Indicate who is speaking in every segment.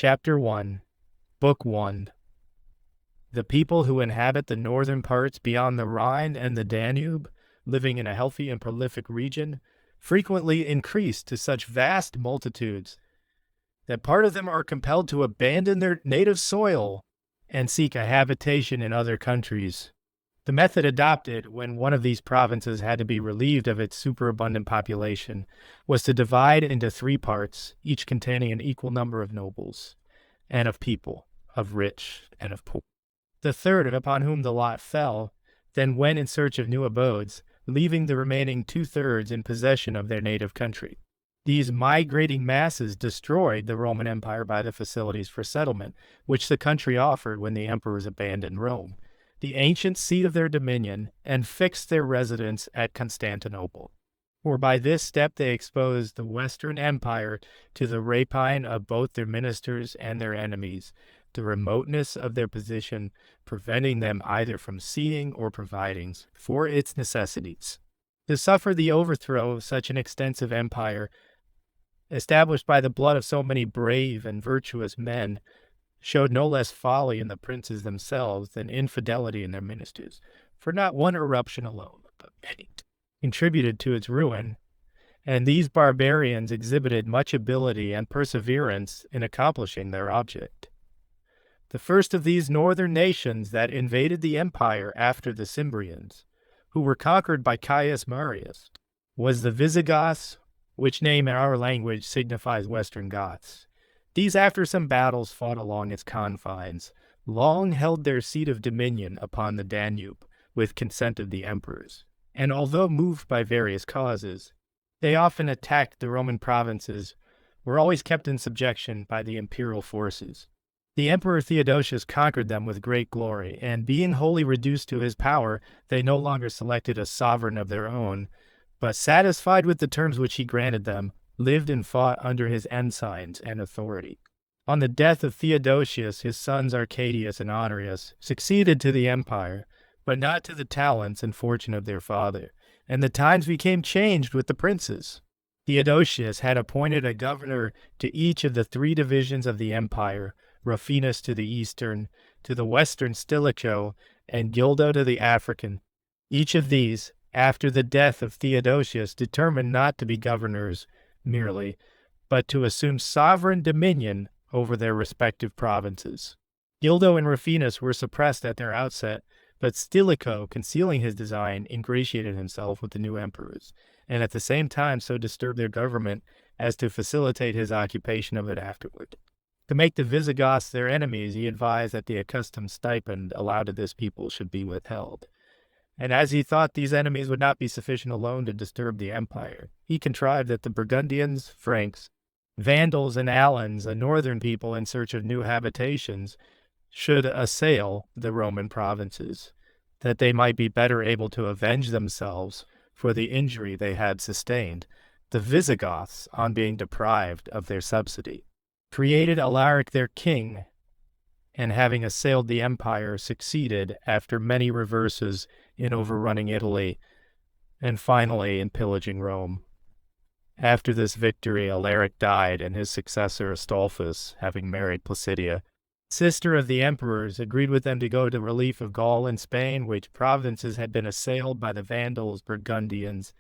Speaker 1: Chapter 1, Book 1. The people who inhabit the northern parts beyond the Rhine and the Danube, living in a healthy and prolific region, frequently increase to such vast multitudes that part of them are compelled to abandon their native soil and seek a habitation in other countries. The method adopted when one of these provinces had to be relieved of its superabundant population was to divide into 3 parts, each containing an equal number of nobles and of people, of rich and of poor. The third, upon whom the lot fell, then went in search of new abodes, leaving the remaining 2/3 in possession of their native country. These migrating masses destroyed the Roman Empire by the facilities for settlement, which the country offered when the emperors abandoned Rome, the ancient seat of their dominion, and fixed their residence at Constantinople. For by this step they exposed the Western Empire to the rapine of both their ministers and their enemies, the remoteness of their position preventing them either from seeing or providing for its necessities. To suffer the overthrow of such an extensive empire, established by the blood of so many brave and virtuous men, showed no less folly in the princes themselves than infidelity in their ministers, for not one eruption alone, but many, contributed to its ruin, and these barbarians exhibited much ability and perseverance in accomplishing their object. The first of these northern nations that invaded the empire after the Cimbrians, who were conquered by Caius Marius, was the Visigoths, which name in our language signifies Western Goths. These, after some battles fought along its confines, long held their seat of dominion upon the Danube, with consent of the emperors, and although moved by various causes, they often attacked the Roman provinces, were always kept in subjection by the imperial forces. The Emperor Theodosius conquered them with great glory, and being wholly reduced to his power, they no longer selected a sovereign of their own, but satisfied with the terms which he granted them, lived and fought under his ensigns and authority. On the death of Theodosius, his sons Arcadius and Honorius succeeded to the empire, but not to the talents and fortune of their father, and the times became changed with the princes. Theodosius had appointed a governor to each of the 3 divisions of the empire, Rufinus to the eastern, to the western Stilicho, and Gildo to the African. Each of these, after the death of Theodosius, determined not to be governors merely, but to assume sovereign dominion over their respective provinces. Gildo and Rufinus were suppressed at their outset, but Stilicho, concealing his design, ingratiated himself with the new emperors, and at the same time so disturbed their government as to facilitate his occupation of it afterward. To make the Visigoths their enemies, he advised that the accustomed stipend allowed to this people should be withheld. And as he thought these enemies would not be sufficient alone to disturb the empire, he contrived that the Burgundians, Franks, Vandals, and Alans, a northern people in search of new habitations, should assail the Roman provinces, that they might be better able to avenge themselves for the injury they had sustained. The Visigoths, on being deprived of their subsidy, created Alaric their king, and having assailed the empire, succeeded, after many reverses, in overrunning Italy, and finally in pillaging Rome. After this victory, Alaric died, and his successor, Astolphus, having married Placidia, sister of the emperors, agreed with them to go to relief of Gaul and Spain, which provinces had been assailed by the Vandals, Burgundians,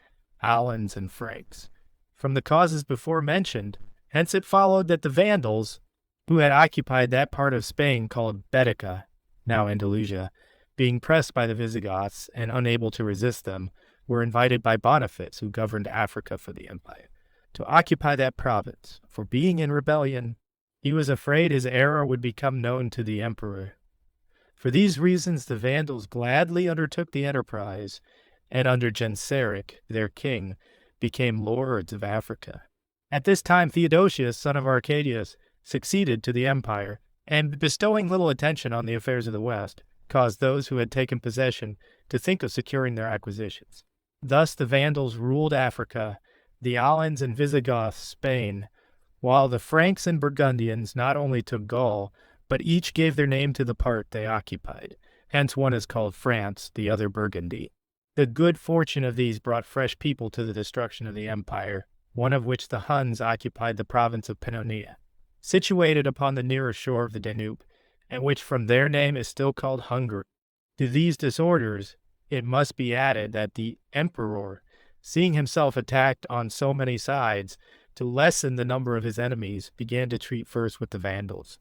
Speaker 1: Alans, and Franks. From the causes before mentioned, hence it followed that the Vandals, who had occupied that part of Spain called Baetica, now Andalusia, being pressed by the Visigoths and unable to resist them, were invited by Boniface, who governed Africa for the empire, to occupy that province, for being in rebellion, he was afraid his error would become known to the emperor. For these reasons the Vandals gladly undertook the enterprise, and under Genseric, their king, became lords of Africa. At this time Theodosius, son of Arcadius, succeeded to the empire, and bestowing little attention on the affairs of the West, caused those who had taken possession to think of securing their acquisitions. Thus the Vandals ruled Africa, the Alans and Visigoths Spain, while the Franks and Burgundians not only took Gaul, but each gave their name to the part they occupied. Hence one is called France, the other Burgundy. The good fortune of these brought fresh people to the destruction of the empire, one of which the Huns occupied the province of Pannonia. situated upon the nearer shore of the Danube, and which from their name is still called Hungary. To these disorders, it must be added that the emperor, seeing himself attacked on so many sides, to lessen the number of his enemies, began to treat first with the Vandals,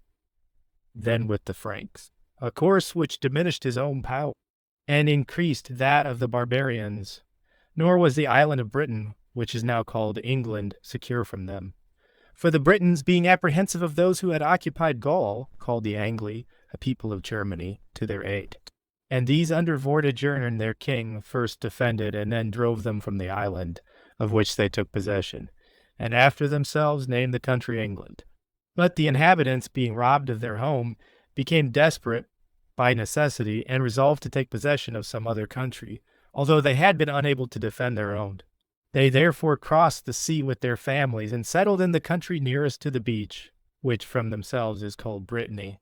Speaker 1: then with the Franks, a course which diminished his own power and increased that of the barbarians. Nor was the island of Britain, which is now called England, secure from them. For the Britons, being apprehensive of those who had occupied Gaul, called the Angli, a people of Germany, to their aid. And these under Vortigern their king first defended and then drove them from the island, of which they took possession, and after themselves named the country England. But the inhabitants, being robbed of their home, became desperate by necessity and resolved to take possession of some other country, although they had been unable to defend their own. They therefore crossed the sea with their families and settled in the country nearest to the beach, which from themselves is called Brittany.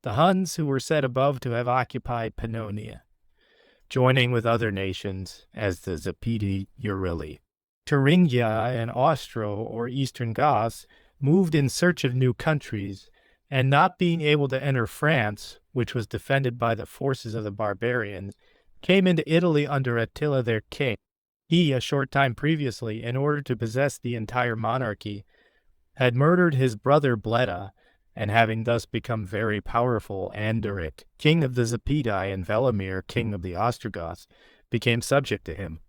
Speaker 1: The Huns, who were said above to have occupied Pannonia, joining with other nations, as the Zepidi Urili. Thuringia and Austro, or Eastern Goths, moved in search of new countries, and not being able to enter France, which was defended by the forces of the barbarians, came into Italy under Attila their king. He, a short time previously, in order to possess the entire monarchy, had murdered his brother Bleda, and having thus become very powerful, Anderic, king of the Zepidi, and Velimir, king of the Ostrogoths, became subject to him.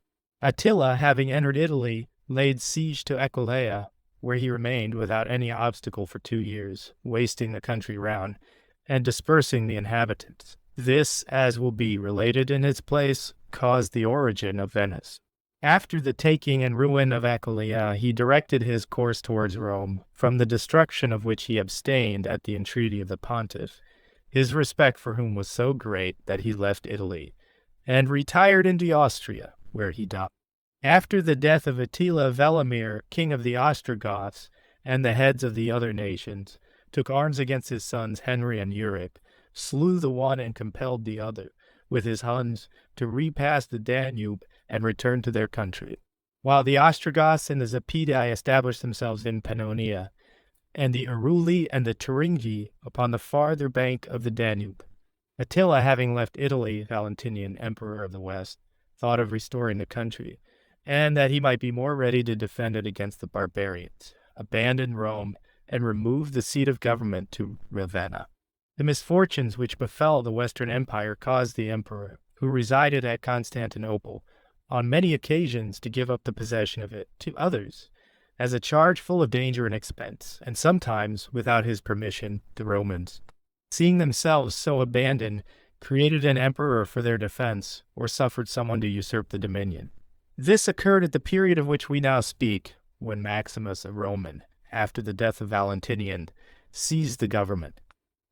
Speaker 1: Attila, having entered Italy, laid siege to Aquileia, where he remained without any obstacle for 2 years, wasting the country round, and dispersing the inhabitants. This, as will be related in its place, caused the origin of Venice. After the taking and ruin of Aquileia, he directed his course towards Rome, from the destruction of which he abstained at the entreaty of the pontiff, his respect for whom was so great that he left Italy, and retired into Austria, where he died. After the death of Attila, Velimir, king of the Ostrogoths, and the heads of the other nations, took arms against his sons Henry and Uric, slew the one and compelled the other, with his Huns, to repass the Danube and return to their country, while the Ostrogoths and the Zepidi established themselves in Pannonia, and the Uruli and the Thuringi upon the farther bank of the Danube. Attila, having left Italy, Valentinian, emperor of the West, thought of restoring the country, and that he might be more ready to defend it against the barbarians, abandoned Rome, and removed the seat of government to Ravenna. The misfortunes which befell the Western Empire caused the emperor, who resided at Constantinople, on many occasions to give up the possession of it to others, as a charge full of danger and expense, and sometimes, without his permission, the Romans, seeing themselves so abandoned, created an emperor for their defense, or suffered someone to usurp the dominion. This occurred at the period of which we now speak, when Maximus, a Roman, after the death of Valentinian, seized the government,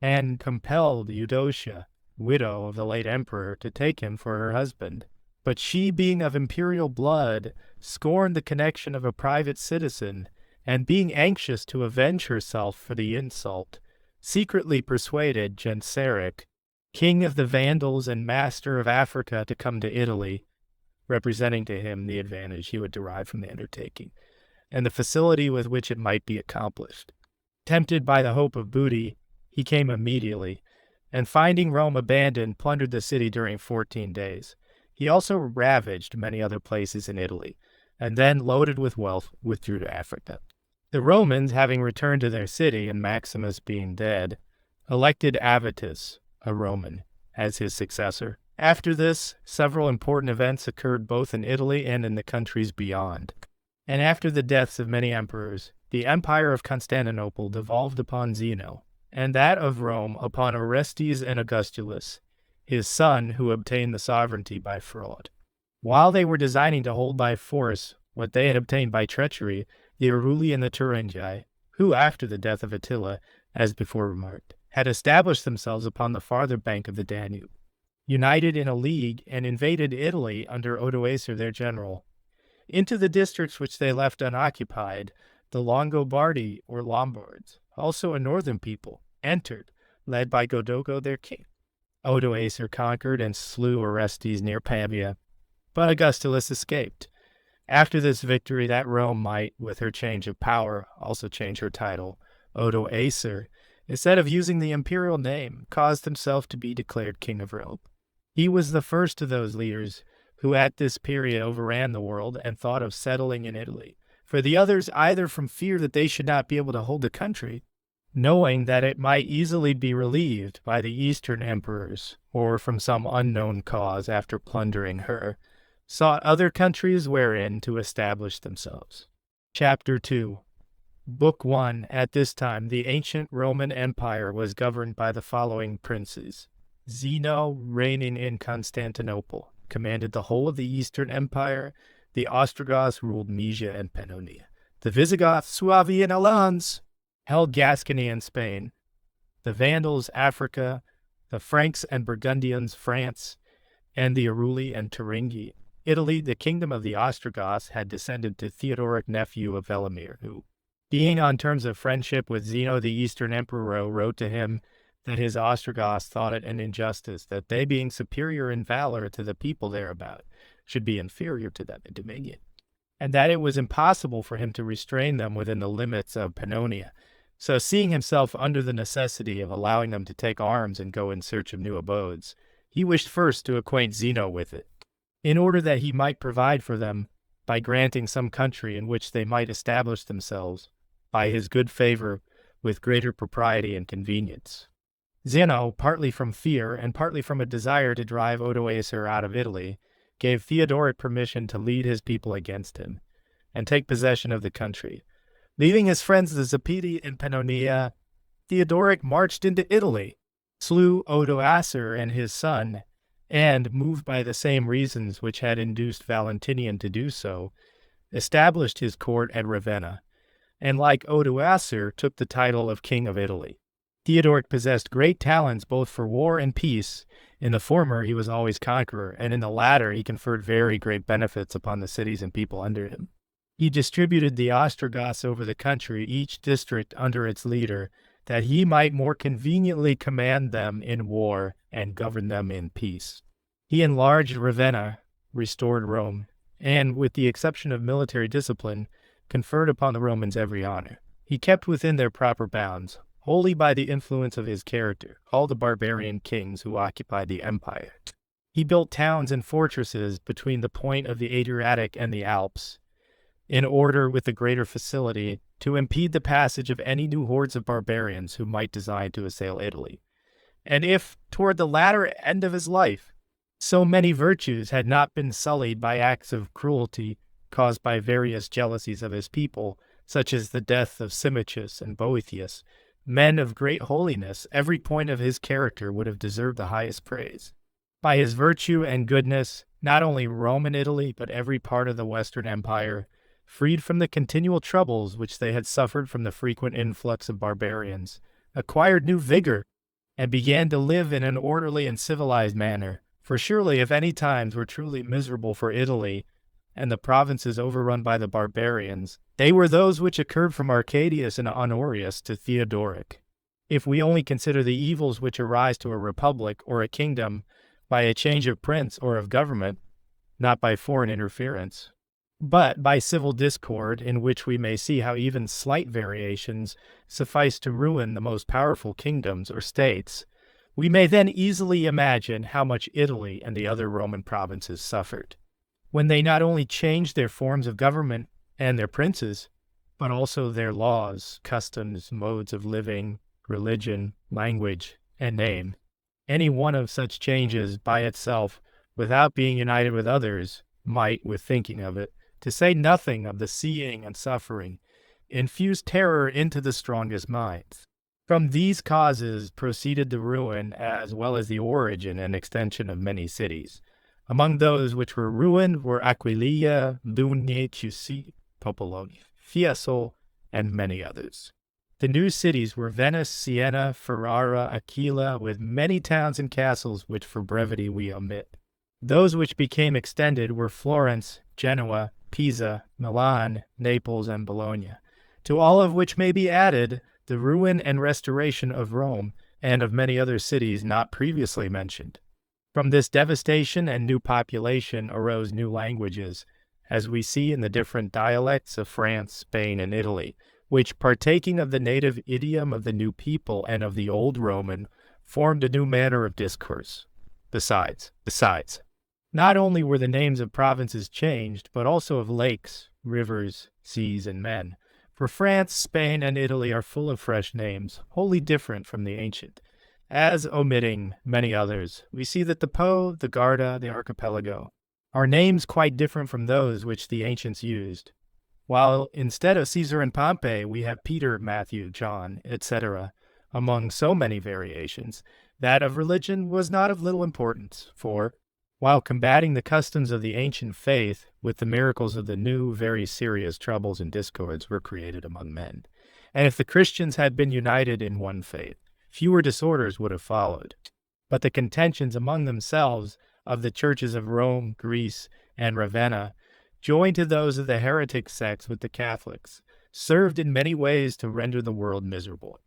Speaker 1: and compelled Eudocia, widow of the late emperor, to take him for her husband. But she, being of imperial blood, scorned the connection of a private citizen, and being anxious to avenge herself for the insult, secretly persuaded Genseric, king of the Vandals and master of Africa, to come to Italy, representing to him the advantage he would derive from the undertaking, and the facility with which it might be accomplished. Tempted by the hope of booty, he came immediately, and finding Rome abandoned, plundered the city during 14 days. He also ravaged many other places in Italy, and then, loaded with wealth, withdrew to Africa. The Romans, having returned to their city, and Maximus being dead, elected Avitus, a Roman, as his successor. After this, several important events occurred both in Italy and in the countries beyond. And after the deaths of many emperors, the empire of Constantinople devolved upon Zeno, and that of Rome upon Orestes and Augustulus, his son, who obtained the sovereignty by fraud. While they were designing to hold by force what they had obtained by treachery, the Uruli and the Thuringi, who, after the death of Attila, as before remarked, had established themselves upon the farther bank of the Danube, united in a league and invaded Italy under Odoacer their general. Into the districts which they left unoccupied, the Longobardi, or Lombards, also a northern people, entered, led by Godogo their king. Odoacer conquered and slew Orestes near Pavia, but Augustulus escaped. After this victory, that Rome might, with her change of power, also change her title, Odoacer, instead of using the imperial name, caused himself to be declared king of Rome. He was the first of those leaders who at this period overran the world and thought of settling in Italy. For the others, either from fear that they should not be able to hold the country, knowing that it might easily be relieved by the Eastern emperors, or from some unknown cause after plundering her, sought other countries wherein to establish themselves. Chapter 2. Book 1. At this time, the ancient Roman Empire was governed by the following princes. Zeno, reigning in Constantinople, commanded the whole of the Eastern Empire. The Ostrogoths ruled Moesia and Pannonia. The Visigoths, Suevi and Alans, held Gascony and Spain. The Vandals, Africa. The Franks and Burgundians, France. And the Auruli and Turingi, Italy. The kingdom of the Ostrogoths had descended to Theodoric, nephew of Velamir, who, being on terms of friendship with Zeno the Eastern Emperor, wrote to him that his Ostrogoths thought it an injustice that they, being superior in valor to the people thereabout, should be inferior to them in dominion, and that it was impossible for him to restrain them within the limits of Pannonia. So, seeing himself under the necessity of allowing them to take arms and go in search of new abodes, he wished first to acquaint Zeno with it, in order that he might provide for them by granting some country in which they might establish themselves by his good favor with greater propriety and convenience. Zeno, partly from fear and partly from a desire to drive Odoacer out of Italy, gave Theodoric permission to lead his people against him and take possession of the country. Leaving his friends the Zepidi in Pannonia, Theodoric marched into Italy, slew Odoacer and his son, and, moved by the same reasons which had induced Valentinian to do so, established his court at Ravenna, and like Odoacer took the title of King of Italy. Theodoric possessed great talents both for war and peace. In the former he was always conqueror, and in the latter he conferred very great benefits upon the cities and people under him. He distributed the Ostrogoths over the country, each district under its leader, that he might more conveniently command them in war and govern them in peace. He enlarged Ravenna, restored Rome, and, with the exception of military discipline, conferred upon the Romans every honor. He kept within their proper bounds, wholly by the influence of his character, all the barbarian kings who occupied the empire. He built towns and fortresses between the point of the Adriatic and the Alps, in order, with the greater facility, to impede the passage of any new hordes of barbarians who might design to assail Italy. And if, toward the latter end of his life, so many virtues had not been sullied by acts of cruelty caused by various jealousies of his people, such as the death of Symmachus and Boethius, men of great holiness, every point of his character would have deserved the highest praise. By his virtue and goodness, not only Rome and Italy, but every part of the Western Empire, freed from the continual troubles which they had suffered from the frequent influx of barbarians, acquired new vigor, and began to live in an orderly and civilized manner. For surely if any times were truly miserable for Italy, and the provinces overrun by the barbarians, they were those which occurred from Arcadius and Honorius to Theodoric. If we only consider the evils which arise to a republic or a kingdom by a change of prince or of government, not by foreign interference, but by civil discord, in which we may see how even slight variations suffice to ruin the most powerful kingdoms or states, we may then easily imagine how much Italy and the other Roman provinces suffered, when they not only changed their forms of government and their princes, but also their laws, customs, modes of living, religion, language, and name. Any one of such changes by itself, without being united with others, might, with thinking of it, to say nothing of the seeing and suffering, infuse terror into the strongest minds. From these causes proceeded the ruin as well as the origin and extension of many cities. Among those which were ruined were Aquileia, Lugni, Chiusi, Popolonia, Fiesole, and many others. The new cities were Venice, Siena, Ferrara, Aquila, with many towns and castles which for brevity we omit. Those which became extended were Florence, Genoa, Pisa, Milan, Naples, and Bologna, to all of which may be added the ruin and restoration of Rome and of many other cities not previously mentioned. From this devastation and new population arose new languages, as we see in the different dialects of France, Spain, and Italy, which, partaking of the native idiom of the new people and of the old Roman, formed a new manner of discourse. Besides, not only were the names of provinces changed, but also of lakes, rivers, seas, and men. For France, Spain, and Italy are full of fresh names, wholly different from the ancient. As, omitting many others, we see that the Po, the Garda, the Archipelago, are names quite different from those which the ancients used. While instead of Caesar and Pompey, we have Peter, Matthew, John, etc., among so many variations, that of religion was not of little importance, for, while combating the customs of the ancient faith with the miracles of the new, very serious troubles and discords were created among men. And if the Christians had been united in one faith, fewer disorders would have followed. But the contentions among themselves of the churches of Rome, Greece, and Ravenna, joined to those of the heretic sects with the Catholics, served in many ways to render the world miserable.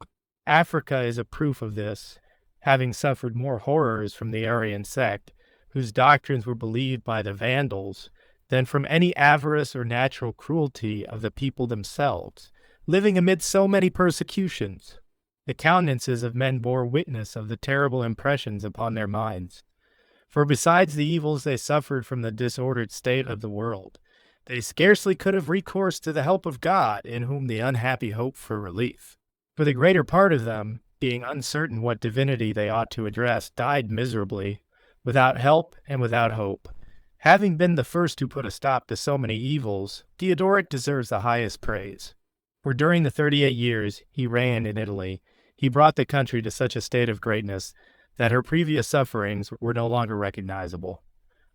Speaker 1: Africa is a proof of this, having suffered more horrors from the Arian sect, whose doctrines were believed by the Vandals, than from any avarice or natural cruelty of the people themselves, living amid so many persecutions. The countenances of men bore witness of the terrible impressions upon their minds. For besides the evils they suffered from the disordered state of the world, they scarcely could have recourse to the help of God, in whom the unhappy hope for relief. For the greater part of them, being uncertain what divinity they ought to address, died miserably, without help and without hope. Having been the first to put a stop to so many evils, Theodoric deserves the highest praise. For during the 38 years he reigned in Italy, he brought the country to such a state of greatness that her previous sufferings were no longer recognizable.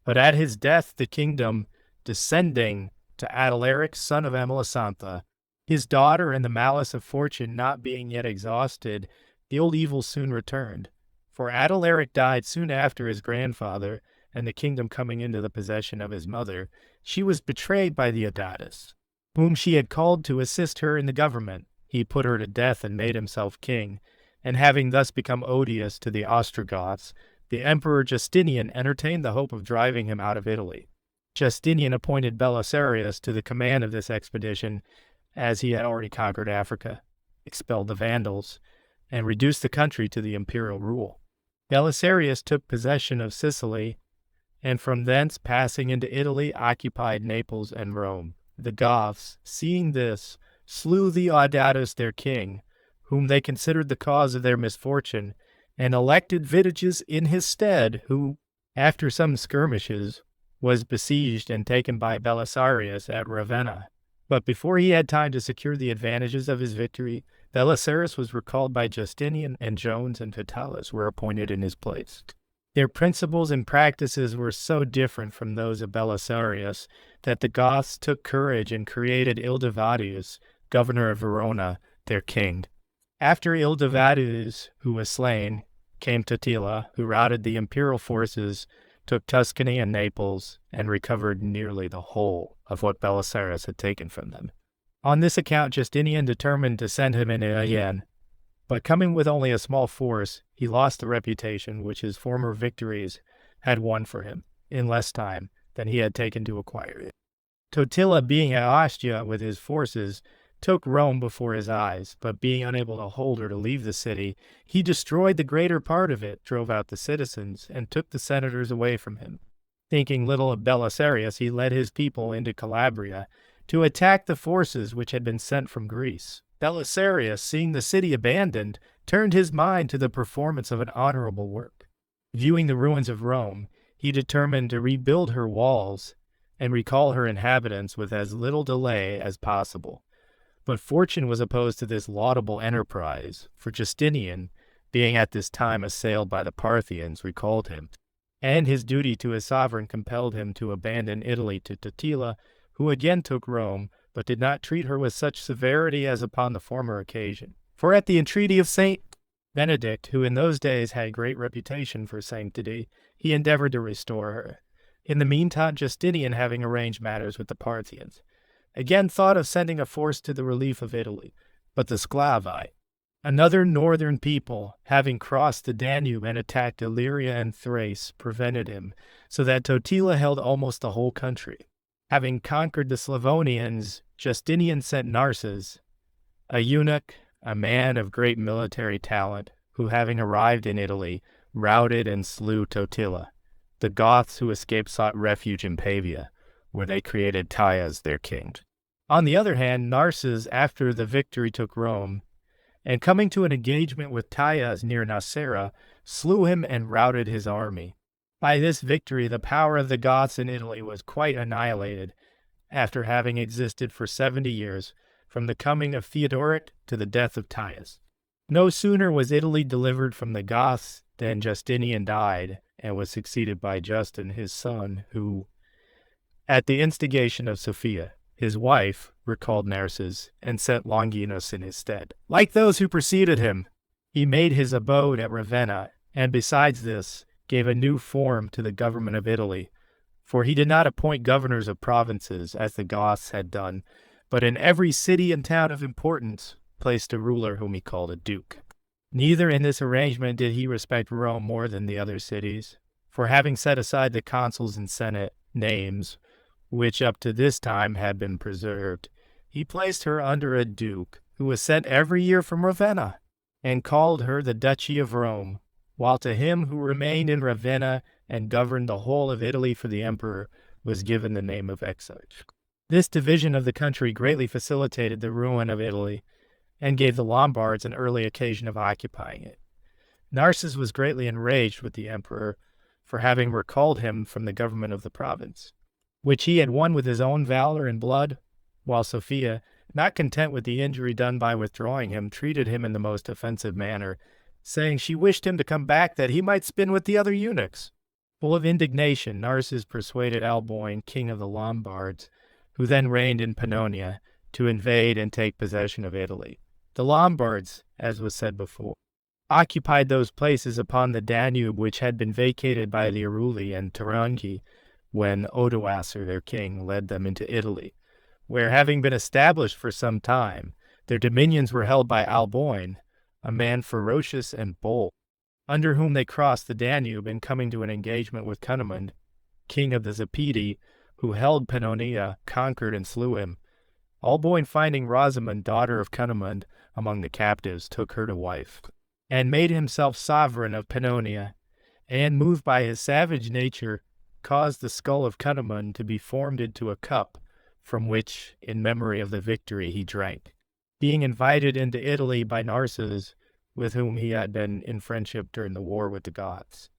Speaker 1: But at his death, the kingdom, descending to Adalaric, son of Amalisantha, his daughter, and the malice of fortune not being yet exhausted, the old evils soon returned. For Adalaric died soon after his grandfather, and the kingdom coming into the possession of his mother, she was betrayed by Theodatus, whom she had called to assist her in the government. He put her to death and made himself king, and having thus become odious to the Ostrogoths, the Emperor Justinian entertained the hope of driving him out of Italy. Justinian appointed Belisarius to the command of this expedition, as he had already conquered Africa, expelled the Vandals, and reduced the country to the imperial rule. Belisarius took possession of Sicily, and from thence, passing into Italy, occupied Naples and Rome. The Goths, seeing this, slew Theodatus their king, whom they considered the cause of their misfortune, and elected Vitiges in his stead, who, after some skirmishes, was besieged and taken by Belisarius at Ravenna. But before he had time to secure the advantages of his victory, Belisarius was recalled by Justinian, and Jones and Vitalis were appointed in his place. Their principles and practices were so different from those of Belisarius that the Goths took courage and created Ildevadius, governor of Verona, their king. After Ildevadius, who was slain, came Totila, who routed the imperial forces, took Tuscany and Naples, and recovered nearly the whole of what Belisarius had taken from them. On this account Justinian determined to send him in again, but coming with only a small force, he lost the reputation which his former victories had won for him in less time than he had taken to acquire it. Totila, being at Ostia with his forces, took Rome before his eyes, but being unable to hold or to leave the city, he destroyed the greater part of it, drove out the citizens, and took the senators away from him. Thinking little of Belisarius, he led his people into Calabria to attack the forces which had been sent from Greece. Belisarius, seeing the city abandoned, turned his mind to the performance of an honorable work. Viewing the ruins of Rome, he determined to rebuild her walls and recall her inhabitants with as little delay as possible. But fortune was opposed to this laudable enterprise, for Justinian, being at this time assailed by the Parthians, recalled him, and his duty to his sovereign compelled him to abandon Italy to Totila, who again took Rome, but did not treat her with such severity as upon the former occasion. For at the entreaty of Saint Benedict, who in those days had great reputation for sanctity, he endeavored to restore her. In the meantime, Justinian, having arranged matters with the Parthians, again thought of sending a force to the relief of Italy. But the Sclavi, another northern people, having crossed the Danube and attacked Illyria and Thrace, prevented him, so that Totila held almost the whole country. Having conquered the Slavonians, Justinian sent Narses, a eunuch, a man of great military talent, who having arrived in Italy, routed and slew Totila. The Goths who escaped sought refuge in Pavia, where they created Taias their king. On the other hand, Narses, after the victory, took Rome, and coming to an engagement with Taias near Nocera, slew him and routed his army. By this victory, the power of the Goths in Italy was quite annihilated, after having existed for 70 years, from the coming of Theodoric to the death of Taias. No sooner was Italy delivered from the Goths than Justinian died, and was succeeded by Justin, his son, who, at the instigation of Sophia, his wife, recalled Narses, and set Longinus in his stead. Like those who preceded him, he made his abode at Ravenna, and besides this, gave a new form to the government of Italy, for he did not appoint governors of provinces, as the Goths had done, but in every city and town of importance placed a ruler whom he called a duke. Neither in this arrangement did he respect Rome more than the other cities, for having set aside the consuls and senate names, which up to this time had been preserved, he placed her under a duke, who was sent every year from Ravenna, and called her the Duchy of Rome, while to him who remained in Ravenna and governed the whole of Italy for the emperor was given the name of Exarch. This division of the country greatly facilitated the ruin of Italy, and gave the Lombards an early occasion of occupying it. Narses was greatly enraged with the emperor for having recalled him from the government of the province, which he had won with his own valor and blood, while Sophia, not content with the injury done by withdrawing him, treated him in the most offensive manner, saying she wished him to come back that he might spin with the other eunuchs. Full of indignation, Narses persuaded Alboin, king of the Lombards, who then reigned in Pannonia, to invade and take possession of Italy. The Lombards, as was said before, occupied those places upon the Danube which had been vacated by the Eruli and Turangi when Odoacer, their king, led them into Italy, where, having been established for some time, their dominions were held by Alboin, a man ferocious and bold, under whom they crossed the Danube, and coming to an engagement with Cunimund, king of the Zepidi, who held Pannonia, conquered and slew him. Alboin, finding Rosamund, daughter of Cunimund, among the captives, took her to wife, and made himself sovereign of Pannonia, and, moved by his savage nature, caused the skull of Cunimund to be formed into a cup, from which, in memory of the victory, he drank. Being invited into Italy by Narses, with whom he had been in friendship during the war with the Goths,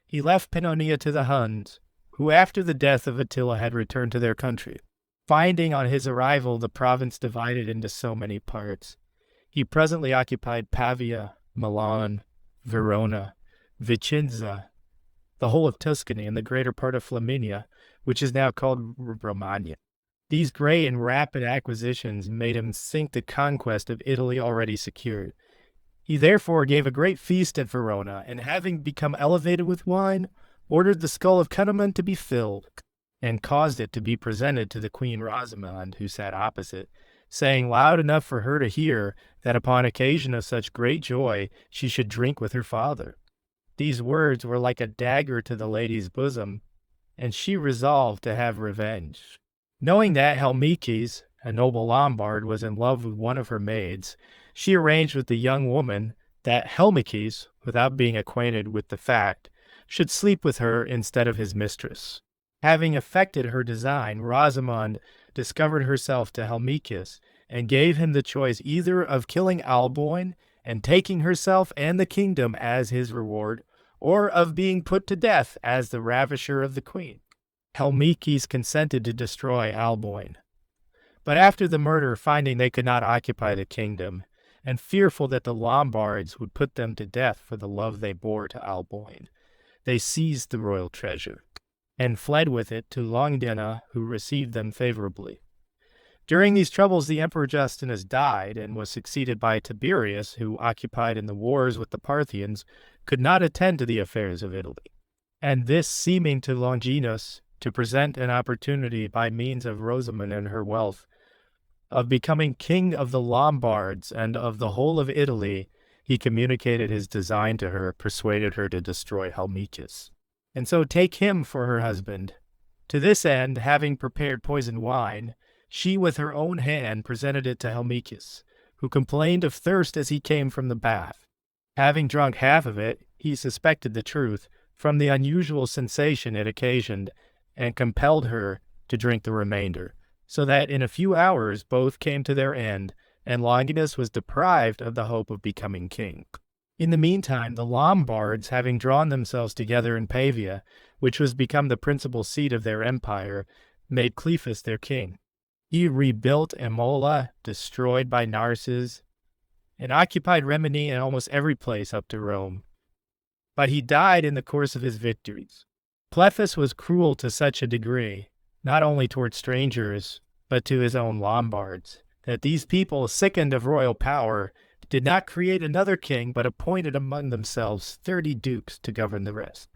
Speaker 1: he left Pannonia to the Huns, who after the death of Attila had returned to their country. Finding on his arrival the province divided into so many parts, he presently occupied Pavia, Milan, Verona, Vicenza, the whole of Tuscany, and the greater part of Flaminia, which is now called Romagna. These great and rapid acquisitions made him think the conquest of Italy already secured. He therefore gave a great feast at Verona, and having become elevated with wine, ordered the skull of Cunimund to be filled, and caused it to be presented to the Queen Rosamund, who sat opposite, saying loud enough for her to hear that upon occasion of such great joy she should drink with her father. These words were like a dagger to the lady's bosom, and she resolved to have revenge. Knowing that Helmichis, a noble Lombard, was in love with one of her maids, she arranged with the young woman that Helmichis, without being acquainted with the fact, should sleep with her instead of his mistress. Having effected her design, Rosamund discovered herself to Helmichis, and gave him the choice either of killing Alboin and taking herself and the kingdom as his reward, or of being put to death as the ravisher of the queen. Helmichis consented to destroy Alboin. But after the murder, finding they could not occupy the kingdom, and fearful that the Lombards would put them to death for the love they bore to Alboin, they seized the royal treasure, and fled with it to Longdenna, who received them favorably. During these troubles the Emperor Justinus died, and was succeeded by Tiberius, who, occupied in the wars with the Parthians, could not attend to the affairs of Italy. And this seeming to Longinus to present an opportunity, by means of Rosamund and her wealth, of becoming king of the Lombards and of the whole of Italy, he communicated his design to her, persuaded her to destroy Helmichis, and so take him for her husband. To this end, having prepared poisoned wine, she with her own hand presented it to Helmichis, who complained of thirst as he came from the bath. Having drunk half of it, he suspected the truth from the unusual sensation it occasioned, and compelled her to drink the remainder, so that in a few hours both came to their end, and Longinus was deprived of the hope of becoming king. In the meantime, the Lombards, having drawn themselves together in Pavia, which was become the principal seat of their empire, made Cleophas their king. He rebuilt Imola, destroyed by Narses, and occupied Rimini and almost every place up to Rome. But he died in the course of his victories. Cleophas was cruel to such a degree, not only toward strangers, but to his own Lombards, that these people, sickened of royal power, did not create another king, but appointed among themselves 30 dukes to govern the rest.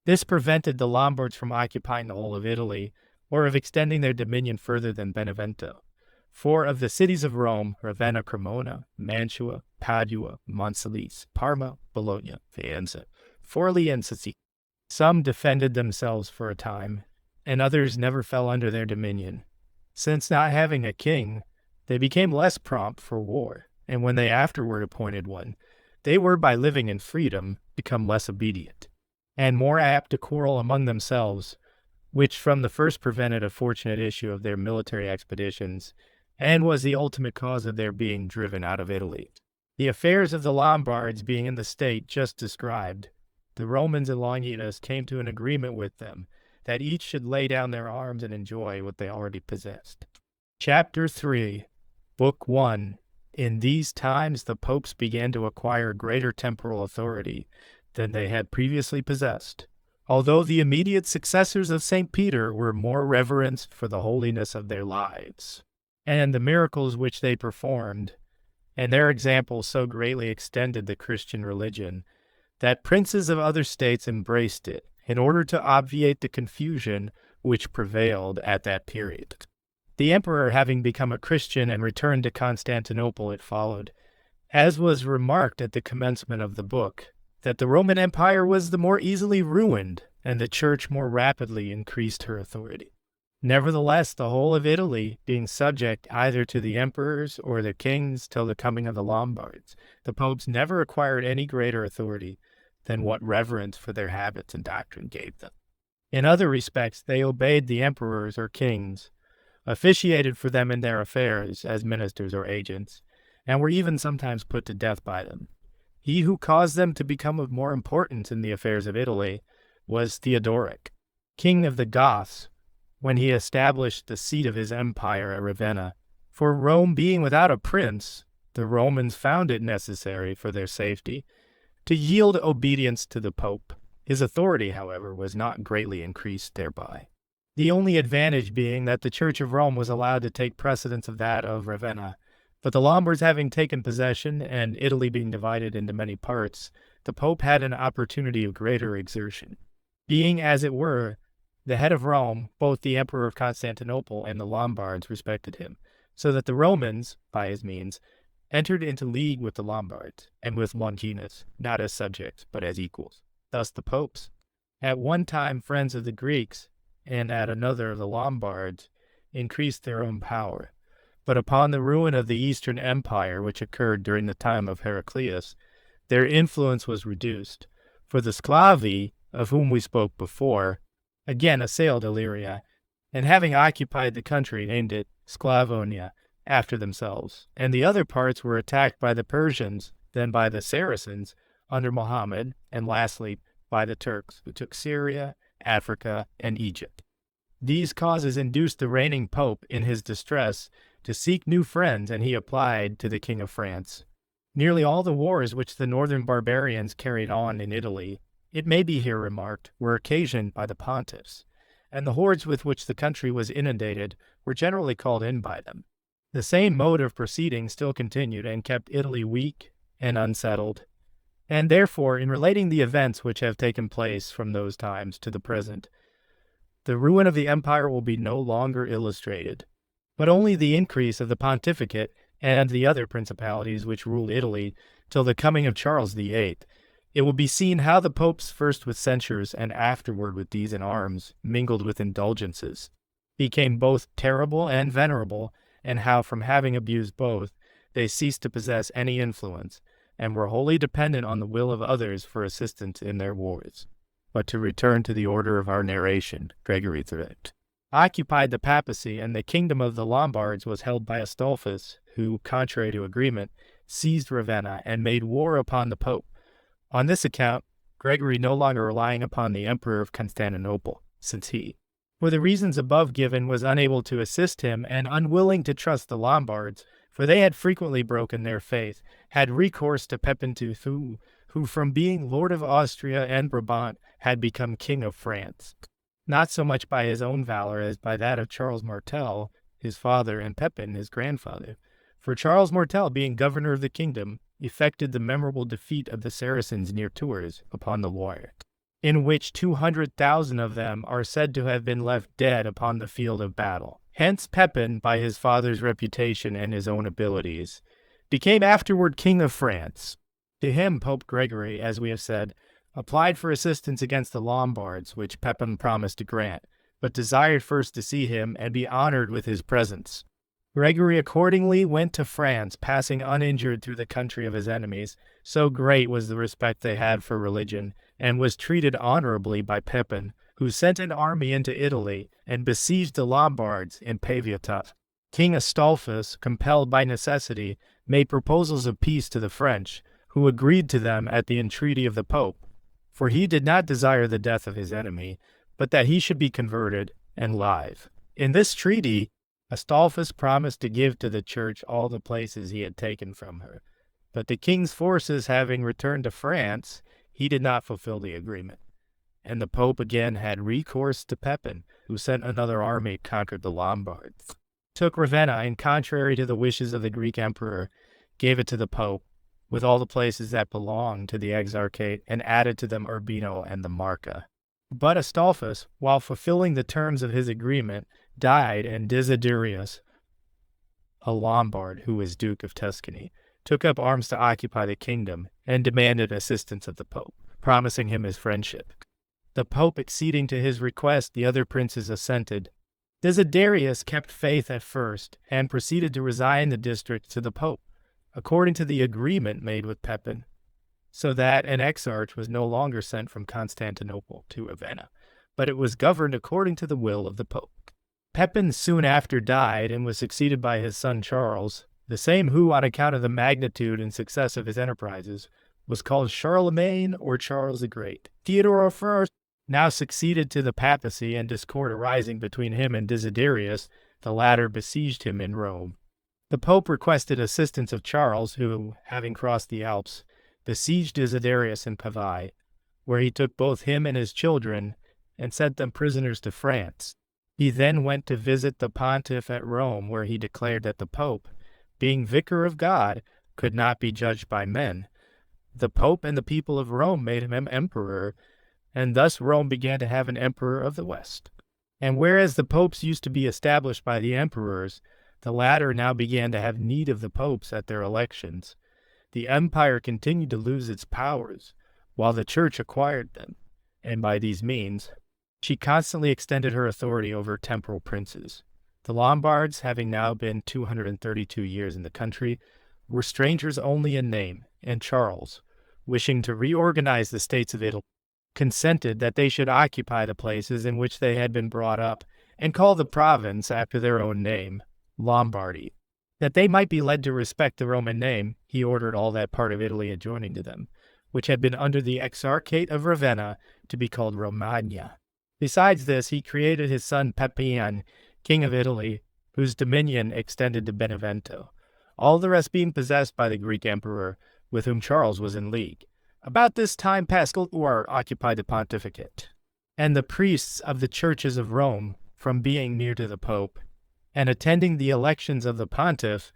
Speaker 1: This prevented the Lombards from occupying the whole of Italy, or of extending their dominion further than Benevento. For of the cities of Rome, Ravenna, Cremona, Mantua, Padua, Monselice, Parma, Bologna, Faenza, Forli, and Sicily, some defended themselves for a time, and others never fell under their dominion. Since not having a king, they became less prompt for war, and when they afterward appointed one, they were, by living in freedom, become less obedient, and more apt to quarrel among themselves, which from the first prevented a fortunate issue of their military expeditions, and was the ultimate cause of their being driven out of Italy. The affairs of the Lombards being in the state just described, the Romans and Longinus came to an agreement with them that each should lay down their arms and enjoy what they already possessed. Chapter 3, Book 1. In these times the popes began to acquire greater temporal authority than they had previously possessed, although the immediate successors of St. Peter were more reverenced for the holiness of their lives, and the miracles which they performed, and their example so greatly extended the Christian religion, that princes of other states embraced it, in order to obviate the confusion which prevailed at that period. The emperor having become a Christian and returned to Constantinople, it followed, as was remarked at the commencement of the book, that the Roman Empire was the more easily ruined, and the Church more rapidly increased her authority. Nevertheless, the whole of Italy, being subject either to the emperors or the kings till the coming of the Lombards, the popes never acquired any greater authority than what reverence for their habits and doctrine gave them. In other respects, they obeyed the emperors or kings, officiated for them in their affairs as ministers or agents, and were even sometimes put to death by them. He who caused them to become of more importance in the affairs of Italy was Theodoric, king of the Goths, when he established the seat of his empire at Ravenna. For Rome being without a prince, the Romans found it necessary for their safety to yield obedience to the Pope. His authority, however, was not greatly increased thereby, the only advantage being that the Church of Rome was allowed to take precedence of that of Ravenna. But the Lombards having taken possession, and Italy being divided into many parts, the Pope had an opportunity of greater exertion, being, as it were, the head of Rome. Both the Emperor of Constantinople and the Lombards respected him, so that the Romans, by his means, entered into league with the Lombards, and with Longinus, not as subjects, but as equals. Thus the popes, at one time friends of the Greeks, and at another of the Lombards, increased their own power. But upon the ruin of the Eastern Empire, which occurred during the time of Heraclius, their influence was reduced, for the Sclavi, of whom we spoke before, again assailed Illyria, and having occupied the country, named it Sclavonia, after themselves, and the other parts were attacked by the Persians, then by the Saracens under Mohammed, and lastly by the Turks, who took Syria, Africa, and Egypt. These causes induced the reigning pope, in his distress, to seek new friends, and he applied to the King of France. Nearly all the wars which the northern barbarians carried on in Italy, it may be here remarked, were occasioned by the pontiffs, and the hordes with which the country was inundated were generally called in by them. The same mode of proceeding still continued, and kept Italy weak and unsettled. And therefore, in relating the events which have taken place from those times to the present, the ruin of the empire will be no longer illustrated, but only the increase of the pontificate and the other principalities which ruled Italy till the coming of Charles VIII. It will be seen how the popes, first with censures and afterward with these in arms, mingled with indulgences, became both terrible and venerable, and how, from having abused both, they ceased to possess any influence, and were wholly dependent on the will of others for assistance in their wars. But to return to the order of our narration, Gregory III occupied the papacy, and the kingdom of the Lombards was held by Astolphus, who, contrary to agreement, seized Ravenna and made war upon the Pope. On this account, Gregory no longer relying upon the Emperor of Constantinople, since he, for the reasons above given, was unable to assist him and unwilling to trust the Lombards, for they had frequently broken their faith, had recourse to Pepin II, who from being Lord of Austria and Brabant had become King of France, not so much by his own valor as by that of Charles Martel, his father, and Pepin, his grandfather. For Charles Martel, being governor of the kingdom, effected the memorable defeat of the Saracens near Tours upon the Loire, in which 200,000 of them are said to have been left dead upon the field of battle. Hence Pepin, by his father's reputation and his own abilities, became afterward King of France. To him Pope Gregory, as we have said, applied for assistance against the Lombards, which Pepin promised to grant, but desired first to see him and be honored with his presence. Gregory accordingly went to France, passing uninjured through the country of his enemies. So great was the respect they had for religion, and was treated honorably by Pepin, who sent an army into Italy and besieged the Lombards in Pavia. King Astolphus, compelled by necessity, made proposals of peace to the French, who agreed to them at the entreaty of the Pope, for he did not desire the death of his enemy, but that he should be converted and live. In this treaty, Astolphus promised to give to the church all the places he had taken from her, but the king's forces having returned to France, he did not fulfill the agreement, and the Pope again had recourse to Pepin, who sent another army to conquer the Lombards, took Ravenna, and contrary to the wishes of the Greek emperor, gave it to the Pope, with all the places that belonged to the exarchate, and added to them Urbino and the Marca. But Astolphus, while fulfilling the terms of his agreement, died, and Desiderius, a Lombard who was Duke of Tuscany, took up arms to occupy the kingdom, and demanded assistance of the Pope, promising him his friendship. The Pope acceding to his request, the other princes assented. Desiderius kept faith at first, and proceeded to resign the district to the Pope, according to the agreement made with Pepin, so that an exarch was no longer sent from Constantinople to Ravenna, but it was governed according to the will of the Pope. Pepin soon after died, and was succeeded by his son Charles, the same who, on account of the magnitude and success of his enterprises, was called Charlemagne or Charles the Great. Theodore I now succeeded to the papacy, and discord arising between him and Desiderius, the latter besieged him in Rome. The Pope requested assistance of Charles, who, having crossed the Alps, besieged Desiderius in Pavai, where he took both him and his children, and sent them prisoners to France. He then went to visit the pontiff at Rome, where he declared that the Pope, being vicar of God, could not be judged by men. The Pope and the people of Rome made him emperor, and thus Rome began to have an emperor of the West. And whereas the popes used to be established by the emperors, the latter now began to have need of the popes at their elections. The empire continued to lose its powers, while the church acquired them, and by these means, she constantly extended her authority over temporal princes. The Lombards, having now been 232 years in the country, were strangers only in name, and Charles, wishing to reorganize the states of Italy, consented that they should occupy the places in which they had been brought up, and call the province after their own name, Lombardy. That they might be led to respect the Roman name, he ordered all that part of Italy adjoining to them, which had been under the exarchate of Ravenna, to be called Romagna. Besides this, he created his son Pepin, king of Italy, whose dominion extended to Benevento, all the rest being possessed by the Greek emperor, with whom Charles was in league. About this time Pascal occupied the pontificate, and the priests of the churches of Rome, from being near to the Pope, and attending the elections of the pontiff,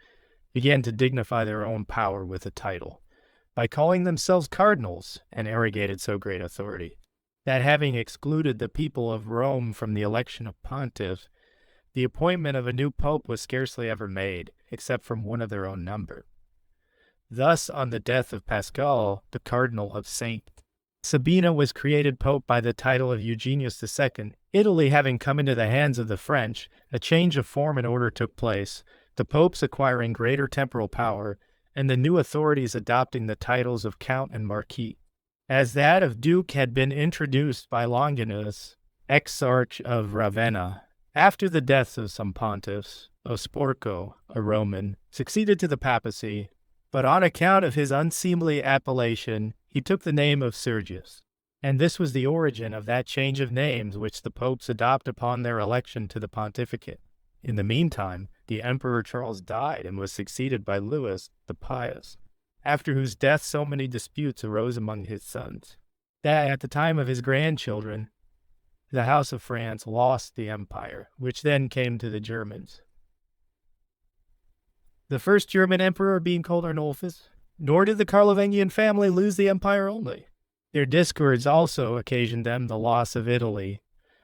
Speaker 1: began to dignify their own power with a title, by calling themselves cardinals, and arrogated so great authority, that having excluded the people of Rome from the election of pontiff, the appointment of a new pope was scarcely ever made, except from one of their own number. Thus, on the death of Pascal, the cardinal of St. Sabina was created pope by the title of Eugenius II. Italy having come into the hands of the French, a change of form and order took place, the popes acquiring greater temporal power, and the new authorities adopting the titles of count and marquis, as that of duke had been introduced by Longinus, exarch of Ravenna. After the deaths of some pontiffs, Osporco, a Roman, succeeded to the papacy, but on account of his unseemly appellation, he took the name of Sergius. And this was the origin of that change of names which the popes adopt upon their election to the pontificate. In the meantime, the Emperor Charles died and was succeeded by Louis the Pious, after whose death so many disputes arose among his sons, that at the time of his grandchildren, the House of France lost the empire, which then came to the Germans. The first German emperor being called Arnulfus, nor did the Carlovingian family lose the empire only. Their discords also occasioned them the loss of Italy,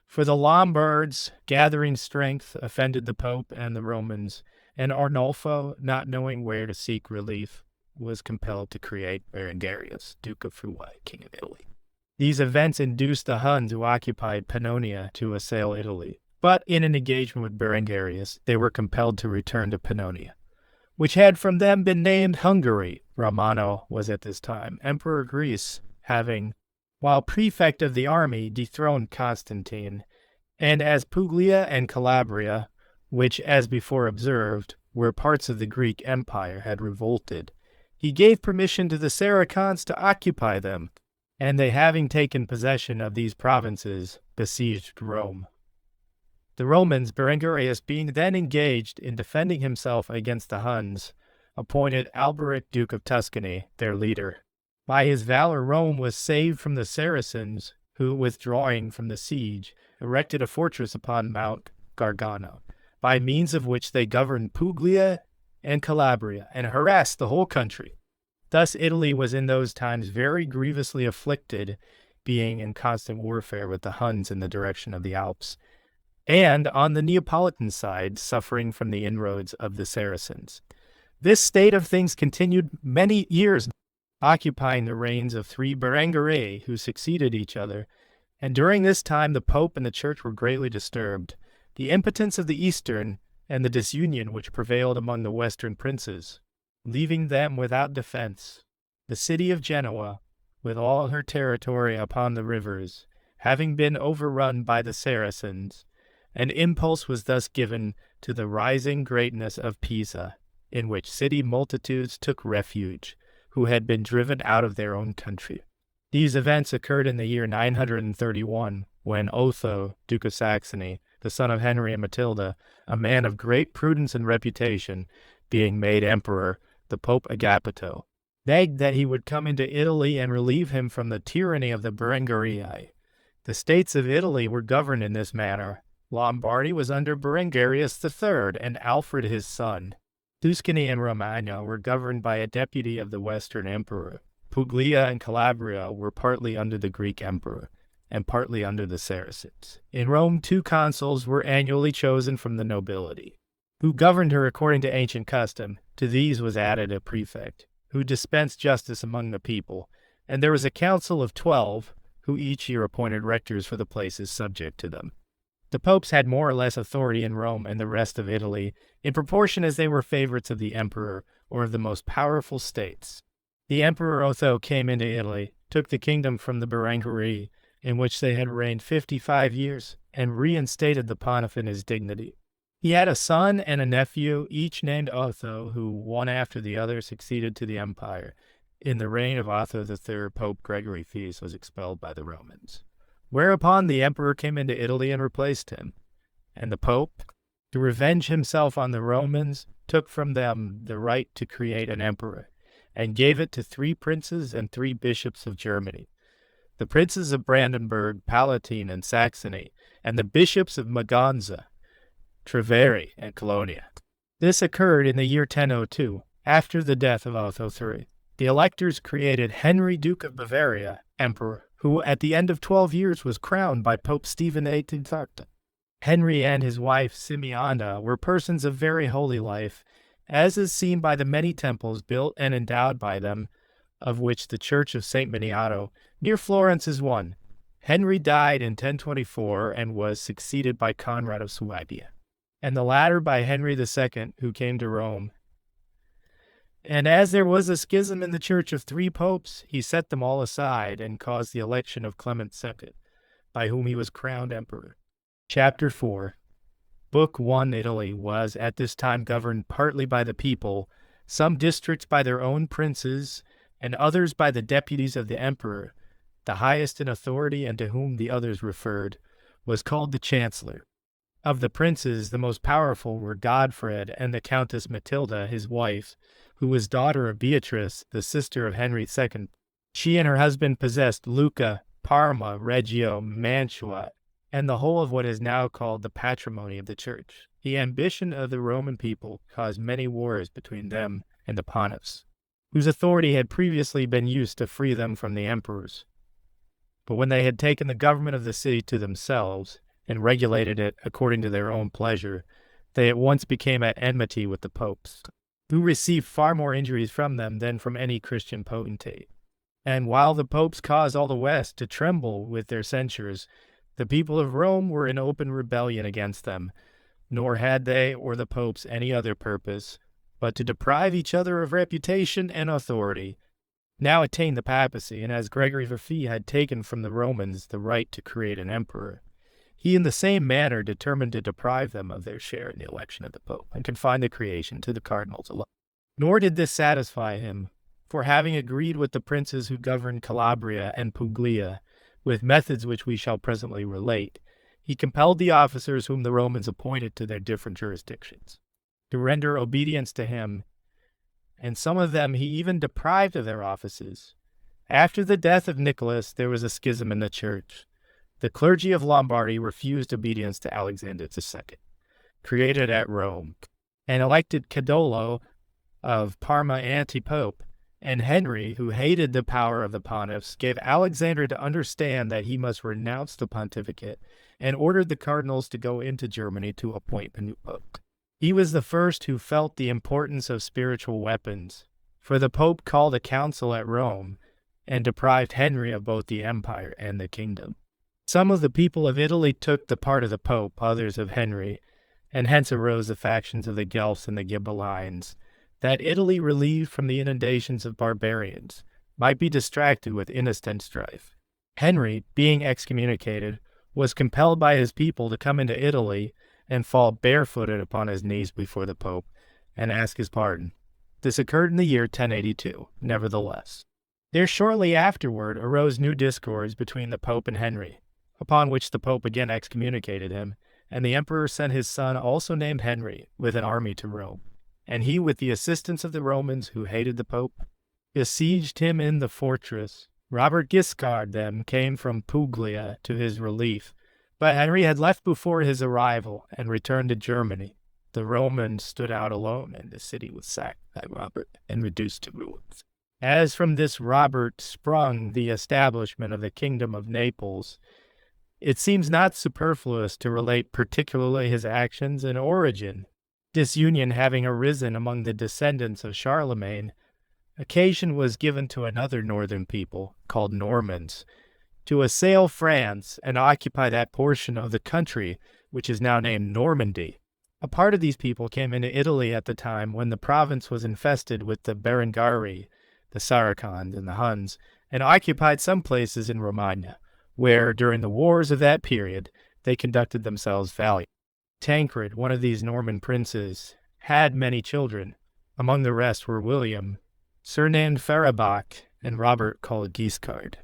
Speaker 1: for the Lombards, gathering strength, offended the Pope and the Romans, and Arnulfo, not knowing where to seek relief, was compelled to create Berengarius, Duke of Friuli, King of Italy. These events induced the Huns who occupied Pannonia to assail Italy, but in an engagement with Berengarius, they were compelled to return to Pannonia, which had from them been named Hungary. Romano was at this time Emperor of Greece, having, while prefect of the army, dethroned Constantine, and as Puglia and Calabria, which, as before observed, were parts of the Greek Empire, had revolted, he gave permission to the Saracens to occupy them, and they, having taken possession of these provinces, besieged Rome. The Romans, Berengarius being then engaged in defending himself against the Huns, appointed Alberic, Duke of Tuscany, their leader. By his valor Rome was saved from the Saracens, who, withdrawing from the siege, erected a fortress upon Mount Gargano, by means of which they governed Puglia and Calabria, and harassed the whole country. Thus Italy was in those times very grievously afflicted, being in constant warfare with the Huns in the direction of the Alps, and on the Neapolitan side, suffering from the inroads of the Saracens. This state of things continued many years, occupying the reigns of 3 Berengarii who succeeded each other, and during this time the Pope and the Church were greatly disturbed. The impotence of the Eastern and the disunion which prevailed among the Western princes, leaving them without defense. The city of Genoa, with all her territory upon the rivers, having been overrun by the Saracens, an impulse was thus given to the rising greatness of Pisa, in which city multitudes took refuge, who had been driven out of their own country. These events occurred in the year 931, when Otho, Duke of Saxony, the son of Henry and Matilda, a man of great prudence and reputation, being made emperor, the Pope Agapito, begged that he would come into Italy and relieve him from the tyranny of the Berengarii. The states of Italy were governed in this manner. Lombardy was under Berengarius III and Alfred his son. Tuscany and Romagna were governed by a deputy of the Western Emperor. Puglia and Calabria were partly under the Greek Emperor, and partly under the Saracens. In Rome, 2 consuls were annually chosen from the nobility, who governed her according to ancient custom. To these was added a prefect, who dispensed justice among the people, and there was a council of 12, who each year appointed rectors for the places subject to them. The popes had more or less authority in Rome and the rest of Italy, in proportion as they were favorites of the emperor or of the most powerful states. The Emperor Otho came into Italy, took the kingdom from the Berengarii, in which they had reigned 55 years, and reinstated the pontiff in his dignity. He had a son and a nephew, each named Otho, who, one after the other, succeeded to the empire. In the reign of Otho III, Pope Gregory VI was expelled by the Romans. Whereupon the emperor came into Italy and replaced him, and the Pope, to revenge himself on the Romans, took from them the right to create an emperor, and gave it to 3 princes and 3 bishops of Germany, the princes of Brandenburg, Palatine, and Saxony, and the bishops of Maganza, Treveri, and Colonia. This occurred in the year 1002, after the death of Otho III. The electors created Henry, Duke of Bavaria, emperor, who at the end of 12 years was crowned by Pope Stephen XVIII. Henry and his wife Simeona were persons of very holy life, as is seen by the many temples built and endowed by them, of which the church of St. Miniato, near Florence, is one. Henry died in 1024 and was succeeded by Conrad of Swabia. and the latter by Henry II, who came to Rome. And as there was a schism in the church of 3 popes, he set them all aside and caused the election of Clement II, by whom he was crowned emperor. Chapter 4. Book 1. Italy was at this time governed partly by the people, some districts by their own princes, and others by the deputies of the emperor. The highest in authority, and to whom the others referred, was called the chancellor. Of the princes, the most powerful were Godfred and the Countess Matilda, his wife, who was daughter of Beatrice, the sister of Henry II. She and her husband possessed Lucca, Parma, Reggio, Mantua, and the whole of what is now called the patrimony of the church. The ambition of the Roman people caused many wars between them and the pontiffs, whose authority had previously been used to free them from the emperors. But when they had taken the government of the city to themselves, and regulated it according to their own pleasure, they at once became at enmity with the popes, who received far more injuries from them than from any Christian potentate. And while the popes caused all the West to tremble with their censures, the people of Rome were in open rebellion against them, nor had they or the popes any other purpose but to deprive each other of reputation and authority. Now attained the papacy, and as Gregory VI had taken from the Romans the right to create an emperor, he in the same manner determined to deprive them of their share in the election of the Pope, and confine the creation to the cardinals alone. Nor did this satisfy him, for having agreed with the princes who governed Calabria and Puglia, with methods which we shall presently relate, he compelled the officers whom the Romans appointed to their different jurisdictions to render obedience to him, and some of them he even deprived of their offices. After the death of Nicholas, there was a schism in the church. The clergy of Lombardy refused obedience to Alexander II, created at Rome, and elected Cadolo of Parma anti-pope, and Henry, who hated the power of the pontiffs, gave Alexander to understand that he must renounce the pontificate, and ordered the cardinals to go into Germany to appoint a new pope. He was the first who felt the importance of spiritual weapons, for the pope called a council at Rome, and deprived Henry of both the empire and the kingdom. Some of the people of Italy took the part of the pope, others of Henry, and hence arose the factions of the Guelphs and the Ghibellines, that Italy, relieved from the inundations of barbarians, might be distracted with innocent strife. Henry, being excommunicated, was compelled by his people to come into Italy and fall barefooted upon his knees before the pope and ask his pardon. This occurred in the year 1082, nevertheless. There shortly afterward arose new discords between the pope and Henry, upon which the pope again excommunicated him, and the emperor sent his son, also named Henry, with an army to Rome. And he, with the assistance of the Romans who hated the pope, besieged him in the fortress. Robert Guiscard then came from Puglia to his relief, but Henry had left before his arrival and returned to Germany. The Romans stood out alone, and the city was sacked by Robert and reduced to ruins. As from this Robert sprung the establishment of the kingdom of Naples, it seems not superfluous to relate particularly his actions and origin. Disunion having arisen among the descendants of Charlemagne, occasion was given to another northern people, called Normans, to assail France and occupy that portion of the country which is now named Normandy. A part of these people came into Italy at the time when the province was infested with the Berengari, the Saracens, and the Huns, and occupied some places in Romagna, where, during the wars of that period, they conducted themselves valiantly. Tancred, one of these Norman princes, had many children. Among the rest were William, surnamed Ferabach, and Robert called Guiscard.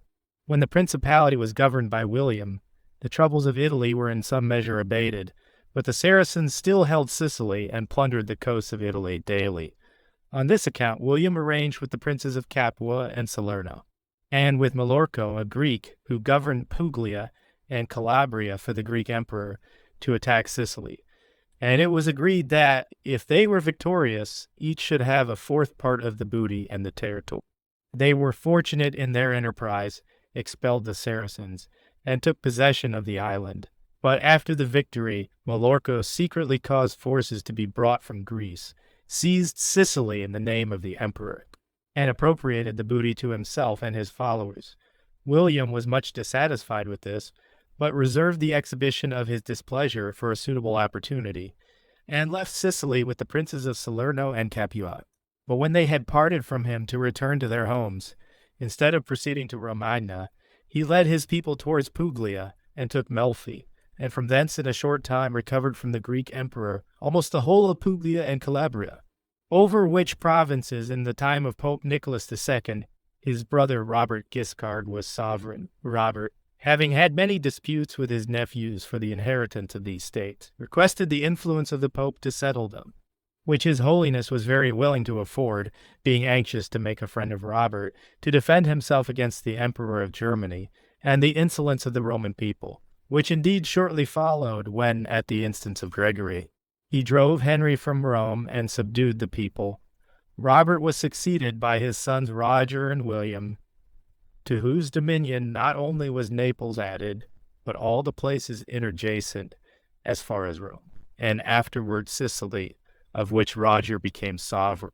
Speaker 1: When the principality was governed by William, the troubles of Italy were in some measure abated, but the Saracens still held Sicily and plundered the coasts of Italy daily. On this account, William arranged with the princes of Capua and Salerno, and with Malorco, a Greek, who governed Puglia and Calabria for the Greek emperor, to attack Sicily. And it was agreed that, if they were victorious, each should have a fourth part of the booty and the territory. They were fortunate in their enterprise, expelled the Saracens, and took possession of the island. But after the victory, Malorco secretly caused forces to be brought from Greece, seized Sicily in the name of the emperor, and appropriated the booty to himself and his followers. William was much dissatisfied with this, but reserved the exhibition of his displeasure for a suitable opportunity, and left Sicily with the princes of Salerno and Capua. But when they had parted from him to return to their homes, instead of proceeding to Romagna, he led his people towards Puglia and took Melfi, and from thence in a short time recovered from the Greek emperor almost the whole of Puglia and Calabria, over which provinces in the time of Pope Nicholas II, his brother Robert Guiscard was sovereign. Robert, having had many disputes with his nephews for the inheritance of these states, requested the influence of the Pope to settle them, which his holiness was very willing to afford, being anxious to make a friend of Robert, to defend himself against the Emperor of Germany and the insolence of the Roman people, which indeed shortly followed when, at the instance of Gregory, he drove Henry from Rome and subdued the people. Robert was succeeded by his sons Roger and William, to whose dominion not only was Naples added, but all the places interjacent as far as Rome, and afterward Sicily, of which Roger became sovereign.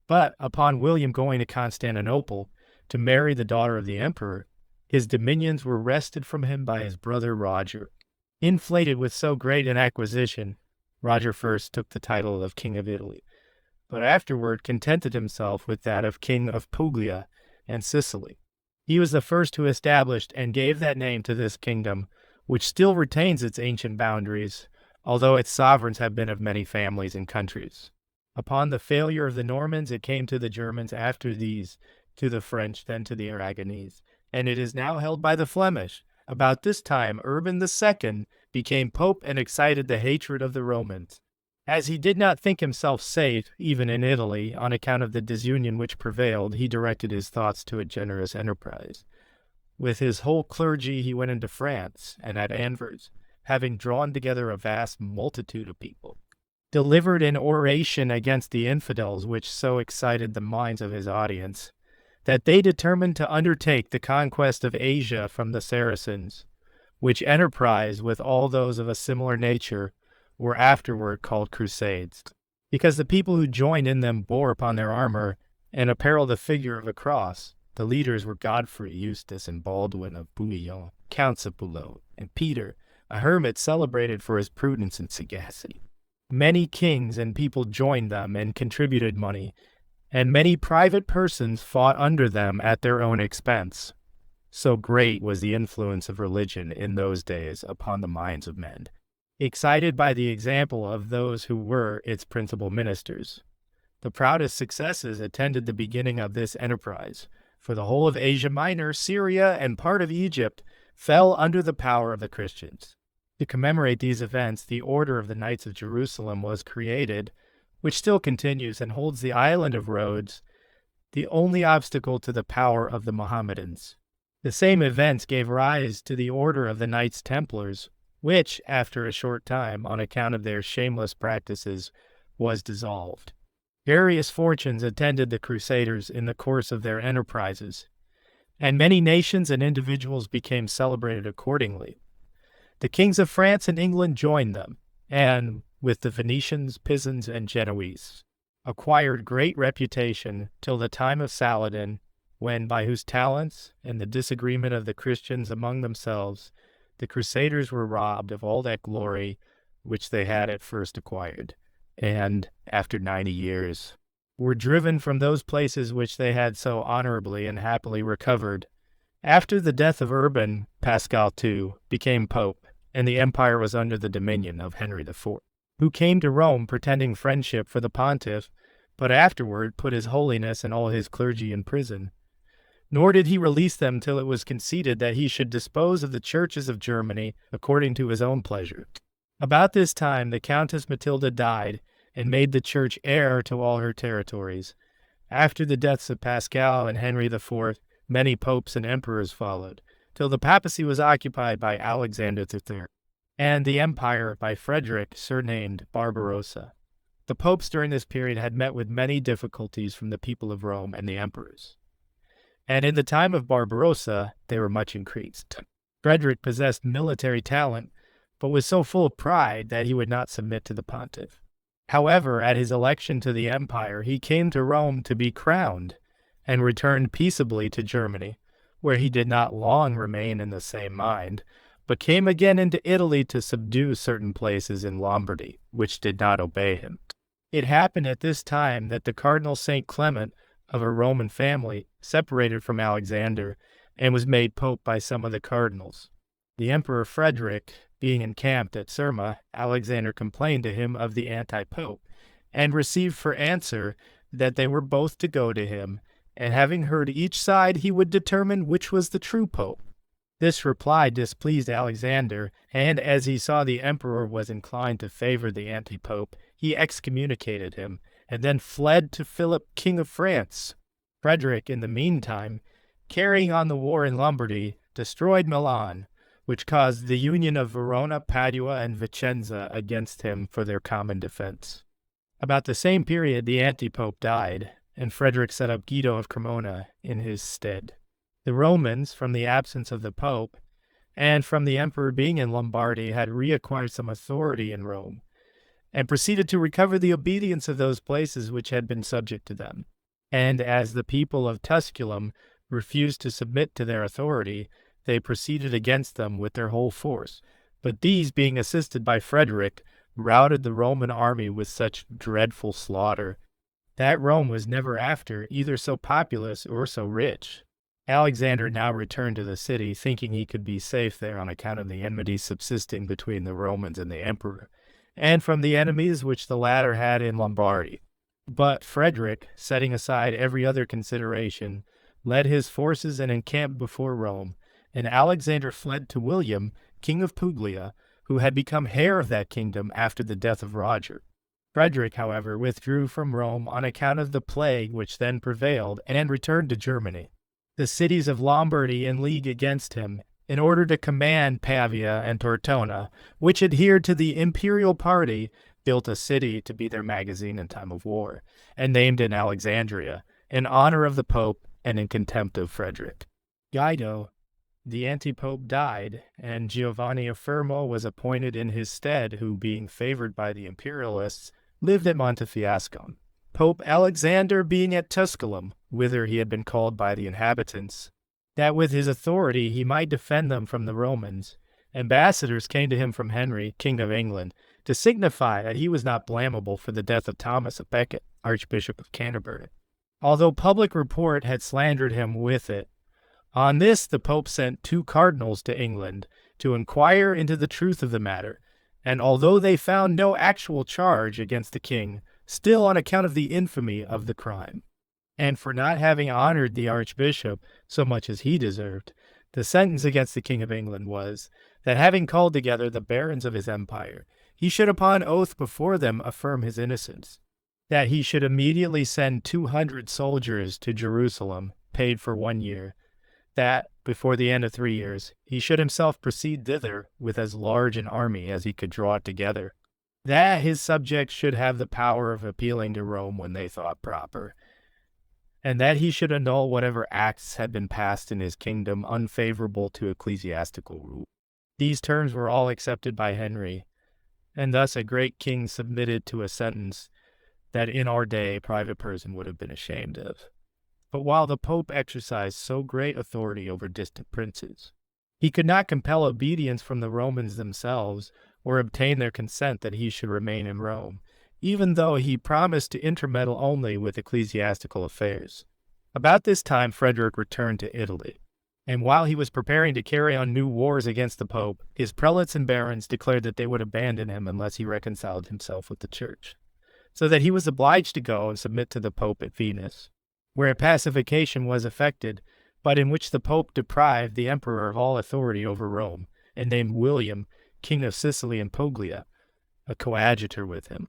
Speaker 1: But upon William going to Constantinople to marry the daughter of the emperor, his dominions were wrested from him by his brother Roger. Inflated with so great an acquisition, Roger first took the title of King of Italy, but afterward contented himself with that of King of Puglia and Sicily. He was the first who established and gave that name to this kingdom, which still retains its ancient boundaries, although its sovereigns have been of many families and countries. Upon the failure of the Normans, it came to the Germans, after these to the French, then to the Aragonese, and it is now held by the Flemish. About this time, Urban II became pope and excited the hatred of the Romans. As he did not think himself safe, even in Italy, on account of the disunion which prevailed, he directed his thoughts to a generous enterprise. With his whole clergy he went into France, and at Anvers, having drawn together a vast multitude of people, delivered an oration against the infidels which so excited the minds of his audience, that they determined to undertake the conquest of Asia from the Saracens, which enterprise, with all those of a similar nature, were afterward called Crusades, because the people who joined in them bore upon their armor and apparel the figure of a cross. The leaders were Godfrey, Eustace, and Baldwin of Bouillon, Counts of Boulogne, and Peter, a hermit celebrated for his prudence and sagacity. Many kings and people joined them and contributed money, and many private persons fought under them at their own expense. So great was the influence of religion in those days upon the minds of men, excited by the example of those who were its principal ministers. The proudest successes attended the beginning of this enterprise, for the whole of Asia Minor, Syria, and part of Egypt fell under the power of the Christians. To commemorate these events, the Order of the Knights of Jerusalem was created, which still continues and holds the island of Rhodes, the only obstacle to the power of the Mohammedans. The same events gave rise to the Order of the Knights Templars, which, after a short time, on account of their shameless practices, was dissolved. Various fortunes attended the Crusaders in the course of their enterprises, and many nations and individuals became celebrated accordingly. The kings of France and England joined them, and, with the Venetians, Pisans, and Genoese, acquired great reputation till the time of Saladin, when, by whose talents and the disagreement of the Christians among themselves, the Crusaders were robbed of all that glory which they had at first acquired, and, after 90 years, were driven from those places which they had so honorably and happily recovered. After the death of Urban, Pascal II became pope, and the empire was under the dominion of Henry IV, who came to Rome pretending friendship for the pontiff, but afterward put his holiness and all his clergy in prison. Nor did he release them till it was conceded that he should dispose of the churches of Germany according to his own pleasure. About this time the Countess Matilda died, and made the church heir to all her territories. After the deaths of Pascal and Henry IV, many popes and emperors followed, till the papacy was occupied by Alexander III, and the empire by Frederick, surnamed Barbarossa. The popes during this period had met with many difficulties from the people of Rome and the emperors, and in the time of Barbarossa they were much increased. Frederick possessed military talent, but was so full of pride that he would not submit to the pontiff. However, at his election to the empire, he came to Rome to be crowned, and returned peaceably to Germany, where he did not long remain in the same mind, but came again into Italy to subdue certain places in Lombardy, which did not obey him. It happened at this time that the Cardinal St. Clement, of a Roman family, separated from Alexander and was made pope by some of the cardinals. The Emperor Frederick, being encamped at Surma, Alexander complained to him of the anti-pope, and received for answer that they were both to go to him, and having heard each side, he would determine which was the true pope. This reply displeased Alexander, and as he saw the emperor was inclined to favor the anti-pope, he excommunicated him, and then fled to Philip, king of France. Frederick, in the meantime, carrying on the war in Lombardy, destroyed Milan, which caused the union of Verona, Padua, and Vicenza against him for their common defense. About the same period, the anti-pope died, and Frederick set up Guido of Cremona in his stead. The Romans, from the absence of the pope, and from the emperor being in Lombardy, had reacquired some authority in Rome, and proceeded to recover the obedience of those places which had been subject to them. And as the people of Tusculum refused to submit to their authority, they proceeded against them with their whole force. But these, being assisted by Frederick, routed the Roman army with such dreadful slaughter that Rome was never after either so populous or so rich. Alexander now returned to the city, thinking he could be safe there on account of the enmity subsisting between the Romans and the emperor, and from the enemies which the latter had in Lombardy. But Frederick, setting aside every other consideration, led his forces and encamped before Rome, and Alexander fled to William, king of Puglia, who had become heir of that kingdom after the death of Roger. Frederick, however, withdrew from Rome on account of the plague which then prevailed, and returned to Germany. The cities of Lombardy in league against him, in order to command Pavia and Tortona, which adhered to the imperial party, built a city to be their magazine in time of war, and named it Alexandria, in honor of the Pope and in contempt of Frederick. Guido, the anti-pope, died, and Giovanni of Fermo was appointed in his stead, who, being favored by the imperialists, lived at Montefiascone. Pope Alexander being at Tusculum, whither he had been called by the inhabitants, that with his authority he might defend them from the Romans, ambassadors came to him from Henry, king of England, to signify that he was not blamable for the death of Thomas of Becket, Archbishop of Canterbury, although public report had slandered him with it. On this the Pope sent 2 cardinals to England to inquire into the truth of the matter, and although they found no actual charge against the king, still on account of the infamy of the crime, and for not having honored the archbishop so much as he deserved, the sentence against the King of England was, that having called together the barons of his empire, he should upon oath before them affirm his innocence, that he should immediately send 200 soldiers to Jerusalem, paid for 1 year, that, before the end of 3 years, he should himself proceed thither with as large an army as he could draw together, that his subjects should have the power of appealing to Rome when they thought proper, and that he should annul whatever acts had been passed in his kingdom unfavorable to ecclesiastical rule. These terms were all accepted by Henry, and thus a great king submitted to a sentence that in our day a private person would have been ashamed of. But while the Pope exercised so great authority over distant princes, he could not compel obedience from the Romans themselves, or obtain their consent that he should remain in Rome, even though he promised to intermeddle only with ecclesiastical affairs. About this time Frederick returned to Italy, and while he was preparing to carry on new wars against the Pope, his prelates and barons declared that they would abandon him unless he reconciled himself with the Church, so that he was obliged to go and submit to the Pope at Venice, where a pacification was effected, but in which the Pope deprived the emperor of all authority over Rome, and named William, king of Sicily and Puglia, a coadjutor with him.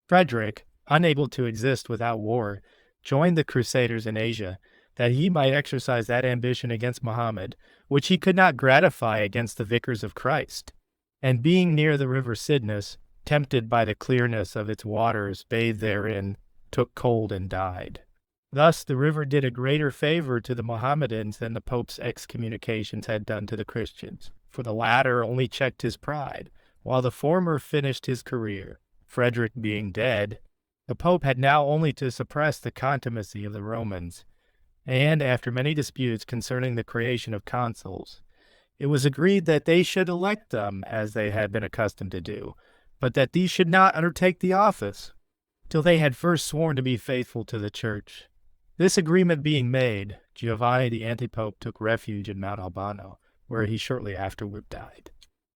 Speaker 1: Frederick, unable to exist without war, joined the Crusaders in Asia, that he might exercise that ambition against Mohammed, which he could not gratify against the vicars of Christ. And being near the river Cydnus, tempted by the clearness of its waters, bathed therein, took cold and died. Thus the river did a greater favor to the Mohammedans than the Pope's excommunications had done to the Christians, for the latter only checked his pride, while the former finished his career. Frederick being dead, the Pope had now only to suppress the contumacy of the Romans, and after many disputes concerning the creation of consuls, It was agreed that they should elect them, as they had been accustomed to do, but that these should not undertake the office till they had first sworn to be faithful to the church. This agreement being made, Giovanni the antipope took refuge in Mount Albano, where he shortly afterward died.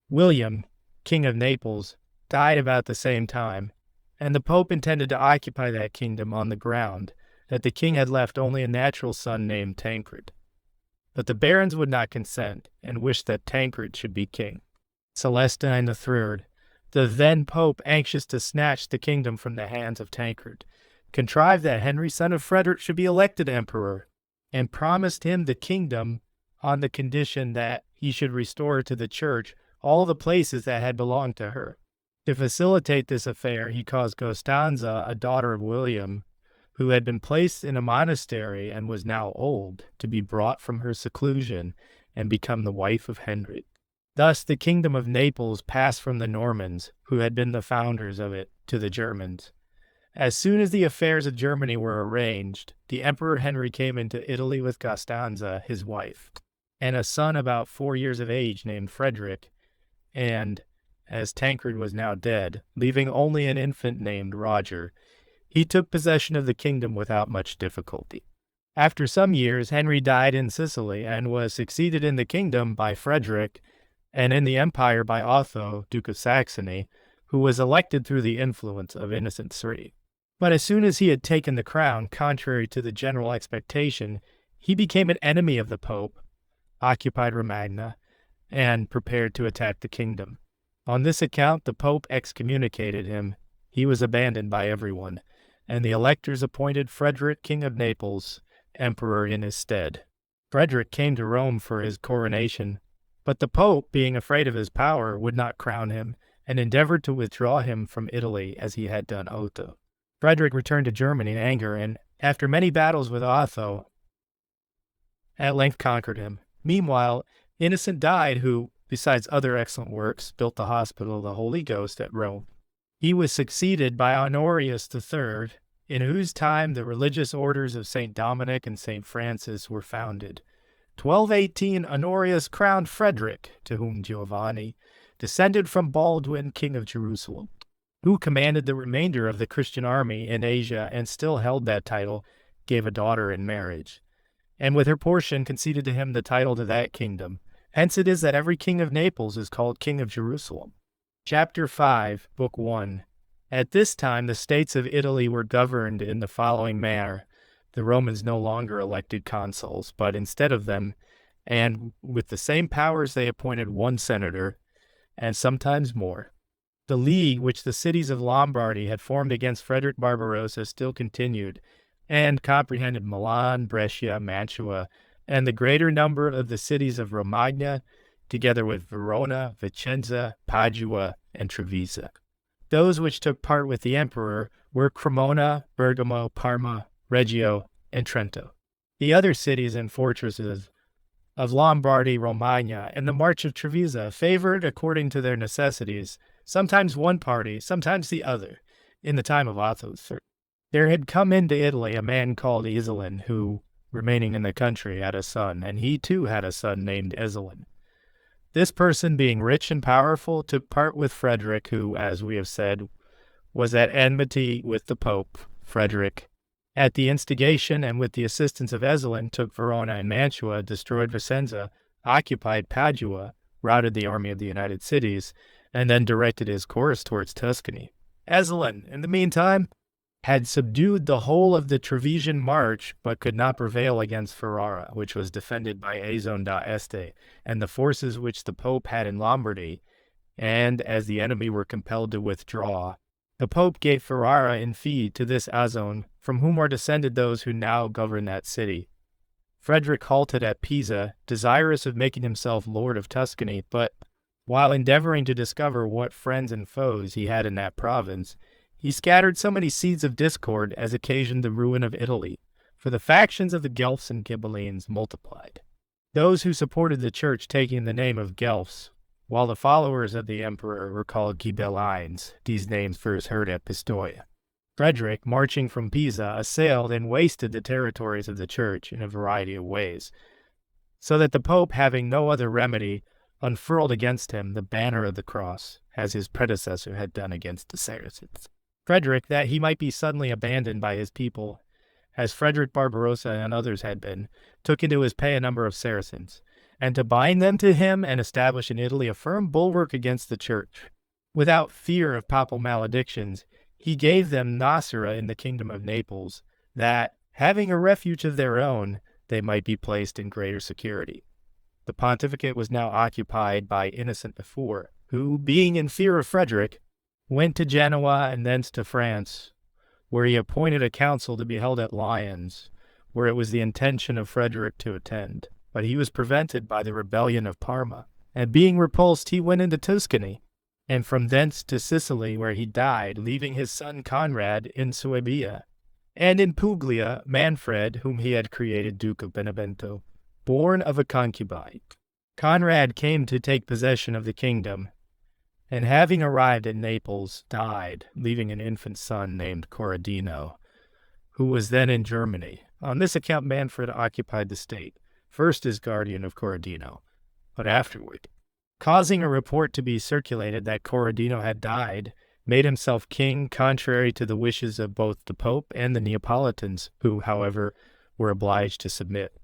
Speaker 1: William, king of Naples, died about the same time, and the pope intended to occupy that kingdom on the ground that the king had left only a natural son named Tancred. But the barons would not consent, and wished that Tancred should be king. Celestine III, the then pope, anxious to snatch the kingdom from the hands of Tancred, contrived that Henry, son of Frederick, should be elected emperor, and promised him the kingdom on the condition that he should restore to the church all the places that had belonged to her. To facilitate this affair, he caused Costanza, a daughter of William, who had been placed in a monastery and was now old, to be brought from her seclusion and become the wife of Henry. Thus the kingdom of Naples passed from the Normans, who had been the founders of it, to the Germans. As soon as the affairs of Germany were arranged, the Emperor Henry came into Italy with Costanza, his wife, and a son about 4 years of age named Frederick, and, as Tancred was now dead, leaving only an infant named Roger, he took possession of the kingdom without much difficulty. After some years, Henry died in Sicily and was succeeded in the kingdom by Frederick, and in the empire by Otho, Duke of Saxony, who was elected through the influence of Innocent III. But as soon as he had taken the crown, contrary to the general expectation, he became an enemy of the Pope, occupied Romagna, and prepared to attack the kingdom. On this account, the Pope excommunicated him. He was abandoned by everyone, and the electors appointed Frederick, King of Naples, emperor in his stead. Frederick came to Rome for his coronation, but the Pope, being afraid of his power, would not crown him, and endeavored to withdraw him from Italy as he had done Otho. Frederick returned to Germany in anger, and, after many battles with Otho, at length conquered him. Meanwhile, Innocent died, who, besides other excellent works, built the Hospital of the Holy Ghost at Rome. He was succeeded by Honorius III, in whose time the religious orders of St. Dominic and St. Francis were founded. 1218, Honorius crowned Frederick, to whom Giovanni, descended from Baldwin, king of Jerusalem, who commanded the remainder of the Christian army in Asia and still held that title, gave a daughter in marriage, and with her portion conceded to him the title to that kingdom. Hence it is that every king of Naples is called King of Jerusalem. Chapter 5, Book 1. At this time the states of Italy were governed in the following manner. The Romans no longer elected consuls, but instead of them, and with the same powers, they appointed one senator, and sometimes more. The league which the cities of Lombardy had formed against Frederick Barbarossa still continued, and comprehended Milan, Brescia, Mantua, and the greater number of the cities of Romagna, together with Verona, Vicenza, Padua, and Treviso. Those which took part with the emperor were Cremona, Bergamo, Parma, Reggio, and Trento. The other cities and fortresses of Lombardy, Romagna, and the March of Treviso favored, according to their necessities, sometimes one party, sometimes the other, in the time of Otho III. There had come into Italy a man called Iselin, who, remaining in the country, had a son, and he too had a son named Iselin. This person, being rich and powerful, took part with Frederick, who, as we have said, was at enmity with the Pope. Frederick, at the instigation and with the assistance of Iselin, took Verona and Mantua, destroyed Vicenza, occupied Padua, routed the army of the United Cities, and then directed his course towards Tuscany. Iselin, in the meantime, had subdued the whole of the Trevisian March, but could not prevail against Ferrara, which was defended by Azon da Este, and the forces which the Pope had in Lombardy, and, as the enemy were compelled to withdraw, the Pope gave Ferrara in fee to this Azon, from whom are descended those who now govern that city. Frederick halted at Pisa, desirous of making himself lord of Tuscany, but, while endeavoring to discover what friends and foes he had in that province, he scattered so many seeds of discord as occasioned the ruin of Italy, for the factions of the Guelphs and Ghibellines multiplied, those who supported the church taking the name of Guelphs, while the followers of the emperor were called Ghibellines, these names first heard at Pistoia. Frederick, marching from Pisa, assailed and wasted the territories of the church in a variety of ways. so that the Pope, having no other remedy, unfurled against him the banner of the cross, as his predecessor had done against the Saracens. Frederick, that he might be suddenly abandoned by his people, as Frederick Barbarossa and others had been, took into his pay a number of Saracens, and to bind them to him and establish in Italy a firm bulwark against the church. Without fear of papal maledictions, he gave them Nocera in the kingdom of Naples, that, having a refuge of their own, they might be placed in greater security. The pontificate was now occupied by Innocent IV, who, being in fear of Frederick, went to Genoa and thence to France, where he appointed a council to be held at Lyons, where it was the intention of Frederick to attend. But he was prevented by the rebellion of Parma, and being repulsed, he went into Tuscany, and from thence to Sicily, where he died, leaving his son Conrad in Suabia, and in Puglia Manfred, whom he had created Duke of Benevento, born of a concubine. Conrad came to take possession of the kingdom, and having arrived at Naples, died, leaving an infant son named Corradino, who was then in Germany. On this account Manfred occupied the state, first as guardian of Corradino, but afterward, causing a report to be circulated that Corradino had died, made himself king contrary to the wishes of both the Pope and the Neapolitans, who, however, were obliged to submit.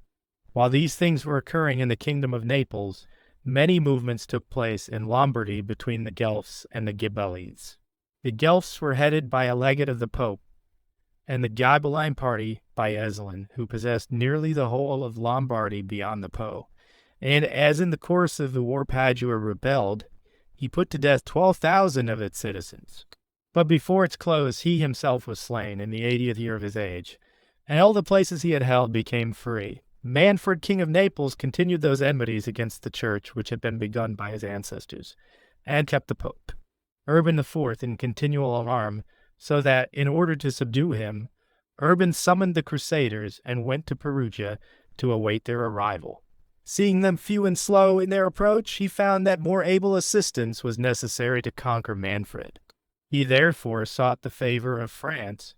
Speaker 1: While these things were occurring in the kingdom of Naples, many movements took place in Lombardy between the Guelphs and the Ghibellines. The Guelphs were headed by a legate of the Pope, and the Ghibelline party by Ezzelin, who possessed nearly the whole of Lombardy beyond the Po. And as in the course of the war Padua rebelled, he put to death 12,000 of its citizens. But before its close, he himself was slain in the 80th year of his age, and all the places he had held became free. Manfred, king of Naples, continued those enmities against the church which had been begun by his ancestors, and kept the Pope, Urban IV, in continual alarm, so that, in order to subdue him, Urban summoned the Crusaders and went to Perugia to await their arrival. Seeing them few and slow in their approach, he found that more able assistance was necessary to conquer Manfred. He therefore sought the favor of France,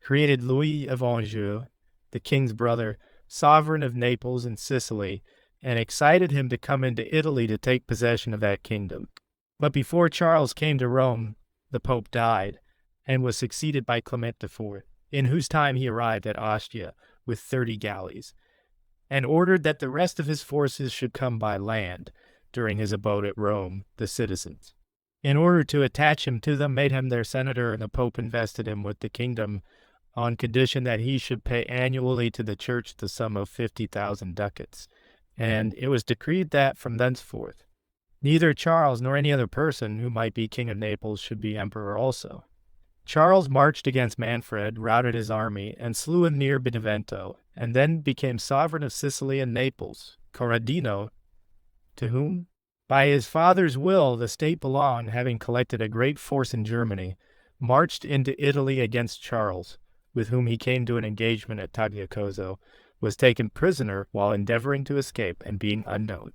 Speaker 1: created Louis of Anjou, the king's brother, sovereign of Naples and Sicily, and excited him to come into Italy to take possession of that kingdom. But before Charles came to Rome, the Pope died, and was succeeded by Clement IV, in whose time he arrived at Ostia with 30 galleys, and ordered that the rest of his forces should come by land during his abode at Rome, the citizens. In order to attach him to them, made him their senator, and the Pope invested him with the kingdom on condition that he should pay annually to the church the sum of 50,000 ducats. And it was decreed that, from thenceforth, neither Charles nor any other person who might be king of Naples should be emperor also. Charles marched against Manfred, routed his army, and slew him near Benevento, and then became sovereign of Sicily and Naples. Corradino, to whom, by his father's will, the state belonged, having collected a great force in Germany, marched into Italy against Charles, with whom he came to an engagement at Tagliacozzo, was taken prisoner while endeavoring to escape, and being unknown,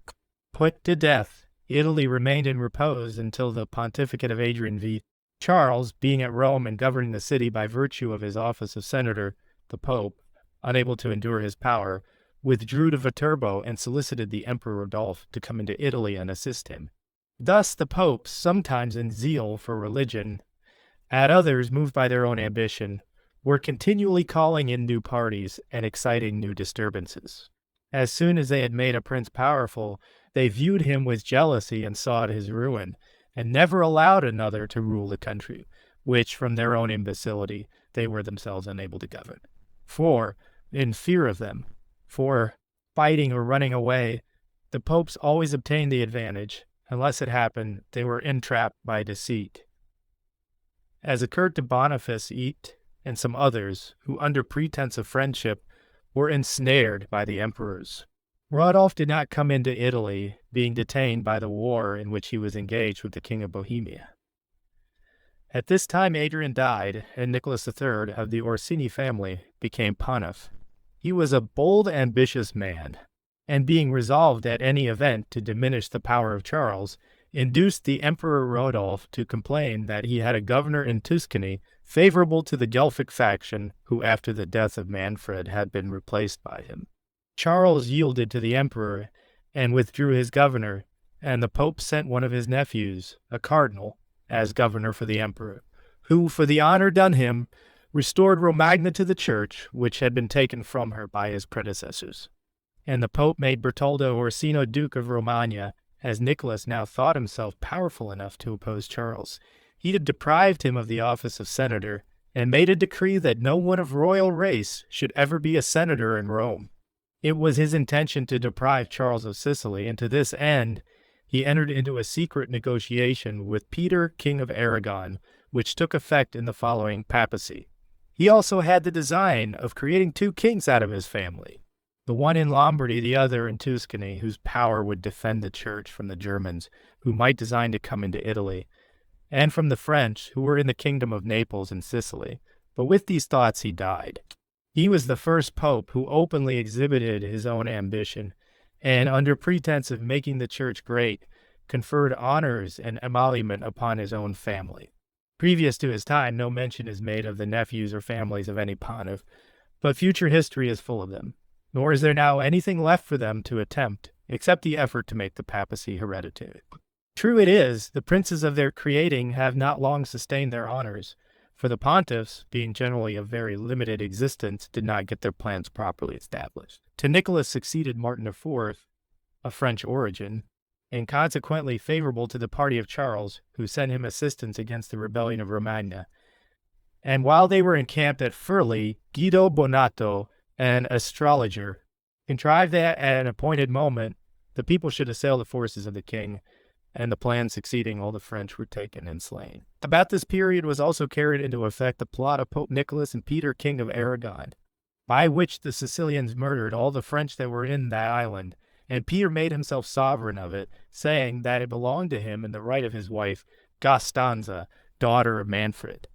Speaker 1: put to death. Italy remained in repose until the pontificate of Adrian V. Charles, being at Rome and governing the city by virtue of his office of senator, the Pope, unable to endure his power, withdrew to Viterbo and solicited the Emperor Rodolphe to come into Italy and assist him. Thus the popes, sometimes in zeal for religion, at others moved by their own ambition, were continually calling in new parties and exciting new disturbances. As soon as they had made a prince powerful, they viewed him with jealousy and sought his ruin, and never allowed another to rule the country, which, from their own imbecility, they were themselves unable to govern. For, in fear of them, for fighting or running away, the popes always obtained the advantage, unless it happened they were entrapped by deceit. As occurred to Boniface VIII and some others, who under pretense of friendship were ensnared by the emperors. Rodolphe did not come into Italy, being detained by the war in which he was engaged with the King of Bohemia. At this time Adrian died, and Nicholas III of the Orsini family became pontiff. He was a bold, ambitious man, and being resolved at any event to diminish the power of Charles, induced the Emperor Rodolphe to complain that he had a governor in Tuscany favorable to the Guelphic faction, who after the death of Manfred had been replaced by him. Charles yielded to the emperor and withdrew his governor, and the Pope sent one of his nephews, a cardinal, as governor for the emperor, who, for the honor done him, restored Romagna to the church, which had been taken from her by his predecessors. And the Pope made Bertoldo Orsino Duke of Romagna, as Nicholas now thought himself powerful enough to oppose Charles. He had deprived him of the office of senator, and made a decree that no one of royal race should ever be a senator in Rome. It was his intention to deprive Charles of Sicily, and to this end he entered into a secret negotiation with Peter, King of Aragon, which took effect in the following papacy. He also had the design of creating two kings out of his family, the one in Lombardy, the other in Tuscany, whose power would defend the church from the Germans, who might design to come into Italy, and from the French, who were in the kingdom of Naples and Sicily. But with these thoughts he died. He was the first pope who openly exhibited his own ambition, and under pretense of making the church great, conferred honors and emolument upon his own family. Previous to his time, no mention is made of the nephews or families of any pontiff, but future history is full of them, nor is there now anything left for them to attempt, except the effort to make the papacy hereditary. True it is, the princes of their creating have not long sustained their honors, for the pontiffs, being generally of very limited existence, did not get their plans properly established. To Nicholas succeeded Martin IV, of French origin, and consequently favorable to the party of Charles, who sent him assistance against the rebellion of Romagna. And while they were encamped at Furli, Guido Bonato, an astrologer, contrived that at an appointed moment the people should assail the forces of the king, and the plan succeeding, all the French were taken and slain. About this period was also carried into effect the plot of Pope Nicholas and Peter, King of Aragon, by which the Sicilians murdered all the French that were in that island, and Peter made himself sovereign of it, saying that it belonged to him in the right of his wife, Costanza, daughter of Manfred.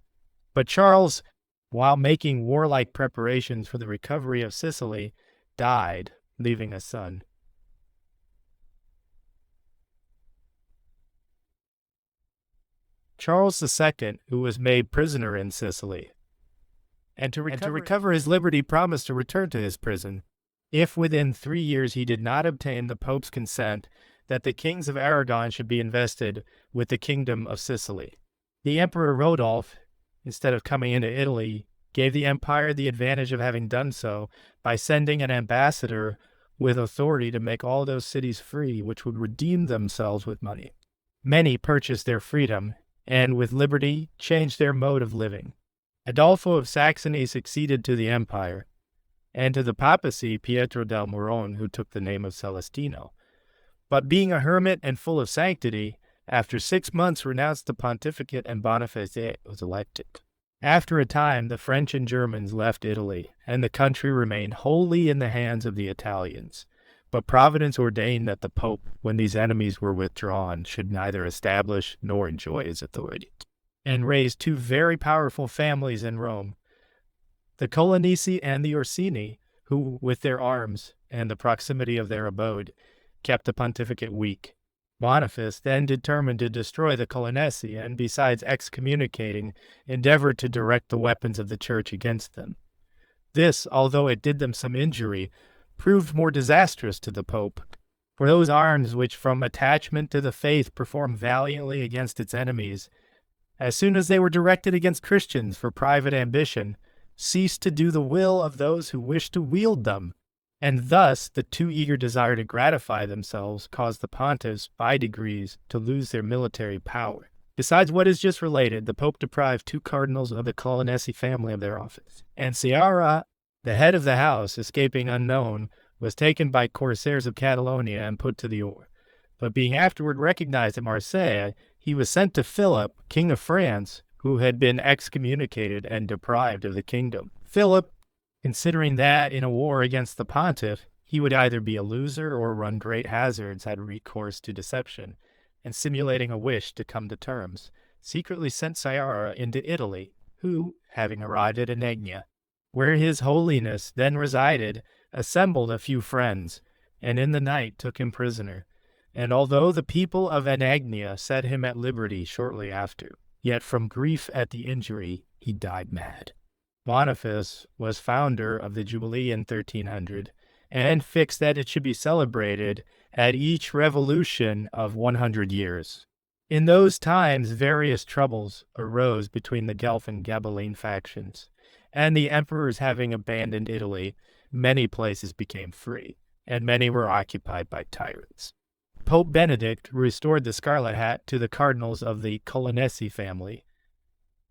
Speaker 1: But Charles, while making warlike preparations for the recovery of Sicily, died, leaving a son. Charles II, who was made prisoner in Sicily, and to recover his liberty promised to return to his prison, if within 3 years he did not obtain the Pope's consent that the kings of Aragon should be invested with the kingdom of Sicily. The Emperor Rodolph, instead of coming into Italy, gave the empire the advantage of having done so by sending an ambassador with authority to make all those cities free, which would redeem themselves with money. Many purchased their freedom, and with liberty changed their mode of living. Adolfo of Saxony succeeded to the empire, and to the papacy Pietro del Morone, who took the name of Celestino. But being a hermit and full of sanctity, after 6 months renounced the pontificate and Boniface was elected. After a time, the French and Germans left Italy, and the country remained wholly in the hands of the Italians. But Providence ordained that the Pope, when these enemies were withdrawn, should neither establish nor enjoy his authority, and raised two very powerful families in Rome, the Colonnesi and the Orsini, who, with their arms and the proximity of their abode, kept the pontificate weak. Boniface then determined to destroy the Colonnesi, and besides excommunicating, endeavored to direct the weapons of the church against them. This, although it did them some injury, proved more disastrous to the Pope, for those arms which from attachment to the faith performed valiantly against its enemies, as soon as they were directed against Christians for private ambition, ceased to do the will of those who wished to wield them, and thus the too eager desire to gratify themselves caused the pontiffs, by degrees, to lose their military power. Besides what is just related, the Pope deprived 2 cardinals of the Colonnesi family of their office, and Sciarra, the head of the house, escaping unknown, was taken by corsairs of Catalonia and put to the oar. But being afterward recognized at Marseilles, he was sent to Philip, King of France, who had been excommunicated and deprived of the kingdom. Philip, considering that in a war against the pontiff, he would either be a loser or run great hazards, had recourse to deception, and simulating a wish to come to terms, secretly sent Sciarra into Italy, who, having arrived at Anagnia, where his holiness then resided, assembled a few friends, and in the night took him prisoner. And although the people of Anagnia set him at liberty shortly after, yet from grief at the injury he died mad. Boniface was founder of the Jubilee in 1300, and fixed that it should be celebrated at each revolution of 100 years. In those times, various troubles arose between the Guelph and Ghibelline factions, and the emperors having abandoned Italy, many places became free, and many were occupied by tyrants. Pope Benedict restored the scarlet hat to the cardinals of the Colonnesi family,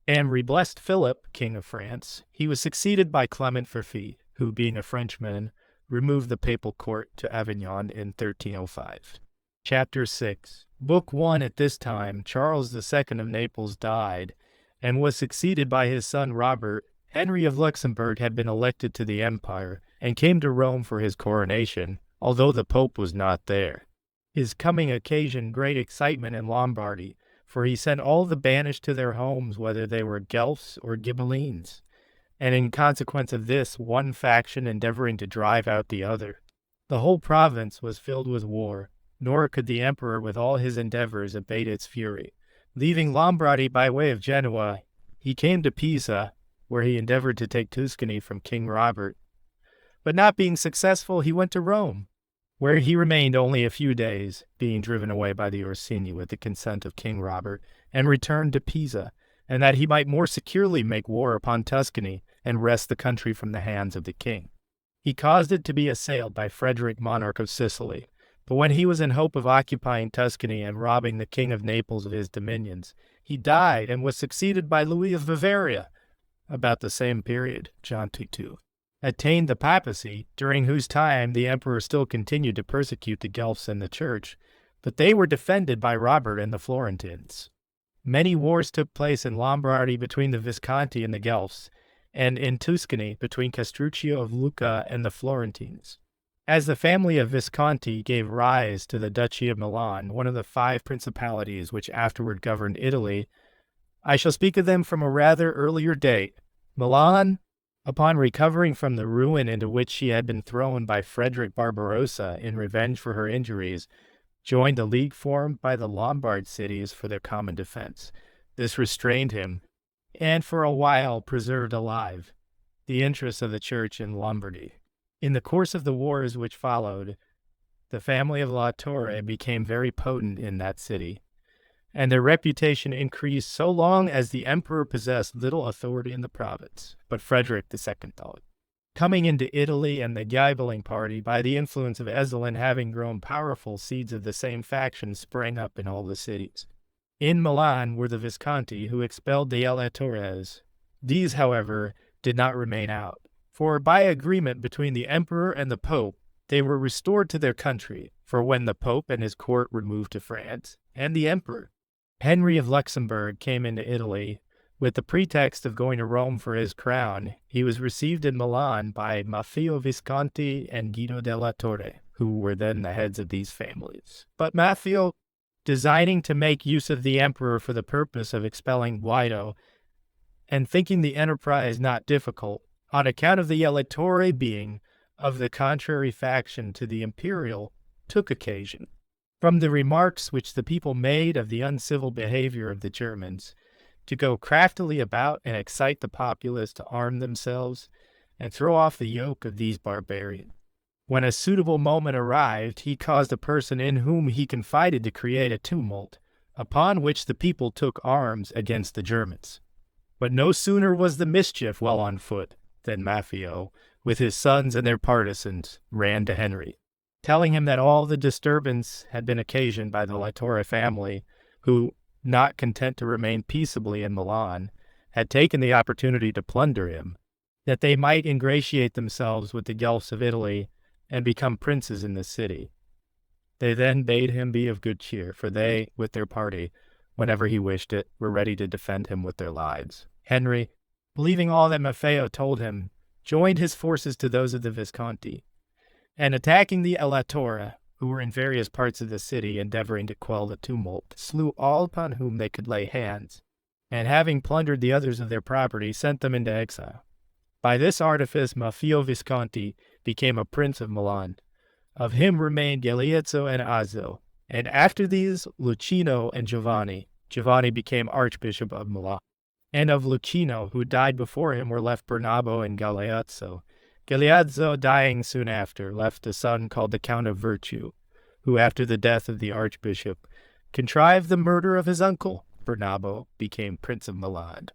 Speaker 1: and reblessed Philip, king of France. He was succeeded by Clement Ferfy, who, being a Frenchman, removed the papal court to Avignon in 1305. Chapter 6. Book 1. At this time, Charles II of Naples died, and was succeeded by his son Robert. Henry of Luxembourg had been elected to the empire, and came to Rome for his coronation, although the Pope was not there. His coming occasioned great excitement in Lombardy, for he sent all the banished to their homes, whether they were Guelphs or Ghibellines, and in consequence of this, one faction endeavoring to drive out the other. The whole province was filled with war, nor could the emperor with all his endeavors abate its fury. Leaving Lombardy by way of Genoa, he came to Pisa, where he endeavored to take Tuscany from King Robert. But not being successful, he went to Rome, where he remained only a few days, being driven away by the Orsini with the consent of King Robert, and returned to Pisa, and that he might more securely make war upon Tuscany and wrest the country from the hands of the king. He caused it to be assailed by Frederick, monarch of Sicily, but when he was in hope of occupying Tuscany and robbing the king of Naples of his dominions, he died and was succeeded by Louis of Bavaria, about the same period, John 2. Attained the papacy, during whose time the emperor still continued to persecute the Guelphs and the church, but they were defended by Robert and the Florentines. Many wars took place in Lombardy between the Visconti and the Guelphs, and in Tuscany between Castruccio of Lucca and the Florentines. As the family of Visconti gave rise to the Duchy of Milan, one of the 5 principalities which afterward governed Italy, I shall speak of them from a rather earlier date. Milan, upon recovering from the ruin into which she had been thrown by Frederick Barbarossa in revenge for her injuries, joined a league formed by the Lombard cities for their common defense. This restrained him, and for a while preserved alive, the interests of the church in Lombardy. In the course of the wars which followed, the family of La Torre became very potent in that city, and their reputation increased so long as the emperor possessed little authority in the province, but Frederick II thought. Coming into Italy and the Ghibelline party, by the influence of Ezzelin having grown powerful, seeds of the same faction sprang up in all the cities. In Milan were the Visconti, who expelled the Eletores. These, however, did not remain out, for by agreement between the emperor and the pope, they were restored to their country, for when the pope and his court removed to France, and the emperor, Henry of Luxembourg, came into Italy, with the pretext of going to Rome for his crown, he was received in Milan by Maffeo Visconti and Guido della Torre, who were then the heads of these families. But Maffeo, designing to make use of the emperor for the purpose of expelling Guido, and thinking the enterprise not difficult, on account of the Elettori being of the contrary faction to the imperial, took occasion, from the remarks which the people made of the uncivil behavior of the Germans, to go craftily about and excite the populace to arm themselves and throw off the yoke of these barbarians. When a suitable moment arrived, he caused a person in whom he confided to create a tumult, upon which the people took arms against the Germans. But no sooner was the mischief well on foot than Maffeo, with his sons and their partisans, ran to Henry, telling him that all the disturbance had been occasioned by the La Torre family, who, not content to remain peaceably in Milan, had taken the opportunity to plunder him, that they might ingratiate themselves with the Guelphs of Italy and become princes in the city. They then bade him be of good cheer, for they, with their party, whenever he wished it, were ready to defend him with their lives. Henry, believing all that Maffeo told him, joined his forces to those of the Visconti, and attacking the Elettora, who were in various parts of the city endeavoring to quell the tumult, slew all upon whom they could lay hands, and having plundered the others of their property, sent them into exile. By this artifice Maffeo Visconti became a prince of Milan. Of him remained Galeazzo and Azzo, and after these Lucino and Giovanni. Giovanni became Archbishop of Milan. And of Lucino, who died before him, were left Bernabo and Galeazzo, Galeazzo, dying soon after, left a son called the Count of Virtue, who, after the death of the archbishop, contrived the murder of his uncle. Bernabo became Prince of Milan,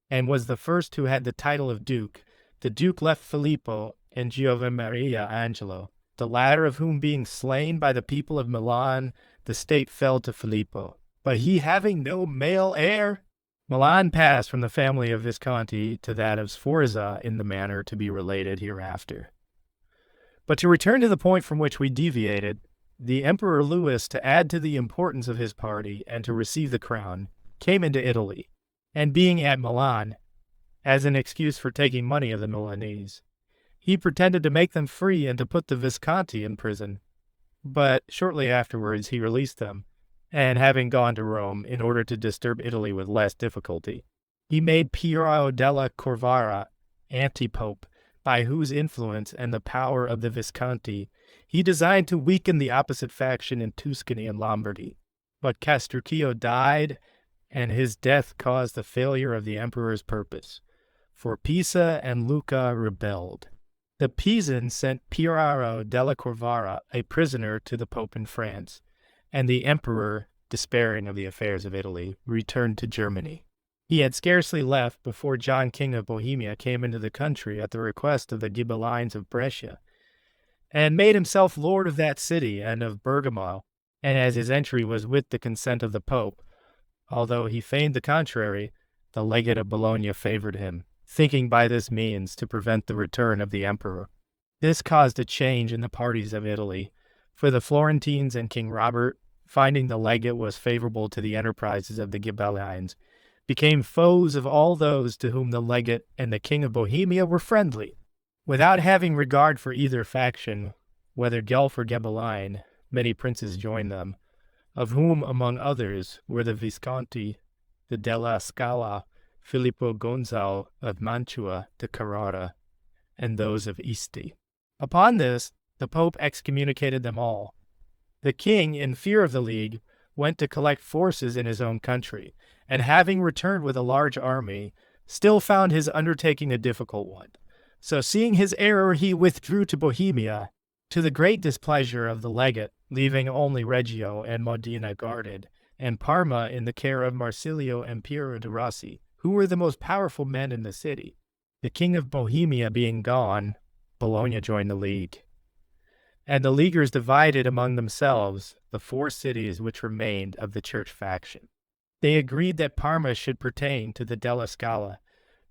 Speaker 1: and was the first who had the title of Duke. The Duke left Filippo and Giovanmaria Angelo, the latter of whom being slain by the people of Milan, the state fell to Filippo. But he having no male heir, Milan passed from the family of Visconti to that of Sforza in the manner to be related hereafter. But to return to the point from which we deviated, the Emperor Louis, to add to the importance of his party and to receive the crown, came into Italy, and being at Milan, as an excuse for taking money of the Milanese, he pretended to make them free and to put the Visconti in prison. But shortly afterwards he released them, and having gone to Rome in order to disturb Italy with less difficulty, he made Piero della Corvara anti-pope, by whose influence and the power of the Visconti he designed to weaken the opposite faction in Tuscany and Lombardy. But Castruccio died, and his death caused the failure of the emperor's purpose, for Pisa and Lucca rebelled. The Pisans sent Piero della Corvara a prisoner to the pope in France, and the emperor, despairing of the affairs of Italy, returned to Germany. He had scarcely left before John, King of Bohemia, came into the country at the request of the Ghibellines of Brescia, and made himself lord of that city and of Bergamo, and as his entry was with the consent of the pope, although he feigned the contrary, the legate of Bologna favored him, thinking by this means to prevent the return of the emperor. This caused a change in the parties of Italy, for the Florentines and King Robert, finding the legate was favorable to the enterprises of the Ghibellines, became foes of all those to whom the legate and the King of Bohemia were friendly. Without having regard for either faction, whether Guelph or Ghibelline, many princes joined them, of whom, among others, were the Visconti, the Della Scala, Filippo Gonzalo of Mantua de Carrara, and those of Este. Upon this, the Pope excommunicated them all. The king, in fear of the League, went to collect forces in his own country, and having returned with a large army, still found his undertaking a difficult one. So seeing his error, he withdrew to Bohemia, to the great displeasure of the legate, leaving only Reggio and Modena guarded, and Parma in the care of Marsilio and Piero de Rossi, who were the most powerful men in the city. The king of Bohemia being gone, Bologna joined the League, and the Leaguers divided among themselves the 4 cities which remained of the church faction. They agreed that Parma should pertain to the Della Scala,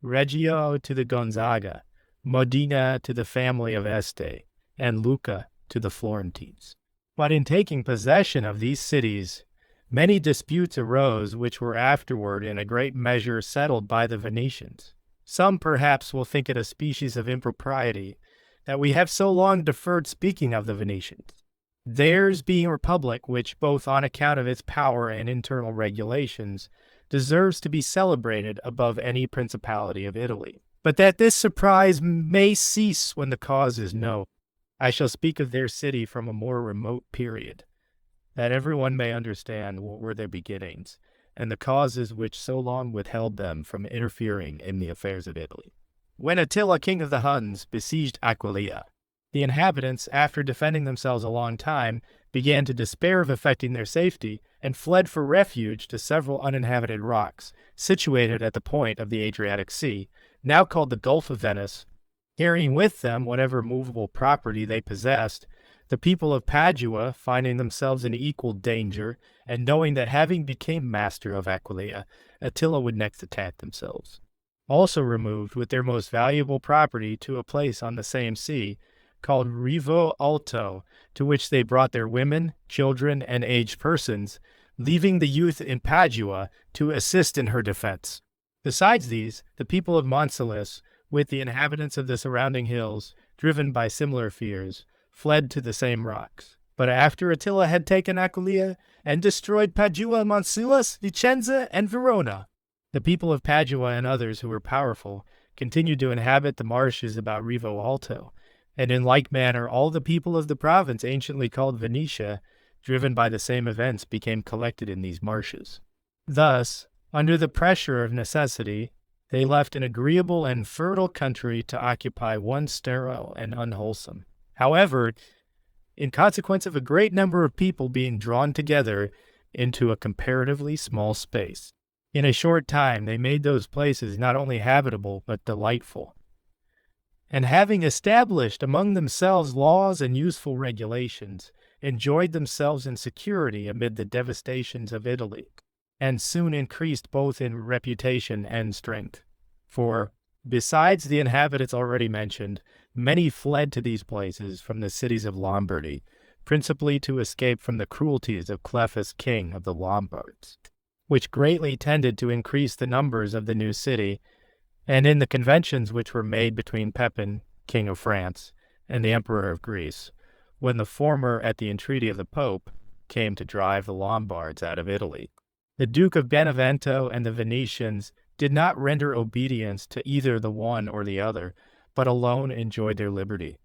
Speaker 1: Reggio to the Gonzaga, Modena to the family of Este, and Lucca to the Florentines. But in taking possession of these cities, many disputes arose which were afterward in a great measure settled by the Venetians. Some perhaps will think it a species of impropriety that we have so long deferred speaking of the Venetians, theirs being a republic which, both on account of its power and internal regulations, deserves to be celebrated above any principality of Italy. But that this surprise may cease when the cause is known, I shall speak of their city from a more remote period, that everyone may understand what were their beginnings, and the causes which so long withheld them from interfering in the affairs of Italy. When Attila, king of the Huns, besieged Aquileia, the inhabitants, after defending themselves a long time, began to despair of effecting their safety, and fled for refuge to several uninhabited rocks, situated at the point of the Adriatic Sea, now called the Gulf of Venice, carrying with them whatever movable property they possessed. The people of Padua, finding themselves in equal danger, and knowing that having become master of Aquileia, Attila would next attack themselves, also removed with their most valuable property to a place on the same sea, called Rivo Alto, to which they brought their women, children, and aged persons, leaving the youth in Padua to assist in her defense. Besides these, the people of Monsalis, with the inhabitants of the surrounding hills, driven by similar fears, fled to the same rocks. But after Attila had taken Aquileia and destroyed Padua, Monsalis, Vicenza, and Verona, the people of Padua and others who were powerful continued to inhabit the marshes about Rivo Alto, and in like manner all the people of the province anciently called Venetia, driven by the same events, became collected in these marshes. Thus, under the pressure of necessity, They left an agreeable and fertile country to occupy one sterile and unwholesome. However, in consequence of a great number of people being drawn together into a comparatively small space, in a short time they made those places not only habitable but delightful. And having established among themselves laws and useful regulations, enjoyed themselves in security amid the devastations of Italy, and soon increased both in reputation and strength. For, besides the inhabitants already mentioned, many fled to these places from the cities of Lombardy, principally to escape from the cruelties of Clefus, king of the Lombards, which greatly tended to increase the numbers of the new city, and in the conventions which were made between Pepin, king of France, and the emperor of Greece, when the former, at the entreaty of the Pope, came to drive the Lombards out of Italy. The Duke of Benevento and the Venetians did not render obedience to either the one or the other, but alone enjoyed their liberty.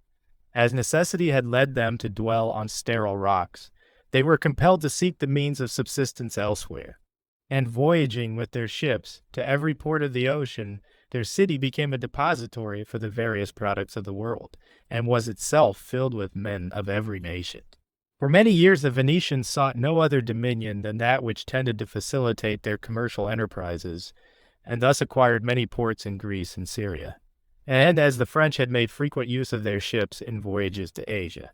Speaker 1: As necessity had led them to dwell on sterile rocks, they were compelled to seek the means of subsistence elsewhere, and voyaging with their ships to every port of the ocean, their city became a depository for the various products of the world, and was itself filled with men of every nation. For many years the Venetians sought no other dominion than that which tended to facilitate their commercial enterprises, and thus acquired many ports in Greece and Syria. And as the French had made frequent use of their ships in voyages to Asia,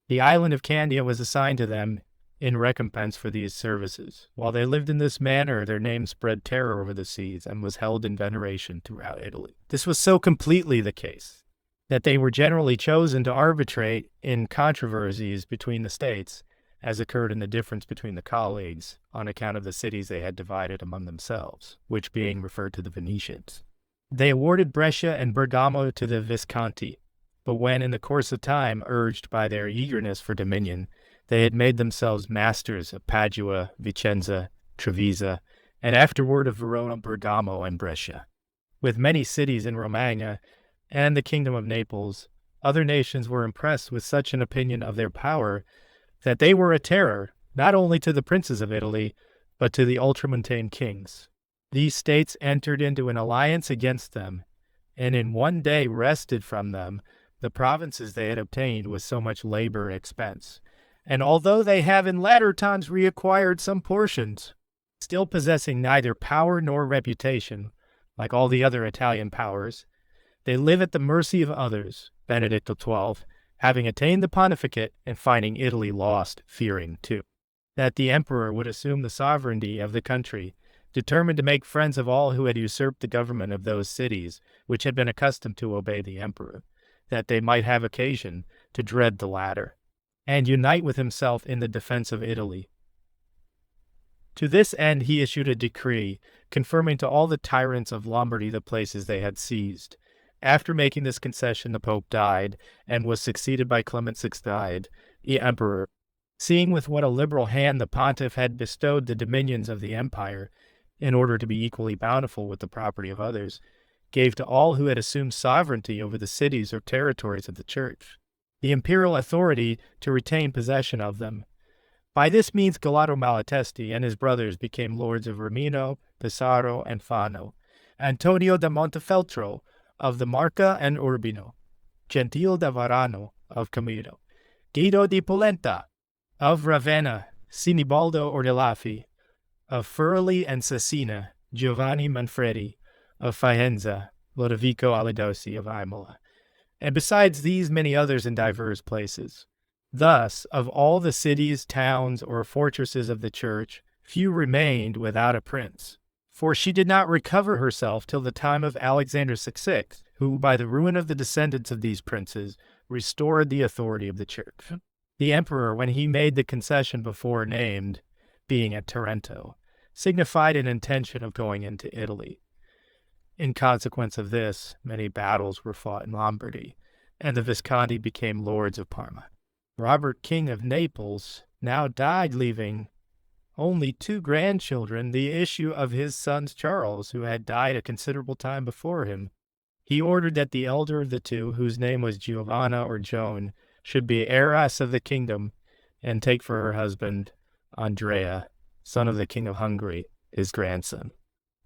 Speaker 1: the island of Candia was assigned to them in recompense for these services. While they lived in this manner, their name spread terror over the seas and was held in veneration throughout Italy. This was so completely the case that they were generally chosen to arbitrate in controversies between the states, as occurred in the difference between the colleagues, on account of the cities they had divided among themselves, which being referred to the Venetians. They awarded Brescia and Bergamo to the Visconti, but when, in the course of time, urged by their eagerness for dominion, they had made themselves masters of Padua, Vicenza, Trevisa, and afterward of Verona, Bergamo, and Brescia. With many cities in Romagna and the kingdom of Naples, other nations were impressed with such an opinion of their power that they were a terror not only to the princes of Italy, but to the ultramontane kings. These states entered into an alliance against them, and in one day wrested from them the provinces they had obtained with so much labor and expense. And although they have in latter times reacquired some portions, still possessing neither power nor reputation, like all the other Italian powers, they live at the mercy of others, Benedict XII, having attained the pontificate and finding Italy lost, fearing, too, that the emperor would assume the sovereignty of the country, determined to make friends of all who had usurped the government of those cities which had been accustomed to obey the emperor, that they might have occasion to dread the latter, and unite with himself in the defense of Italy. To this end he issued a decree, confirming to all the tyrants of Lombardy the places they had seized. After making this concession, the Pope died, and was succeeded by Clement VI, the emperor. Seeing with what a liberal hand the pontiff had bestowed the dominions of the empire, in order to be equally bountiful with the property of others, gave to all who had assumed sovereignty over the cities or territories of the Church the imperial authority to retain possession of them. By this means Gallardo Malatesti and his brothers became lords of Rimino, Pesaro, and Fano, Antonio da Montefeltro of the Marca and Urbino, Gentile da Varano of Camino, Guido di Polenta of Ravenna, Sinibaldo Ordelaffi of Furli and Cesena, Giovanni Manfredi of Faenza, Lodovico Alidossi of Imola, and besides these many others in divers places. Thus, of all the cities, towns, or fortresses of the Church, few remained without a prince, for she did not recover herself till the time of Alexander VI, who, by the ruin of the descendants of these princes, restored the authority of the Church. The emperor, when he made the concession before named, being at Taranto, signified an intention of going into Italy. In consequence of this, many battles were fought in Lombardy, and the Visconti became lords of Parma. Robert, king of Naples, now died, leaving only 2 grandchildren, the issue of his sons Charles, who had died a considerable time before him. He ordered that the elder of the 2, whose name was Giovanna or Joan, should be heiress of the kingdom, and take for her husband Andrea, son of the king of Hungary, his grandson.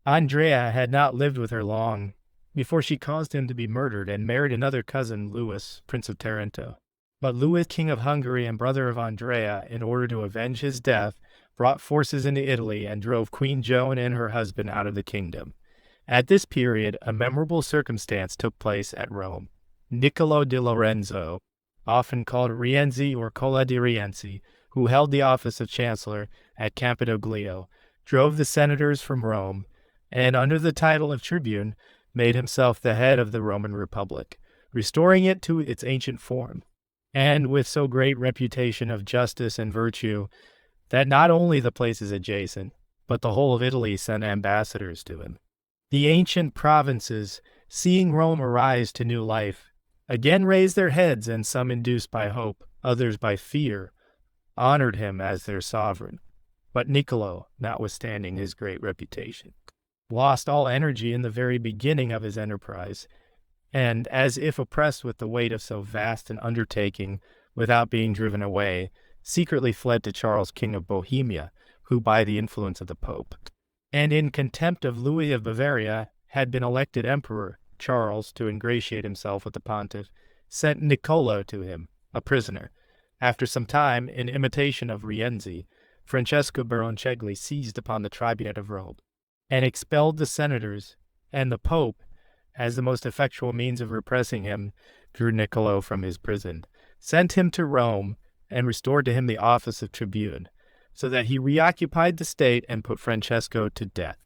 Speaker 1: Andrea had not lived with her long before she caused him to be murdered and married another cousin, Louis, Prince of Taranto. But Louis, King of Hungary and brother of Andrea, in order to avenge his death, brought forces into Italy and drove Queen Joan and her husband out of the kingdom. At this period, a memorable circumstance took place at Rome. Niccolò di Lorenzo, often called Rienzi or Cola di Rienzi, who held the office of chancellor at Campidoglio, drove the senators from Rome, and under the title of tribune, made himself the head of the Roman Republic, restoring it to its ancient form, and with so great reputation of justice and virtue that not only the places adjacent, but the whole of Italy sent ambassadors to him. The ancient provinces, seeing Rome arise to new life, again raised their heads, and some induced by hope, others by fear, honored him as their sovereign. But Niccolò, notwithstanding his great reputation, lost all energy in the very beginning of his enterprise, and, as if oppressed with the weight of so vast an undertaking without being driven away, secretly fled to Charles, King of Bohemia, who, by the influence of the Pope, and in contempt of Louis of Bavaria, had been elected emperor. Charles, to ingratiate himself with the pontiff, sent Niccolò to him, a prisoner. After some time, in imitation of Rienzi, Francesco Baroncelli seized upon the tribunate of Rome, and expelled the senators, and the Pope, as the most effectual means of repressing him, drew Niccolò from his prison, sent him to Rome, and restored to him the office of tribune, so that he reoccupied the state and put Francesco to death.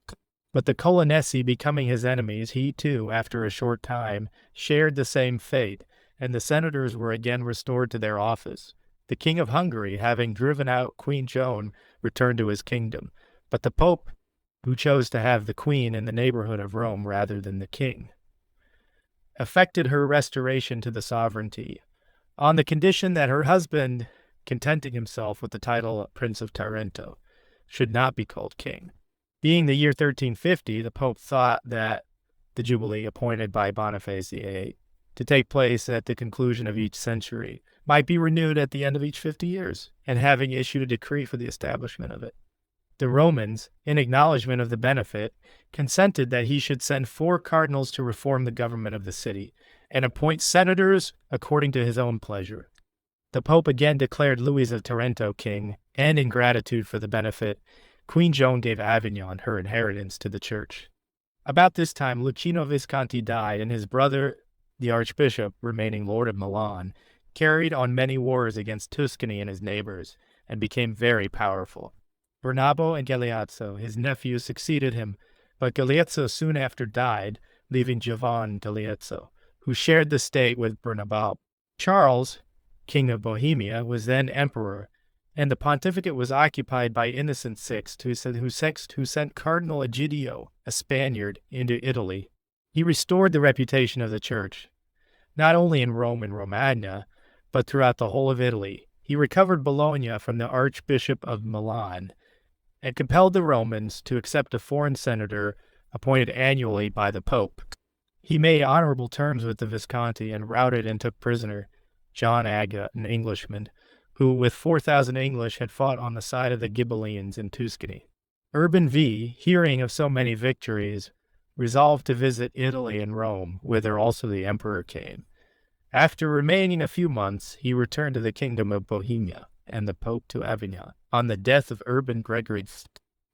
Speaker 1: But the Colonnesi becoming his enemies, he too, after a short time, shared the same fate, and the senators were again restored to their office. The King of Hungary, having driven out Queen Joan, returned to his kingdom, but the Pope, who chose to have the Queen in the neighborhood of Rome rather than the King, effected her restoration to the sovereignty, on the condition that her husband, contenting himself with the title Prince of Taranto, should not be called king. Being the year 1350, the Pope thought that the Jubilee appointed by Boniface VIII to take place at the conclusion of each century might be renewed at the end of each 50 years, and having issued a decree for the establishment of it, the Romans, in acknowledgment of the benefit, consented that he should send 4 cardinals to reform the government of the city, and appoint senators according to his own pleasure. The Pope again declared Louis of Taranto king, and in gratitude for the benefit, Queen Joan gave Avignon, her inheritance, to the church. About this time, Lucchino Visconti died, and his brother, the archbishop, remaining lord of Milan, carried on many wars against Tuscany and his neighbors, and became very powerful. Bernabo and Galeazzo, his nephews, succeeded him, but Galeazzo soon after died, leaving Giovan Galeazzo, who shared the state with Bernabo. Charles, King of Bohemia, was then emperor, and the pontificate was occupied by Innocent VI, who sent Cardinal Egidio, a Spaniard, into Italy. He restored the reputation of the church, not only in Rome and Romagna, but throughout the whole of Italy. He recovered Bologna from the Archbishop of Milan, and compelled the Romans to accept a foreign senator appointed annually by the Pope. He made honorable terms with the Visconti and routed and took prisoner John Aga, an Englishman, who with 4,000 English had fought on the side of the Ghibellines in Tuscany. Urban V, hearing of so many victories, resolved to visit Italy and Rome, whither also the emperor came. After remaining a few months, he returned to the kingdom of Bohemia, and the Pope to Avignon. On the death of Urban Gregory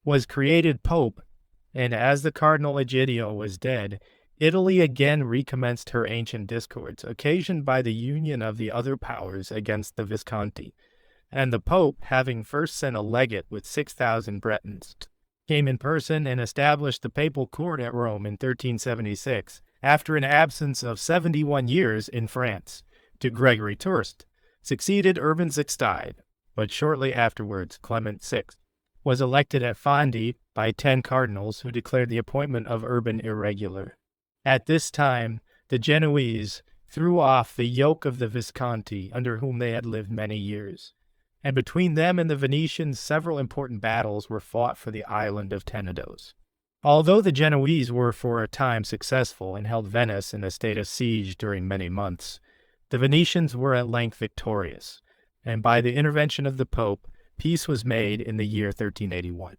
Speaker 1: was created Pope, and as the Cardinal Egidio was dead, Italy again recommenced her ancient discords, occasioned by the union of the other powers against the Visconti, and the Pope, having first sent a legate with 6,000 Bretons, came in person and established the papal court at Rome in 1376, after an absence of 71 years in France, to Gregory Tourst. Succeeded Urban VI died, but shortly afterwards Clement VI was elected at Fondi by 10 cardinals who declared the appointment of Urban irregular. At this time, the Genoese threw off the yoke of the Visconti, under whom they had lived many years, and between them and the Venetians several important battles were fought for the island of Tenedos. Although the Genoese were for a time successful and held Venice in a state of siege during many months, the Venetians were at length victorious, and by the intervention of the Pope, peace was made in the year 1381.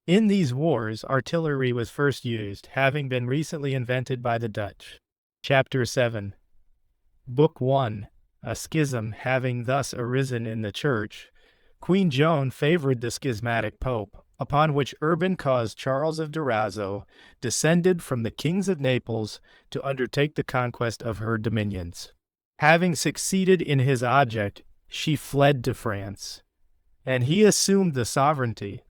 Speaker 1: In these wars, artillery was first used, having been recently invented by the Dutch. Chapter 7. Book 1. A schism having thus arisen in the Church, Queen Joan favored the schismatic pope, upon which Urban caused Charles of Durazzo, descended from the kings of Naples, to undertake the conquest of her dominions. Having succeeded in his object, she fled to France, and he assumed the sovereignty.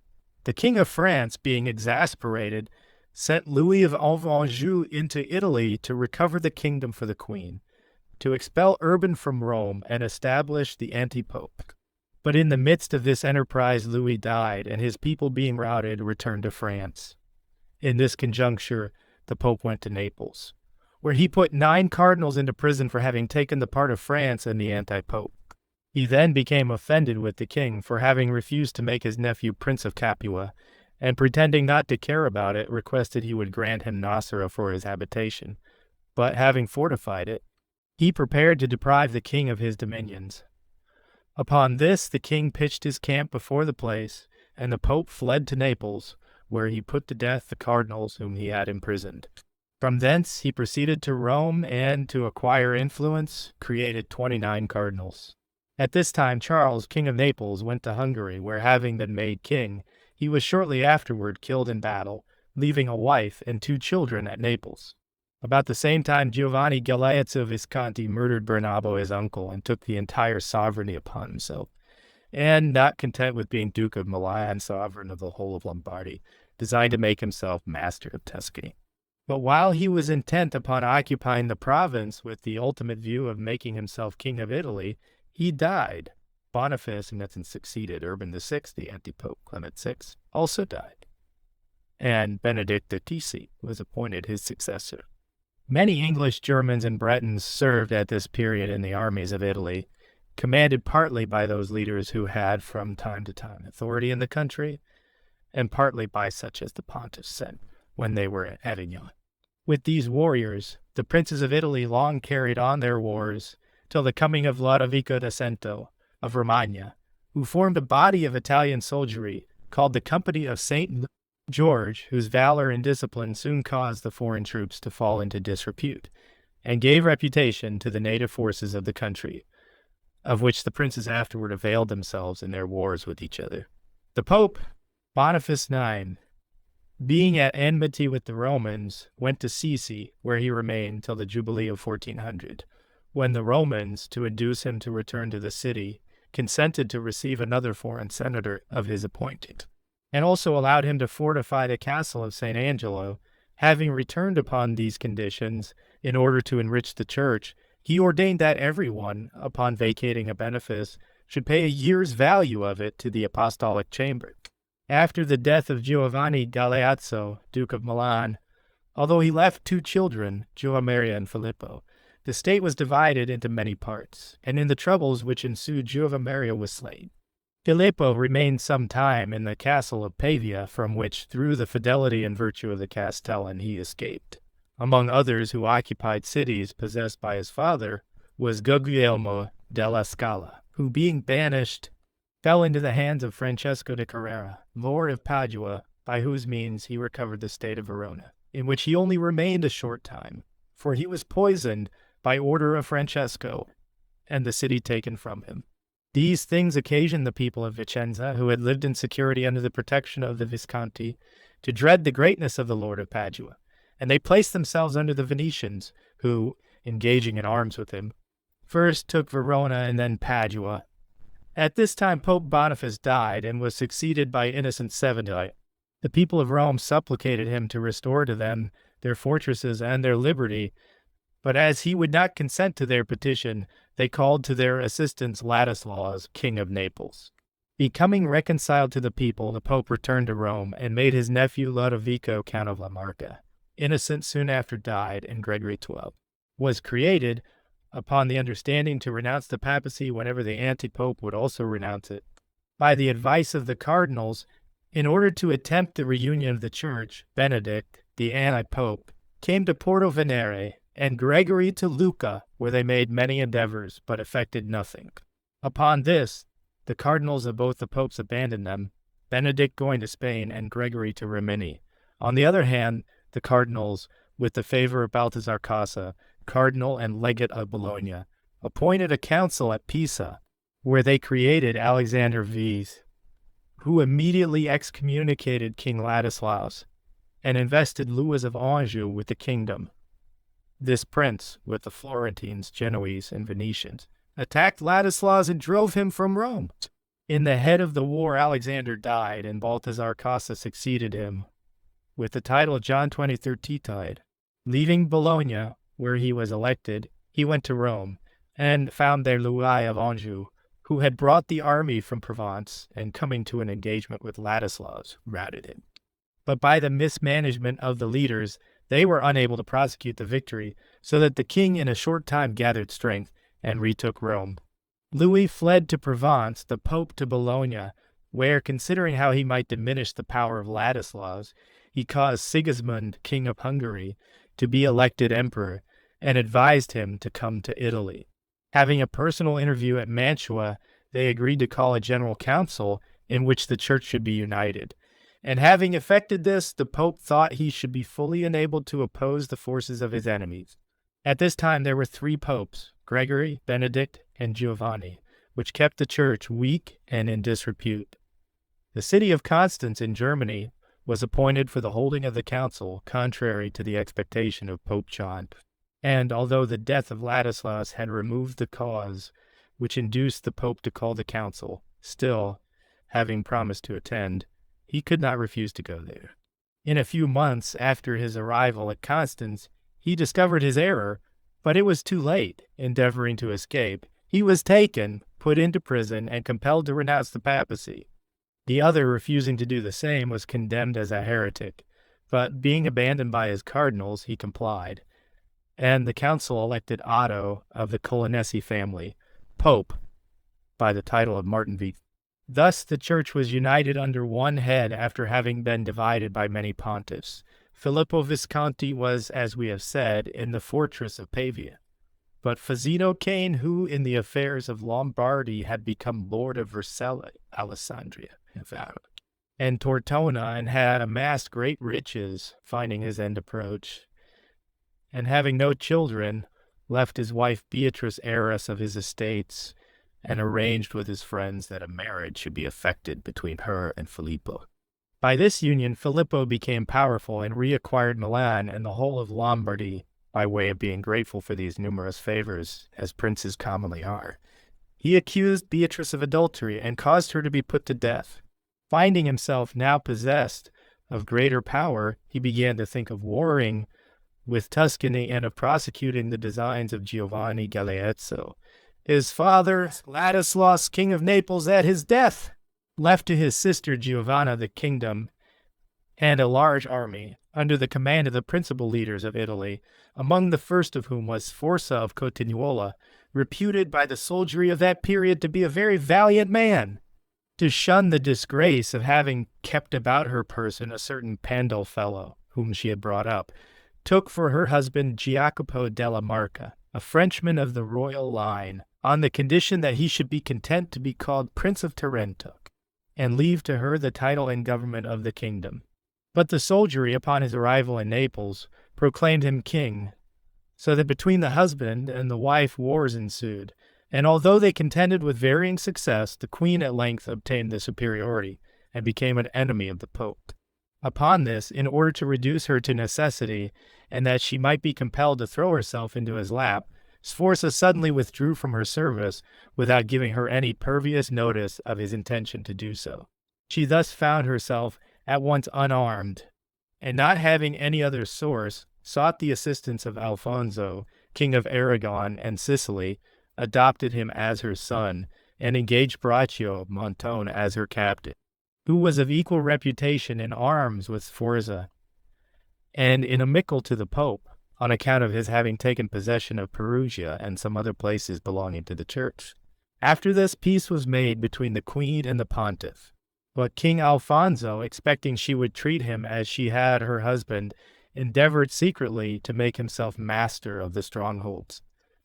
Speaker 1: The king of France, being exasperated, sent Louis of Anjou into Italy to recover the kingdom for the queen, to expel Urban from Rome and establish the anti-pope. But in the midst of this enterprise Louis died, and his people being routed, returned to France. In this conjuncture, the pope went to Naples, where he put 9 cardinals into prison for having taken the part of France and the anti-pope. He then became offended with the king for having refused to make his nephew Prince of Capua, and pretending not to care about it, requested he would grant him Nocera for his habitation. But having fortified it, he prepared to deprive the king of his dominions. Upon this, the king pitched his camp before the place, and the pope fled to Naples, where he put to death the cardinals whom he had imprisoned. From thence he proceeded to Rome, and, to acquire influence, created 29 cardinals. At this time Charles, king of Naples, went to Hungary, where, having been made king, he was shortly afterward killed in battle, leaving a wife and 2 children at Naples. About the same time Giovanni Galeazzo Visconti murdered Bernabo, his uncle, and took the entire sovereignty upon himself, and, not content with being Duke of Milan, sovereign of the whole of Lombardy, designed to make himself master of Tuscany. But while he was intent upon occupying the province with the ultimate view of making himself king of Italy, he died. Boniface Maximus succeeded. Urban VI, the anti-pope Clement VI, also died, and Benedict XIII was appointed his successor. Many English, Germans, and Bretons served at this period in the armies of Italy, commanded partly by those leaders who had from time to time authority in the country, and partly by such as the pontiffs sent when they were at Avignon. With these warriors, the princes of Italy long carried on their wars till the coming of Lodovico da Cento of Romagna, who formed a body of Italian soldiery called the Company of St. George, whose valor and discipline soon caused the foreign troops to fall into disrepute, and gave reputation to the native forces of the country, of which the princes afterward availed themselves in their wars with each other. The Pope, Boniface IX, being at enmity with the Romans, went to Sicily, where he remained till the Jubilee of 1400, when the Romans, to induce him to return to the city, consented to receive another foreign senator of his appointing, and also allowed him to fortify the castle of St. Angelo. Having returned upon these conditions, in order to enrich the church, he ordained that everyone, upon vacating a benefice, should pay a year's value of it to the apostolic chamber. After the death of Giovanni Galeazzo, Duke of Milan, although he left 2 children, Giovanmaria and Filippo, the state was divided into many parts, and in the troubles which ensued Giovanmaria was slain. Filippo remained some time in the castle of Pavia, from which, through the fidelity and virtue of the Castellan, he escaped. Among others who occupied cities possessed by his father was Guglielmo della Scala, who, being banished, fell into the hands of Francesco de Carrara, Lord of Padua, by whose means he recovered the state of Verona, in which he only remained a short time, for he was poisoned by order of Francesco, and the city taken from him. These things occasioned the people of Vicenza, who had lived in security under the protection of the Visconti, to dread the greatness of the Lord of Padua, and they placed themselves under the Venetians, who, engaging in arms with him, first took Verona and then Padua. At this time Pope Boniface died, and was succeeded by Innocent VII. The people of Rome supplicated him to restore to them their fortresses and their liberty, but as he would not consent to their petition, they called to their assistance Ladislaus, king of Naples. Becoming reconciled to the people, the Pope returned to Rome, and made his nephew Lodovico Count of La Marca. Innocent soon after died, and Gregory XII was created, upon the understanding to renounce the papacy whenever the anti-pope would also renounce it. By the advice of the cardinals, in order to attempt the reunion of the church, Benedict, the anti-pope, came to Porto Venere, and Gregory to Lucca, where they made many endeavors, but effected nothing. Upon this, the cardinals of both the popes abandoned them, Benedict going to Spain and Gregory to Rimini. On the other hand, the cardinals, with the favor of Balthasar Casa, cardinal and legate of Bologna, appointed a council at Pisa, where they created Alexander Vise, who immediately excommunicated King Ladislaus and invested Louis of Anjou with the kingdom. This prince, with the Florentines, Genoese, and Venetians, attacked Ladislaus and drove him from Rome. In the head of the war, Alexander died, and Balthasar Casa succeeded him with the title of John 23rd Titide. Leaving Bologna, where he was elected, he went to Rome and found there Louis of Anjou, who had brought the army from Provence and, coming to an engagement with Ladislaus, routed him. But by the mismanagement of the leaders, they were unable to prosecute the victory, so that the king in a short time gathered strength and retook Rome. Louis fled to Provence, the Pope to Bologna, where, considering how he might diminish the power of Ladislaus, he caused Sigismund, king of Hungary, to be elected emperor, and advised him to come to Italy. Having a personal interview at Mantua, they agreed to call a general council in which the church should be united. And having effected this, the Pope thought he should be fully enabled to oppose the forces of his enemies. At this time there were 3 popes, Gregory, Benedict, and Giovanni, which kept the church weak and in disrepute. The city of Constance in Germany was appointed for the holding of the council, contrary to the expectation of Pope John. And although the death of Ladislaus had removed the cause which induced the Pope to call the council, still, having promised to attend, he could not refuse to go there. In a few months after his arrival at Constance, he discovered his error, but it was too late. Endeavoring to escape, he was taken, put into prison, and compelled to renounce the papacy. The other, refusing to do the same, was condemned as a heretic, but being abandoned by his cardinals, he complied, and the council elected Otto of the Colonnesi family, Pope, by the title of Martin V. Thus the church was united under one head after having been divided by many pontiffs. Filippo Visconti was, as we have said, in the fortress of Pavia. But Fazzino Cane, who in the affairs of Lombardy had become lord of Vercelli, Alessandria, and Tortona, and had amassed great riches, finding his end approach, and having no children, left his wife Beatrice heiress of his estates, and arranged with his friends that a marriage should be effected between her and Filippo. By this union, Filippo became powerful and reacquired Milan and the whole of Lombardy by way of being grateful for these numerous favors, as princes commonly are. He accused Beatrice of adultery and caused her to be put to death. Finding himself now possessed of greater power, he began to think of warring with Tuscany and of prosecuting the designs of Giovanni Galeazzo, his father, Ladislaus, king of Naples, at his death, left to his sister Giovanna the kingdom and a large army under the command of the principal leaders of Italy, among the first of whom was Sforza of Cotignola, reputed by the soldiery of that period to be a very valiant man. To shun the disgrace of having kept about her person a certain Pandal fellow, whom she had brought up, took for her husband Jacopo della Marca, a Frenchman of the royal line, on the condition that he should be content to be called Prince of Tarento, and leave to her the title and government of the kingdom. But the soldiery, upon his arrival in Naples, proclaimed him king, so that between the husband and the wife wars ensued, and although they contended with varying success, the queen at length obtained the superiority, and became an enemy of the Pope. Upon this, in order to reduce her to necessity, and that she might be compelled to throw herself into his lap, Sforza suddenly withdrew from her service without giving her any previous notice of his intention to do so. She thus found herself at once unarmed, and not having any other source, sought the assistance of Alfonso, king of Aragon and Sicily, adopted him as her son, and engaged Braccio of Montone as her captain, who was of equal reputation in arms with Sforza, and inimical to the Pope, on account of his having taken possession of Perugia and some other places belonging to the church. After this, peace was made between the queen and the pontiff. But King Alfonso, expecting she would treat him as she had her husband, endeavored secretly to make himself master of the strongholds.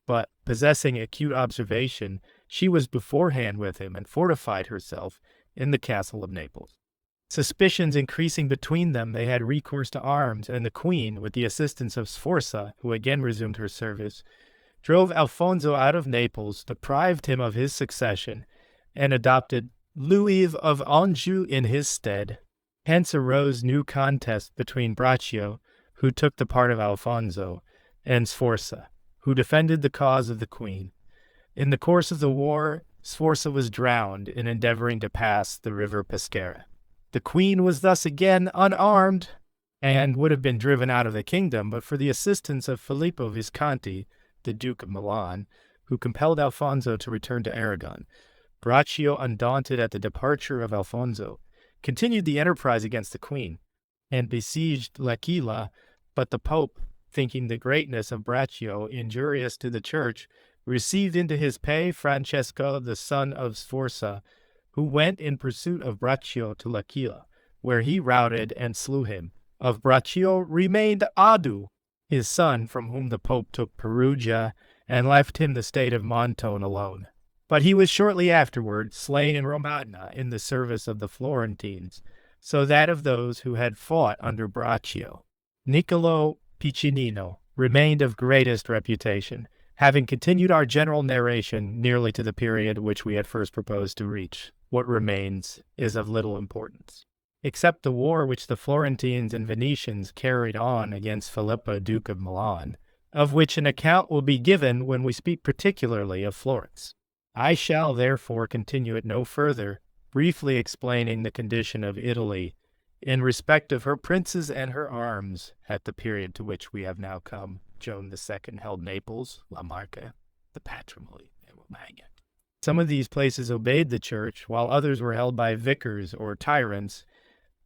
Speaker 1: But, possessing acute observation, she was beforehand with him and fortified herself in the castle of Naples. Suspicions increasing between them, they had recourse to arms, and the queen, with the assistance of Sforza, who again resumed her service, drove Alfonso out of Naples, deprived him of his succession, and adopted Louis of Anjou in his stead. Hence arose new contests between Braccio, who took the part of Alfonso, and Sforza, who defended the cause of the queen. In the course of the war, Sforza was drowned in endeavoring to pass the river Pescara. The queen was thus again unarmed, and would have been driven out of the kingdom but for the assistance of Filippo Visconti, the Duke of Milan, who compelled Alfonso to return to Aragon. Braccio, undaunted at the departure of Alfonso, continued the enterprise against the queen, and besieged L'Aquila, but the Pope, thinking the greatness of Braccio injurious to the Church, received into his pay Francesco, the son of Sforza, who went in pursuit of Braccio to L'Aquila, where he routed and slew him. Of Braccio remained Adu, his son, from whom the Pope took Perugia, and left him the state of Montone alone. But he was shortly afterward slain in Romagna in the service of the Florentines, so that of those who had fought under Braccio. Niccolò Piccinino remained of greatest reputation, having continued our general narration nearly to the period which we had first proposed to reach. What remains is of little importance, except the war which the Florentines and Venetians carried on against Filippo, Duke of Milan, of which an account will be given when we speak particularly of Florence. I shall therefore continue it no further, briefly explaining the condition of Italy in respect of her princes and her arms at the period to which we have now come. Joan II held Naples, La Marca, the Patrimony, and Romagna. Some of these places obeyed the church, while others were held by vicars or tyrants,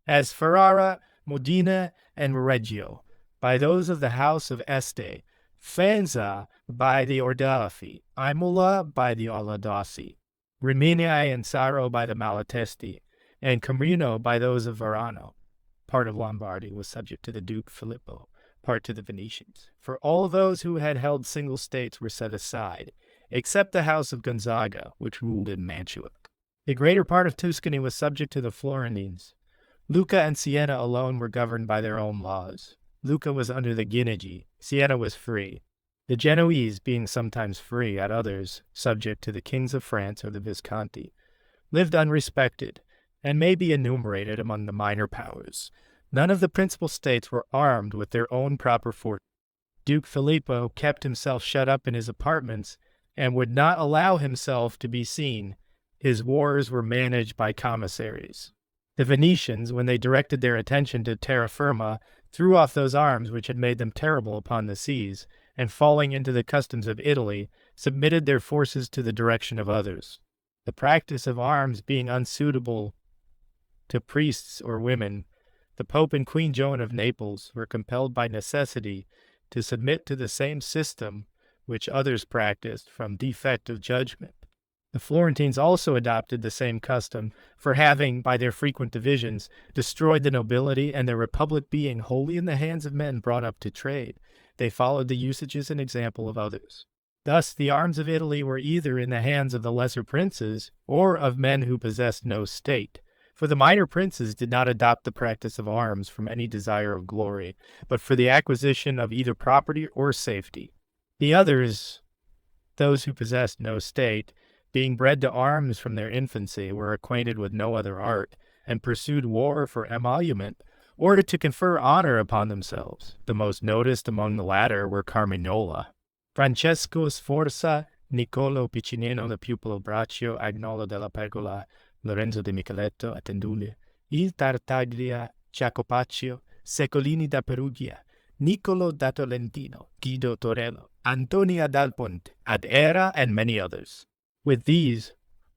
Speaker 1: as Ferrara, Modena, and Reggio, by those of the house of Este, Faenza by the Ordelfi, Imola by the Aladossi, Rimini and Saro by the Malatesti, and Camino by those of Varano. Part of Lombardy was subject to the Duke Filippo, part to the Venetians. For all those who had held single states were set aside, except the house of Gonzaga, which ruled in Mantua. The greater part of Tuscany was subject to the Florentines. Lucca and Siena alone were governed by their own laws. Lucca was under the Guinigi, Siena was free, the Genoese being sometimes free, at others subject to the kings of France or the Visconti, lived unrespected, and may be enumerated among the minor powers. None of the principal states were armed with their own proper forces. Duke Filippo kept himself shut up in his apartments and would not allow himself to be seen. His wars were managed by commissaries. The Venetians, when they directed their attention to terra firma, threw off those arms which had made them terrible upon the seas, and falling into the customs of Italy, submitted their forces to the direction of others. The practice of arms being unsuitable to priests or women, the Pope and Queen Joan of Naples were compelled by necessity to submit to the same system which others practiced from defect of judgment. The Florentines also adopted the same custom, for having, by their frequent divisions, destroyed the nobility, and their republic being wholly in the hands of men brought up to trade, they followed the usages and example of others. Thus the arms of Italy were either in the hands of the lesser princes, or of men who possessed no state. For the minor princes did not adopt the practice of arms from any desire of glory, but for the acquisition of either property or safety. The others, those who possessed no state, being bred to arms from their infancy, were acquainted with no other art, and pursued war for emolument, or to confer honor upon themselves. The most noticed among the latter were Carmignola, Francesco Sforza, Niccolò Piccinino, the pupil of Braccio, Agnolo della Pergola, Lorenzo de Micheletto, Attenduli, Il Tartaglia, Jacopaccio, Secolini da Perugia, Niccolò da Tolentino, Guido Torello, Antonia dal Ponte, Ad Era, and many others. With these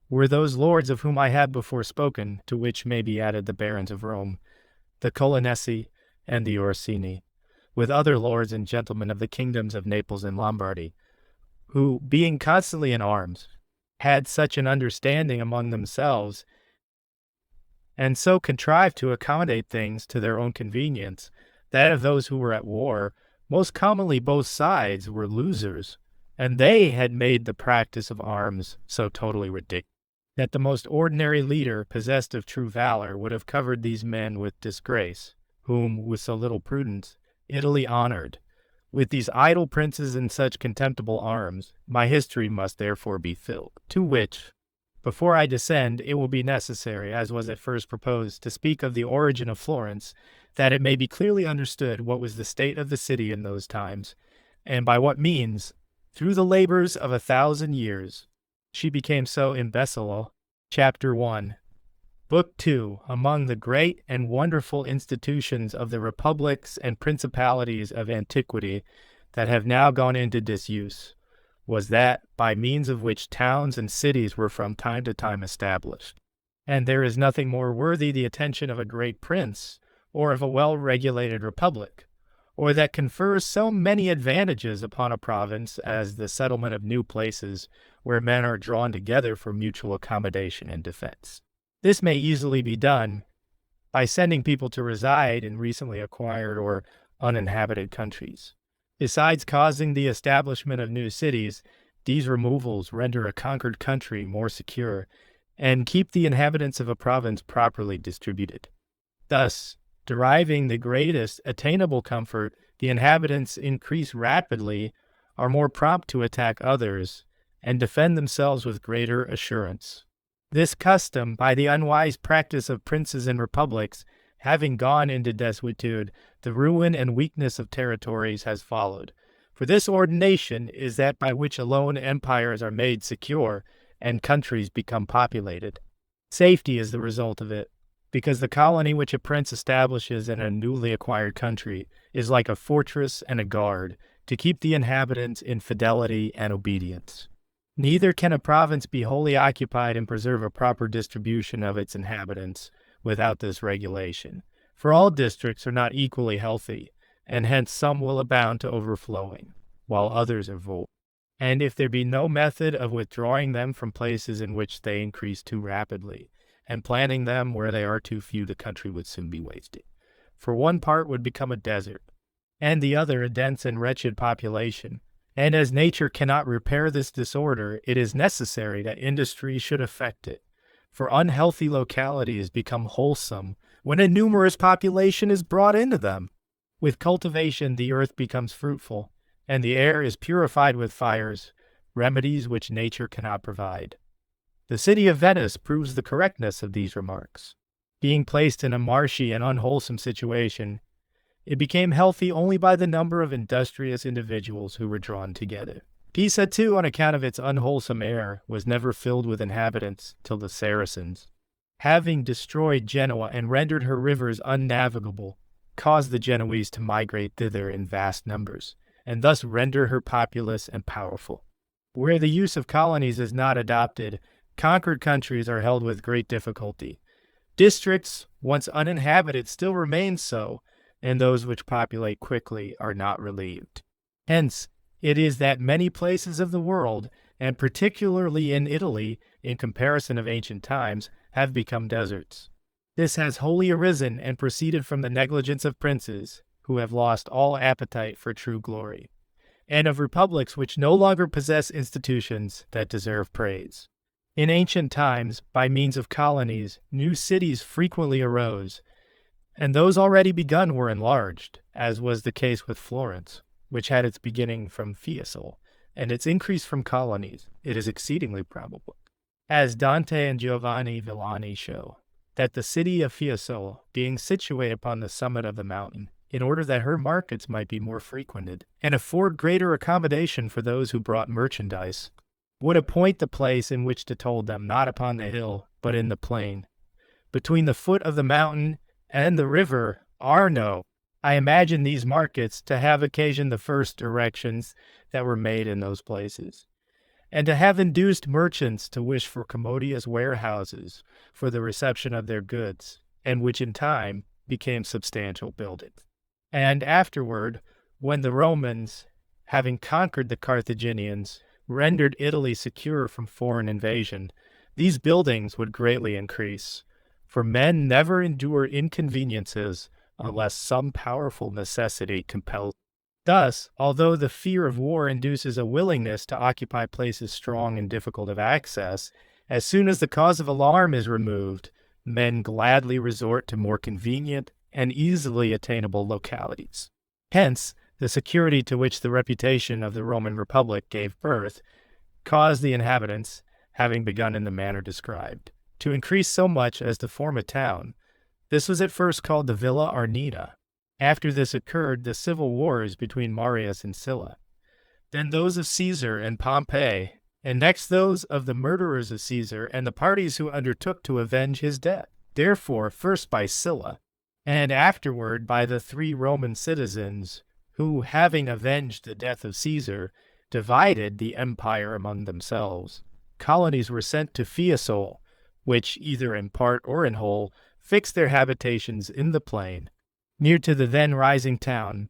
Speaker 1: were those lords of whom I have before spoken, to which may be added the barons of Rome, the Colonnesi, and the Orsini, with other lords and gentlemen of the kingdoms of Naples and Lombardy, who, being constantly in arms, had such an understanding among themselves, and so contrived to accommodate things to their own convenience, that of those who were at war, most commonly both sides were losers, and they had made the practice of arms so totally ridiculous. that the most ordinary leader possessed of true valor would have covered these men with disgrace, whom, with so little prudence, Italy honored. With these idle princes and such contemptible arms, my history must therefore be filled. To which, before I descend, it will be necessary, as was at first proposed, to speak of the origin of Florence, that it may be clearly understood what was the state of the city in those times, and by what means, through the labors of 1,000 years, she became so imbecile. Chapter 1. Book 2. Among the great and wonderful institutions of the republics and principalities of antiquity that have now gone into disuse, was that by means of which towns and cities were from time to time established. And there is nothing more worthy the attention of a great prince, or of a well-regulated republic, or that confers so many advantages upon a province as the settlement of new places where men are drawn together for mutual accommodation and defense. This may easily be done by sending people to reside in recently acquired or uninhabited countries. Besides causing the establishment of new cities, these removals render a conquered country more secure and keep the inhabitants of a province properly distributed. Thus, deriving the greatest attainable comfort, the inhabitants increase rapidly, are more prompt to attack others, and defend themselves with greater assurance. This custom, by the unwise practice of princes and republics, having gone into desuetude, the ruin and weakness of territories has followed. For this ordination is that by which alone empires are made secure, and countries become populated. Safety is the result of it, because the colony which a prince establishes in a newly acquired country is like a fortress and a guard, to keep the inhabitants in fidelity and obedience. Neither can a province be wholly occupied and preserve a proper distribution of its inhabitants without this regulation, for all districts are not equally healthy, and hence some will abound to overflowing, while others are void. And if there be no method of withdrawing them from places in which they increase too rapidly, and planting them where they are too few, the country would soon be wasted. For one part would become a desert, and the other a dense and wretched population. And as nature cannot repair this disorder, it is necessary that industry should effect it. For unhealthy localities become wholesome when a numerous population is brought into them. With cultivation the earth becomes fruitful, and the air is purified with fires, remedies which nature cannot provide. The city of Venice proves the correctness of these remarks. Being placed in a marshy and unwholesome situation, it became healthy only by the number of industrious individuals who were drawn together. Pisa, too, on account of its unwholesome air, was never filled with inhabitants till the Saracens, having destroyed Genoa and rendered her rivers unnavigable, caused the Genoese to migrate thither in vast numbers, and thus render her populous and powerful. Where the use of colonies is not adopted, conquered countries are held with great difficulty. Districts, once uninhabited, still remain so, and those which populate quickly are not relieved. Hence, it is that many places of the world, and particularly in Italy, in comparison of ancient times, have become deserts. This has wholly arisen and proceeded from the negligence of princes, who have lost all appetite for true glory, and of republics which no longer possess institutions that deserve praise. In ancient times, by means of colonies, new cities frequently arose, and those already begun were enlarged, as was the case with Florence, which had its beginning from Fiesole, and its increase from colonies. It is exceedingly probable, as Dante and Giovanni Villani show, that the city of Fiesole, being situated upon the summit of the mountain, in order that her markets might be more frequented, and afford greater accommodation for those who brought merchandise, would appoint the place in which to told them, not upon the hill, but in the plain, between the foot of the mountain and the river Arno. I imagine these markets to have occasioned the first erections that were made in those places, and to have induced merchants to wish for commodious warehouses for the reception of their goods, and which in time became substantial buildings. And afterward, when the Romans, having conquered the Carthaginians, rendered Italy secure from foreign invasion, these buildings would greatly increase, for men never endure inconveniences unless some powerful necessity compels. Thus, although the fear of war induces a willingness to occupy places strong and difficult of access, As soon as the cause of alarm is removed, men gladly resort to more convenient and easily attainable localities. Hence, the security to which the reputation of the Roman Republic gave birth caused the inhabitants, having begun in the manner described, to increase so much as to form a town. This was at first called the Villa Arnina. After this occurred the civil wars between Marius and Sylla, then those of Caesar and Pompey, and next those of the murderers of Caesar and the parties who undertook to avenge his death. Therefore, first by Sylla, and afterward by the 3 Roman citizens who, having avenged the death of Caesar, divided the empire among themselves, colonies were sent to Fiesole, which, either in part or in whole, fixed their habitations in the plain, near to the then rising town.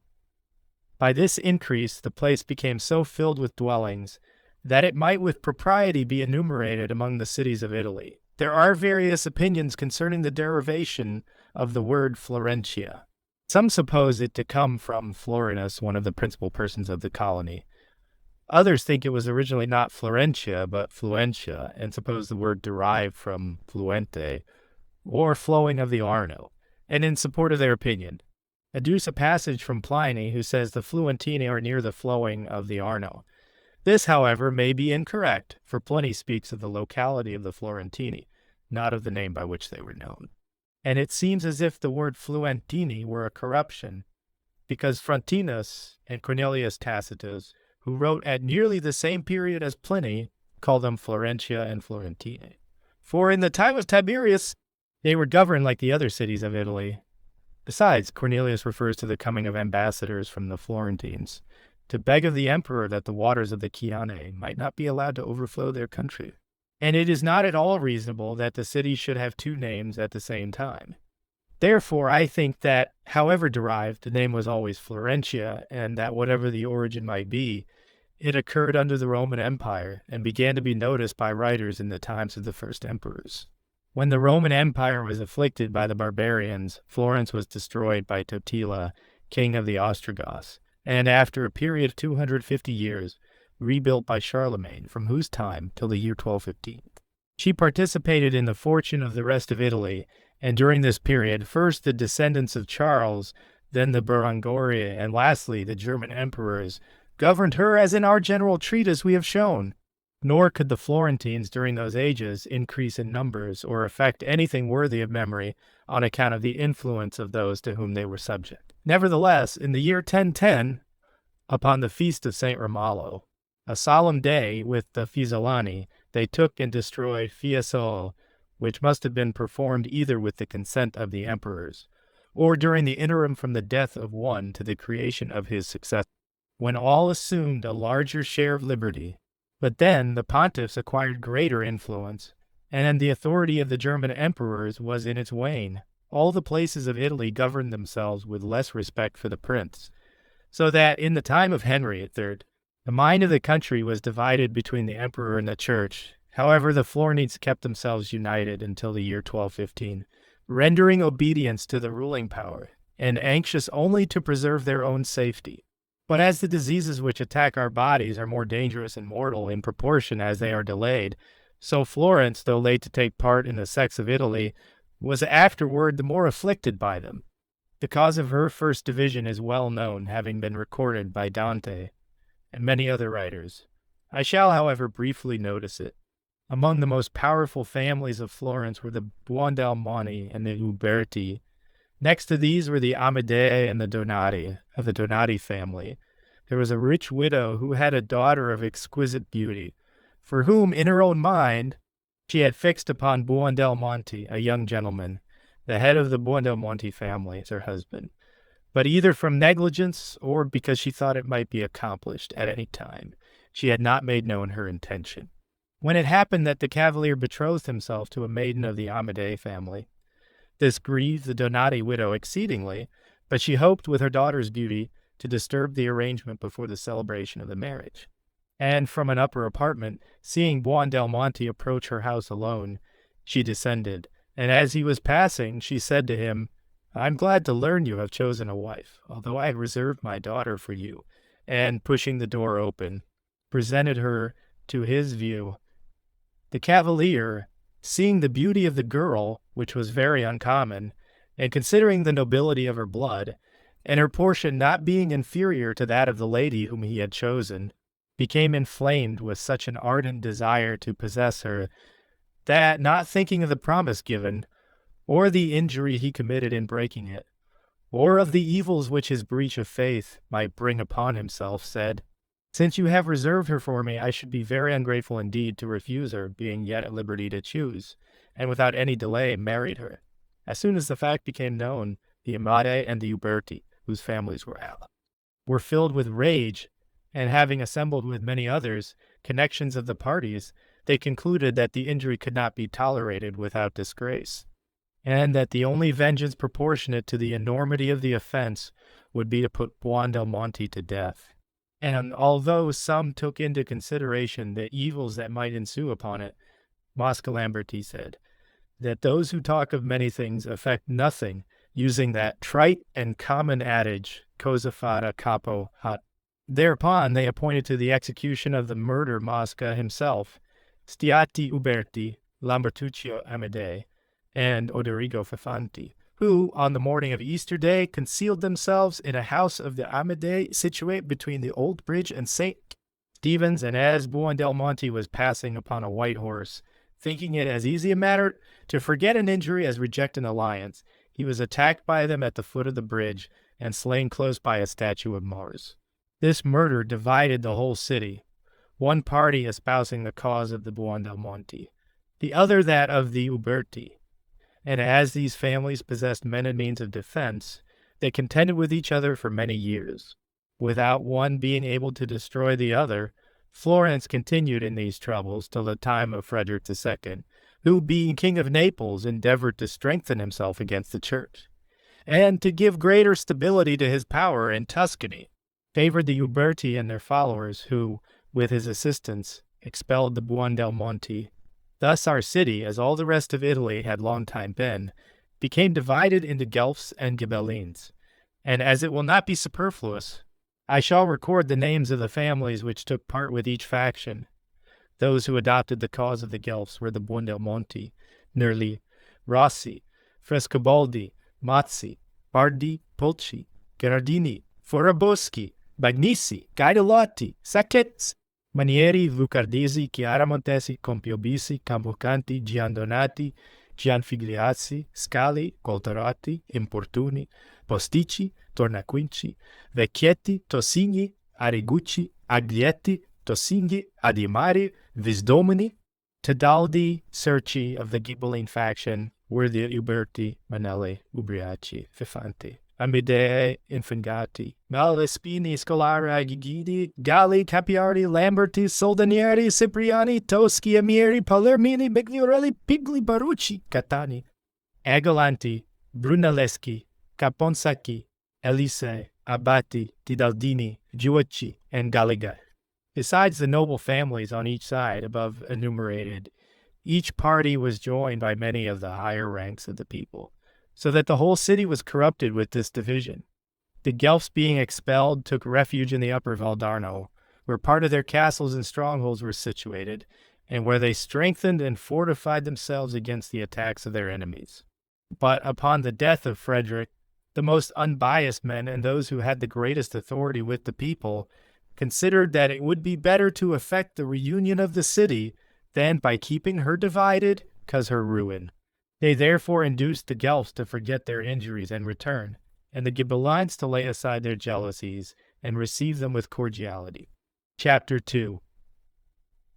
Speaker 1: By this increase the place became so filled with dwellings that it might with propriety be enumerated among the cities of Italy. There are various opinions concerning the derivation of the word Florentia. Some suppose it to come from Florence, one of the principal persons of the colony. Others think it was originally not Florentia, but Fluentia, and suppose the word derived from fluente, or flowing of the Arno. And in support of their opinion, adduce a passage from Pliny who says the Fluentini are near the flowing of the Arno. This, however, may be incorrect, for Pliny speaks of the locality of the Florentini, not of the name by which they were known. And it seems as if the word Fluentini were a corruption, because Frontinus and Cornelius Tacitus, who wrote at nearly the same period as Pliny, call them Florentia and Florentine. For in the time of Tiberius, they were governed like the other cities of Italy. Besides, Cornelius refers to the coming of ambassadors from the Florentines, to beg of the emperor that the waters of the Chiane might not be allowed to overflow their country. And it is not at all reasonable that the city should have 2 names at the same time. Therefore, I think that, however derived, the name was always Florentia, and that whatever the origin might be, it occurred under the Roman Empire and began to be noticed by writers in the times of the first emperors. When the Roman Empire was afflicted by the barbarians, Florence was destroyed by Totila, king of the Ostrogoths, and after a period of 250 years, rebuilt by Charlemagne, from whose time till the year 1215. She participated in the fortune of the rest of Italy, and during this period, first the descendants of Charles, then the Berengarii, and lastly the German emperors, governed her as in our general treatise we have shown. Nor could the Florentines during those ages increase in numbers or effect anything worthy of memory on account of the influence of those to whom they were subject. Nevertheless, in the year 1010, upon the feast of St. Romolo, a solemn day with the Fiesoliani, they took and destroyed Fiesole, which must have been performed either with the consent of the emperors, or during the interim from the death of one to the creation of his successor, when all assumed a larger share of liberty. But then the pontiffs acquired greater influence, and the authority of the German emperors was in its wane. All the places of Italy governed themselves with less respect for the prince, so that in the time of Henry III, the mind of the country was divided between the emperor and the church. However, the Florentines kept themselves united until the year 1215, rendering obedience to the ruling power, and anxious only to preserve their own safety. But as the diseases which attack our bodies are more dangerous and mortal in proportion as they are delayed, so Florence, though late to take part in the sects of Italy, was afterward the more afflicted by them. The cause of her first division is well known, having been recorded by Dante and many other writers. I shall, however, briefly notice it. Among the most powerful families of Florence were the Buondelmonti and the Uberti. Next to these were the Amadei and the Donati, of the Donati family. There was a rich widow who had a daughter of exquisite beauty, for whom, in her own mind, she had fixed upon Buondelmonti, a young gentleman, the head of the Buondelmonti family, as her husband, but either from negligence or because she thought it might be accomplished at any time, she had not made known her intention. When it happened that the cavalier betrothed himself to a maiden of the Amadei family, this grieved the Donati widow exceedingly, but she hoped with her daughter's beauty to disturb the arrangement before the celebration of the marriage. And from an upper apartment, seeing Buondelmonti approach her house alone, she descended, and as he was passing, she said to him, "I am glad to learn you have chosen a wife, although I have reserved my daughter for you," and, pushing the door open, presented her to his view The cavalier, seeing the beauty of the girl, which was very uncommon, and considering the nobility of her blood, and her portion not being inferior to that of the lady whom he had chosen, became inflamed with such an ardent desire to possess her, that, not thinking of the promise given, or the injury he committed in breaking it, or of the evils which his breach of faith might bring upon himself, said, "Since you have reserved her for me, I should be very ungrateful indeed to refuse her, being yet at liberty to choose, and without any delay married her." As soon as the fact became known, the Amati and the Uberti, whose families were filled with rage, and having assembled with many others, connections of the parties, they concluded that the injury could not be tolerated without disgrace, and that the only vengeance proportionate to the enormity of the offense would be to put Buondelmonti to death. And although some took into consideration the evils that might ensue upon it, Mosca Lamberti said that those who talk of many things affect nothing, using that trite and common adage, cosa fata capo hat. Thereupon they appointed to the execution of the murder Mosca himself, Stiati Uberti, Lambertuccio Amadei, and Odorigo Fifanti, who, on the morning of Easter Day, concealed themselves in a house of the Amadei situate between the Old Bridge and St. Stephen's, and as Buondelmonti was passing upon a white horse, thinking it as easy a matter to forget an injury as reject an alliance, he was attacked by them at the foot of the bridge and slain close by a statue of Mars. This murder divided the whole city, one party espousing the cause of the Buondelmonti, the other that of the Uberti. And as these families possessed men and means of defense, they contended with each other for many years. Without one being able to destroy the other, Florence continued in these troubles till the time of Frederick II, who, being king of Naples, endeavored to strengthen himself against the church, and to give greater stability to his power in Tuscany, favored the Uberti and their followers, who, with his assistance, expelled the Buondelmonti. Thus our city, as all the rest of Italy had long time been, became divided into Guelphs and Ghibellines. And as it will not be superfluous, I shall record the names of the families which took part with each faction. Those who adopted the cause of the Guelphs were the Buondelmonti, Nerli, Rossi, Frescobaldi, Mazzi, Bardi, Pulci, Gherardini, Foraboschi, Bagnisi, Guidalotti, Sacchetti, Manieri, Lucardesi, Chiaramontesi, Compiobisi, Campoccanti, Giandonati, Gianfigliazzi, Scali, Coltarotti, Importuni, Posticci, Tornaquinci, Vecchietti, Tosigni, Arrigucci, Aglietti, Tosigni, Adimari, Visdomini, Tedaldi, Cerci of the Ghibelline faction were the Uberti, Manelli, Ubriaci, Fifanti, Amidei, Infangati, Malespini, Scolari, Gigidi, Galli, Capiardi, Lamberti, Soldanieri, Cipriani, Toschi, Amieri, Palermini, Migliorelli, Pigli, Barucci, Catani, Agolanti, Brunelleschi, Caponsacchi, Elise, Abati, Tidaldini, Giuochi, and Galliga. Besides the noble families on each side above enumerated, each party was joined by many of the higher ranks of the people, so that the whole city was corrupted with this division. The Guelphs, being expelled, took refuge in the upper Valdarno, where part of their castles and strongholds were situated, and where they strengthened and fortified themselves against the attacks of their enemies. But upon the death of Frederick, the most unbiased men and those who had the greatest authority with the people considered that it would be better to effect the reunion of the city than, by keeping her divided, cause her ruin. They therefore induced the Guelphs to forget their injuries and return, and the Ghibellines to lay aside their jealousies and receive them with cordiality. Chapter 2.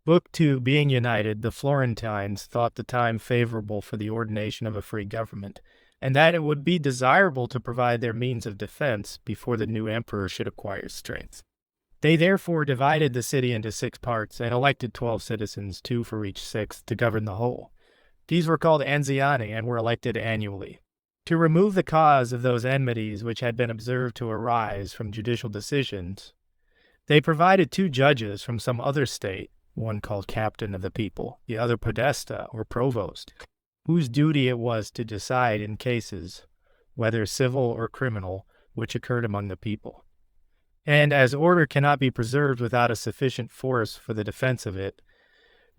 Speaker 1: Book 2 being united, the Florentines thought the time favorable for the ordination of a free government, and that it would be desirable to provide their means of defense before the new emperor should acquire strength. They therefore divided the city into 6 parts and elected 12 citizens, 2 for each 6, to govern the whole. These were called Anziani and were elected annually. To remove the cause of those enmities which had been observed to arise from judicial decisions, they provided 2 judges from some other state, one called captain of the people, the other podesta or provost, whose duty it was to decide in cases, whether civil or criminal, which occurred among the people. And as order cannot be preserved without a sufficient force for the defense of it,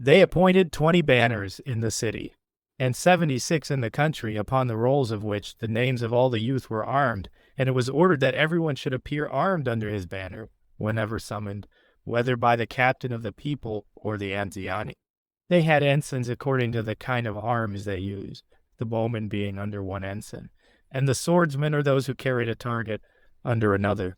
Speaker 1: They appointed 20 banners in the city, and 76 in the country, upon the rolls of which the names of all the youth were armed, and it was ordered that everyone should appear armed under his banner, whenever summoned, whether by the captain of the people or the anziani. They had ensigns according to the kind of arms they used, the bowmen being under one ensign, and the swordsmen, or those who carried a target, under another.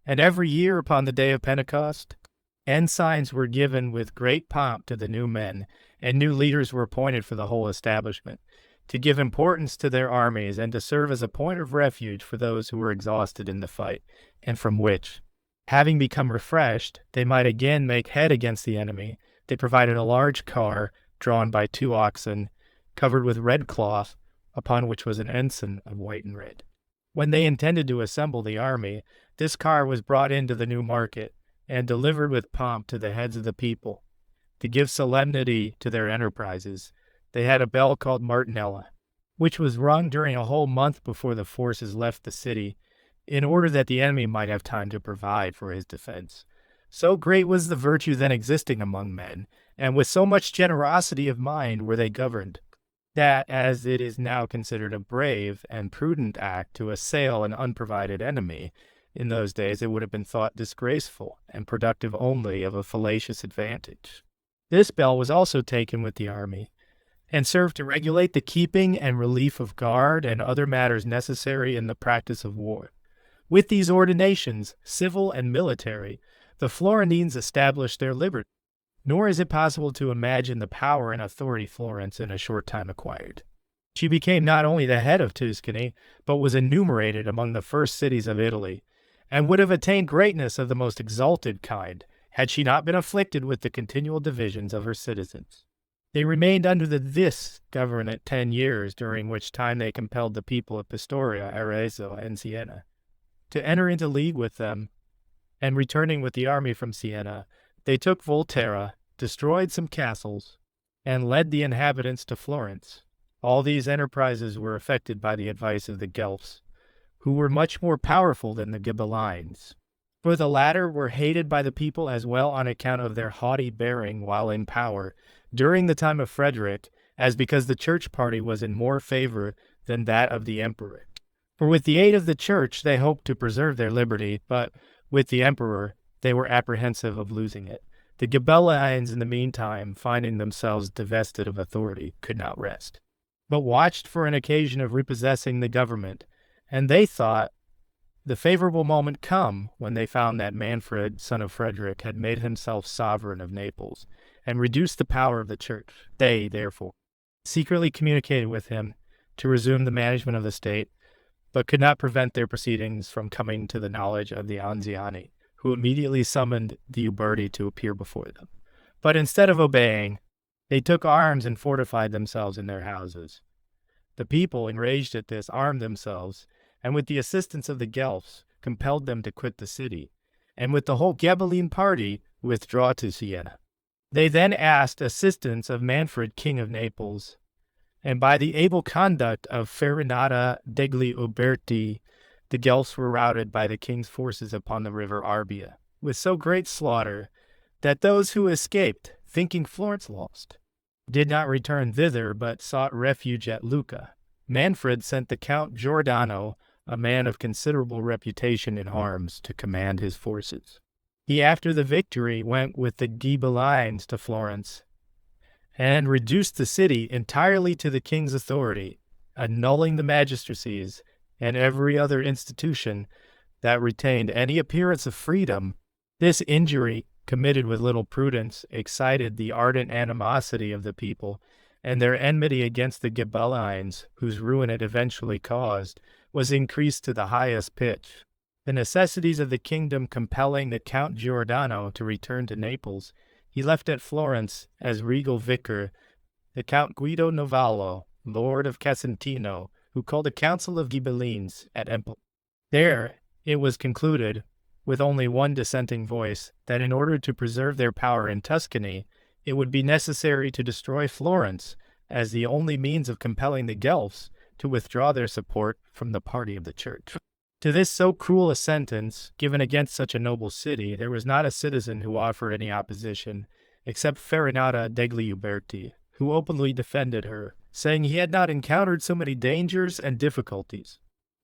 Speaker 1: And every year upon the day of Pentecost, ensigns were given with great pomp to the new men, and new leaders were appointed for the whole establishment, to give importance to their armies and to serve as a point of refuge for those who were exhausted in the fight, and from which, having become refreshed, they might again make head against the enemy. They provided a large car, drawn by 2 oxen, covered with red cloth, upon which was an ensign of white and red. When they intended to assemble the army, this car was brought into the new market, and delivered with pomp to the heads of the people. To give solemnity to their enterprises, they had a bell called Martinella, which was rung during a whole month before the forces left the city, in order that the enemy might have time to provide for his defense. So great was the virtue then existing among men, and with so much generosity of mind were they governed, that, as it is now considered a brave and prudent act to assail an unprovided enemy, in those days it would have been thought disgraceful and productive only of a fallacious advantage. This bell was also taken with the army, and served to regulate the keeping and relief of guard and other matters necessary in the practice of war. With these ordinations, civil and military, the Florentines established their liberty, nor is it possible to imagine the power and authority Florence in a short time acquired. She became not only the head of Tuscany, but was enumerated among the first cities of Italy, and would have attained greatness of the most exalted kind, had she not been afflicted with the continual divisions of her citizens. They remained under this government 10 years, during which time they compelled the people of Pistoria, Arezzo, and Siena to enter into league with them, and returning with the army from Siena, they took Volterra, destroyed some castles, and led the inhabitants to Florence. All these enterprises were effected by the advice of the Guelphs, who were much more powerful than the Ghibellines. For the latter were hated by the people as well on account of their haughty bearing while in power, during the time of Frederick, as because the church party was in more favor than that of the emperor. For with the aid of the church they hoped to preserve their liberty, but with the emperor they were apprehensive of losing it. The Ghibellines, in the meantime, finding themselves divested of authority, could not rest, but watched for an occasion of repossessing the government, and they thought the favorable moment come when they found that Manfred, son of Frederick, had made himself sovereign of Naples, and reduced the power of the church. They, therefore, secretly communicated with him to resume the management of the state, but could not prevent their proceedings from coming to the knowledge of the Anziani, who immediately summoned the Uberti to appear before them. But instead of obeying, they took arms and fortified themselves in their houses. The people, enraged at this, armed themselves, and with the assistance of the Guelphs, compelled them to quit the city, and with the whole Ghibelline party withdraw to Siena. They then asked assistance of Manfred, king of Naples, and by the able conduct of Farinata degli Uberti, the Guelphs were routed by the king's forces upon the river Arbia, with so great slaughter that those who escaped, thinking Florence lost, did not return thither, but sought refuge at Lucca. Manfred sent the Count Giordano, a man of considerable reputation in arms, to command his forces. He, after the victory, went with the Ghibellines to Florence, and reduced the city entirely to the king's authority, annulling the magistracies and every other institution that retained any appearance of freedom. This injury, committed with little prudence, excited the ardent animosity of the people, and their enmity against the Ghibellines, whose ruin it eventually caused, was increased to the highest pitch. The necessities of the kingdom compelling the Count Giordano to return to Naples, he left at Florence as regal vicar the Count Guido Novallo, lord of Casentino, who called a council of Ghibellines at Empoli. There it was concluded, with only one dissenting voice, that in order to preserve their power in Tuscany, it would be necessary to destroy Florence as the only means of compelling the Guelphs to withdraw their support from the party of the church. To this so cruel a sentence, given against such a noble city, there was not a citizen who offered any opposition, except Farinata degli Uberti, who openly defended her, saying he had not encountered so many dangers and difficulties,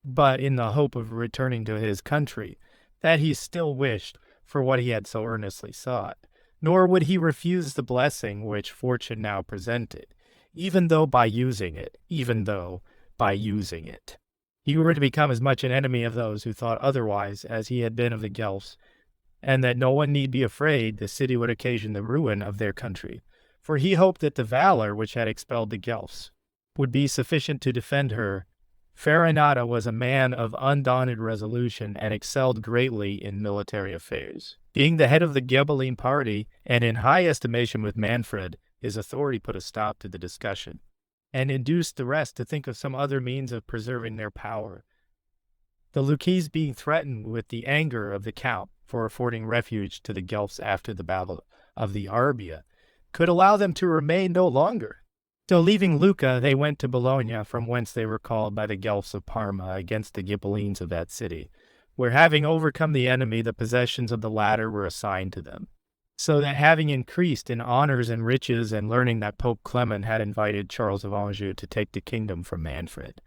Speaker 1: but in the hope of returning to his country, that he still wished for what he had so earnestly sought, nor would he refuse the blessing which fortune now presented, even though by using it, he were to become as much an enemy of those who thought otherwise as he had been of the Guelphs, and that no one need be afraid the city would occasion the ruin of their country, for he hoped that the valor which had expelled the Guelphs would be sufficient to defend her. Farinata was a man of undaunted resolution and excelled greatly in military affairs. Being the head of the Ghibelline party and in high estimation with Manfred, his authority put a stop to the discussion, and induced the rest to think of some other means of preserving their power. The Lucchese being threatened with the anger of the Count for affording refuge to the Guelphs after the battle of the Arbia, could allow them to remain no longer. So leaving Lucca, they went to Bologna, from whence they were called by the Guelphs of Parma against the Ghibellines of that city, where having overcome the enemy, the possessions of the latter were assigned to them. So that having increased in honors and riches, and learning that Pope Clement had invited Charles of Anjou to take the kingdom from Manfred,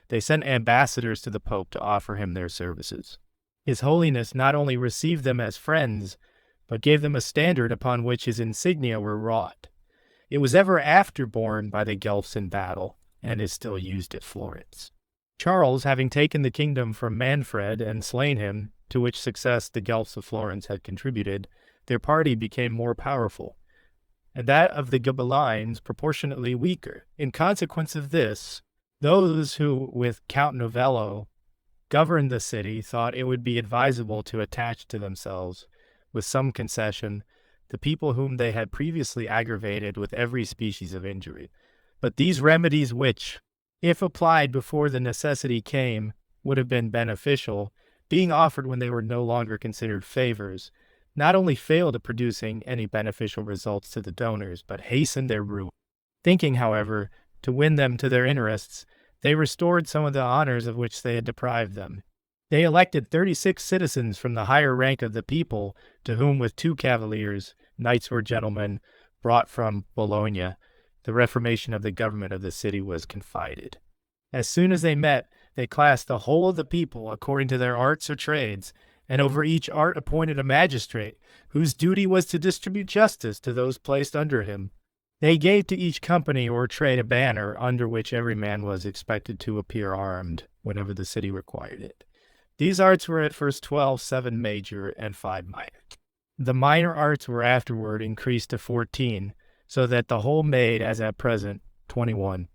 Speaker 1: they sent ambassadors to the Pope to offer him their services. His Holiness not only received them as friends, but gave them a standard upon which his insignia were wrought. It was ever after borne by the Guelphs in battle, and is still used at Florence. Charles, having taken the kingdom from Manfred and slain him, to which success the Guelphs of Florence had contributed, their party became more powerful, and that of the Ghibellines proportionately weaker. In consequence of this, those who, with Count Novello, governed the city, thought it would be advisable to attach to themselves, with some concession, the people whom they had previously aggravated with every species of injury. But these remedies which, if applied before the necessity came, would have been beneficial, being offered when they were no longer considered favors, not only failed of producing any beneficial results to the donors, but hastened their ruin. Thinking, however, to win them to their interests, they restored some of the honors of which they had deprived them. They elected 36 citizens from the higher rank of the people, to whom with 2 cavaliers, knights or gentlemen, brought from Bologna, the reformation of the government of the city was confided. As soon as they met, they classed the whole of the people according to their arts or trades, and over each art appointed a magistrate, whose duty was to distribute justice to those placed under him. They gave to each company or trade a banner, under which every man was expected to appear armed, whenever the city required it. These arts were at first 12, 7 major, and 5 minor. The minor arts were afterward increased to 14, so that the whole made, as at present, 21.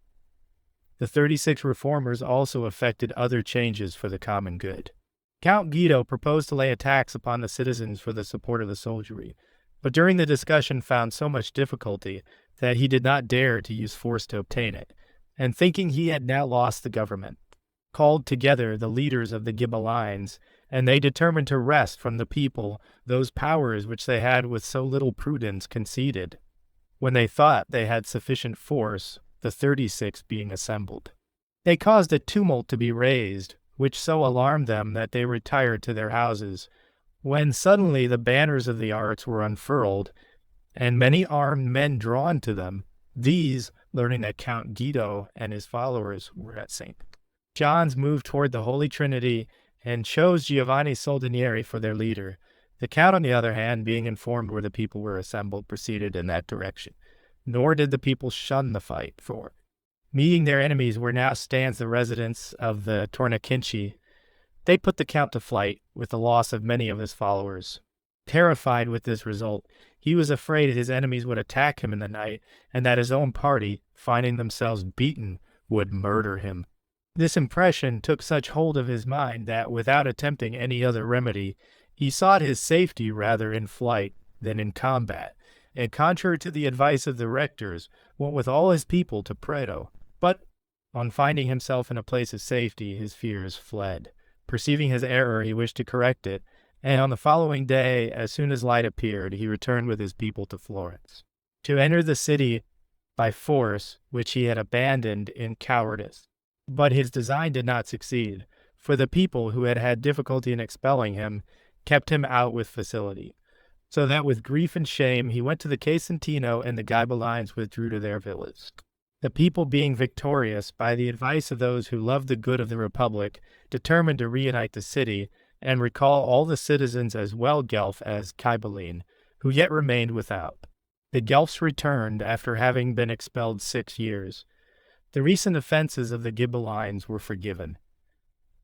Speaker 1: The 36 reformers also effected other changes for the common good. Count Guido proposed to lay a tax upon the citizens for the support of the soldiery, but during the discussion found so much difficulty that he did not dare to use force to obtain it, and thinking he had now lost the government, called together the leaders of the Ghibellines, and they determined to wrest from the people those powers which they had with so little prudence conceded, when they thought they had sufficient force, the 36 being assembled. They caused a tumult to be raised, which so alarmed them that they retired to their houses, when suddenly the banners of the arts were unfurled, and many armed men drawn to them. These, learning that Count Guido and his followers were at St. John's, moved toward the Holy Trinity and chose Giovanni Soldinieri for their leader. The Count, on the other hand, being informed where the people were assembled, proceeded in that direction. Nor did the people shun the fight, for, meeting their enemies where now stands the residence of the Tornacinci, they put the Count to flight, with the loss of many of his followers. Terrified with this result, he was afraid his enemies would attack him in the night, and that his own party, finding themselves beaten, would murder him. This impression took such hold of his mind that, without attempting any other remedy, he sought his safety rather in flight than in combat, and, contrary to the advice of the rectors, went with all his people to Prato. But, on finding himself in a place of safety, his fears fled. Perceiving his error, he wished to correct it, and on the following day, as soon as light appeared, he returned with his people to Florence, to enter the city by force, which he had abandoned in cowardice. But his design did not succeed, for the people, who had had difficulty in expelling him, kept him out with facility. so that with grief and shame he went to the Casentino, and the Ghibellines withdrew to their villas. The people, being victorious, by the advice of those who loved the good of the Republic, determined to reunite the city and recall all the citizens as well Guelph as Ghibelline, who yet remained without. The Guelphs returned after having been expelled 6 years. The recent offenses of the Ghibellines were forgiven,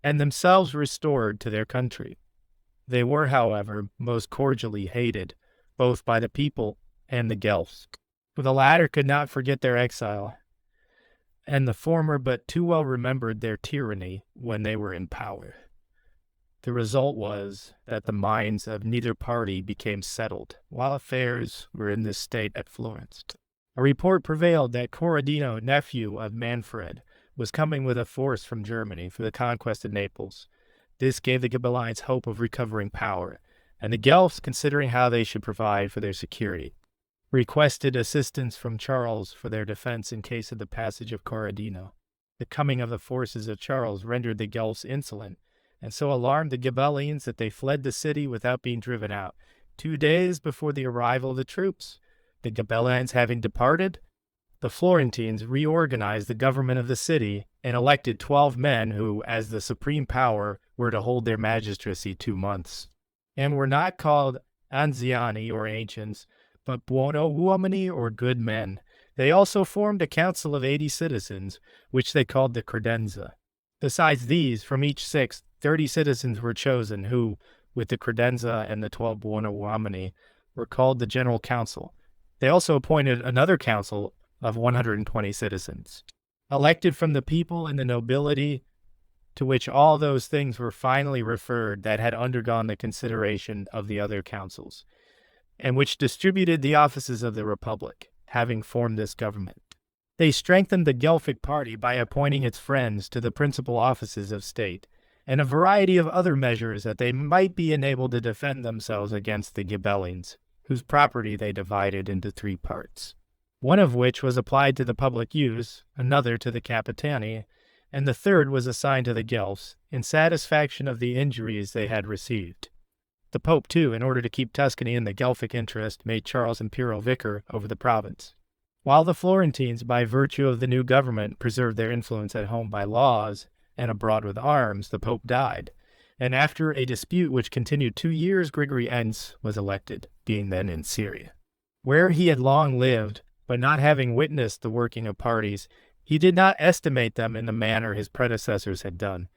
Speaker 1: and themselves restored to their country. They were, however, most cordially hated, both by the people and the Guelphs, for the latter could not forget their exile, and the former but too well remembered their tyranny when they were in power. The result was that the minds of neither party became settled, while affairs were in this state at Florence. A report prevailed that Corradino, nephew of Manfred, was coming with a force from Germany for the conquest of Naples. This gave the Ghibellines hope of recovering power, and the Guelphs, considering how they should provide for their security, requested assistance from Charles for their defense in case of the passage of Corradino. The coming of the forces of Charles rendered the Guelphs insolent, and so alarmed the Ghibellines that they fled the city without being driven out. 2 days before the arrival of the troops, the Ghibellines having departed, the Florentines reorganized the government of the city and elected 12 men who, as the supreme power, were to hold their magistracy 2 months, and were not called anziani or ancients, but buono uomini or good men. They also formed a council of 80 citizens, which they called the credenza. Besides these, from each sixth, 30 citizens were chosen who, with the credenza and the 12 buono uomini, were called the general council. They also appointed another council of 120 citizens, elected from the people and the nobility, to which all those things were finally referred that had undergone the consideration of the other councils, and which distributed the offices of the Republic, having formed this government. They strengthened the Guelphic party by appointing its friends to the principal offices of state, and a variety of other measures that they might be enabled to defend themselves against the Ghibellines, whose property they divided into 3 parts, one of which was applied to the public use, another to the Capitani, and the third was assigned to the Guelphs, in satisfaction of the injuries they had received. The Pope, too, in order to keep Tuscany in the Guelphic interest, made Charles imperial vicar over the province. While the Florentines, by virtue of the new government, preserved their influence at home by laws and abroad with arms, the Pope died, and after a dispute which continued 2 years, Gregory X was elected, being then in Syria, where he had long lived, but not having witnessed the working of parties, he did not estimate them in the manner his predecessors had done,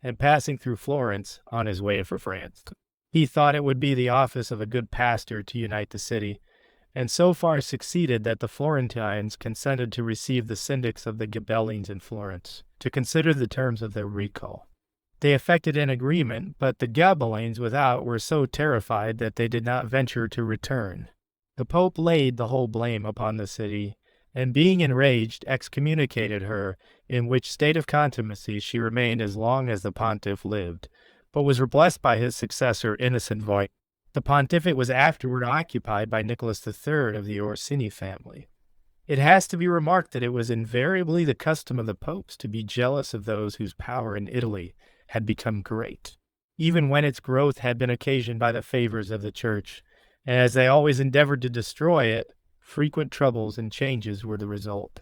Speaker 1: and passing through Florence on his way for France, he thought it would be the office of a good pastor to unite the city, and so far succeeded that the Florentines consented to receive the syndics of the Ghibellines in Florence, to consider the terms of their recall. They effected an agreement, but the Ghibellines without were so terrified that they did not venture to return. The Pope laid the whole blame upon the city, and being enraged, excommunicated her, in which state of contumacy she remained as long as the pontiff lived, but was blessed by his successor Innocent Voigt. The pontificate was afterward occupied by Nicholas III of the Orsini family. It has to be remarked that it was invariably the custom of the popes to be jealous of those whose power in Italy had become great, even when its growth had been occasioned by the favors of the Church, and as they always endeavored to destroy it, frequent troubles and changes were the result.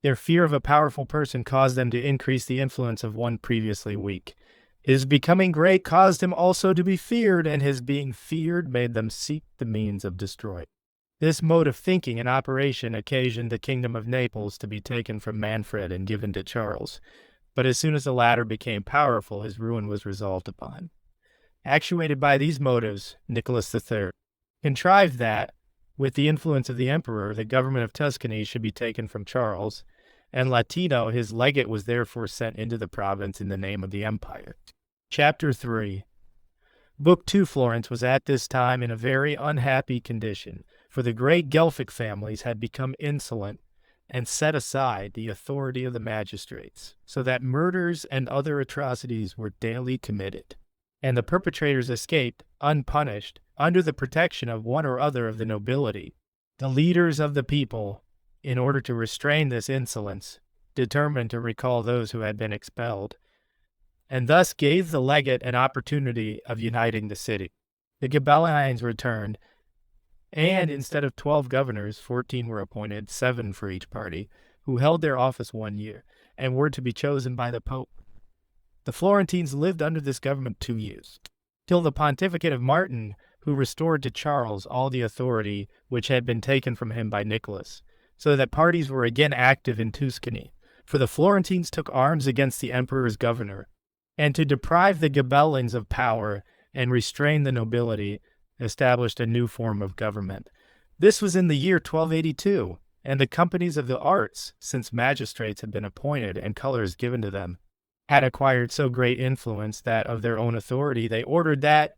Speaker 1: Their fear of a powerful person caused them to increase the influence of one previously weak. His becoming great caused him also to be feared, and his being feared made them seek the means of destroying. This mode of thinking and operation occasioned the kingdom of Naples to be taken from Manfred and given to Charles, but as soon as the latter became powerful, his ruin was resolved upon. Actuated by these motives, Nicholas III contrived that, with the influence of the emperor, the government of Tuscany should be taken from Charles, and Latino, his legate, was therefore sent into the province in the name of the empire. Chapter 3. Book 2. Florence was at this time in a very unhappy condition, for the great Guelphic families had become insolent and set aside the authority of the magistrates, so that murders and other atrocities were daily committed, and the perpetrators escaped unpunished under the protection of one or other of the nobility. The leaders of the people, in order to restrain this insolence, determined to recall those who had been expelled, and thus gave the legate an opportunity of uniting the city. The Ghibellines returned, and instead of 12 governors, 14 were appointed, 7 for each party, who held their office 1 year, and were to be chosen by the Pope. The Florentines lived under this government 2 years, till the pontificate of Martin, who restored to Charles all the authority which had been taken from him by Nicholas, so that parties were again active in Tuscany. For the Florentines took arms against the emperor's governor, and to deprive the Ghibellines of power and restrain the nobility, established a new form of government. This was in the year 1282, and the companies of the arts, since magistrates had been appointed and colors given to them, had acquired so great influence that of their own authority they ordered that,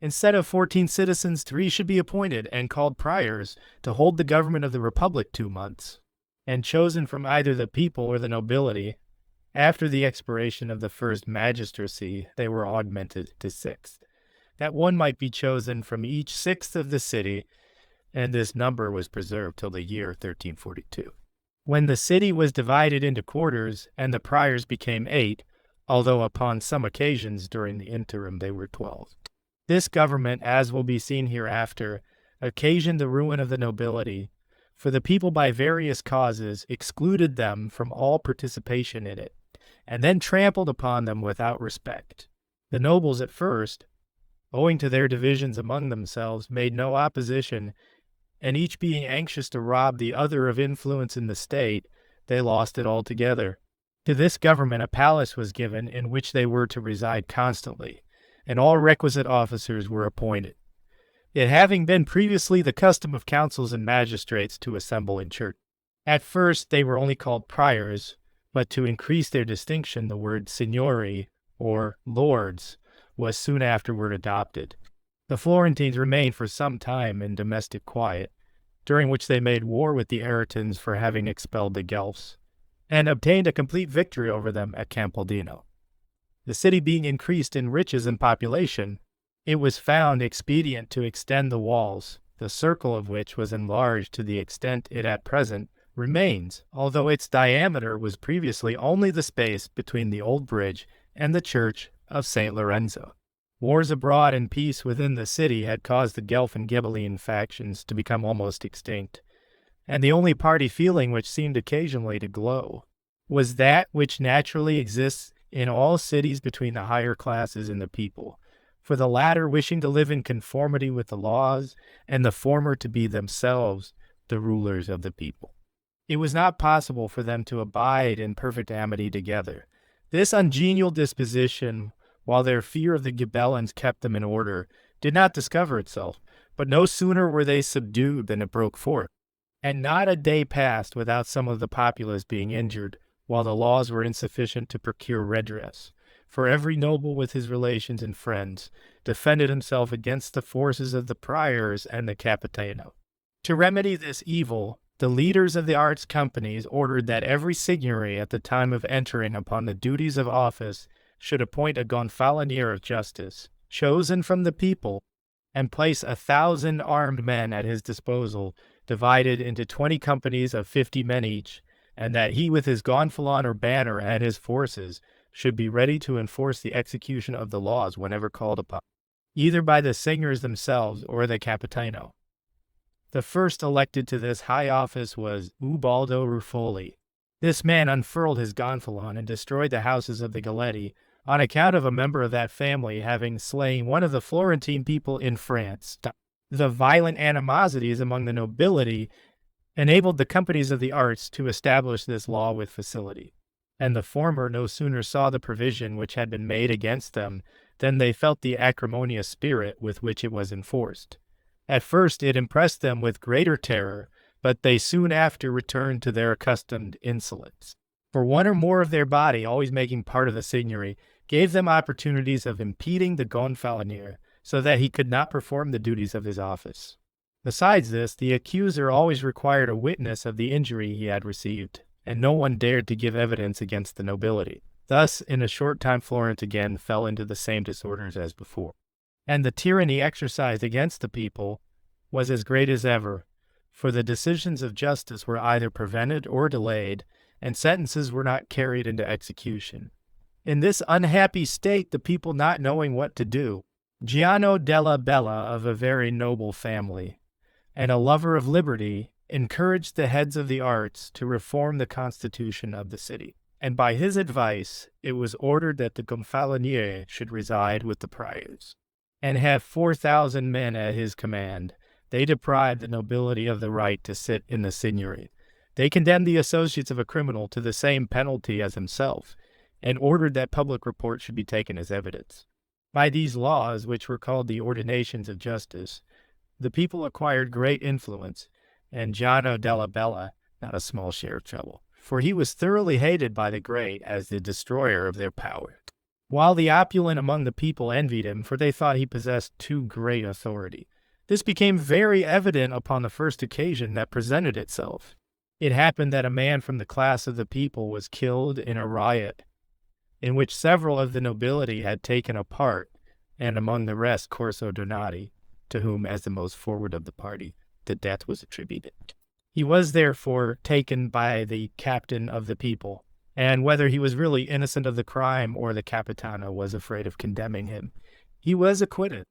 Speaker 1: instead of 14 citizens, 3 should be appointed and called priors to hold the government of the republic 2 months, and chosen from either the people or the nobility. After the expiration of the first magistracy, they were augmented to 6, that one might be chosen from each 6th of the city, and this number was preserved till the year 1342. When the city was divided into quarters, and the priors became 8, although upon some occasions during the interim they were 12. This government, as will be seen hereafter, occasioned the ruin of the nobility, for the people by various causes excluded them from all participation in it, and then trampled upon them without respect. The nobles at first, owing to their divisions among themselves, made no opposition, and each being anxious to rob the other of influence in the state, they lost it altogether. To this government a palace was given in which they were to reside constantly, and all requisite officers were appointed, it having been previously the custom of councils and magistrates to assemble in church. At first they were only called priors, but to increase their distinction the word signori, or lords, was soon afterward adopted. The Florentines remained for some time in domestic quiet, during which they made war with the Aretins for having expelled the Guelphs, and obtained a complete victory over them at Campaldino. The city being increased in riches and population, it was found expedient to extend the walls, the circle of which was enlarged to the extent it at present remains, although its diameter was previously only the space between the old bridge and the church of St. Lorenzo. Wars abroad and peace within the city had caused the Guelph and Ghibelline factions to become almost extinct, and the only party feeling which seemed occasionally to glow was that which naturally exists in all cities between the higher classes and the people, for the latter wishing to live in conformity with the laws, and the former to be themselves the rulers of the people. It was not possible for them to abide in perfect amity together. This ungenial disposition, while their fear of the Ghibellines kept them in order, did not discover itself, but no sooner were they subdued than it broke forth, and not a day passed without some of the populace being injured, while the laws were insufficient to procure redress. For every noble with his relations and friends defended himself against the forces of the priors and the capitano. To remedy this evil, the leaders of the arts companies ordered that every signory at the time of entering upon the duties of office should appoint a gonfalonier of justice, chosen from the people, and place 1,000 armed men at his disposal, divided into 20 companies of 50 men each, and that he with his gonfalon or banner and his forces should be ready to enforce the execution of the laws whenever called upon, either by the seigneurs themselves or the capitano. The first elected to this high office was Ubaldo Ruffoli. This man unfurled his gonfalon and destroyed the houses of the Galletti on account of a member of that family having slain one of the Florentine people in France. The violent animosities among the nobility enabled the companies of the arts to establish this law with facility, and the former no sooner saw the provision which had been made against them than they felt the acrimonious spirit with which it was enforced. At first it impressed them with greater terror, but they soon after returned to their accustomed insolence. For one or more of their body, always making part of the seigneury, gave them opportunities of impeding the gonfalonier, so that he could not perform the duties of his office. Besides this, the accuser always required a witness of the injury he had received, and no one dared to give evidence against the nobility. Thus, in a short time Florence again fell into the same disorders as before, and the tyranny exercised against the people was as great as ever, for the decisions of justice were either prevented or delayed, and sentences were not carried into execution. In this unhappy state, the people not knowing what to do, Giano della Bella, of a very noble family, and a lover of liberty, encouraged the heads of the arts to reform the constitution of the city. And by his advice, it was ordered that the Gonfalonier should reside with the priors, and have 4,000 men at his command. They deprived the nobility of the right to sit in the signory. They condemned the associates of a criminal to the same penalty as himself, and ordered that public report should be taken as evidence. By these laws, which were called the Ordinations of Justice, the people acquired great influence, and Giano della Bella not a small share of trouble, for he was thoroughly hated by the great as the destroyer of their power, while the opulent among the people envied him, for they thought he possessed too great authority. This became very evident upon the first occasion that presented itself. It happened that a man from the class of the people was killed in a riot, in which several of the nobility had taken a part, and among the rest Corso Donati, to whom, as the most forward of the party, the death was attributed. He was therefore taken by the captain of the people, and whether he was really innocent of the crime or the Capitano was afraid of condemning him, he was acquitted.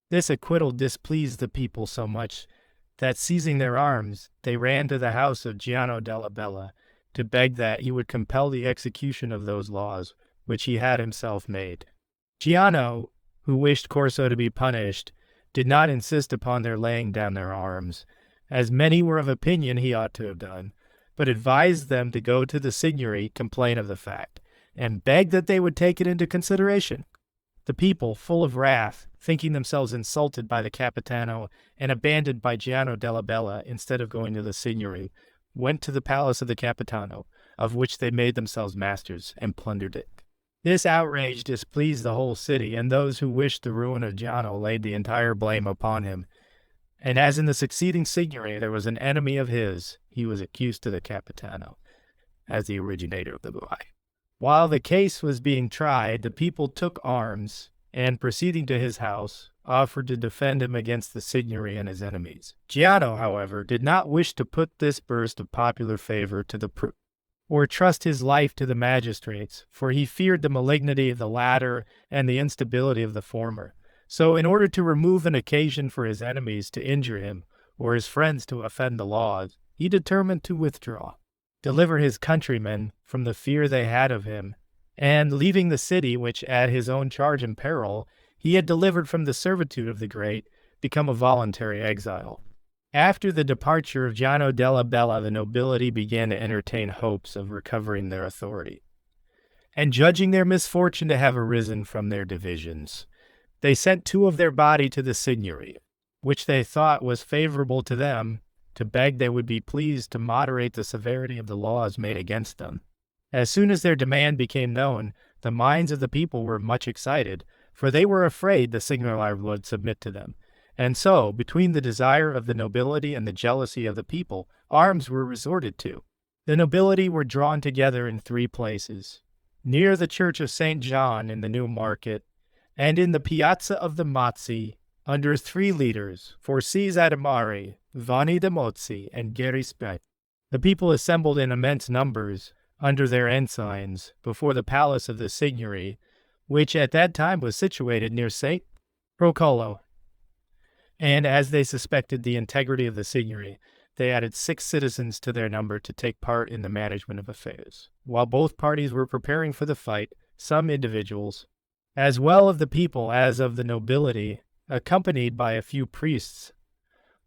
Speaker 1: This acquittal displeased the people so much that, seizing their arms, they ran to the house of Giano della Bella to beg that he would compel the execution of those laws which he had himself made. Giano, who wished Corso to be punished, did not insist upon their laying down their arms, as many were of opinion he ought to have done, but advised them to go to the signory, complain of the fact, and beg that they would take it into consideration. The people, full of wrath, thinking themselves insulted by the Capitano and abandoned by Giano della Bella instead of going to the signory, went to the palace of the Capitano, of which they made themselves masters, and plundered it. This outrage displeased the whole city, and those who wished the ruin of Giano laid the entire blame upon him. And as in the succeeding signory there was an enemy of his, he was accused to the Capitano as the originator of the lie. While the case was being tried, the people took arms, and proceeding to his house, offered to defend him against the signory and his enemies. Giano, however, did not wish to put this burst of popular favor to the proof, or trust his life to the magistrates, for he feared the malignity of the latter and the instability of the former. So, in order to remove an occasion for his enemies to injure him, or his friends to offend the laws, he determined to withdraw, deliver his countrymen from the fear they had of him, and, leaving the city, which at his own charge and peril he had delivered from the servitude of the great, become a voluntary exile. After the departure of Giano della Bella, the nobility began to entertain hopes of recovering their authority, and judging their misfortune to have arisen from their divisions, they sent 2 of their body to the signory, which they thought was favorable to them, to beg they would be pleased to moderate the severity of the laws made against them. As soon as their demand became known, the minds of the people were much excited, for they were afraid the signory would submit to them. And so, between the desire of the nobility and the jealousy of the people, arms were resorted to. The nobility were drawn together in 3 places: near the church of St. John in the New Market, and in the Piazza of the Mazzi, under 3 leaders, Forces Adamari, Vanni de Mozzi, and Gerispe. The people assembled in immense numbers, under their ensigns, before the palace of the signory, which at that time was situated near St. Procolo. And as they suspected the integrity of the signory, they added 6 citizens to their number to take part in the management of affairs. While both parties were preparing for the fight, some individuals, as well of the people as of the nobility, accompanied by a few priests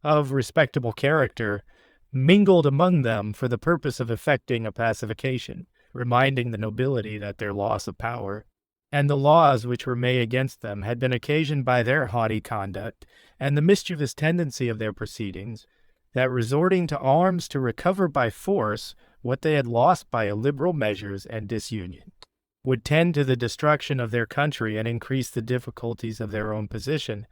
Speaker 1: of respectable character, mingled among them for the purpose of effecting a pacification, reminding the nobility that their loss of power and the laws which were made against them had been occasioned by their haughty conduct and the mischievous tendency of their proceedings, that resorting to arms to recover by force what they had lost by illiberal measures and disunion would tend to the destruction of their country and increase the difficulties of their own position,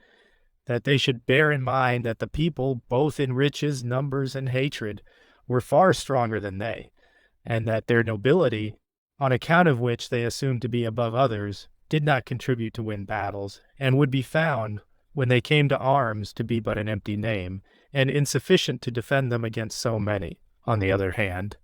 Speaker 1: that they should bear in mind that the people, both in riches, numbers, and hatred, were far stronger than they, and that their nobility, on account of which they assumed to be above others, did not contribute to win battles, and would be found, when they came to arms, to be but an empty name, and insufficient to defend them against so many. On the other hand,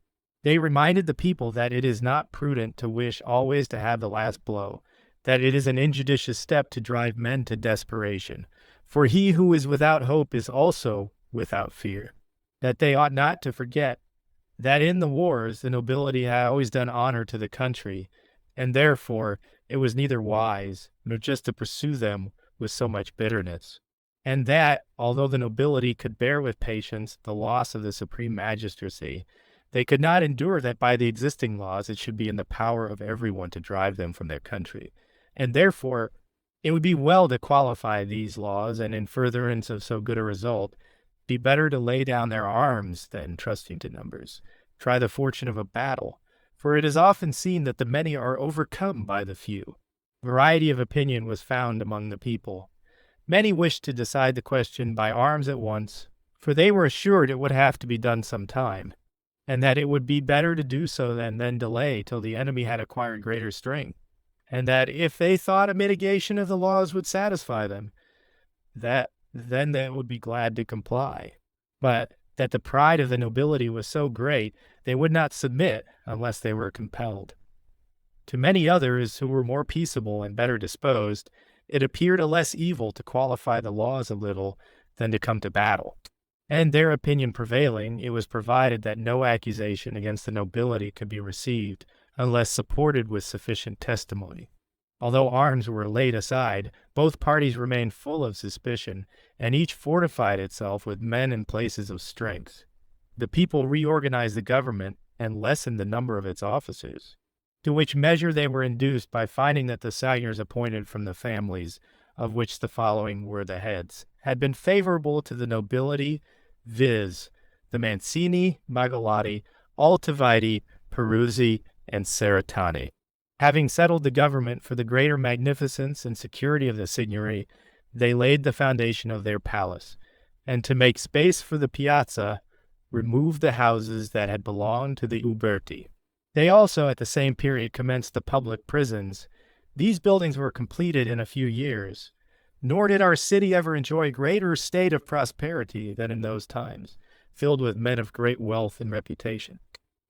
Speaker 1: they reminded the people that it is not prudent to wish always to have the last blow, that it is an injudicious step to drive men to desperation. For he who is without hope is also without fear. That they ought not to forget that in the wars the nobility had always done honor to the country, and therefore it was neither wise nor just to pursue them with so much bitterness. And that, although the nobility could bear with patience the loss of the supreme magistracy, they could not endure that by the existing laws it should be in the power of everyone to drive them from their country. And therefore it would be well to qualify these laws, and in furtherance of so good a result, be better to lay down their arms than trusting to numbers. Try the fortune of a battle, for it is often seen that the many are overcome by the few. Variety of opinion was found among the people. Many wished to decide the question by arms at once, for they were assured it would have to be done some time, and that it would be better to do so than then delay till the enemy had acquired greater strength, and that if they thought a mitigation of the laws would satisfy them, that then they would be glad to comply. But that the pride of the nobility was so great, they would not submit unless they were compelled. To many others who were more peaceable and better disposed, it appeared a less evil to qualify the laws a little than to come to battle. And their opinion prevailing, it was provided that no accusation against the nobility could be received unless supported with sufficient testimony. Although arms were laid aside, both parties remained full of suspicion, and each fortified itself with men in places of strength. The people reorganized the government and lessened the number of its officers, to which measure they were induced by finding that the seigneurs appointed from the families, of which the following were the heads, had been favorable to the nobility, viz., the Mancini, Magalotti, Altoviti, Peruzzi, and Seretani. Having settled the government for the greater magnificence and security of the seigneury, they laid the foundation of their palace, and to make space for the piazza, removed the houses that had belonged to the Uberti. They also, at the same period, commenced the public prisons. These buildings were completed in a few years, nor did our city ever enjoy a greater state of prosperity than in those times, filled with men of great wealth and reputation,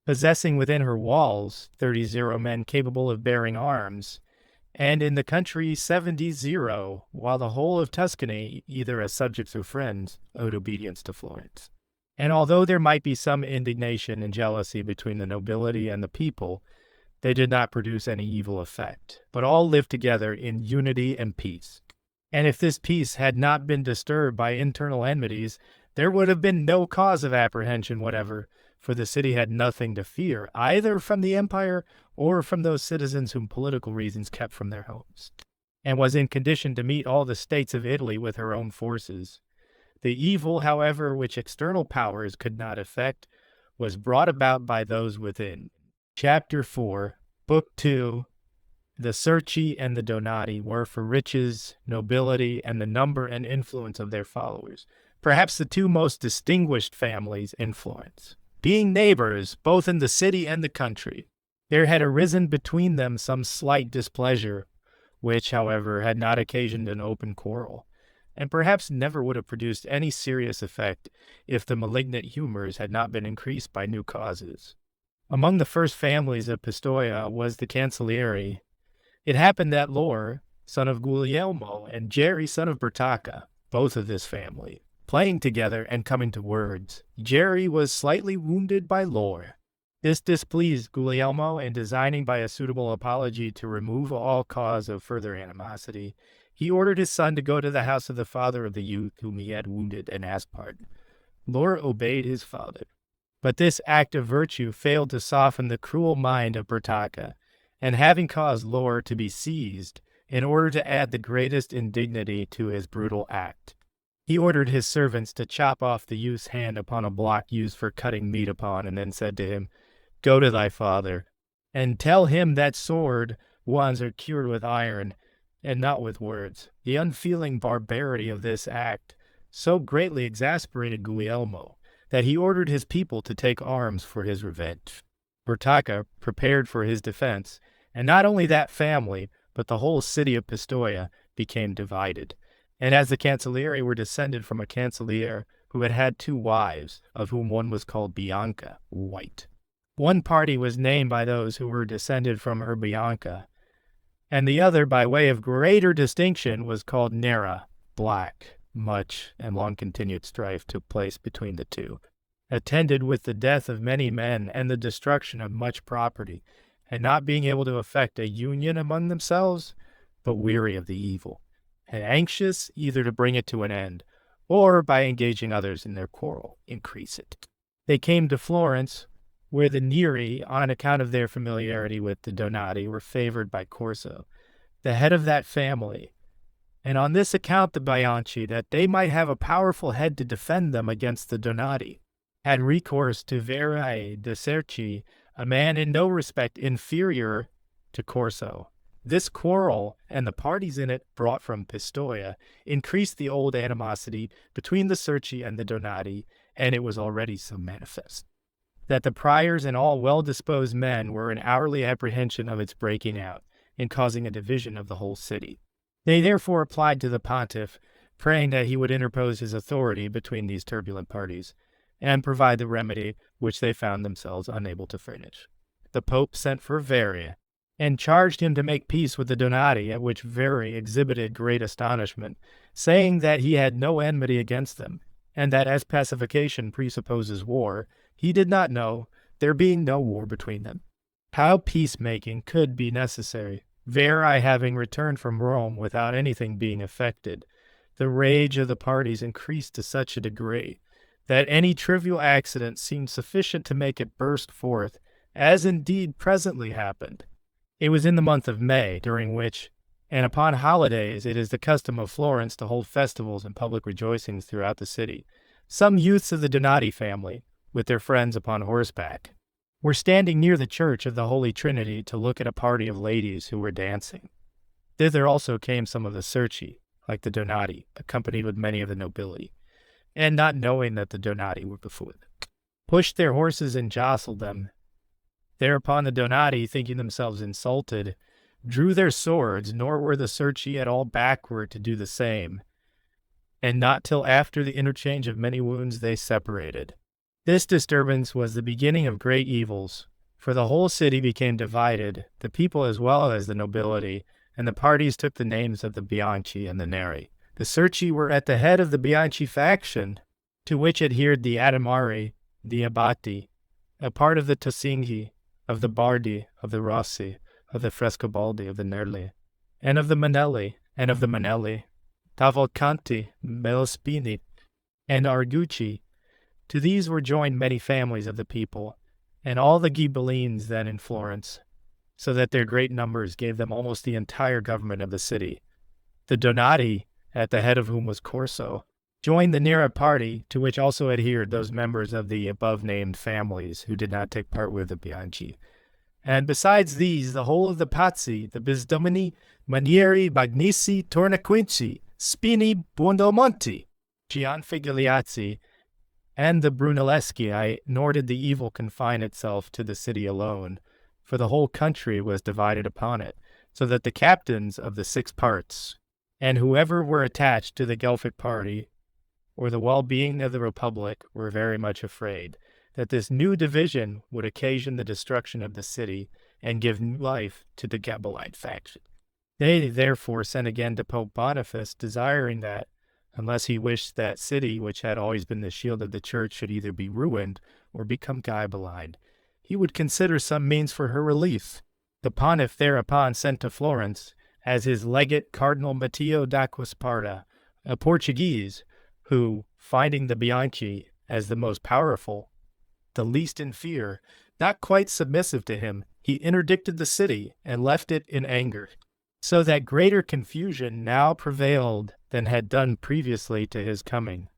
Speaker 1: possessing within her walls 30 men capable of bearing arms, and in the country 70, while the whole of Tuscany, either as subjects or friends, owed obedience to Florence. And although there might be some indignation and jealousy between the nobility and the people, they did not produce any evil effect, but all lived together in unity and peace. And if this peace had not been disturbed by internal enmities, there would have been no cause of apprehension whatever, for the city had nothing to fear, either from the empire or from those citizens whom political reasons kept from their homes, and was in condition to meet all the states of Italy with her own forces. The evil, however, which external powers could not effect, was brought about by those within. Chapter 4, Book 2. The Cerci and the Donati were for riches, nobility, and the number and influence of their followers, perhaps the two most distinguished families in Florence. Being neighbors, both in the city and the country, there had arisen between them some slight displeasure, which, however, had not occasioned an open quarrel, and perhaps never would have produced any serious effect if the malignant humors had not been increased by new causes. Among the first families of Pistoia was the Cancellieri. It happened that Lor, son of Guglielmo, and Jerry, son of Bertacca, both of this family, playing together and coming to words, Jerry was slightly wounded by Lor. This displeased Guglielmo, and designing by a suitable apology to remove all cause of further animosity, he ordered his son to go to the house of the father of the youth whom he had wounded and ask pardon. Lor obeyed his father. But this act of virtue failed to soften the cruel mind of Bertacca, and having caused Lor to be seized, in order to add the greatest indignity to his brutal act, he ordered his servants to chop off the youth's hand upon a block used for cutting meat upon, and then said to him, "Go to thy father, and tell him that sword wands are cured with iron, and not with words." The unfeeling barbarity of this act so greatly exasperated Guglielmo that he ordered his people to take arms for his revenge. Bertacca prepared for his defense, and not only that family, but the whole city of Pistoia became divided. And as the Cancellieri were descended from a Cancelliere who had had 2 wives, of whom one was called Bianca, white, one party was named by those who were descended from her Bianca, and the other, by way of greater distinction, was called Nera, black. Much and long-continued strife took place between the two, attended with the death of many men and the destruction of much property, and not being able to effect a union among themselves, but weary of the evil, and anxious either to bring it to an end, or by engaging others in their quarrel, increase it. They came to Florence, where the Neri, on account of their familiarity with the Donati, were favored by Corso, the head of that family, and on this account the Bianchi, that they might have a powerful head to defend them against the Donati, had recourse to Verrae de Cerchi, a man in no respect inferior to Corso. This quarrel, and the parties in it brought from Pistoia, increased the old animosity between the Cerchi and the Donati, and it was already so manifest that the priors and all well-disposed men were in hourly apprehension of its breaking out, and causing a division of the whole city. They therefore applied to the pontiff, praying that he would interpose his authority between these turbulent parties, and provide the remedy which they found themselves unable to furnish. The pope sent for Verri, and charged him to make peace with the Donati, at which Verri exhibited great astonishment, saying that he had no enmity against them, and that as pacification presupposes war, he did not know, there being no war between them, how peacemaking could be necessary. Verri having returned from Rome without anything being effected, the rage of the parties increased to such a degree that any trivial accident seemed sufficient to make it burst forth, as indeed presently happened. It was in the month of May, during which, and upon holidays, it is the custom of Florence to hold festivals and public rejoicings throughout the city. Some youths of the Donati family, with their friends upon horseback, were standing near the church of the Holy Trinity to look at a party of ladies who were dancing. Thither also came some of the Cerchi, like the Donati, accompanied with many of the nobility, and not knowing that the Donati were before them, pushed their horses and jostled them. Thereupon the Donati, thinking themselves insulted, drew their swords, nor were the Cerchi at all backward to do the same, and not till after the interchange of many wounds they separated. This disturbance was the beginning of great evils, for the whole city became divided, the people as well as the nobility, and the parties took the names of the Bianchi and the Neri. The Cerchi were at the head of the Bianchi faction, to which adhered the Adimari, the Abati, a part of the Tosinghi, of the Bardi, of the Rossi, of the Frescobaldi, of the Nerli, and of the Manelli, Cavalcanti, Melospini, and Argucci. To these were joined many families of the people, and all the Ghibellines then in Florence, so that their great numbers gave them almost the entire government of the city. The Donati, at the head of whom was Corso, joined the Nera party, to which also adhered those members of the above-named families who did not take part with the Bianchi. And besides these, the whole of the Pazzi, the Bisdomini, Manieri, Magnisi, Tornaquinci, Spini, Buondelmonti, Gianfigliazzi, and the Brunelleschi, nor did the evil confine itself to the city alone, for the whole country was divided upon it, so that the captains of the 6 parts, and whoever were attached to the Guelphic party, or the well-being of the Republic, were very much afraid that this new division would occasion the destruction of the city and give new life to the Gabelite faction. They therefore sent again to Pope Boniface, desiring that, unless he wished that city, which had always been the shield of the church, should either be ruined or become Ghibeline, he would consider some means for her relief. The pontiff thereupon sent to Florence, as his legate, Cardinal Matteo d'Acquasparta, a Portuguese, who, finding the Bianchi as the most powerful, the least in fear, not quite submissive to him, he interdicted the city and left it in anger, so that greater confusion now prevailed than had done previously to his coming.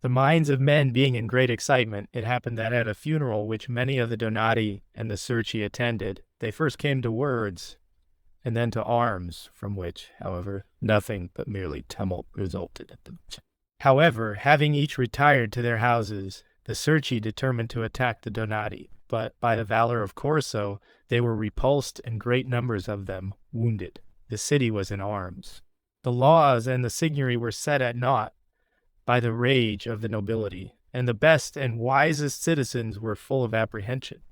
Speaker 1: The minds of men being in great excitement, it happened that at a funeral which many of the Donati and the Cerchi attended, they first came to words, and then to arms, from which, however, nothing but merely tumult resulted at them. However, having each retired to their houses, the Cerchi determined to attack the Donati, but by the valor of Corso, they were repulsed and great numbers of them wounded. The city was in arms. The laws and the signory were set at naught by the rage of the nobility, and the best and wisest citizens were full of apprehension.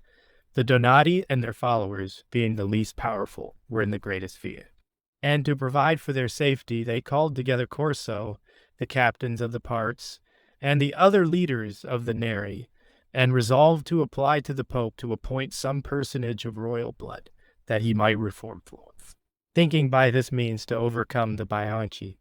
Speaker 1: The Donati and their followers, being the least powerful, were in the greatest fear. And to provide for their safety, they called together Corso, the captains of the parts, and the other leaders of the Neri, and resolved to apply to the Pope to appoint some personage of royal blood, that he might reform Florence, thinking by this means to overcome the Bianchi.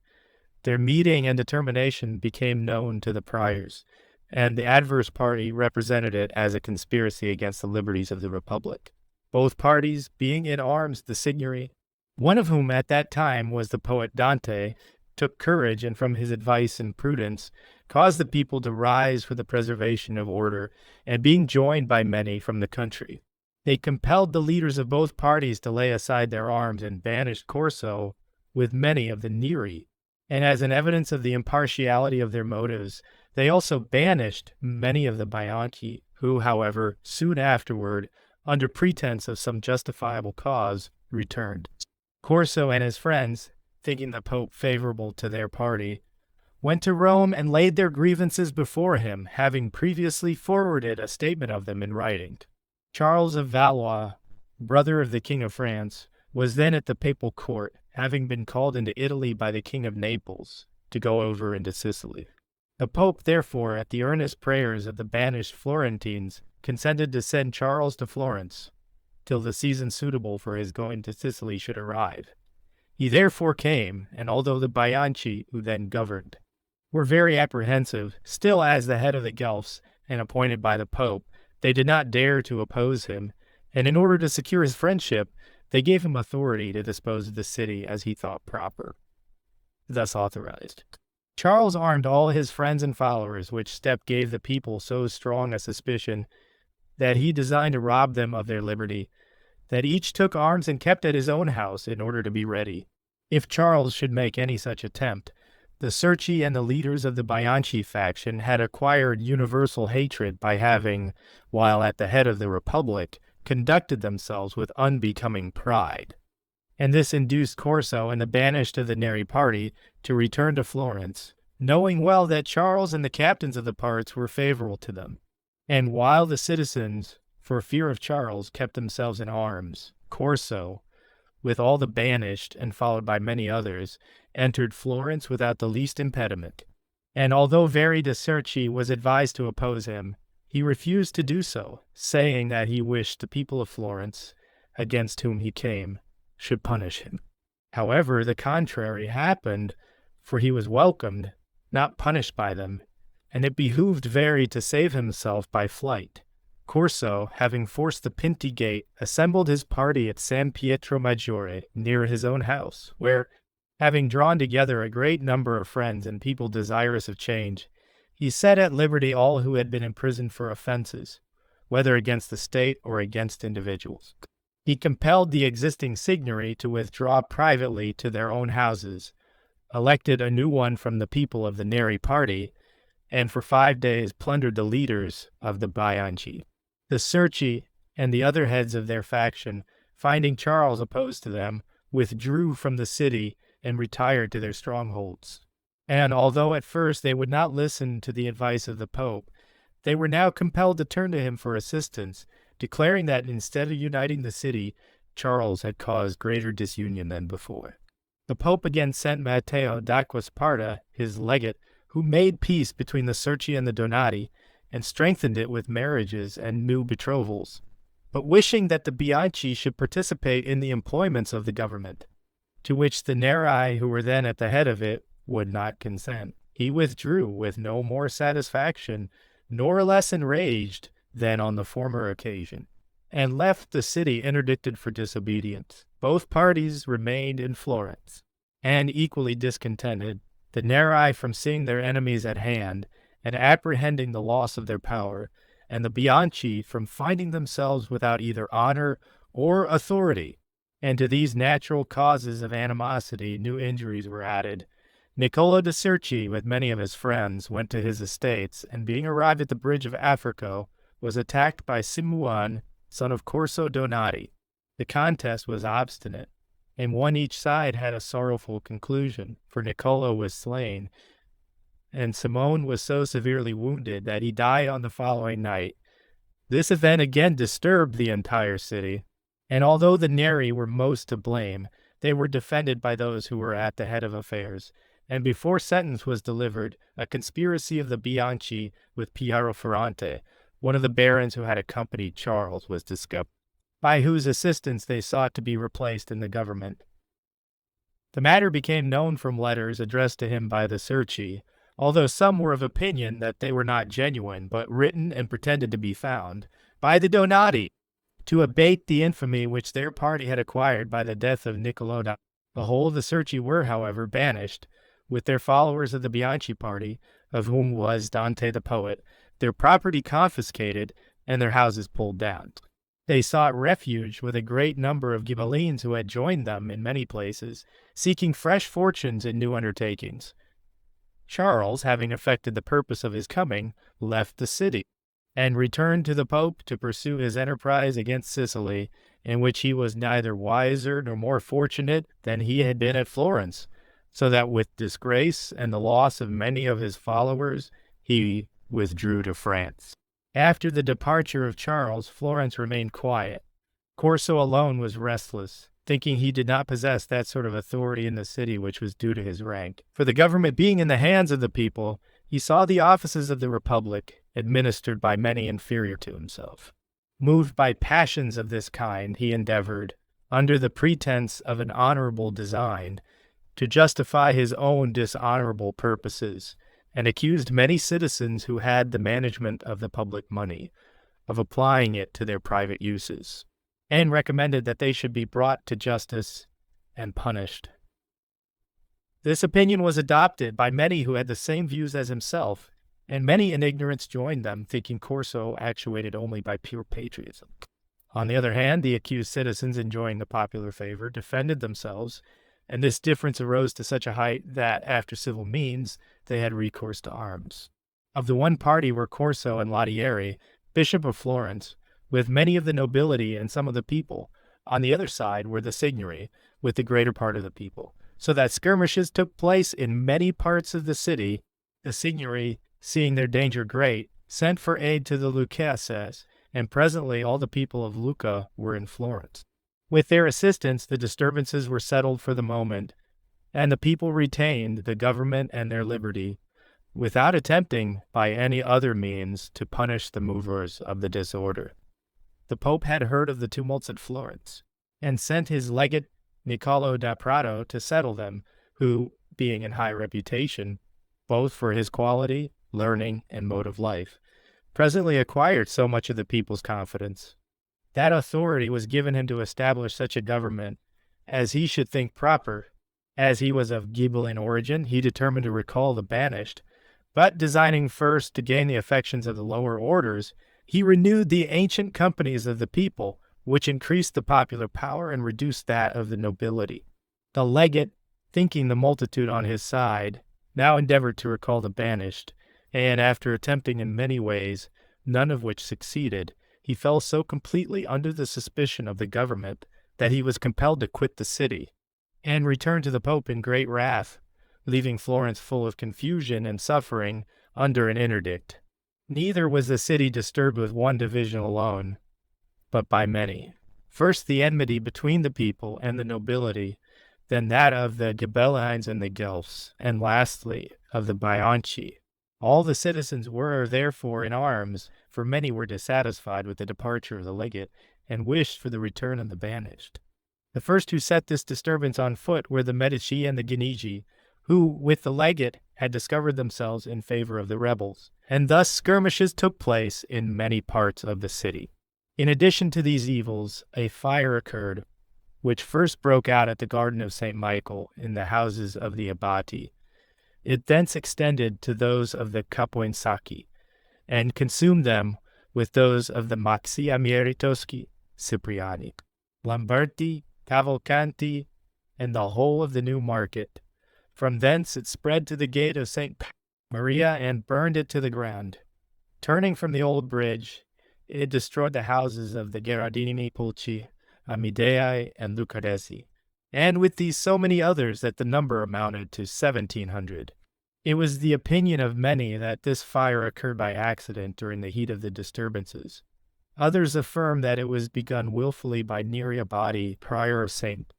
Speaker 1: Their meeting and determination became known to the priors, and the adverse party represented it as a conspiracy against the liberties of the Republic, both parties being in arms the Signory, one of whom at that time was the poet Dante, took courage and from his advice and prudence caused the people to rise for the preservation of order, and being joined by many from the country, they compelled the leaders of both parties to lay aside their arms and banished Corso with many of the Neri. And as an evidence of the impartiality of their motives, they also banished many of the Bianchi, who, however, soon afterward, under pretense of some justifiable cause, returned. Corso and his friends, thinking the Pope favorable to their party, went to Rome and laid their grievances before him, having previously forwarded a statement of them in writing. Charles of Valois, brother of the King of France, was then at the papal court, having been called into Italy by the King of Naples to go over into Sicily. The Pope, therefore, at the earnest prayers of the banished Florentines, consented to send Charles to Florence, till the season suitable for his going to Sicily should arrive. He therefore came, and although the Bianchi, who then governed, were very apprehensive, still as the head of the Guelphs, and appointed by the Pope, they did not dare to oppose him, and in order to secure his friendship, they gave him authority to dispose of the city as he thought proper, thus authorized. Charles armed all his friends and followers, which step gave the people so strong a suspicion that he designed to rob them of their liberty, that each took arms and kept at his own house in order to be ready, if Charles should make any such attempt. The Cerci and the leaders of the Bianchi faction had acquired universal hatred by having, while at the head of the Republic, conducted themselves with unbecoming pride, and this induced Corso and the banished of the Neri party to return to Florence, knowing well that Charles and the captains of the parts were favorable to them. And while the citizens, for fear of Charles, kept themselves in arms, Corso, with all the banished and followed by many others, entered Florence without the least impediment. And although Very de Cerci was advised to oppose him, he refused to do so, saying that he wished the people of Florence, against whom he came, should punish him. However, the contrary happened, for he was welcomed, not punished by them, and it behooved Very to save himself by flight. Corso, having forced the Pinti Gate, assembled his party at San Pietro Maggiore, near his own house, where, having drawn together a great number of friends and people desirous of change, he set at liberty all who had been imprisoned for offenses, whether against the state or against individuals. He compelled the existing Signory to withdraw privately to their own houses, elected a new one from the people of the Neri party, and for 5 days plundered the leaders of the Bianchi. The Cerci and the other heads of their faction, finding Charles opposed to them, withdrew from the city and retired to their strongholds. And although at first they would not listen to the advice of the Pope, they were now compelled to turn to him for assistance, declaring that instead of uniting the city, Charles had caused greater disunion than before. The Pope again sent Matteo d'Acquasparta, his legate, who made peace between the Cerci and the Donati, and strengthened it with marriages and new betrothals, but wishing that the Bianchi should participate in the employments of the government, to which the Neri, who were then at the head of it, would not consent. He withdrew with no more satisfaction, nor less enraged than on the former occasion, and left the city interdicted for disobedience. Both parties remained in Florence, and equally discontented, the Neri from seeing their enemies at hand, and apprehending the loss of their power, and the Bianchi from finding themselves without either honor or authority. And to these natural causes of animosity new injuries were added. Niccolò de Cerci, with many of his friends, went to his estates, and being arrived at the bridge of Africo, was attacked by Simuan, son of Corso Donati. The contest was obstinate, and one each side had a sorrowful conclusion, for Niccolò was slain, and Simone was so severely wounded that he died on the following night. This event again disturbed the entire city, and although the Neri were most to blame, They were defended by those who were at the head of affairs, and before sentence was delivered, a conspiracy of the Bianchi with Piero Ferrante, one of the barons who had accompanied Charles, was discovered, by whose assistance they sought to be replaced in the government. The matter became known from letters addressed to him by the Cerci, although some were of opinion that they were not genuine, but written and pretended to be found, by the Donati, to abate the infamy which their party had acquired by the death of Niccolò. The whole of the Cerci were, however, banished, with their followers of the Bianchi party, of whom was Dante the poet, their property confiscated, and their houses pulled down. They sought refuge with a great number of Ghibellines who had joined them in many places, seeking fresh fortunes in new undertakings. Charles, having effected the purpose of his coming, left the city, and returned to the Pope to pursue his enterprise against Sicily, in which he was neither wiser nor more fortunate than he had been at Florence, so that with disgrace and the loss of many of his followers, he withdrew to France. After the departure of Charles, Florence remained quiet. Corso alone was restless, thinking he did not possess that sort of authority in the city which was due to his rank. For the government being in the hands of the people, he saw the offices of the Republic administered by many inferior to himself. Moved by passions of this kind, he endeavored, under the pretense of an honorable design, to justify his own dishonorable purposes, and accused many citizens who had the management of the public money of applying it to their private uses, and recommended that they should be brought to justice and punished. This opinion was adopted by many who had the same views as himself, and many in ignorance joined them, thinking Corso actuated only by pure patriotism. On the other hand, the accused citizens, enjoying the popular favor, defended themselves, and this difference arose to such a height that, after civil means, they had recourse to arms. Of the one party were Corso and Latieri, Bishop of Florence, with many of the nobility and some of the people. On the other side were the Signory, with the greater part of the people, so that skirmishes took place in many parts of the city. The Signory, seeing their danger great, sent for aid to the Luccases, and presently all the people of Lucca were in Florence. With their assistance, the disturbances were settled for the moment, and the people retained the government and their liberty, without attempting by any other means to punish the movers of the disorder. The Pope had heard of the tumults at Florence, and sent his legate Niccolò da Prato to settle them, who, being in high reputation, both for his quality, learning, and mode of life, presently acquired so much of the people's confidence. That authority was given him to establish such a government as he should think proper. As he was of Ghibelline origin, he determined to recall the banished, but designing first to gain the affections of the lower orders, he renewed the ancient companies of the people, which increased the popular power and reduced that of the nobility. The legate, thinking the multitude on his side, now endeavored to recall the banished, and after attempting in many ways, none of which succeeded, he fell so completely under the suspicion of the government that he was compelled to quit the city, and return to the Pope in great wrath, leaving Florence full of confusion and suffering under an interdict. Neither was the city disturbed with one division alone, but by many. First the enmity between the people and the nobility, then that of the Ghibellines and the Guelphs, and lastly of the Bianchi. All the citizens were, therefore, in arms, for many were dissatisfied with the departure of the legate, and wished for the return of the banished. The first who set this disturbance on foot were the Medici and the Guinigi, who, with the legate, had discovered themselves in favor of the rebels, and thus skirmishes took place in many parts of the city. In addition to these evils, a fire occurred, which first broke out at the Garden of St. Michael in the houses of the Abbati. It thence extended to those of the Caponsacchi, and consumed them with those of the Maxiamieri Toschi, Cipriani, Lamberti, Cavalcanti, and the whole of the New Market. From thence it spread to the gate of St. Maria and burned it to the ground. Turning from the old bridge, it destroyed the houses of the Gherardini Pulci, Amidei, and Luccaresi, and with these so many others that the number amounted to 1,700. It was the opinion of many that this fire occurred by accident during the heat of the disturbances. Others affirm that it was begun wilfully by Neri Abbati, prior of St.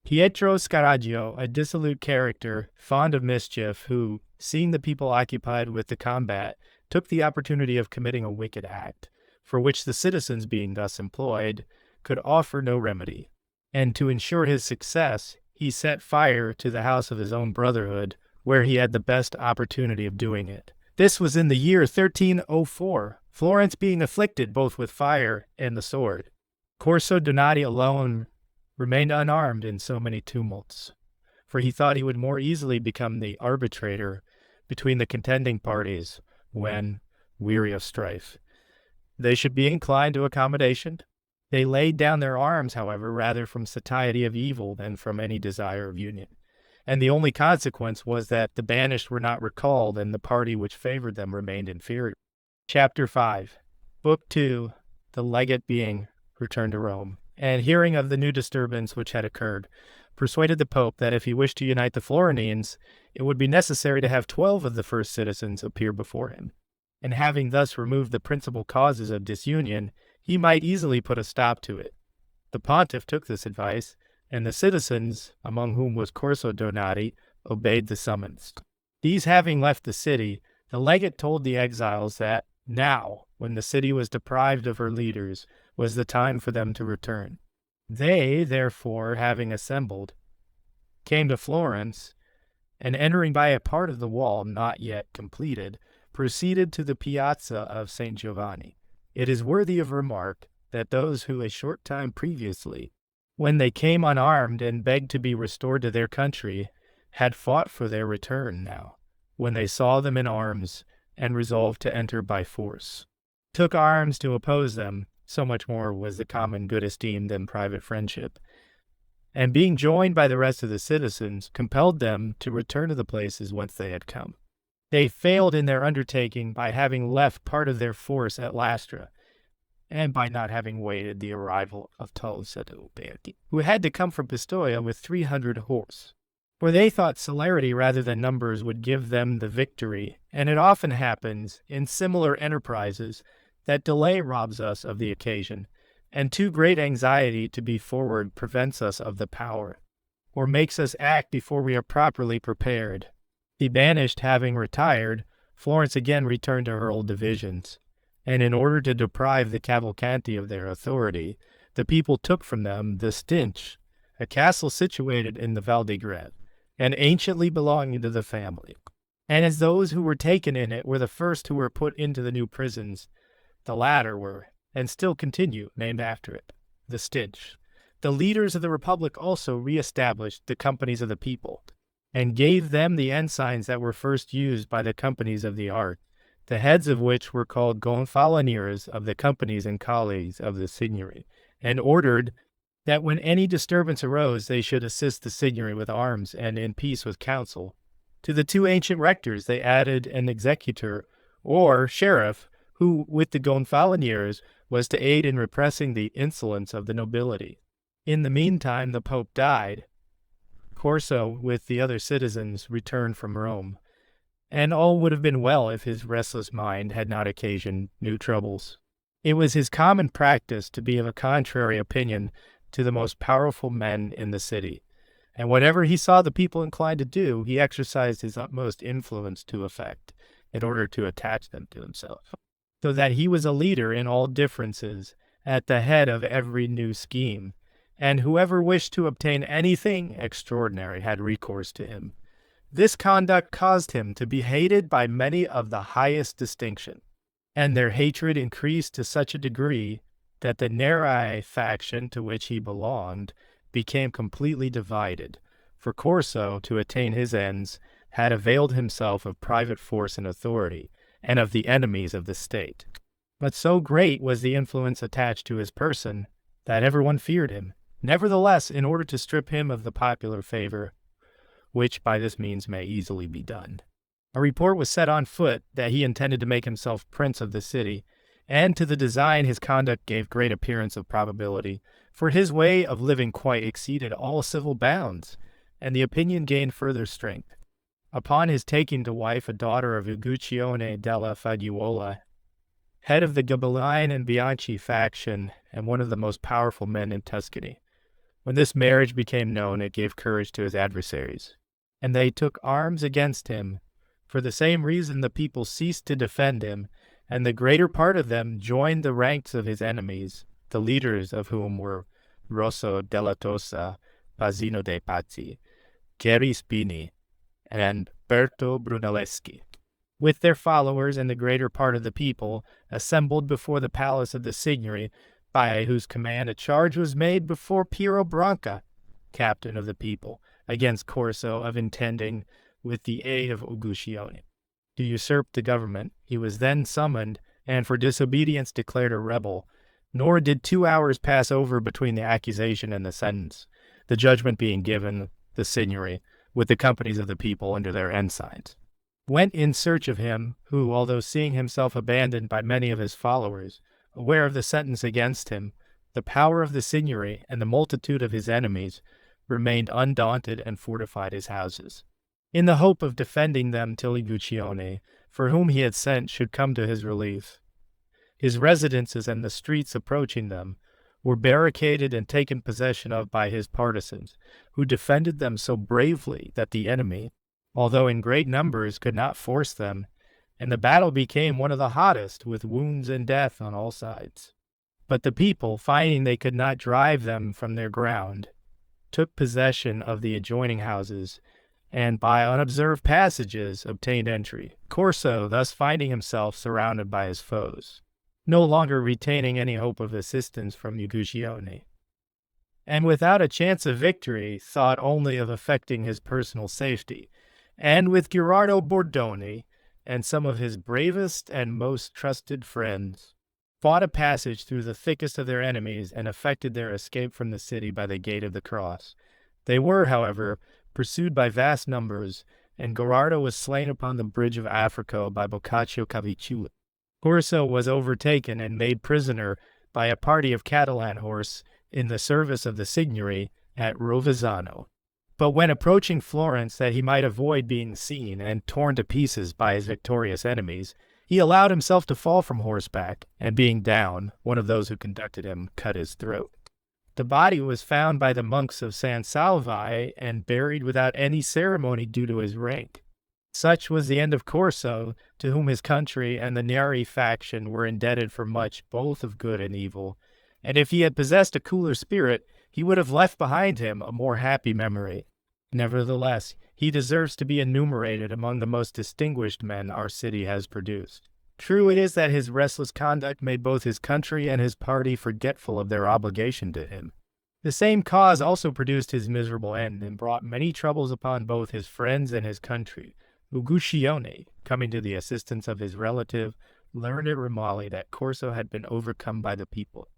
Speaker 1: Pietro Scaraggio, a dissolute character, fond of mischief, who, seeing the people occupied with the combat, took the opportunity of committing a wicked act, for which the citizens, being thus employed, could offer no remedy. And to ensure his success, he set fire to the house of his own brotherhood, where he had the best opportunity of doing it. This was in the year 1304, Florence being afflicted both with fire and the sword. Corso Donati alone remained unarmed in so many tumults, for he thought he would more easily become the arbitrator between the contending parties when, weary of strife, they should be inclined to accommodation. They laid down their arms, however, rather from satiety of evil than from any desire of union, and the only consequence was that the banished were not recalled and the party which favored them remained inferior. Chapter 5. Book 2. The legate being returned to Rome, and hearing of the new disturbance which had occurred, persuaded the Pope that if he wished to unite the Florentines, it would be necessary to have 12 of the first citizens appear before him. And having thus removed the principal causes of disunion, he might easily put a stop to it. The pontiff took this advice, and the citizens, among whom was Corso Donati, obeyed the summons. These having left the city, the legate told the exiles that now, when the city was deprived of her leaders, was the time for them to return. They, therefore, having assembled, came to Florence, and entering by a part of the wall not yet completed, proceeded to the piazza of St. Giovanni. It is worthy of remark that those who a short time previously, when they came unarmed and begged to be restored to their country, had fought for their return now, when they saw them in arms and resolved to enter by force, took arms to oppose them, so much more was the common good esteemed than private friendship, and being joined by the rest of the citizens, compelled them to return to the places whence they had come. They failed in their undertaking by having left part of their force at Lastra, and by not having waited the arrival of Tolsedo Berti, who had to come from Pistoia with 300 horse. For they thought celerity rather than numbers would give them the victory, and it often happens, in similar enterprises, that delay robs us of the occasion, and too great anxiety to be forward prevents us of the power, or makes us act before we are properly prepared. The banished having retired, Florence again returned to her old divisions, and in order to deprive the Cavalcanti of their authority, the people took from them the Stinch, a castle situated in the Val di Greve, and anciently belonging to the family. And as those who were taken in it were the first who were put into the new prisons, the latter were, and still continue, named after it, the Stinch. The leaders of the Republic also re-established the companies of the people, and gave them the ensigns that were first used by the companies of the art, the heads of which were called gonfaloniers of the companies and colleagues of the signory, and ordered that when any disturbance arose they should assist the signory with arms and in peace with counsel. To the 2 ancient rectors they added an executor, or sheriff, who, with the gonfaloniers, was to aid in repressing the insolence of the nobility. In the meantime the Pope died. Corso, with the other citizens, returned from Rome, and all would have been well if his restless mind had not occasioned new troubles. It was his common practice to be of a contrary opinion to the most powerful men in the city, and whatever he saw the people inclined to do, he exercised his utmost influence to effect, in order to attach them to himself, so that he was a leader in all differences, at the head of every new scheme, and whoever wished to obtain anything extraordinary had recourse to him. This conduct caused him to be hated by many of the highest distinction, and their hatred increased to such a degree that the Neri faction to which he belonged became completely divided, for Corso, to attain his ends, had availed himself of private force and authority, and of the enemies of the state. But so great was the influence attached to his person, that everyone feared him. Nevertheless, in order to strip him of the popular favor, which by this means may easily be done, a report was set on foot that he intended to make himself prince of the city, and to the design his conduct gave great appearance of probability, for his way of living quite exceeded all civil bounds, and the opinion gained further strength. Upon his taking to wife a daughter of Uguccione della Fagiuola, head of the Ghibelline and Bianchi faction, and one of the most powerful men in Tuscany, When this marriage became known, it gave courage to his adversaries, and they took arms against him. For the same reason, the people ceased to defend him, and the greater part of them joined the ranks of his enemies, the leaders of whom were Rosso della Tosa, Pasino dei Pazzi, Chieri Spini, and Berto Brunelleschi. With their followers and the greater part of the people, assembled before the palace of the Signory, by whose command a charge was made before Piero Branca, captain of the people, against Corso of intending, with the aid of Uguccione, to usurp the government. He was then summoned, and for disobedience declared a rebel. Nor did 2 hours pass over between the accusation and the sentence, the judgment being given, the Signory, with the companies of the people under their ensigns, went in search of him, who, although seeing himself abandoned by many of his followers, aware of the sentence against him, the power of the Signory, and the multitude of his enemies, remained undaunted and fortified his houses, in the hope of defending them till Uguccione, for whom he had sent, should come to his relief. His residences and the streets approaching them were barricaded and taken possession of by his partisans, who defended them so bravely that the enemy, although in great numbers, could not force them, and the battle became one of the hottest, with wounds and death on all sides. But the people, finding they could not drive them from their ground, took possession of the adjoining houses, and by unobserved passages obtained entry, Corso thus finding himself surrounded by his foes, no longer retaining any hope of assistance from Uguccione, and without a chance of victory, thought only of effecting his personal safety, and with Gherardo Bordoni and some of his bravest and most trusted friends, fought a passage through the thickest of their enemies and effected their escape from the city by the Gate of the Cross. They were, however, pursued by vast numbers, and Gherardo was slain upon the bridge of Africo by Boccaccio Cavicciulli. Corso was overtaken and made prisoner by a party of Catalan horse in the service of the Signory at Rovezzano. But when approaching Florence, that he might avoid being seen and torn to pieces by his victorious enemies, he allowed himself to fall from horseback, and being down, one of those who conducted him cut his throat. The body was found by the monks of San Salvi and buried without any ceremony due to his rank. Such was the end of Corso, to whom his country and the Neri faction were indebted for much, both of good and evil, and if he had possessed a cooler spirit, he would have left behind him a more happy memory. Nevertheless, he deserves to be enumerated among the most distinguished men our city has produced. True it is that his restless conduct made both his country and his party forgetful of their obligation to him. The same cause also produced his miserable end, and brought many troubles upon both his friends and his country. Uguccione, coming to the assistance of his relative, learned at Romali that Corso had been overcome by the people,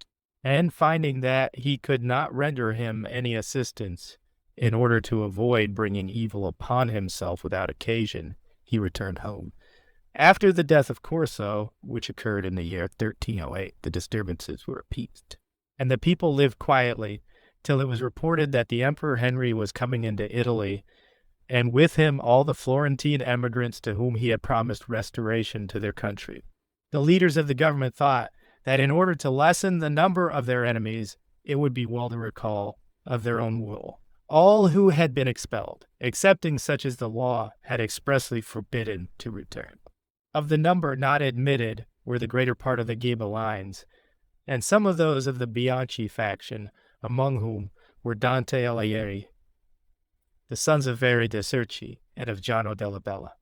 Speaker 1: and finding that he could not render him any assistance, in order to avoid bringing evil upon himself without occasion, he returned home. After the death of Corso, which occurred in the year 1308, the disturbances were appeased, and the people lived quietly, till it was reported that the Emperor Henry was coming into Italy, and with him all the Florentine emigrants to whom he had promised restoration to their country. The leaders of the government thought that in order to lessen the number of their enemies, it would be well to recall, of their own will, all who had been expelled, excepting such as the law had expressly forbidden to return. Of the number not admitted were the greater part of the Ghibellines, and some of those of the Bianchi faction, among whom were Dante Alighieri, the sons of Veri de' Cerchi, and of Giano della Bella.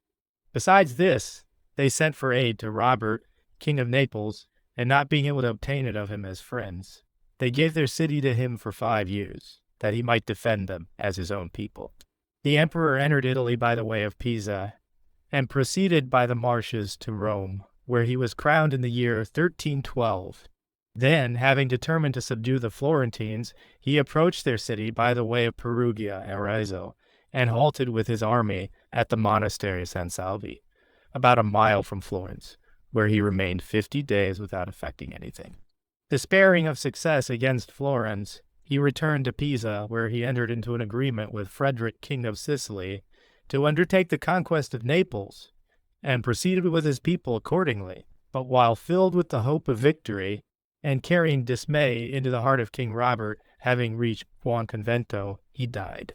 Speaker 1: Besides this, they sent for aid to Robert, king of Naples, and not being able to obtain it of him as friends, they gave their city to him for 5 years, that he might defend them as his own people. The emperor entered Italy by the way of Pisa, and proceeded by the marshes to Rome, where he was crowned in the year 1312. Then, having determined to subdue the Florentines, he approached their city by the way of Perugia and Arezzo, and halted with his army at the monastery of San Salvi, about a mile from Florence, where he remained 50 days without effecting anything. Despairing of success against Florence, he returned to Pisa, where he entered into an agreement with Frederick, king of Sicily, to undertake the conquest of Naples, and proceeded with his people accordingly. But while filled with the hope of victory, and carrying dismay into the heart of King Robert having reached Buonconvento, he died.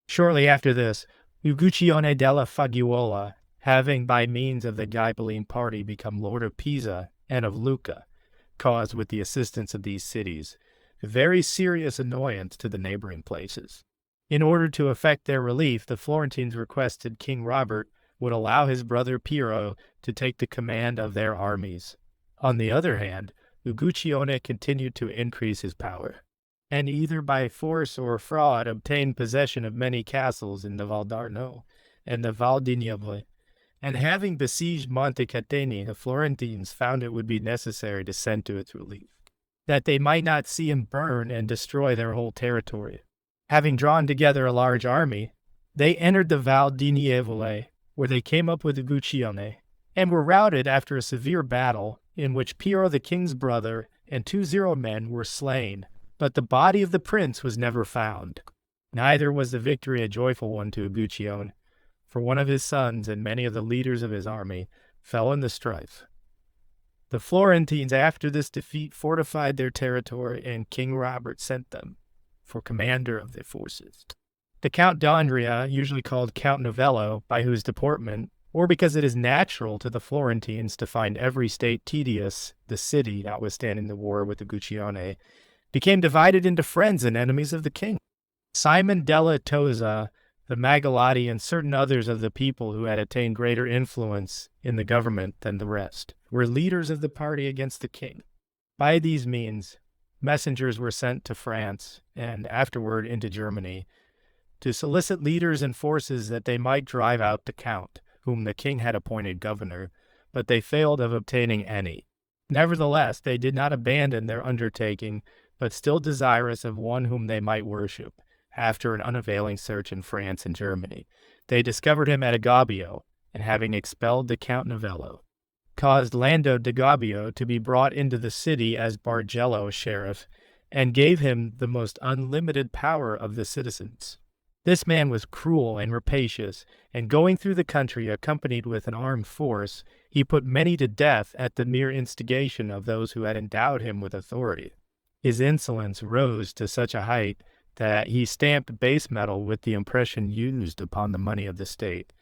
Speaker 1: Shortly after this, Uguccione della Fagiuola, having by means of the Ghibelline party become lord of Pisa and of Lucca, caused, with the assistance of these cities, very serious annoyance to the neighboring places. In order to effect their relief, the Florentines requested King Robert would allow his brother Piero to take the command of their armies. On the other hand, Uguccione continued to increase his power, and either by force or fraud obtained possession of many castles in the Valdarno and the Val di Nieve, and having besieged Montecatini, the Florentines found it would be necessary to send to its relief, that they might not see him burn and destroy their whole territory. Having drawn together a large army, they entered the Val di Nieve, where they came up with Uguccione, and were routed after a severe battle in which Piero the king's brother and 20 men were slain, but the body of the prince was never found. Neither was the victory a joyful one to Uguccione, for one of his sons and many of the leaders of his army fell in the strife. The Florentines after this defeat fortified their territory, and King Robert sent them for commander of their forces. The Count d'Andria, usually called Count Novello, by whose deportment, or because it is natural to the Florentines to find every state tedious, the city, notwithstanding the war with Uguccione, became divided into friends and enemies of the king. Simon della Tosa, the Magalotti, and certain others of the people who had attained greater influence in the government than the rest, were leaders of the party against the king. By these means, messengers were sent to France, and afterward into Germany, to solicit leaders and forces that they might drive out the count, whom the king had appointed governor, but they failed of obtaining any. Nevertheless, they did not abandon their undertaking, but still desirous of one whom they might worship, after an unavailing search in France and Germany, they discovered him at Agabio, and having expelled the Count Novello, caused Lando de Gabio to be brought into the city as Bargello sheriff, and gave him the most unlimited power of the citizens. This man was cruel and rapacious, and going through the country accompanied with an armed force, he put many to death at the mere instigation of those who had endowed him with authority. His insolence rose to such a height that he stamped base metal with the impression used upon the money of the state,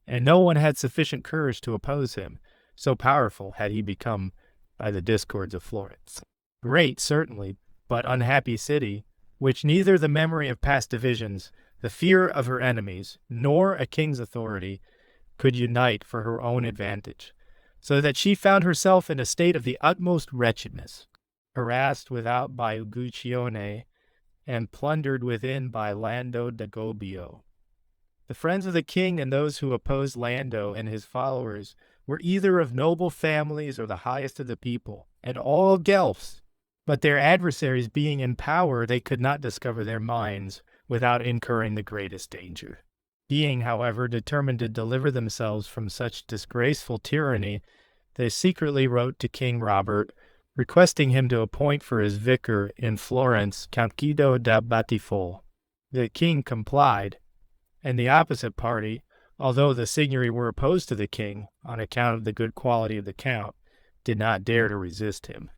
Speaker 1: and no one had sufficient courage to oppose him, so powerful had he become by the discords of Florence. Great, certainly, but unhappy city, which neither the memory of past divisions, the fear of her enemies, nor a king's authority could unite for her own advantage, so that she found herself in a state of the utmost wretchedness, harassed without by Uguccione, and plundered within by Lando de Gobio. The friends of the king and those who opposed Lando and his followers were either of noble families or the highest of the people, and all Guelphs. But their adversaries being in power, they could not discover their minds without incurring the greatest danger. Being, however, determined to deliver themselves from such disgraceful tyranny, they secretly wrote to King Robert, requesting him to appoint for his vicar in Florence Count Guido da Battifol. The king complied, and the opposite party, although the Signory were opposed to the king on account of the good quality of the count, did not dare to resist him.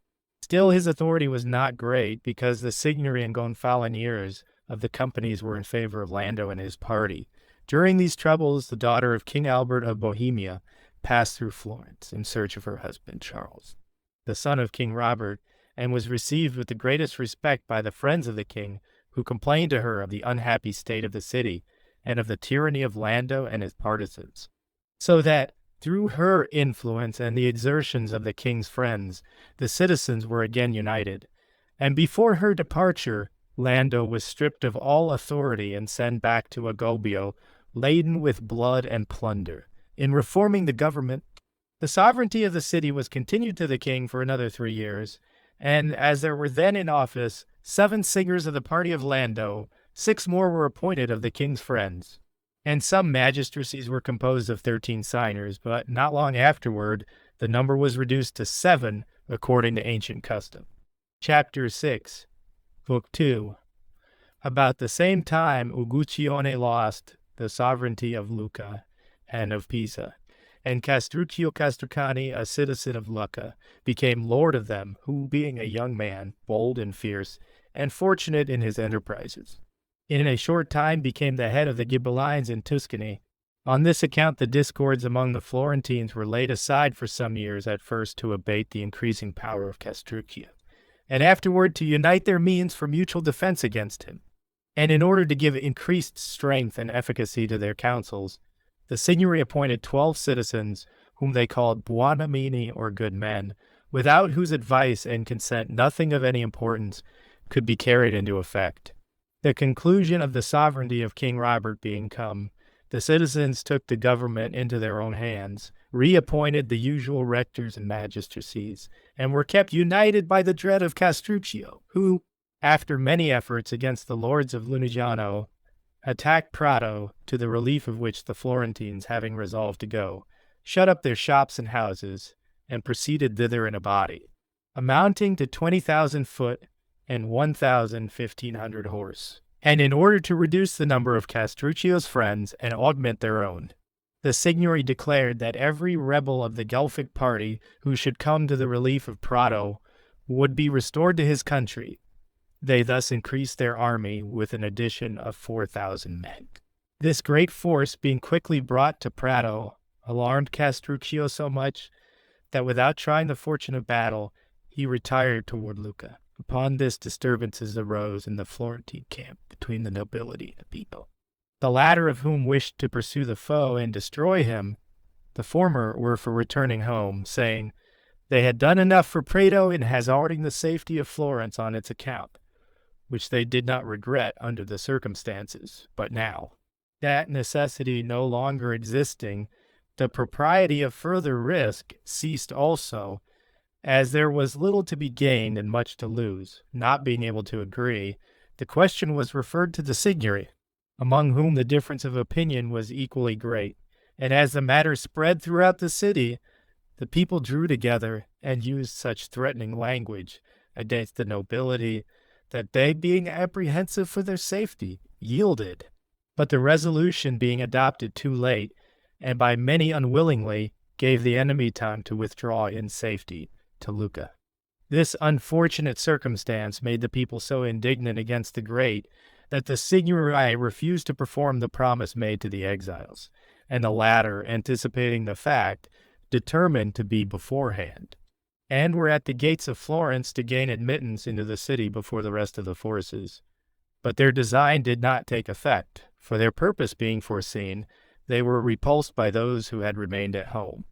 Speaker 1: Still his authority was not great, because the Signory and Gonfaloniers of the companies were in favor of Lando and his party. During these troubles, the daughter of King Albert of Bohemia passed through Florence in search of her husband Charles, the son of King Robert, and was received with the greatest respect by the friends of the king, who complained to her of the unhappy state of the city and of the tyranny of Lando and his partisans, so that, through her influence and the exertions of the king's friends, the citizens were again united, and before her departure, Lando was stripped of all authority and sent back to Agobio, laden with blood and plunder. In reforming the government, the sovereignty of the city was continued to the king for another 3 years, and as there were then in office 7 singers of the party of Lando, 6 more were appointed of the king's friends, and some magistracies were composed of 13 signers, but not long afterward the number was reduced to 7 according to ancient custom. Chapter 6, Book 2. About the same time Uguccione lost the sovereignty of Lucca and of Pisa, and Castruccio Castricani, a citizen of Lucca, became lord of them, who, being a young man, bold and fierce, and fortunate in his enterprises. In a short time became the head of the Ghibellines in Tuscany. On this account the discords among the Florentines were laid aside for some years, at first to abate the increasing power of Castruccio, and afterward to unite their means for mutual defense against him. And in order to give increased strength and efficacy to their counsels, the Signory appointed 12 citizens, whom they called buonamini, or good men, without whose advice and consent nothing of any importance could be carried into effect. The conclusion of the sovereignty of King Robert being come, the citizens took the government into their own hands, reappointed the usual rectors and magistracies, and were kept united by the dread of Castruccio, who, after many efforts against the lords of Lunigiano, attacked Prato, to the relief of which the Florentines, having resolved to go, shut up their shops and houses, and proceeded thither in a body, amounting to 20,000 foot and 1,500 horse. And in order to reduce the number of Castruccio's friends and augment their own, the Signory declared that every rebel of the Guelphic party who should come to the relief of Prato would be restored to his country. They thus increased their army with an addition of 4,000 men. This great force, being quickly brought to Prato, alarmed Castruccio so much that without trying the fortune of battle, he retired toward Lucca. Upon this, disturbances arose in the Florentine camp between the nobility and the people, the latter of whom wished to pursue the foe and destroy him. The former were for returning home, saying they had done enough for Prato in hazarding the safety of Florence on its account, which they did not regret under the circumstances. But now, that necessity no longer existing, the propriety of further risk ceased also, as there was little to be gained and much to lose. Not being able to agree, the question was referred to the Signory, among whom the difference of opinion was equally great. And as the matter spread throughout the city, the people drew together and used such threatening language against the nobility that they, being apprehensive for their safety, yielded. But the resolution being adopted too late, and by many unwillingly, gave the enemy time to withdraw in safety to Lucca. This unfortunate circumstance made the people so indignant against the great that the Signory refused to perform the promise made to the exiles, and the latter, anticipating the fact, determined to be beforehand, and were at the gates of Florence to gain admittance into the city before the rest of the forces. But their design did not take effect, for their purpose being foreseen, they were repulsed by those who had remained at home.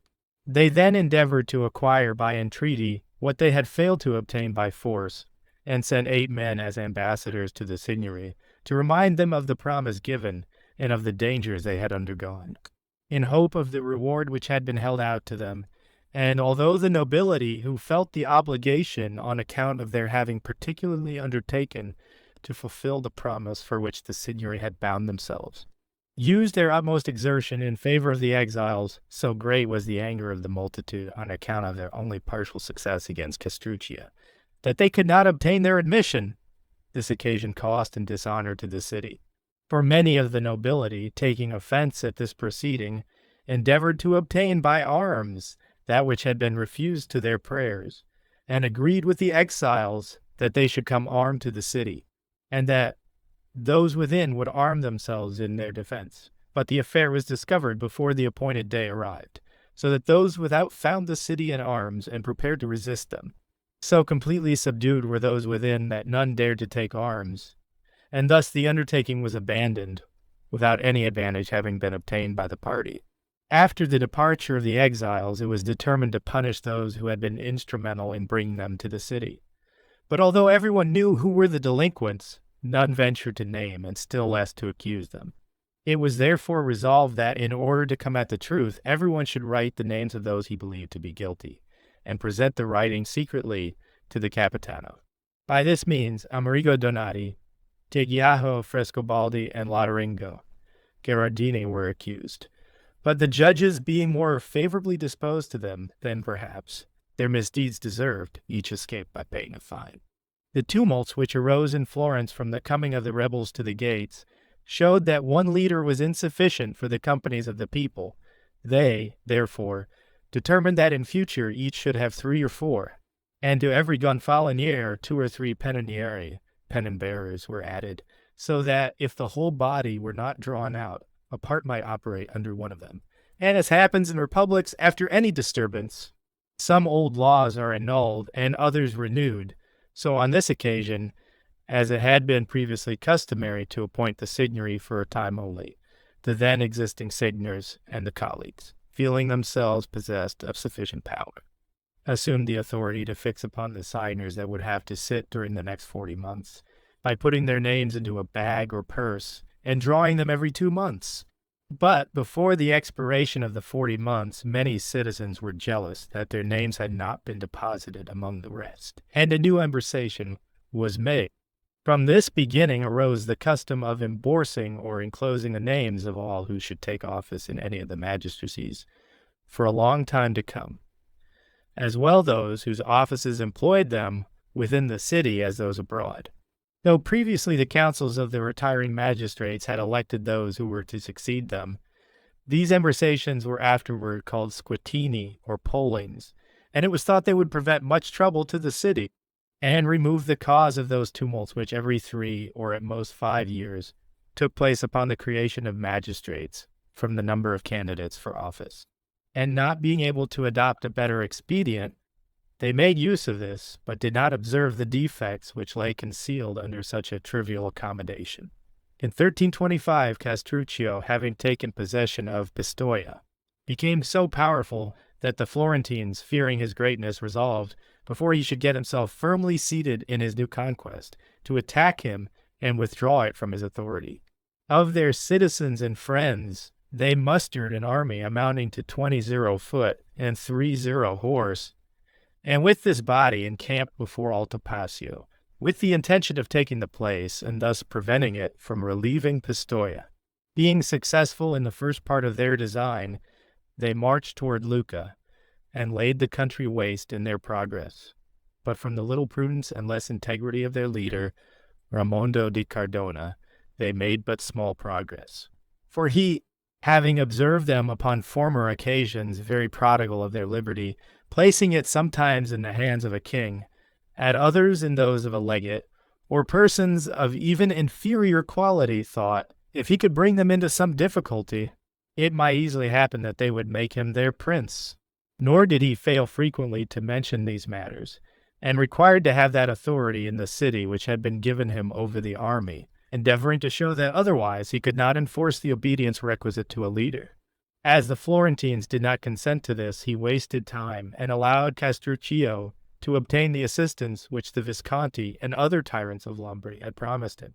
Speaker 1: They then endeavored to acquire by entreaty what they had failed to obtain by force, and sent 8 men as ambassadors to the Signory to remind them of the promise given and of the dangers they had undergone, in hope of the reward which had been held out to them. And although the nobility, who felt the obligation on account of their having particularly undertaken to fulfill the promise for which the Signory had bound themselves, used their utmost exertion in favor of the exiles, so great was the anger of the multitude on account of their only partial success against Castruccio, that they could not obtain their admission. This occasioned cost and dishonor to the city. For many of the nobility, taking offense at this proceeding, endeavored to obtain by arms that which had been refused to their prayers, and agreed with the exiles that they should come armed to the city, and that those within would arm themselves in their defense. But the affair was discovered before the appointed day arrived, so that those without found the city in arms and prepared to resist them. So completely subdued were those within that none dared to take arms, and thus the undertaking was abandoned, without any advantage having been obtained by the party. After the departure of the exiles, it was determined to punish those who had been instrumental in bringing them to the city. But although everyone knew who were the delinquents, none ventured to name, and still less to accuse them. It was therefore resolved that, in order to come at the truth, everyone should write the names of those he believed to be guilty, and present the writing secretly to the Capitano. By this means, Amerigo Donati, Tegiajo Frescobaldi, and Lodoringo Gherardini were accused. But the judges, being more favorably disposed to them than, perhaps, their misdeeds deserved, each escaped by paying a fine. The tumults which arose in Florence from the coming of the rebels to the gates showed that one leader was insufficient for the companies of the people. They, therefore, determined that in future each should have 3 or 4, and to every gonfaloniere 2 or 3 pennonieri, pennon bearers were added, so that if the whole body were not drawn out, a part might operate under one of them. And as happens in republics, after any disturbance, some old laws are annulled and others renewed. So on this occasion, as it had been previously customary to appoint the signory for a time only, the then existing signors and the colleagues, feeling themselves possessed of sufficient power, assumed the authority to fix upon the signers that would have to sit during the next 40 months, by putting their names into a bag or purse and drawing them every 2 months. But before the expiration of the 40 months, many citizens were jealous that their names had not been deposited among the rest, and a new embassation was made. From this beginning arose the custom of emborsing or enclosing the names of all who should take office in any of the magistracies for a long time to come, as well those whose offices employed them within the city as those abroad. Though previously the councils of the retiring magistrates had elected those who were to succeed them, these embarsations were afterward called squittini or pollings, and it was thought they would prevent much trouble to the city, and remove the cause of those tumults which every 3 or at most 5 years took place upon the creation of magistrates from the number of candidates for office. And not being able to adopt a better expedient, they made use of this, but did not observe the defects which lay concealed under such a trivial accommodation. In 1325, Castruccio, having taken possession of Pistoia, became so powerful that the Florentines, fearing his greatness, resolved, before he should get himself firmly seated in his new conquest, to attack him and withdraw it from his authority. Of their citizens and friends, they mustered an army amounting to 20 foot and 30 horse, and with this body encamped before Altopascio, with the intention of taking the place and thus preventing it from relieving Pistoia. Being successful in the first part of their design, they marched toward Lucca and laid the country waste in their progress. But from the little prudence and less integrity of their leader, Raimondo di Cardona, they made but small progress. For he, having observed them upon former occasions very prodigal of their liberty, placing it sometimes in the hands of a king, at others in those of a legate, or persons of even inferior quality, thought, if he could bring them into some difficulty, it might easily happen that they would make him their prince. Nor did he fail frequently to mention these matters, and required to have that authority in the city which had been given him over the army, endeavoring to show that otherwise he could not enforce the obedience requisite to a leader. As the Florentines did not consent to this, he wasted time and allowed Castruccio to obtain the assistance which the Visconti and other tyrants of Lombardy had promised him,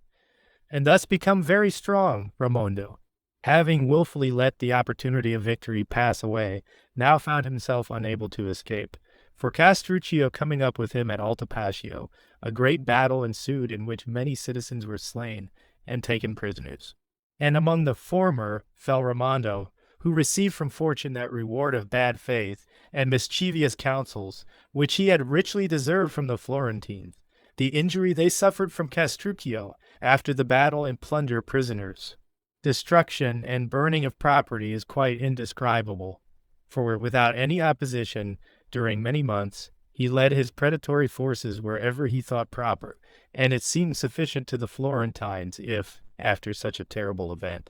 Speaker 1: and thus become very strong. Raimondo, having wilfully let the opportunity of victory pass away, now found himself unable to escape. For Castruccio coming up with him at Altopascio, a great battle ensued in which many citizens were slain and taken prisoners. And among the former fell Raimondo, who received from fortune that reward of bad faith and mischievous counsels, which he had richly deserved from the Florentines. The injury they suffered from Castruccio after the battle and plunder prisoners. Destruction and burning of property is quite indescribable, for without any opposition, during many months, he led his predatory forces wherever he thought proper, and it seemed sufficient to the Florentines if, after such a terrible event,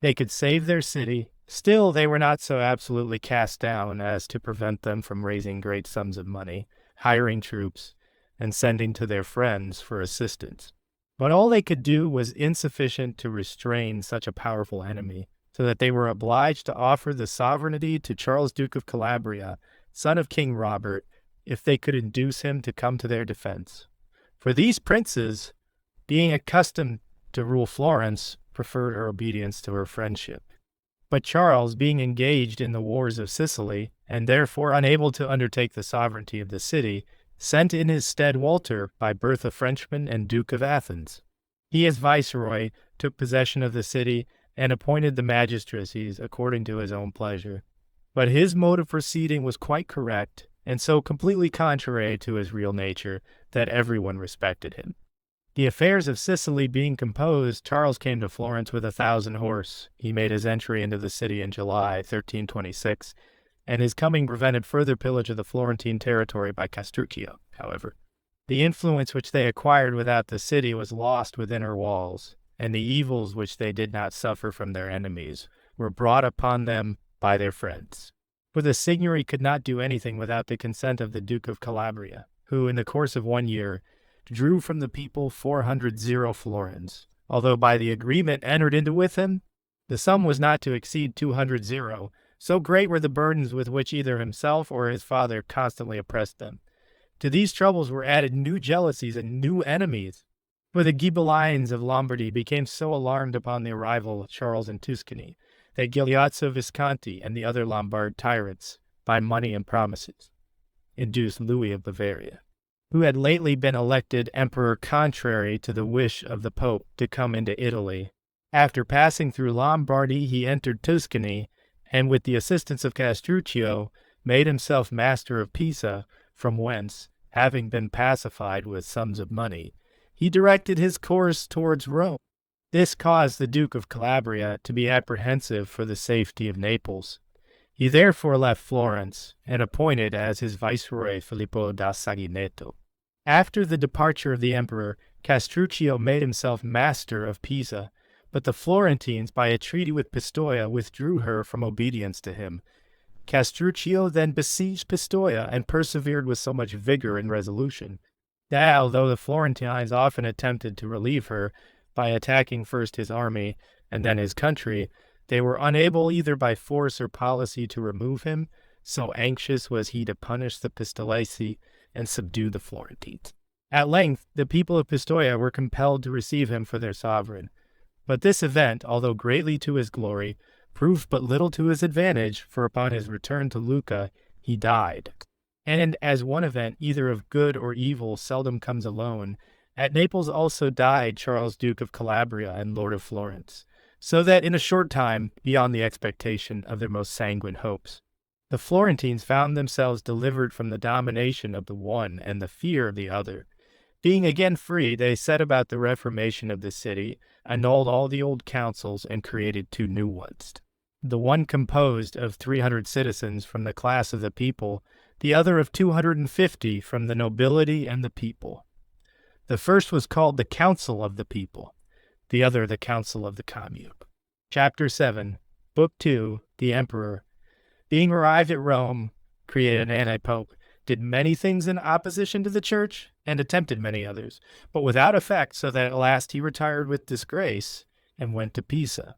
Speaker 1: they could save their city. Still, they were not so absolutely cast down as to prevent them from raising great sums of money, hiring troops, and sending to their friends for assistance. But all they could do was insufficient to restrain such a powerful enemy, so that they were obliged to offer the sovereignty to Charles, Duke of Calabria, son of King Robert, if they could induce him to come to their defense. For these princes, being accustomed to rule Florence, preferred her obedience to her friendship. But Charles, being engaged in the wars of Sicily, and therefore unable to undertake the sovereignty of the city, sent in his stead Walter, by birth a Frenchman and Duke of Athens. He, as viceroy, took possession of the city and appointed the magistracies according to his own pleasure. But his mode of proceeding was quite correct, and so completely contrary to his real nature that everyone respected him. The affairs of Sicily being composed, Charles came to Florence with 1,000 horse. He made his entry into the city in July 1326, and his coming prevented further pillage of the Florentine territory by Castruccio, however. The influence which they acquired without the city was lost within her walls, and the evils which they did not suffer from their enemies were brought upon them by their friends. For the Signory could not do anything without the consent of the Duke of Calabria, who, in the course of 1 year, drew from the people 400 florins, although by the agreement entered into with him, the sum was not to exceed 200. So great were the burdens with which either himself or his father constantly oppressed them. To these troubles were added new jealousies and new enemies, for the Ghibellines of Lombardy became so alarmed upon the arrival of Charles in Tuscany that Galeazzo Visconti and the other Lombard tyrants, by money and promises, induced Louis of Bavaria, who had lately been elected emperor contrary to the wish of the Pope, to come into Italy. After passing through Lombardy, he entered Tuscany, and with the assistance of Castruccio, made himself master of Pisa, from whence, having been pacified with sums of money, he directed his course towards Rome. This caused the Duke of Calabria to be apprehensive for the safety of Naples. He therefore left Florence, and appointed as his viceroy Filippo da Saggineto. After the departure of the emperor, Castruccio made himself master of Pisa, but the Florentines, by a treaty with Pistoia, withdrew her from obedience to him. Castruccio then besieged Pistoia and persevered with so much vigor and resolution that, although the Florentines often attempted to relieve her by attacking first his army and then his country, they were unable either by force or policy to remove him, so anxious was he to punish the Pistolesi and subdue the Florentines. At length, the people of Pistoia were compelled to receive him for their sovereign. But this event, although greatly to his glory, proved but little to his advantage, for upon his return to Lucca he died. And as one event, either of good or evil, seldom comes alone, at Naples also died Charles, Duke of Calabria and Lord of Florence, so that in a short time, beyond the expectation of their most sanguine hopes, the Florentines found themselves delivered from the domination of the one and the fear of the other. Being again free, they set about the reformation of the city, annulled all the old councils, and created 2 new ones. The one composed of 300 citizens from the class of the people, the other of 250 from the nobility and the people. The first was called the Council of the People, the other the Council of the Commune. Chapter 7, Book 2, The Emperor, being arrived at Rome, created an anti-pope, did many things in opposition to the church, and attempted many others, but without effect, so that at last he retired with disgrace, and went to Pisa.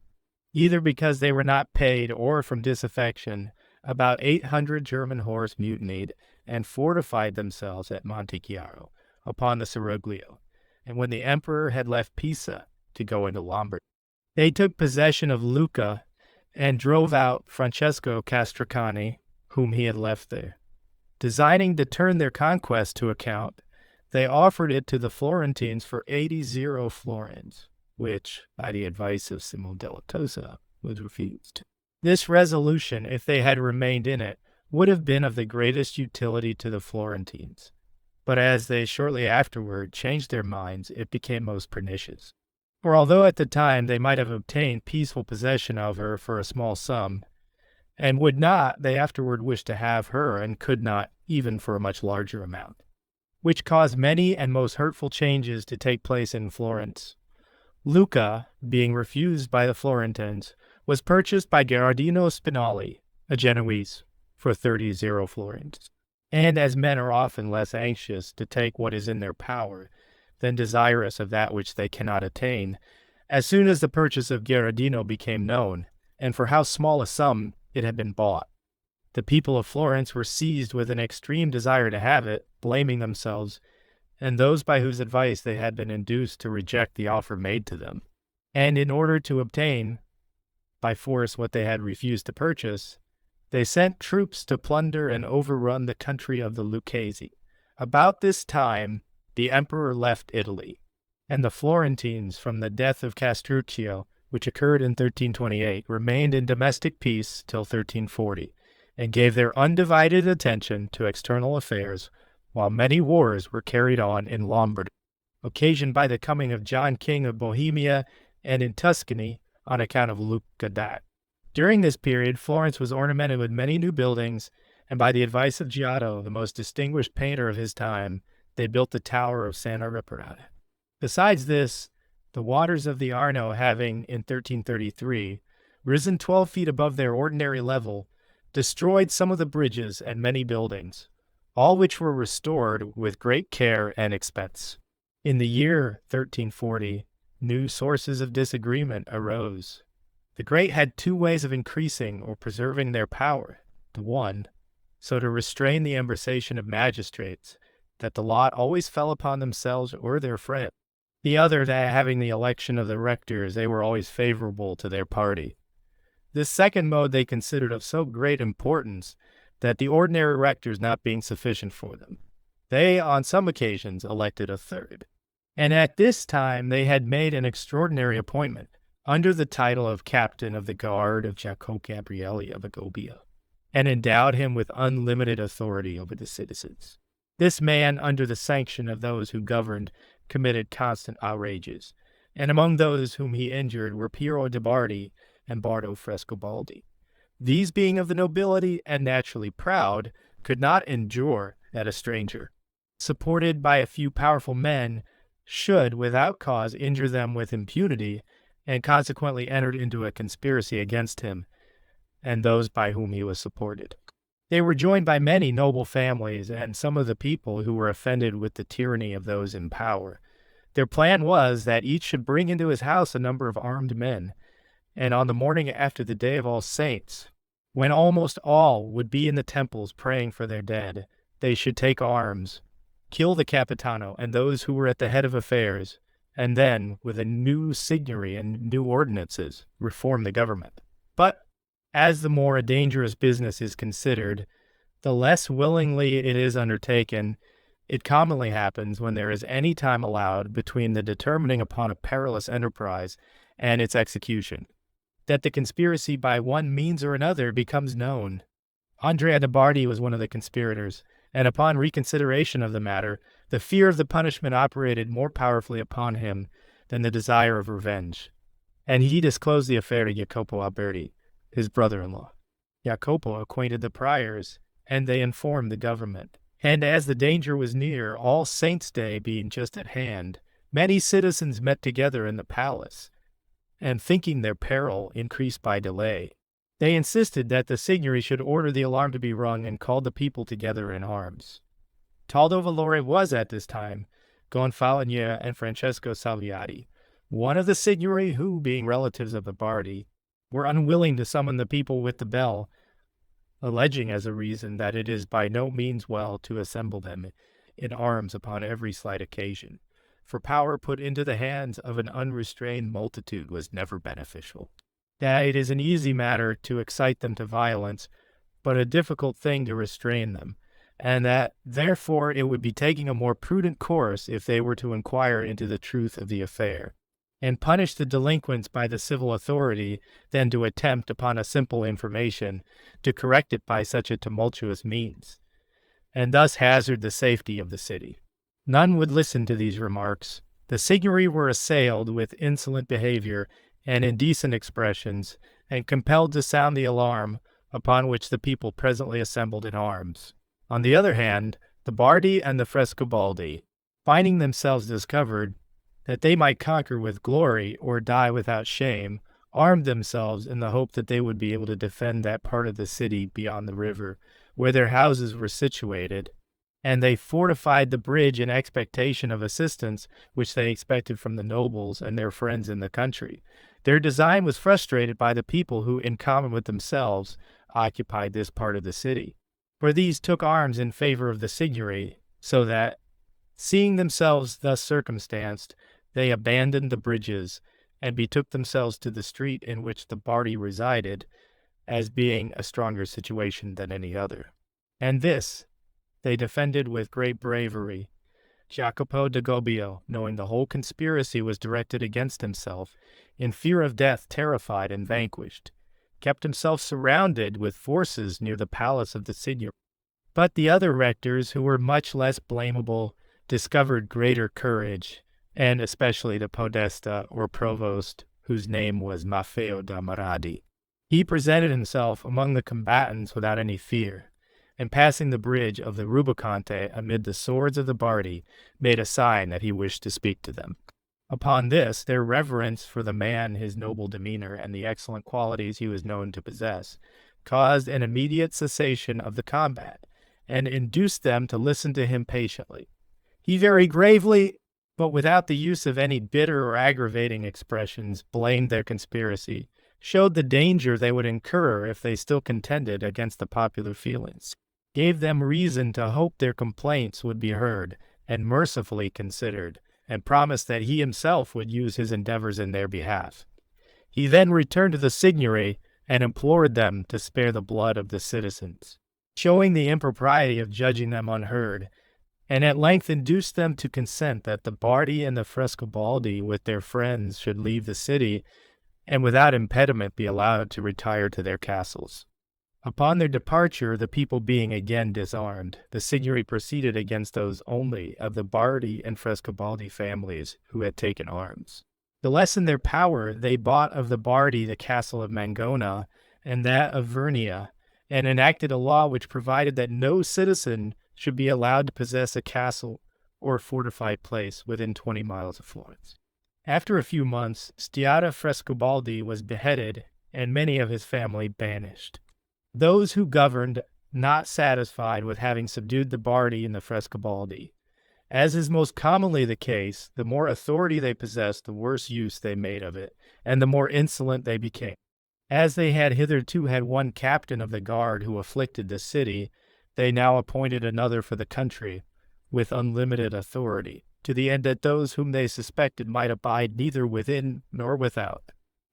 Speaker 1: Either because they were not paid, or from disaffection, about 800 German horse mutinied, and fortified themselves at Montechiaro, upon the Seraglio, and when the emperor had left Pisa to go into Lombardy, they took possession of Lucca, and drove out Francesco Castracani, whom he had left there. Designing to turn their conquest to account, they offered it to the Florentines for 80 florins, which, by the advice of Simone della Tosa, was refused. This resolution, if they had remained in it, would have been of the greatest utility to the Florentines, but as they shortly afterward changed their minds, it became most pernicious. For although at the time they might have obtained peaceful possession of her for a small sum, and would not, they afterward wished to have her, and could not, even for a much larger amount, which caused many and most hurtful changes to take place in Florence. Lucca, being refused by the Florentines, was purchased by Gherardino Spinelli, a Genoese, for 30 florins. And as men are often less anxious to take what is in their power than desirous of that which they cannot attain, as soon as the purchase of Gherardino became known, and for how small a sum it had been bought, the people of Florence were seized with an extreme desire to have it, blaming themselves, and those by whose advice they had been induced to reject the offer made to them. And in order to obtain, by force, what they had refused to purchase, they sent troops to plunder and overrun the country of the Lucchese. About this time, the emperor left Italy, and the Florentines, from the death of Castruccio, which occurred in 1328, remained in domestic peace till 1340, and gave their undivided attention to external affairs, while many wars were carried on in Lombardy, occasioned by the coming of John King of Bohemia, and in Tuscany, on account of Lucca d'Ac. During this period, Florence was ornamented with many new buildings, and by the advice of Giotto, the most distinguished painter of his time, they built the Tower of Santa Reparata. Besides this, the waters of the Arno having, in 1333, risen 12 feet above their ordinary level, destroyed some of the bridges and many buildings, all which were restored with great care and expense. In the year 1340, new sources of disagreement arose. The great had two ways of increasing or preserving their power. The one, so to restrain the embracement of magistrates, that the lot always fell upon themselves or their friends. The other, that having the election of the rectors, they were always favorable to their party. This second mode they considered of so great importance that the ordinary rectors not being sufficient for them, they on some occasions elected a third. And at this time they had made an extraordinary appointment, under the title of Captain of the Guard of Jacopo Gabrielli of Agobia, and endowed him with unlimited authority over the citizens. This man, under the sanction of those who governed, committed constant outrages, and among those whom he injured were Piero de' Bardi and Bardo Frescobaldi. These, being of the nobility and naturally proud, could not endure that a stranger, supported by a few powerful men, should without cause injure them with impunity, and consequently entered into a conspiracy against him and those by whom he was supported. They were joined by many noble families and some of the people who were offended with the tyranny of those in power. Their plan was that each should bring into his house a number of armed men, and on the morning after the Day of All Saints, when almost all would be in the temples praying for their dead, they should take arms, kill the Capitano and those who were at the head of affairs, and then, with a new signory and new ordinances, reform the government. But as the more a dangerous business is considered, the less willingly it is undertaken. It commonly happens when there is any time allowed between the determining upon a perilous enterprise and its execution, that the conspiracy by one means or another becomes known. Andrea de' Bardi was one of the conspirators, and upon reconsideration of the matter, the fear of the punishment operated more powerfully upon him than the desire of revenge, and he disclosed the affair to Jacopo Alberti, his brother-in-law. Jacopo acquainted the priors, and they informed the government. And as the danger was near, All Saints' Day being just at hand, many citizens met together in the palace, and thinking their peril increased by delay, they insisted that the Signory should order the alarm to be rung and called the people together in arms. Taldo Valore was at this time Gonfalonier and Francesco Salviati, one of the Signory who, being relatives of the Bardi, were unwilling to summon the people with the bell, alleging as a reason that it is by no means well to assemble them in arms upon every slight occasion, for power put into the hands of an unrestrained multitude was never beneficial. That it is an easy matter to excite them to violence, but a difficult thing to restrain them, and that, therefore, it would be taking a more prudent course if they were to inquire into the truth of the affair, and punish the delinquents by the civil authority, than to attempt, upon a simple information, to correct it by such a tumultuous means, and thus hazard the safety of the city. None would listen to these remarks. The Signory were assailed with insolent behavior and indecent expressions, and compelled to sound the alarm, upon which the people presently assembled in arms. On the other hand, the Bardi and the Frescobaldi, finding themselves discovered, that they might conquer with glory or die without shame, armed themselves in the hope that they would be able to defend that part of the city beyond the river, where their houses were situated, and they fortified the bridge in expectation of assistance which they expected from the nobles and their friends in the country. Their design was frustrated by the people who, in common with themselves, occupied this part of the city, for these took arms in favor of the Signory, so that, seeing themselves thus circumstanced, they abandoned the bridges, and betook themselves to the street in which the Bardi resided, as being a stronger situation than any other. And this they defended with great bravery. Jacopo de' Gubbio, knowing the whole conspiracy was directed against himself, in fear of death terrified and vanquished, kept himself surrounded with forces near the palace of the Signory. But the other rectors, who were much less blamable, discovered greater courage, and especially the podesta or provost, whose name was Maffeo da Marradi. He presented himself among the combatants without any fear, and passing the bridge of the Rubicante amid the swords of the Bardi, made a sign that he wished to speak to them. Upon this, their reverence for the man, his noble demeanor, and the excellent qualities he was known to possess, caused an immediate cessation of the combat, and induced them to listen to him patiently. He very gravely, but without the use of any bitter or aggravating expressions, blamed their conspiracy, showed the danger they would incur if they still contended against the popular feelings, gave them reason to hope their complaints would be heard and mercifully considered, and promised that he himself would use his endeavors in their behalf. He then returned to the Signory and implored them to spare the blood of the citizens, showing the impropriety of judging them unheard, and at length induced them to consent that the Bardi and the Frescobaldi with their friends should leave the city, and without impediment be allowed to retire to their castles. Upon their departure, the people being again disarmed, the Signory proceeded against those only of the Bardi and Frescobaldi families who had taken arms. To lessen their power, they bought of the Bardi the castle of Mangona and that of Vernia, and enacted a law which provided that no citizen should be allowed to possess a castle or fortified place within 20 miles of Florence. After a few months, Stiata Frescobaldi was beheaded and many of his family banished. Those who governed, not satisfied with having subdued the Bardi and the Frescobaldi, as is most commonly the case, the more authority they possessed, the worse use they made of it, and the more insolent they became. As they had hitherto had one captain of the guard who afflicted the city, they now appointed another for the country, with unlimited authority, to the end that those whom they suspected might abide neither within nor without.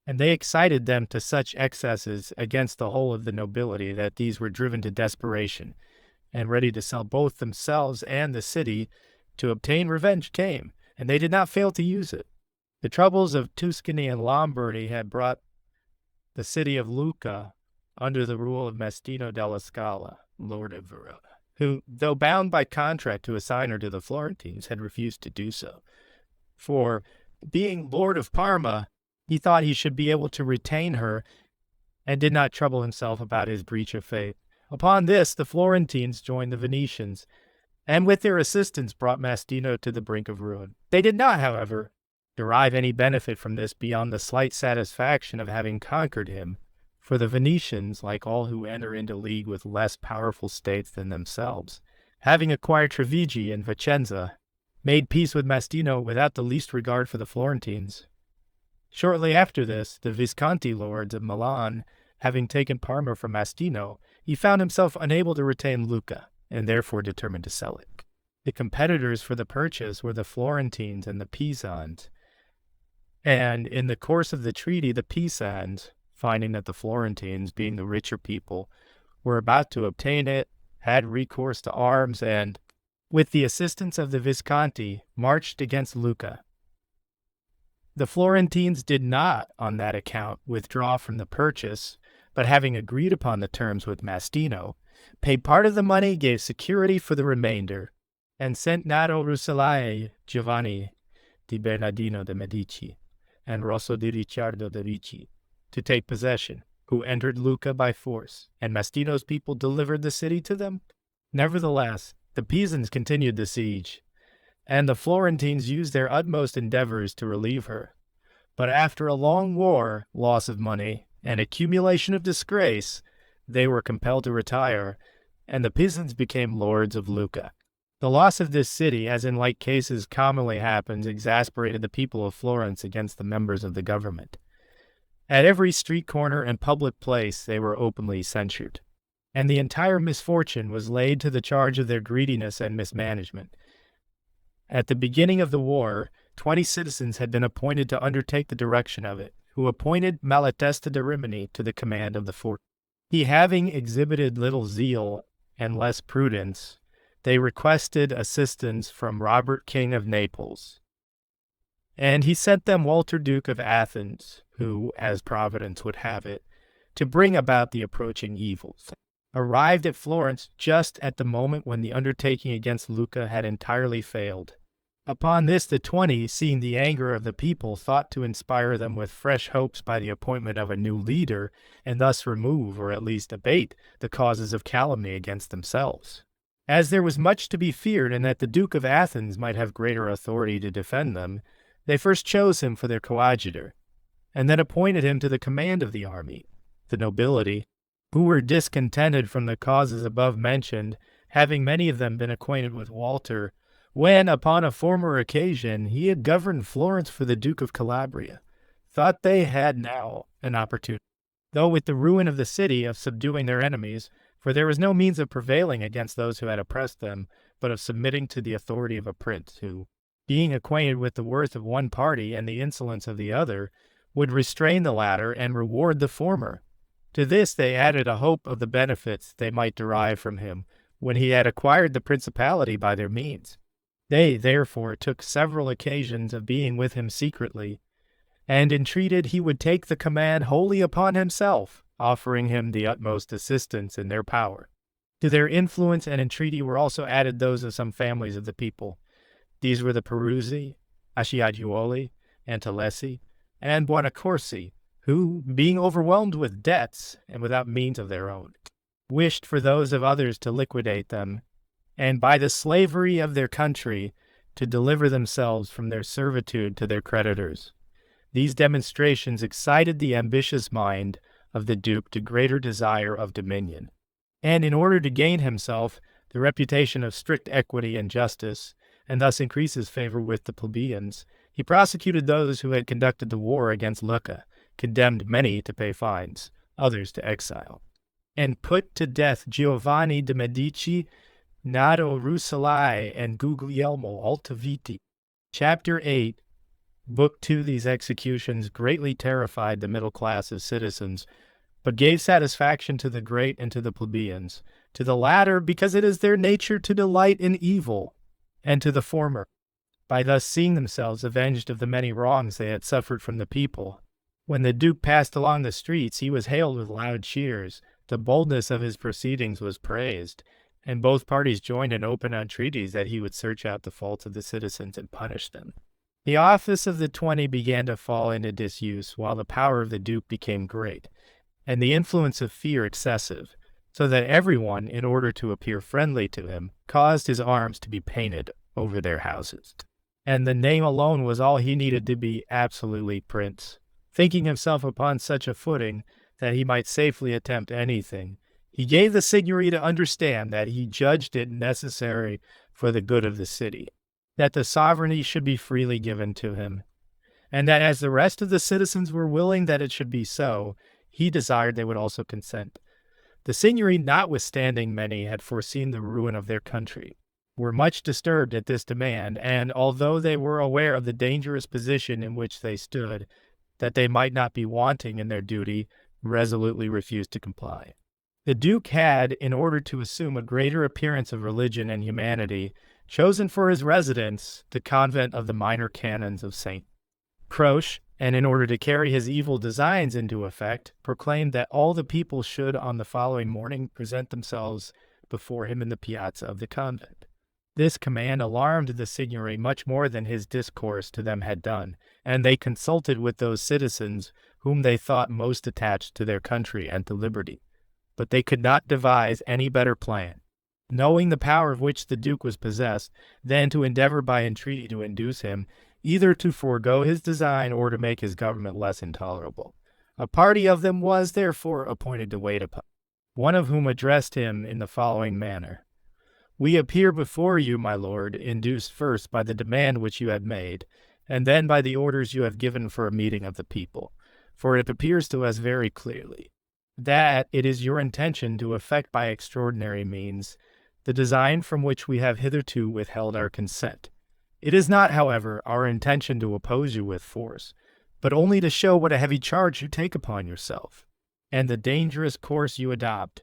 Speaker 1: And they excited them to such excesses against the whole of the nobility that these were driven to desperation, and ready to sell both themselves and the city to obtain revenge came, and they did not fail to use it. The troubles of Tuscany and Lombardy had brought the city of Lucca under the rule of Mastino della Scala, Lord of Verona, who, though bound by contract to assign her to the Florentines, had refused to do so. For, being Lord of Parma, he thought he should be able to retain her, and did not trouble himself about his breach of faith. Upon this, the Florentines joined the Venetians, and with their assistance brought Mastino to the brink of ruin. They did not, however, derive any benefit from this beyond the slight satisfaction of having conquered him, for the Venetians, like all who enter into league with less powerful states than themselves, having acquired Trevigi and Vicenza, made peace with Mastino without the least regard for the Florentines. Shortly after this, the Visconti lords of Milan, having taken Parma from Mastino, he found himself unable to retain Lucca, and therefore determined to sell it. The competitors for the purchase were the Florentines and the Pisans, and in the course of the treaty, the Pisans, finding that the Florentines, being the richer people, were about to obtain it, had recourse to arms, and, with the assistance of the Visconti, marched against Lucca. The Florentines did not, on that account, withdraw from the purchase, but having agreed upon the terms with Mastino, paid part of the money, gave security for the remainder, and sent Nado Rucellai Giovanni di Bernardino de' Medici and Rosso di Ricciardo de' Ricci to take possession, who entered Lucca by force, and Mastino's people delivered the city to them. Nevertheless, the Pisans continued the siege, and the Florentines used their utmost endeavors to relieve her. But after a long war, loss of money, and accumulation of disgrace, they were compelled to retire, and the Pisans became lords of Lucca. The loss of this city, as in like cases commonly happens, exasperated the people of Florence against the members of the government. At every street corner and public place they were openly censured, and the entire misfortune was laid to the charge of their greediness and mismanagement. At the beginning of the war, 20 citizens had been appointed to undertake the direction of it, who appointed Malatesta de Rimini to the command of the fort. He having exhibited little zeal and less prudence, they requested assistance from Robert King of Naples, and he sent them Walter Duke of Athens, who, as Providence would have it, to bring about the approaching evils. Arrived at Florence just at the moment when the undertaking against Lucca had entirely failed, Upon this, the 20, seeing the anger of the people, thought to inspire them with fresh hopes by the appointment of a new leader, and thus remove, or at least abate, the causes of calumny against themselves. As there was much to be feared, and that the Duke of Athens might have greater authority to defend them, they first chose him for their coadjutor, and then appointed him to the command of the army. The nobility, who were discontented from the causes above mentioned, having many of them been acquainted with Walter, when, upon a former occasion, he had governed Florence for the Duke of Calabria, thought they had now an opportunity, though with the ruin of the city, of subduing their enemies, for there was no means of prevailing against those who had oppressed them, but of submitting to the authority of a prince, who, being acquainted with the worth of one party and the insolence of the other, would restrain the latter and reward the former. To this they added a hope of the benefits they might derive from him, when he had acquired the principality by their means. They, therefore, took several occasions of being with him secretly, and entreated he would take the command wholly upon himself, offering him the utmost assistance in their power. To their influence and entreaty were also added those of some families of the people. These were the Peruzzi, Acciajuoli, Antolesi, and Buonaccorsi, who, being overwhelmed with debts and without means of their own, wished for those of others to liquidate them, and by the slavery of their country to deliver themselves from their servitude to their creditors. These demonstrations excited the ambitious mind of the Duke to greater desire of dominion, and in order to gain himself the reputation of strict equity and justice, and thus increase his favor with the plebeians, he prosecuted those who had conducted the war against Lucca, condemned many to pay fines, others to exile, and put to death Giovanni de' Medici, Nato Rucellai, and Guglielmo Altaviti. Chapter 8, Book 2. These executions greatly terrified the middle class of citizens, but gave satisfaction to the great and to the plebeians, to the latter because it is their nature to delight in evil, and to the former, by thus seeing themselves avenged of the many wrongs they had suffered from the people. When the Duke passed along the streets, he was hailed with loud cheers, the boldness of his proceedings was praised, and both parties joined in open entreaties that he would search out the faults of the citizens and punish them. The office of the 20 began to fall into disuse, while the power of the Duke became great, and the influence of fear excessive, so that everyone, in order to appear friendly to him, caused his arms to be painted over their houses. And the name alone was all he needed to be absolutely prince. Thinking himself upon such a footing that he might safely attempt anything, he gave the Signory to understand that he judged it necessary for the good of the city, that the sovereignty should be freely given to him, and that as the rest of the citizens were willing that it should be so, he desired they would also consent. The Signory, notwithstanding many had foreseen the ruin of their country, were much disturbed at this demand, and although they were aware of the dangerous position in which they stood, that they might not be wanting in their duty, resolutely refused to comply. The Duke had, in order to assume a greater appearance of religion and humanity, chosen for his residence the convent of the minor canons of St. Croce, and in order to carry his evil designs into effect, proclaimed that all the people should on the following morning present themselves before him in the piazza of the convent. This command alarmed the Signory much more than his discourse to them had done, and they consulted with those citizens whom they thought most attached to their country and to liberty. But they could not devise any better plan, knowing the power of which the Duke was possessed, than to endeavor by entreaty to induce him either to forego his design or to make his government less intolerable. A party of them was therefore appointed to wait upon, one of whom addressed him in the following manner: "We appear before you, my lord, induced first by the demand which you have made, and then by the orders you have given for a meeting of the people, for it appears to us very clearly that it is your intention to effect by extraordinary means the design from which we have hitherto withheld our consent. It is not, however, our intention to oppose you with force, but only to show what a heavy charge you take upon yourself, and the dangerous course you adopt,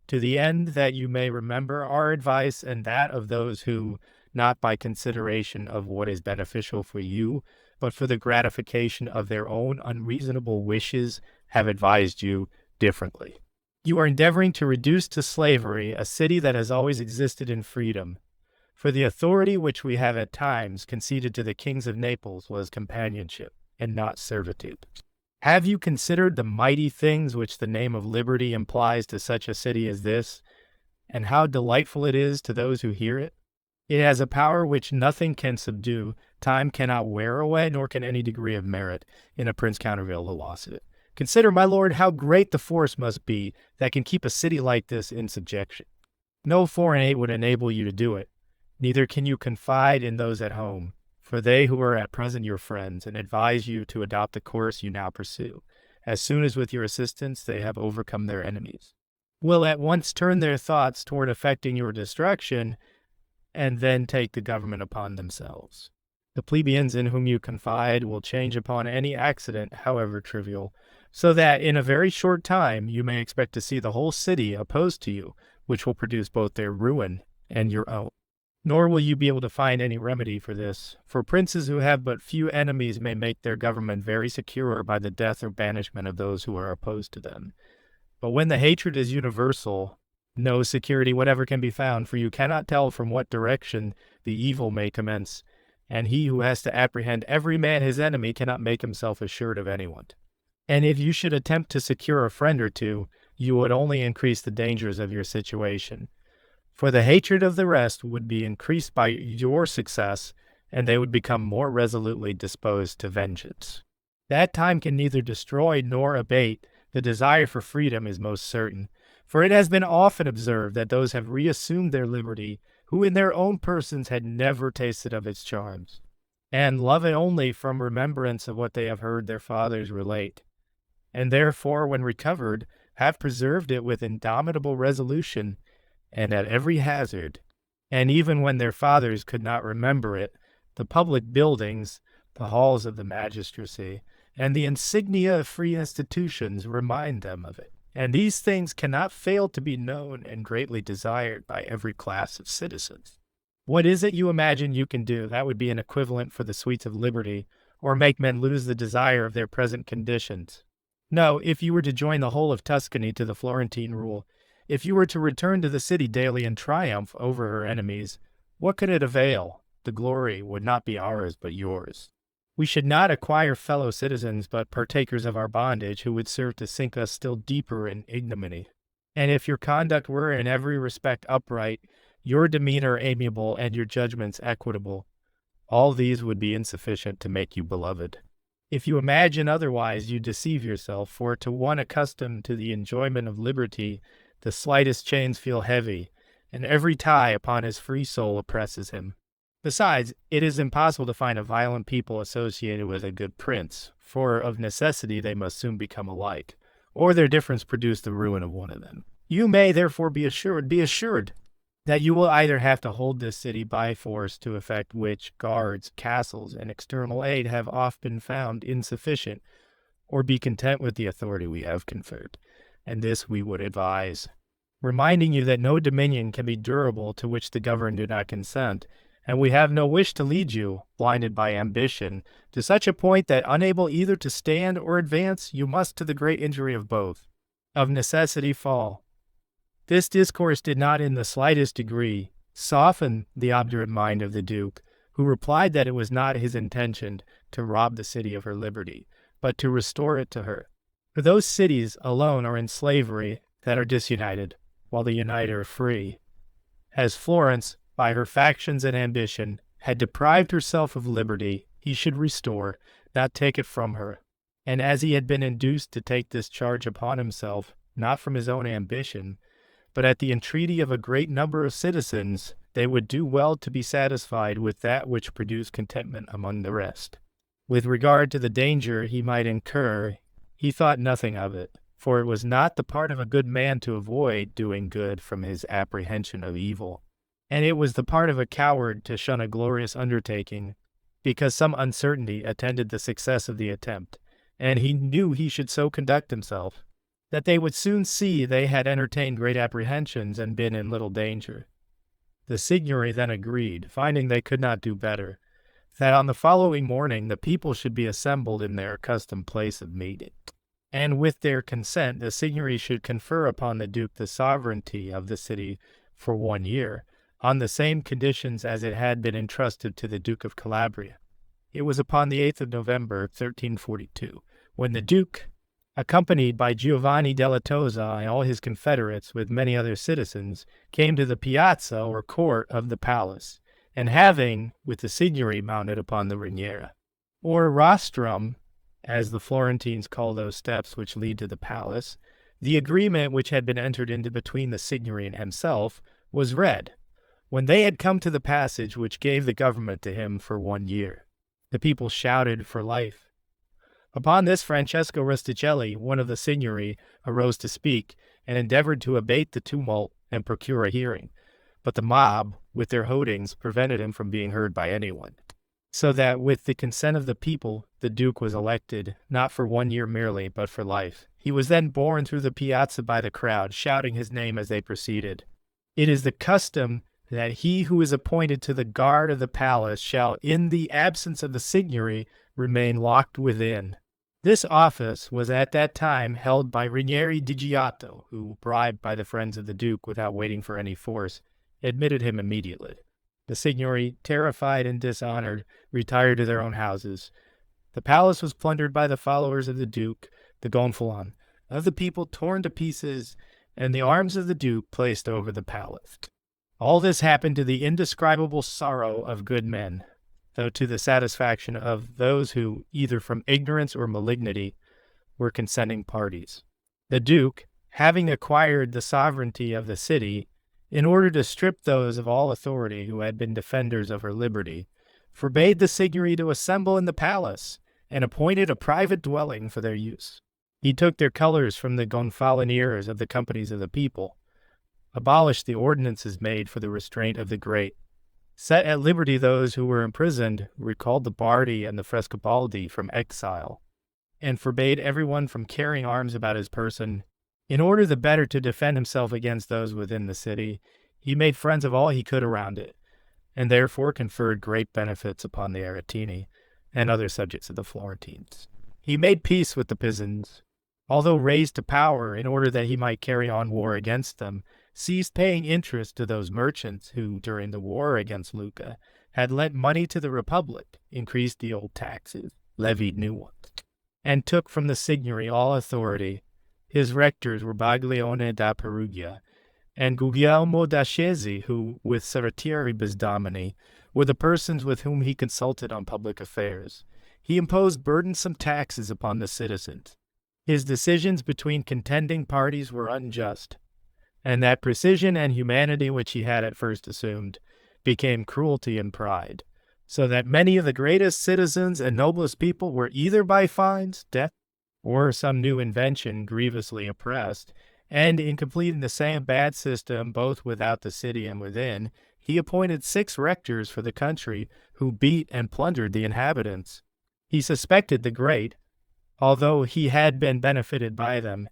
Speaker 1: to the end that you may remember our advice and that of those who, not by consideration of what is beneficial for you, but for the gratification of their own unreasonable wishes, have advised you differently. You are endeavoring to reduce to slavery a city that has always existed in freedom, For the authority which we have at times conceded to the kings of Naples was companionship, and not servitude. Have you considered the mighty things which the name of liberty implies to such a city as this, and how delightful it is to those who hear it? It has a power which nothing can subdue, time cannot wear away, nor can any degree of merit in a prince countervail the loss of it. Consider, my lord, how great the force must be that can keep a city like this in subjection. No foreign aid would enable you to do it. Neither can you confide in those at home, for they who are at present your friends, and advise you to adopt the course you now pursue, as soon as with your assistance they have overcome their enemies, will at once turn their thoughts toward effecting your destruction, and then take the government upon themselves. The plebeians in whom you confide will change upon any accident, however trivial, so that in a very short time you may expect to see the whole city opposed to you, which will produce both their ruin and your own. Nor will you be able to find any remedy for this, for princes who have but few enemies may make their government very secure by the death or banishment of those who are opposed to them. But when the hatred is universal, no security whatever can be found, for you cannot tell from what direction the evil may commence, and he who has to apprehend every man his enemy cannot make himself assured of anyone. And if you should attempt to secure a friend or two, you would only increase the dangers of your situation. For the hatred of the rest would be increased by your success, and they would become more resolutely disposed to vengeance. That time can neither destroy nor abate. The desire for freedom is most certain, for it has been often observed that those have reassumed their liberty who in their own persons had never tasted of its charms, and love it only from remembrance of what they have heard their fathers relate, and therefore, when recovered, have preserved it with indomitable resolution, and at every hazard, and even when their fathers could not remember it, the public buildings, the halls of the magistracy, and the insignia of free institutions remind them of it. And these things cannot fail to be known and greatly desired by every class of citizens. What is it you imagine you can do that would be an equivalent for the sweets of liberty, or make men lose the desire of their present conditions? No, if you were to join the whole of Tuscany to the Florentine rule, if you were to return to the city daily in triumph over her enemies, what could it avail? The glory would not be ours but yours. We should not acquire fellow citizens but partakers of our bondage who would serve to sink us still deeper in ignominy. And if your conduct were in every respect upright, your demeanor amiable, and your judgments equitable, all these would be insufficient to make you beloved. If you imagine otherwise, you deceive yourself, for to one accustomed to the enjoyment of liberty, the slightest chains feel heavy, and every tie upon his free soul oppresses him. Besides, it is impossible to find a violent people associated with a good prince, for of necessity they must soon become alike, or their difference produce the ruin of one of them. You may therefore be assured, that you will either have to hold this city by force, to effect which guards, castles, and external aid have oft been found insufficient, or be content with the authority we have conferred. And this we would advise, reminding you that no dominion can be durable to which the governed do not consent, and we have no wish to lead you, blinded by ambition, to such a point that, unable either to stand or advance, you must, to the great injury of both, of necessity fall. This discourse did not in the slightest degree soften the obdurate mind of the Duke, who replied that it was not his intention to rob the city of her liberty, but to restore it to her. For those cities alone are in slavery that are disunited, while the united are free. As Florence, by her factions and ambition, had deprived herself of liberty, he should restore, not take it from her. And as he had been induced to take this charge upon himself, not from his own ambition, but at the entreaty of a great number of citizens, they would do well to be satisfied with that which produced contentment among the rest. With regard to the danger he might incur, he thought nothing of it, for it was not the part of a good man to avoid doing good from his apprehension of evil, and it was the part of a coward to shun a glorious undertaking, because some uncertainty attended the success of the attempt, and he knew he should so conduct himself that they would soon see they had entertained great apprehensions and been in little danger. The Signory then agreed, finding they could not do better, that on the following morning the people should be assembled in their accustomed place of meeting, and with their consent the Signory should confer upon the Duke the sovereignty of the city for 1 year, on the same conditions as it had been entrusted to the Duke of Calabria. It was upon the 8th of November, 1342, when the Duke, accompanied by Giovanni della Tosa and all his confederates with many other citizens, came to the piazza or court of the palace, and having, with the signory mounted upon the ringhiera, or rostrum, as the Florentines call those steps which lead to the palace, the agreement which had been entered into between the signory and himself was read, when they had come to the passage which gave the government to him for 1 year. The people shouted for life. Upon this, Francesco Rustichelli, one of the signory, arose to speak, and endeavored to abate the tumult and procure a hearing. But the mob, with their hootings, prevented him from being heard by anyone. So that, with the consent of the people, the Duke was elected, not for 1 year merely, but for life. He was then borne through the piazza by the crowd, shouting his name as they proceeded. It is the custom that he who is appointed to the guard of the palace shall, in the absence of the signory, remain locked within. This office was at that time held by Ranieri di Giotto, who, bribed by the friends of the Duke without waiting for any force, admitted him immediately. The signory, terrified and dishonored, retired to their own houses. The palace was plundered by the followers of the Duke, the gonfalon, of the people torn to pieces, and the arms of the Duke placed over the palace. All this happened to the indescribable sorrow of good men, though to the satisfaction of those who, either from ignorance or malignity, were consenting parties. The Duke, having acquired the sovereignty of the city, in order to strip those of all authority who had been defenders of her liberty, forbade the signory to assemble in the palace, and appointed a private dwelling for their use. He took their colors from the gonfaloniers of the companies of the people, abolished the ordinances made for the restraint of the great, set at liberty those who were imprisoned, recalled the Bardi and the Frescobaldi from exile, and forbade everyone from carrying arms about his person. In order the better to defend himself against those within the city, he made friends of all he could around it, and therefore conferred great benefits upon the Aretini and other subjects of the Florentines. He made peace with the Pisans, although raised to power in order that he might carry on war against them, ceased paying interest to those merchants who, during the war against Lucca, had lent money to the Republic, increased the old taxes, levied new ones, and took from the signory all authority. His rectors were Baglione da Perugia and Guglielmo da Scesi, who, with Serratieri Bisdomini, were the persons with whom he consulted on public affairs. He imposed burdensome taxes upon the citizens. His decisions between contending parties were unjust, and that precision and humanity which he had at first assumed became cruelty and pride, so that many of the greatest citizens and noblest people were either by fines, death, or some new invention grievously oppressed, and in completing the same bad system both without the city and within, he appointed 6 rectors for the country who beat and plundered the inhabitants. He suspected the great, although he had been benefited by them,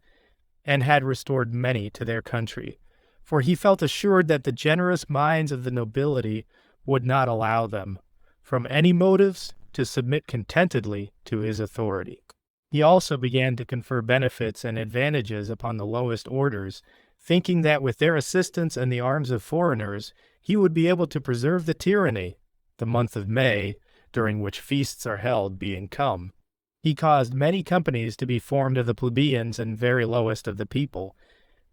Speaker 1: and had restored many to their country, for he felt assured that the generous minds of the nobility would not allow them, from any motives, to submit contentedly to his authority. He also began to confer benefits and advantages upon the lowest orders, thinking that with their assistance and the arms of foreigners, he would be able to preserve the tyranny, the month of May, during which feasts are held, being come. He caused many companies to be formed of the plebeians and very lowest of the people,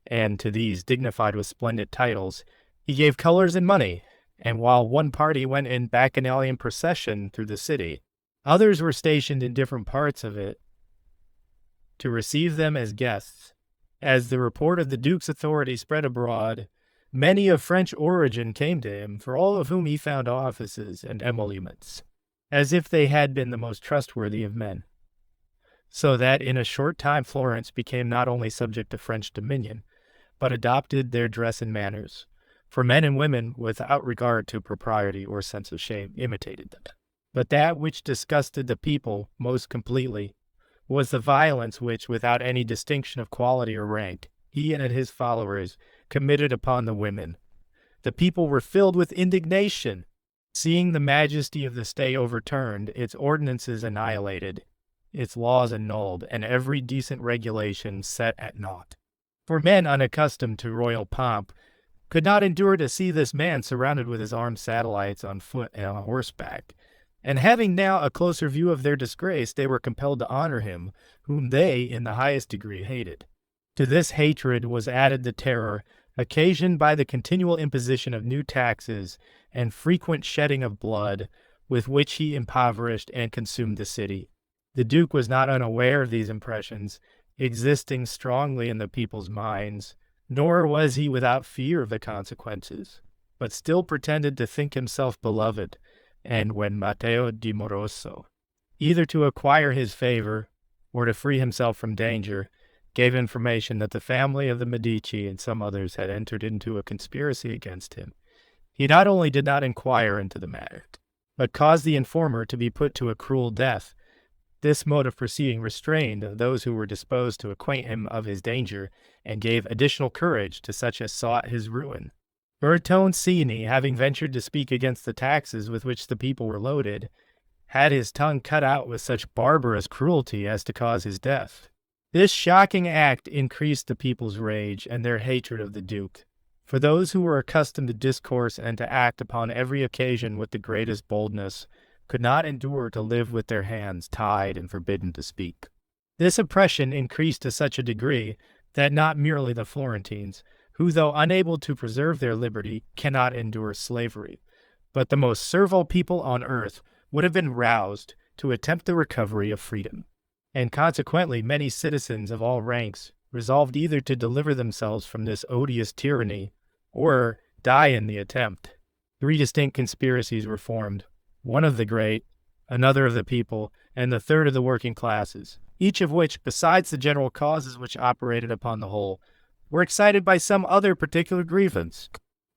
Speaker 1: and to these, dignified with splendid titles, he gave colors and money, and while one party went in bacchanalian procession through the city, others were stationed in different parts of it to receive them as guests. As the report of the Duke's authority spread abroad, many of French origin came to him, for all of whom he found offices and emoluments, as if they had been the most trustworthy of men. So that in a short time Florence became not only subject to French dominion, but adopted their dress and manners, for men and women, without regard to propriety or sense of shame, imitated them. But that which disgusted the people most completely was the violence which, without any distinction of quality or rank, he and his followers committed upon the women. The people were filled with indignation, seeing the majesty of the state overturned, its ordinances annihilated, its laws annulled, and every decent regulation set at naught. For men unaccustomed to royal pomp could not endure to see this man surrounded with his armed satellites on foot and on horseback. And having now a closer view of their disgrace, they were compelled to honor him, whom they in the highest degree hated. To this hatred was added the terror occasioned by the continual imposition of new taxes and frequent shedding of blood, with which he impoverished and consumed the city. The Duke was not unaware of these impressions, existing strongly in the people's minds, nor was he without fear of the consequences, but still pretended to think himself beloved, and when Matteo di Moroso, either to acquire his favor or to free himself from danger, gave information that the family of the Medici and some others had entered into a conspiracy against him, he not only did not inquire into the matter, but caused the informer to be put to a cruel death. This mode of proceeding restrained those who were disposed to acquaint him of his danger, and gave additional courage to such as sought his ruin. Bertoncini, having ventured to speak against the taxes with which the people were loaded, had his tongue cut out with such barbarous cruelty as to cause his death. This shocking act increased the people's rage and their hatred of the Duke. For those who were accustomed to discourse and to act upon every occasion with the greatest boldness, could not endure to live with their hands tied and forbidden to speak. This oppression increased to such a degree that not merely the Florentines, who though unable to preserve their liberty, cannot endure slavery, but the most servile people on earth would have been roused to attempt the recovery of freedom. And consequently many citizens of all ranks resolved either to deliver themselves from this odious tyranny or die in the attempt. 3 distinct conspiracies were formed, one of the great, another of the people, and the third of the working classes, each of which, besides the general causes which operated upon the whole, were excited by some other particular grievance.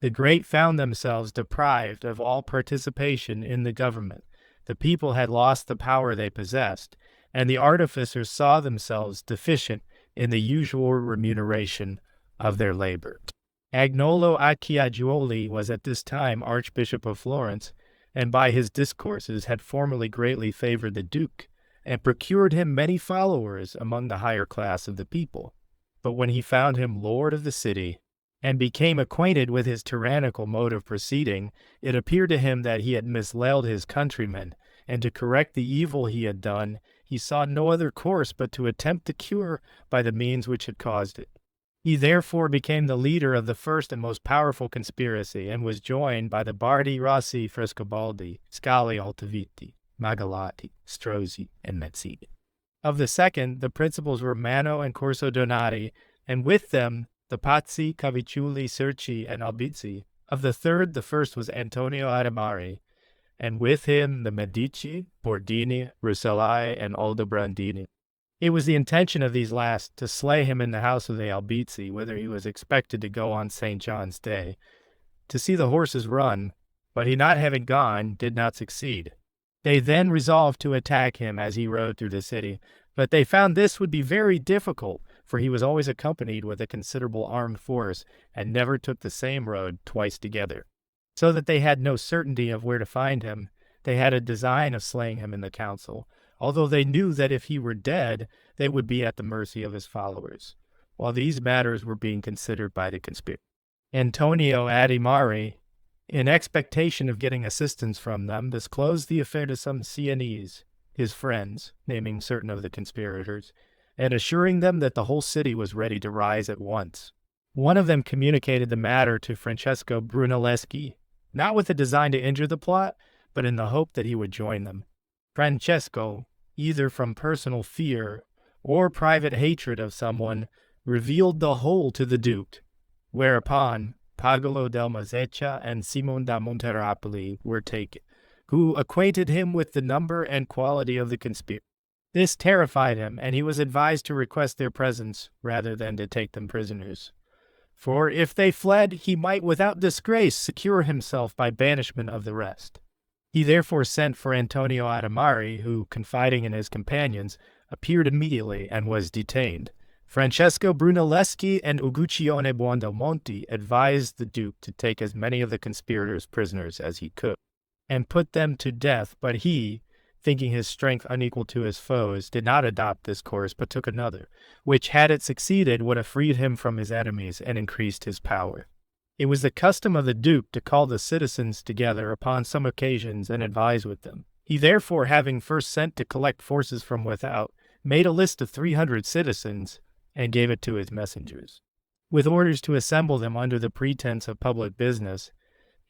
Speaker 1: The great found themselves deprived of all participation in the government. The people had lost the power they possessed, and the artificers saw themselves deficient in the usual remuneration of their labor. Agnolo Acciajuoli was at this time Archbishop of Florence, and by his discourses had formerly greatly favored the Duke, and procured him many followers among the higher class of the people. But when he found him lord of the city, and became acquainted with his tyrannical mode of proceeding, it appeared to him that he had misled his countrymen, and to correct the evil he had done, he saw no other course but to attempt the cure by the means which had caused it. He therefore became the leader of the first and most powerful conspiracy, and was joined by the Bardi, Rossi, Frescobaldi, Scali, Altaviti, Magalotti, Strozzi, and Mazzini. Of the second, the principals were Mano and Corso Donati, and with them the Pazzi, Cavicciulli, Cerci, and Albizzi. Of the third, the first was Antonio Adimari, and with him the Medici, Bordini, Rucellai, and Aldobrandini. It was the intention of these last to slay him in the house of the Albizzi, whither he was expected to go on St. John's Day, to see the horses run, but he not having gone, did not succeed. They then resolved to attack him as he rode through the city, but they found this would be very difficult, for he was always accompanied with a considerable armed force, and never took the same road twice together. So that they had no certainty of where to find him, they had a design of slaying him in the council, although they knew that if he were dead, they would be at the mercy of his followers. While these matters were being considered by the conspirators, Antonio Adimari, in expectation of getting assistance from them, disclosed the affair to some Sienese, his friends, naming certain of the conspirators, and assuring them that the whole city was ready to rise at once. One of them communicated the matter to Francesco Brunelleschi, not with the design to injure the plot, but in the hope that he would join them. Francesco, either from personal fear or private hatred of someone, revealed the whole to the Duke, whereupon Pagolo del Mazeccia and Simon da Monterapoli were taken, who acquainted him with the number and quality of the conspirators. This terrified him, and he was advised to request their presence rather than to take them prisoners. For if they fled, he might without disgrace secure himself by banishment of the rest. He therefore sent for Antonio Adimari, who, confiding in his companions, appeared immediately and was detained. Francesco Brunelleschi and Uguccione Buondelmonte advised the Duke to take as many of the conspirators prisoners as he could, and put them to death, but he, thinking his strength unequal to his foes, did not adopt this course, but took another, which, had it succeeded, would have freed him from his enemies and increased his power. It was the custom of the duke to call the citizens together upon some occasions and advise with them. He therefore, having first sent to collect forces from without, made a list of 300 citizens and gave it to his messengers, with orders to assemble them under the pretense of public business,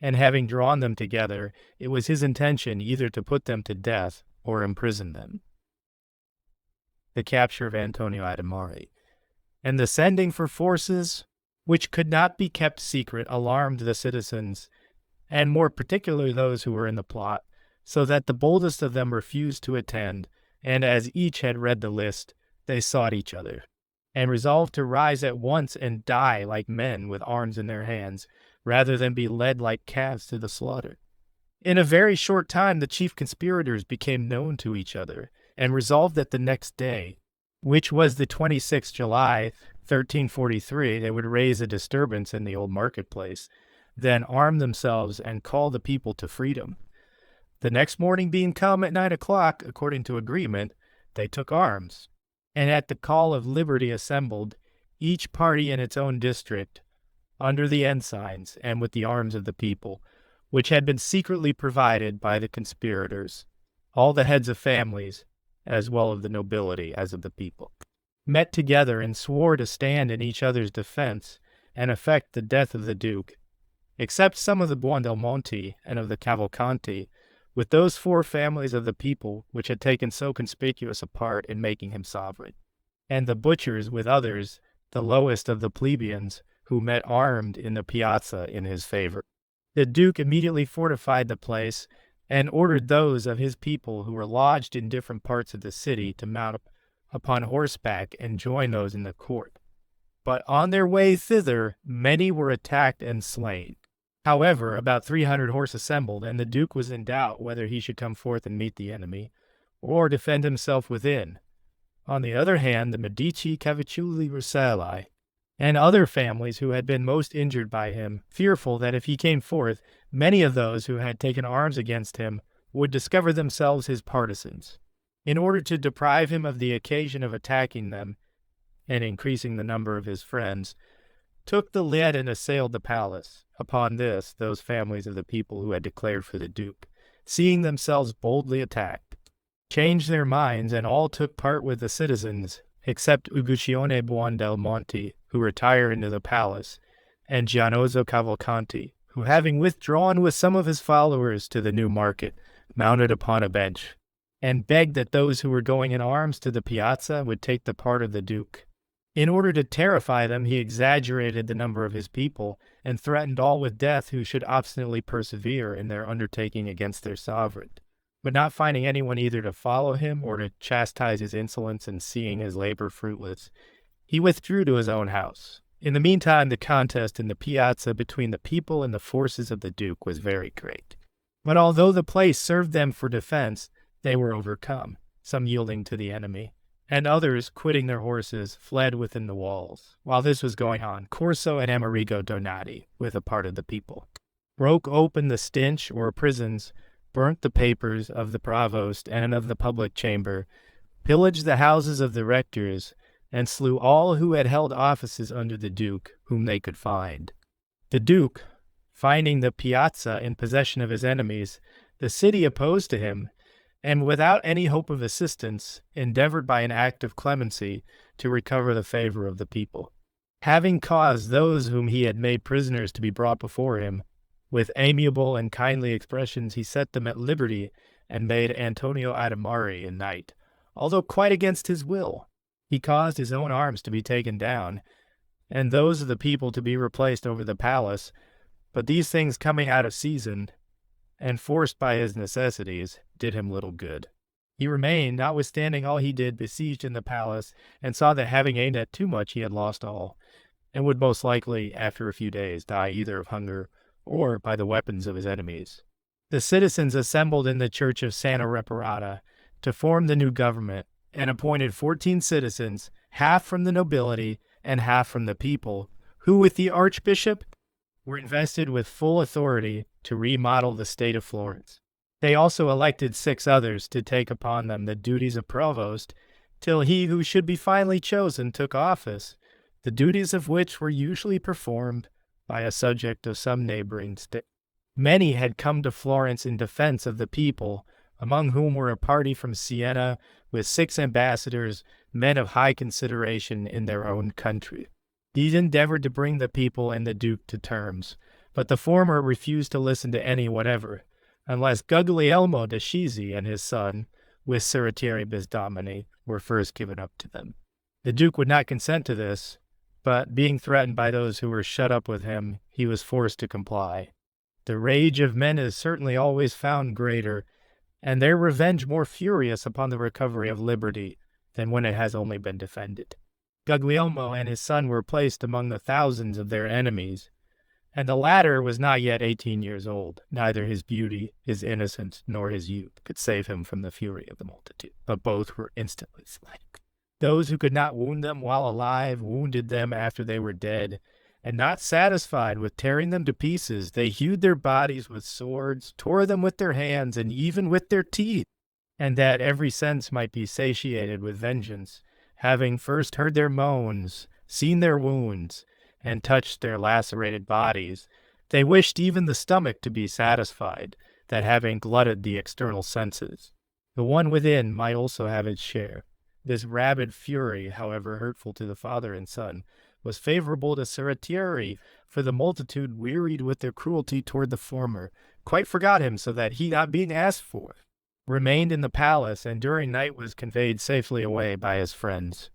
Speaker 1: and having drawn them together, it was his intention either to put them to death or imprison them. The capture of Antonio Adimari, and the sending for forces, which could not be kept secret, alarmed the citizens, and more particularly those who were in the plot, so that the boldest of them refused to attend, and as each had read the list, they sought each other, and resolved to rise at once and die like men with arms in their hands, rather than be led like calves to the slaughter. In a very short time the chief conspirators became known to each other, and resolved that the next day, which was the 26th July, 1343, they would raise a disturbance in the old marketplace, then arm themselves and call the people to freedom. The next morning being come at 9 o'clock, according to agreement, they took arms, and at the call of liberty assembled, each party in its own district, under the ensigns and with the arms of the people, which had been secretly provided by the conspirators, all the heads of families, as well of the nobility as of the people, met together and swore to stand in each other's defense and effect the death of the duke, except some of the Buondelmonti and of the Cavalcanti, with those 4 families of the people which had taken so conspicuous a part in making him sovereign, and the butchers with others, the lowest of the plebeians, who met armed in the piazza in his favor. The duke immediately fortified the place, and ordered those of his people who were lodged in different parts of the city to mount upon horseback and join those in the court. But on their way thither many were attacked and slain. However, about 300 horse assembled, and the duke was in doubt whether he should come forth and meet the enemy, or defend himself within. On the other hand, the Medici, Cavicciulli, Rucellai, and other families who had been most injured by him, fearful that if he came forth, many of those who had taken arms against him would discover themselves his partisans, in order to deprive him of the occasion of attacking them, and increasing the number of his friends, took the lead and assailed the palace. Upon this, those families of the people who had declared for the duke, seeing themselves boldly attacked, changed their minds, and all took part with the citizens, except Uguccione Buondelmonti, who retired into the palace, and Gianozzo Cavalcanti, who, having withdrawn with some of his followers to the New Market, mounted upon a bench, and begged that those who were going in arms to the piazza would take the part of the duke. In order to terrify them, he exaggerated the number of his people, and threatened all with death who should obstinately persevere in their undertaking against their sovereign. But not finding anyone either to follow him or to chastise his insolence, and seeing his labor fruitless, he withdrew to his own house. In the meantime, the contest in the piazza between the people and the forces of the duke was very great. But although the place served them for defense, they were overcome, some yielding to the enemy, and others, quitting their horses, fled within the walls. While this was going on, Corso and Amerigo Donati, with a part of the people, broke open the stench or prisons, burnt the papers of the provost and of the public chamber, pillaged the houses of the rectors, and slew all who had held offices under the duke, whom they could find. The duke, finding the piazza in possession of his enemies, the city opposed to him, and without any hope of assistance, endeavored by an act of clemency to recover the favor of the people. Having caused those whom he had made prisoners to be brought before him, with amiable and kindly expressions he set them at liberty, and made Antonio Adimari a knight, although quite against his will. He caused his own arms to be taken down, and those of the people to be replaced over the palace, but these things coming out of season, and forced by his necessities, did him little good. He remained, notwithstanding all he did, besieged in the palace, and saw that having aimed at too much he had lost all, and would most likely, after a few days, die either of hunger or by the weapons of his enemies. The citizens assembled in the church of Santa Reparata to form the new government, and appointed 14 citizens, half from the nobility and half from the people, who, with the archbishop, were invested with full authority to remodel the state of Florence. They also elected 6 others to take upon them the duties of provost, till he who should be finally chosen took office, the duties of which were usually performed by a subject of some neighboring state. Many had come to Florence in defense of the people, among whom were a party from Siena with 6 ambassadors, men of high consideration in their own country. These endeavored to bring the people and the duke to terms, but the former refused to listen to any whatever, unless Guglielmo de Scisi and his son, with Cerrettieri Bisdomini, were first given up to them. The duke would not consent to this, but being threatened by those who were shut up with him, he was forced to comply. The rage of men is certainly always found greater, and their revenge more furious upon the recovery of liberty than when it has only been defended. Guglielmo and his son were placed among the thousands of their enemies, and the latter was not yet 18 years old. Neither his beauty, his innocence, nor his youth could save him from the fury of the multitude, but both were instantly slain. Those who could not wound them while alive wounded them after they were dead, and not satisfied with tearing them to pieces, they hewed their bodies with swords, tore them with their hands, and even with their teeth, and that every sense might be satiated with vengeance, having first heard their moans, seen their wounds, and touched their lacerated bodies, they wished even the stomach to be satisfied, that having glutted the external senses, the one within might also have its share. This rabid fury, however hurtful to the father and son, was favorable to Cerrettieri, for the multitude, wearied with their cruelty toward the former, quite forgot him, so that he, not being asked for, remained in the palace, and during night was conveyed safely away by his friends.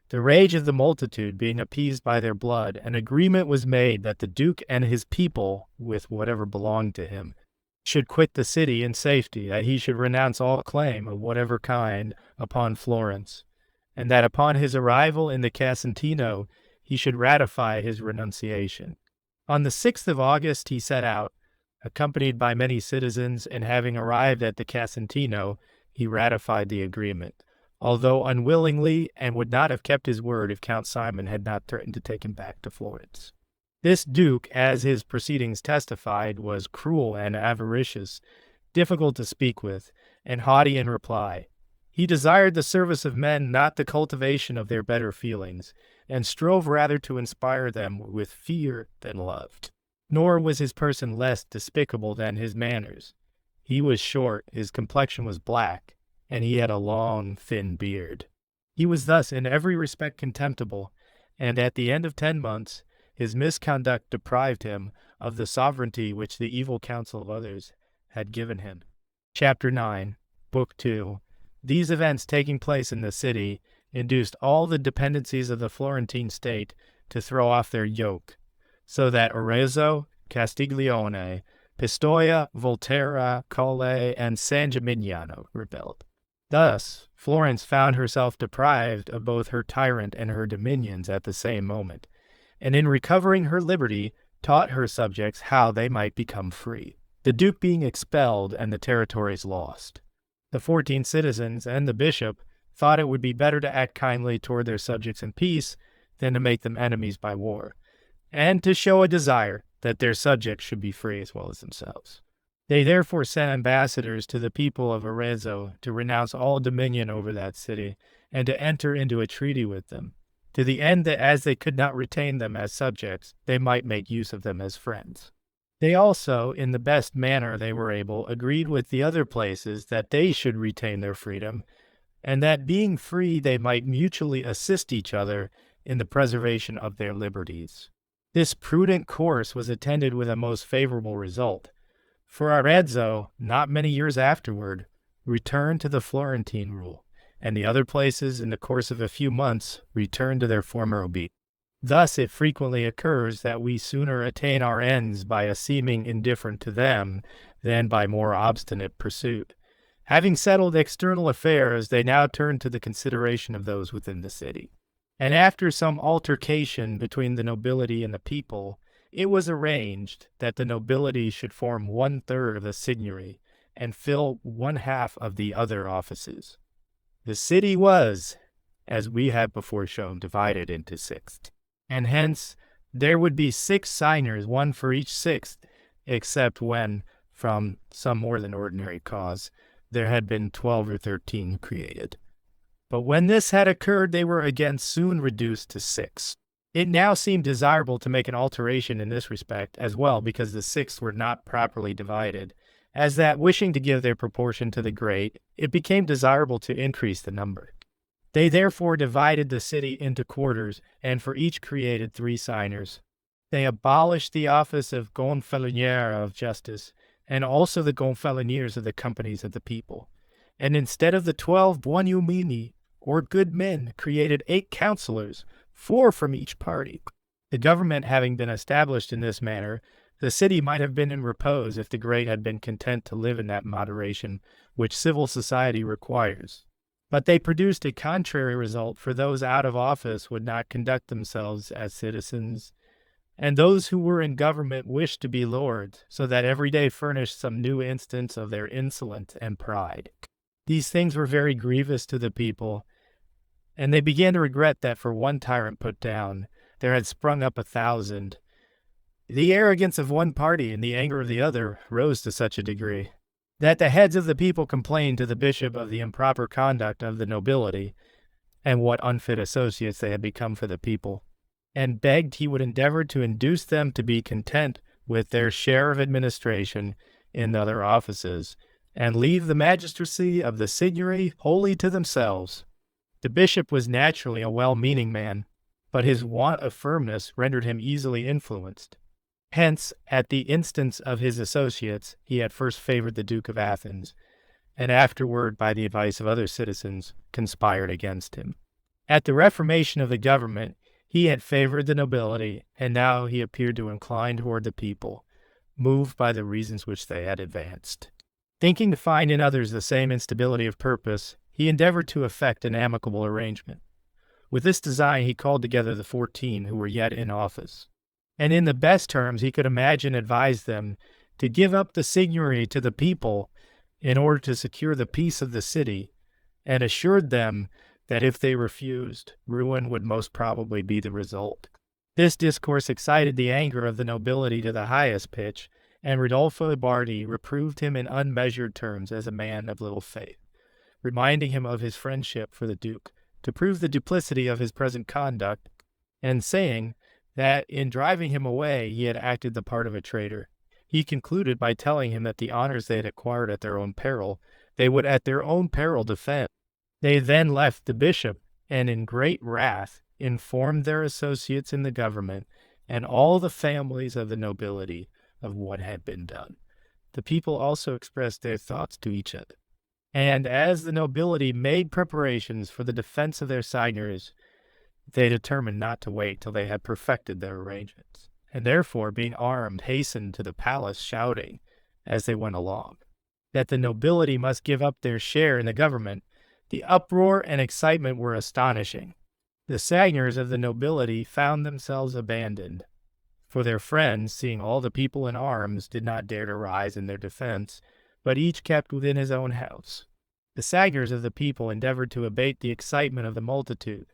Speaker 1: The rage of the multitude being appeased by their blood, an agreement was made that the duke and his people, with whatever belonged to him, should quit the city in safety, that he should renounce all claim of whatever kind upon Florence, and that upon his arrival in the Casentino he should ratify his renunciation. On the 6th of August he set out, accompanied by many citizens, and having arrived at the Casentino, he ratified the agreement, although unwillingly, and would not have kept his word if Count Simon had not threatened to take him back to Florence. This duke, as his proceedings testified, was cruel and avaricious, difficult to speak with, and haughty in reply. He desired the service of men, not the cultivation of their better feelings, and strove rather to inspire them with fear than love. Nor was his person less despicable than his manners. He was short, his complexion was black, and he had a long, thin beard. He was thus in every respect contemptible, and at the end of 10 months, his misconduct deprived him of the sovereignty which the evil counsel of others had given him. Chapter 9, Book 2. These events taking place in the city induced all the dependencies of the Florentine state to throw off their yoke, so that Arezzo, Castiglione, Pistoia, Volterra, Colle, and San Gimignano rebelled. Thus, Florence found herself deprived of both her tyrant and her dominions at the same moment, and in recovering her liberty, taught her subjects how they might become free, the duke being expelled and the territories lost. The 14 citizens and the bishop thought it would be better to act kindly toward their subjects in peace than to make them enemies by war, and to show a desire that their subjects should be free as well as themselves. They therefore sent ambassadors to the people of Arezzo to renounce all dominion over that city, and to enter into a treaty with them, to the end that as they could not retain them as subjects, they might make use of them as friends. They also, in the best manner they were able, agreed with the other places that they should retain their freedom, and that being free they might mutually assist each other in the preservation of their liberties. This prudent course was attended with a most favorable result, for Arezzo, not many years afterward, returned to the Florentine rule, and the other places, in the course of a few months, returned to their former obedience. Thus it frequently occurs that we sooner attain our ends by a seeming indifferent to them than by more obstinate pursuit. Having settled external affairs, they now turned to the consideration of those within the city. And after some altercation between the nobility and the people, it was arranged that the nobility should form 1/3 of the signory and fill 1/2 of the other offices. The city was, as we have before shown, divided into 6, and hence there would be 6 signers, 1 for each 6th, except when, from some more than ordinary cause, there had been 12 or 13 created. But when this had occurred, they were again soon reduced to 6. It now seemed desirable to make an alteration in this respect as well, because the sixths were not properly divided. As that, wishing to give their proportion to the great, it became desirable to increase the number. They therefore divided the city into quarters, and for each created 3 signers. They abolished the office of gonfalonier of justice, and also the gonfaloniers of the companies of the people. And instead of the 12 buonumini, or good men, created 8 councillors, 4 from each party. The government having been established in this manner, the city might have been in repose if the great had been content to live in that moderation which civil society requires. But they produced a contrary result, for those out of office would not conduct themselves as citizens, and those who were in government wished to be lords, so that every day furnished some new instance of their insolence and pride. These things were very grievous to the people, and they began to regret that for one tyrant put down, there had sprung up 1,000. The arrogance of one party and the anger of the other rose to such a degree, that the heads of the people complained to the bishop of the improper conduct of the nobility, and what unfit associates they had become for the people, and begged he would endeavor to induce them to be content with their share of administration in other offices, and leave the magistracy of the signory wholly to themselves. The bishop was naturally a well-meaning man, but his want of firmness rendered him easily influenced. Hence, at the instance of his associates, he had first favored the Duke of Athens, and afterward, by the advice of other citizens, conspired against him. At the reformation of the government, he had favored the nobility, and now he appeared to incline toward the people, moved by the reasons which they had advanced. Thinking to find in others the same instability of purpose, he endeavored to effect an amicable arrangement. With this design he called together the 14 who were yet in office, and in the best terms he could imagine advised them to give up the signory to the people in order to secure the peace of the city, and assured them that if they refused, ruin would most probably be the result. This discourse excited the anger of the nobility to the highest pitch, and Rodolfo Bardi reproved him in unmeasured terms as a man of little faith, reminding him of his friendship for the Duke, to prove the duplicity of his present conduct, and saying that in driving him away he had acted the part of a traitor. He concluded by telling him that the honors they had acquired at their own peril, they would at their own peril defend. They then left the bishop, and in great wrath informed their associates in the government and all the families of the nobility of what had been done. The people also expressed their thoughts to each other. And as the nobility made preparations for the defense of their signors, they determined not to wait till they had perfected their arrangements, and therefore, being armed, hastened to the palace, shouting, as they went along, that the nobility must give up their share in the government. The uproar and excitement were astonishing. The signors of the nobility found themselves abandoned, for their friends, seeing all the people in arms, did not dare to rise in their defense, but each kept within his own house. The signors of the people endeavored to abate the excitement of the multitude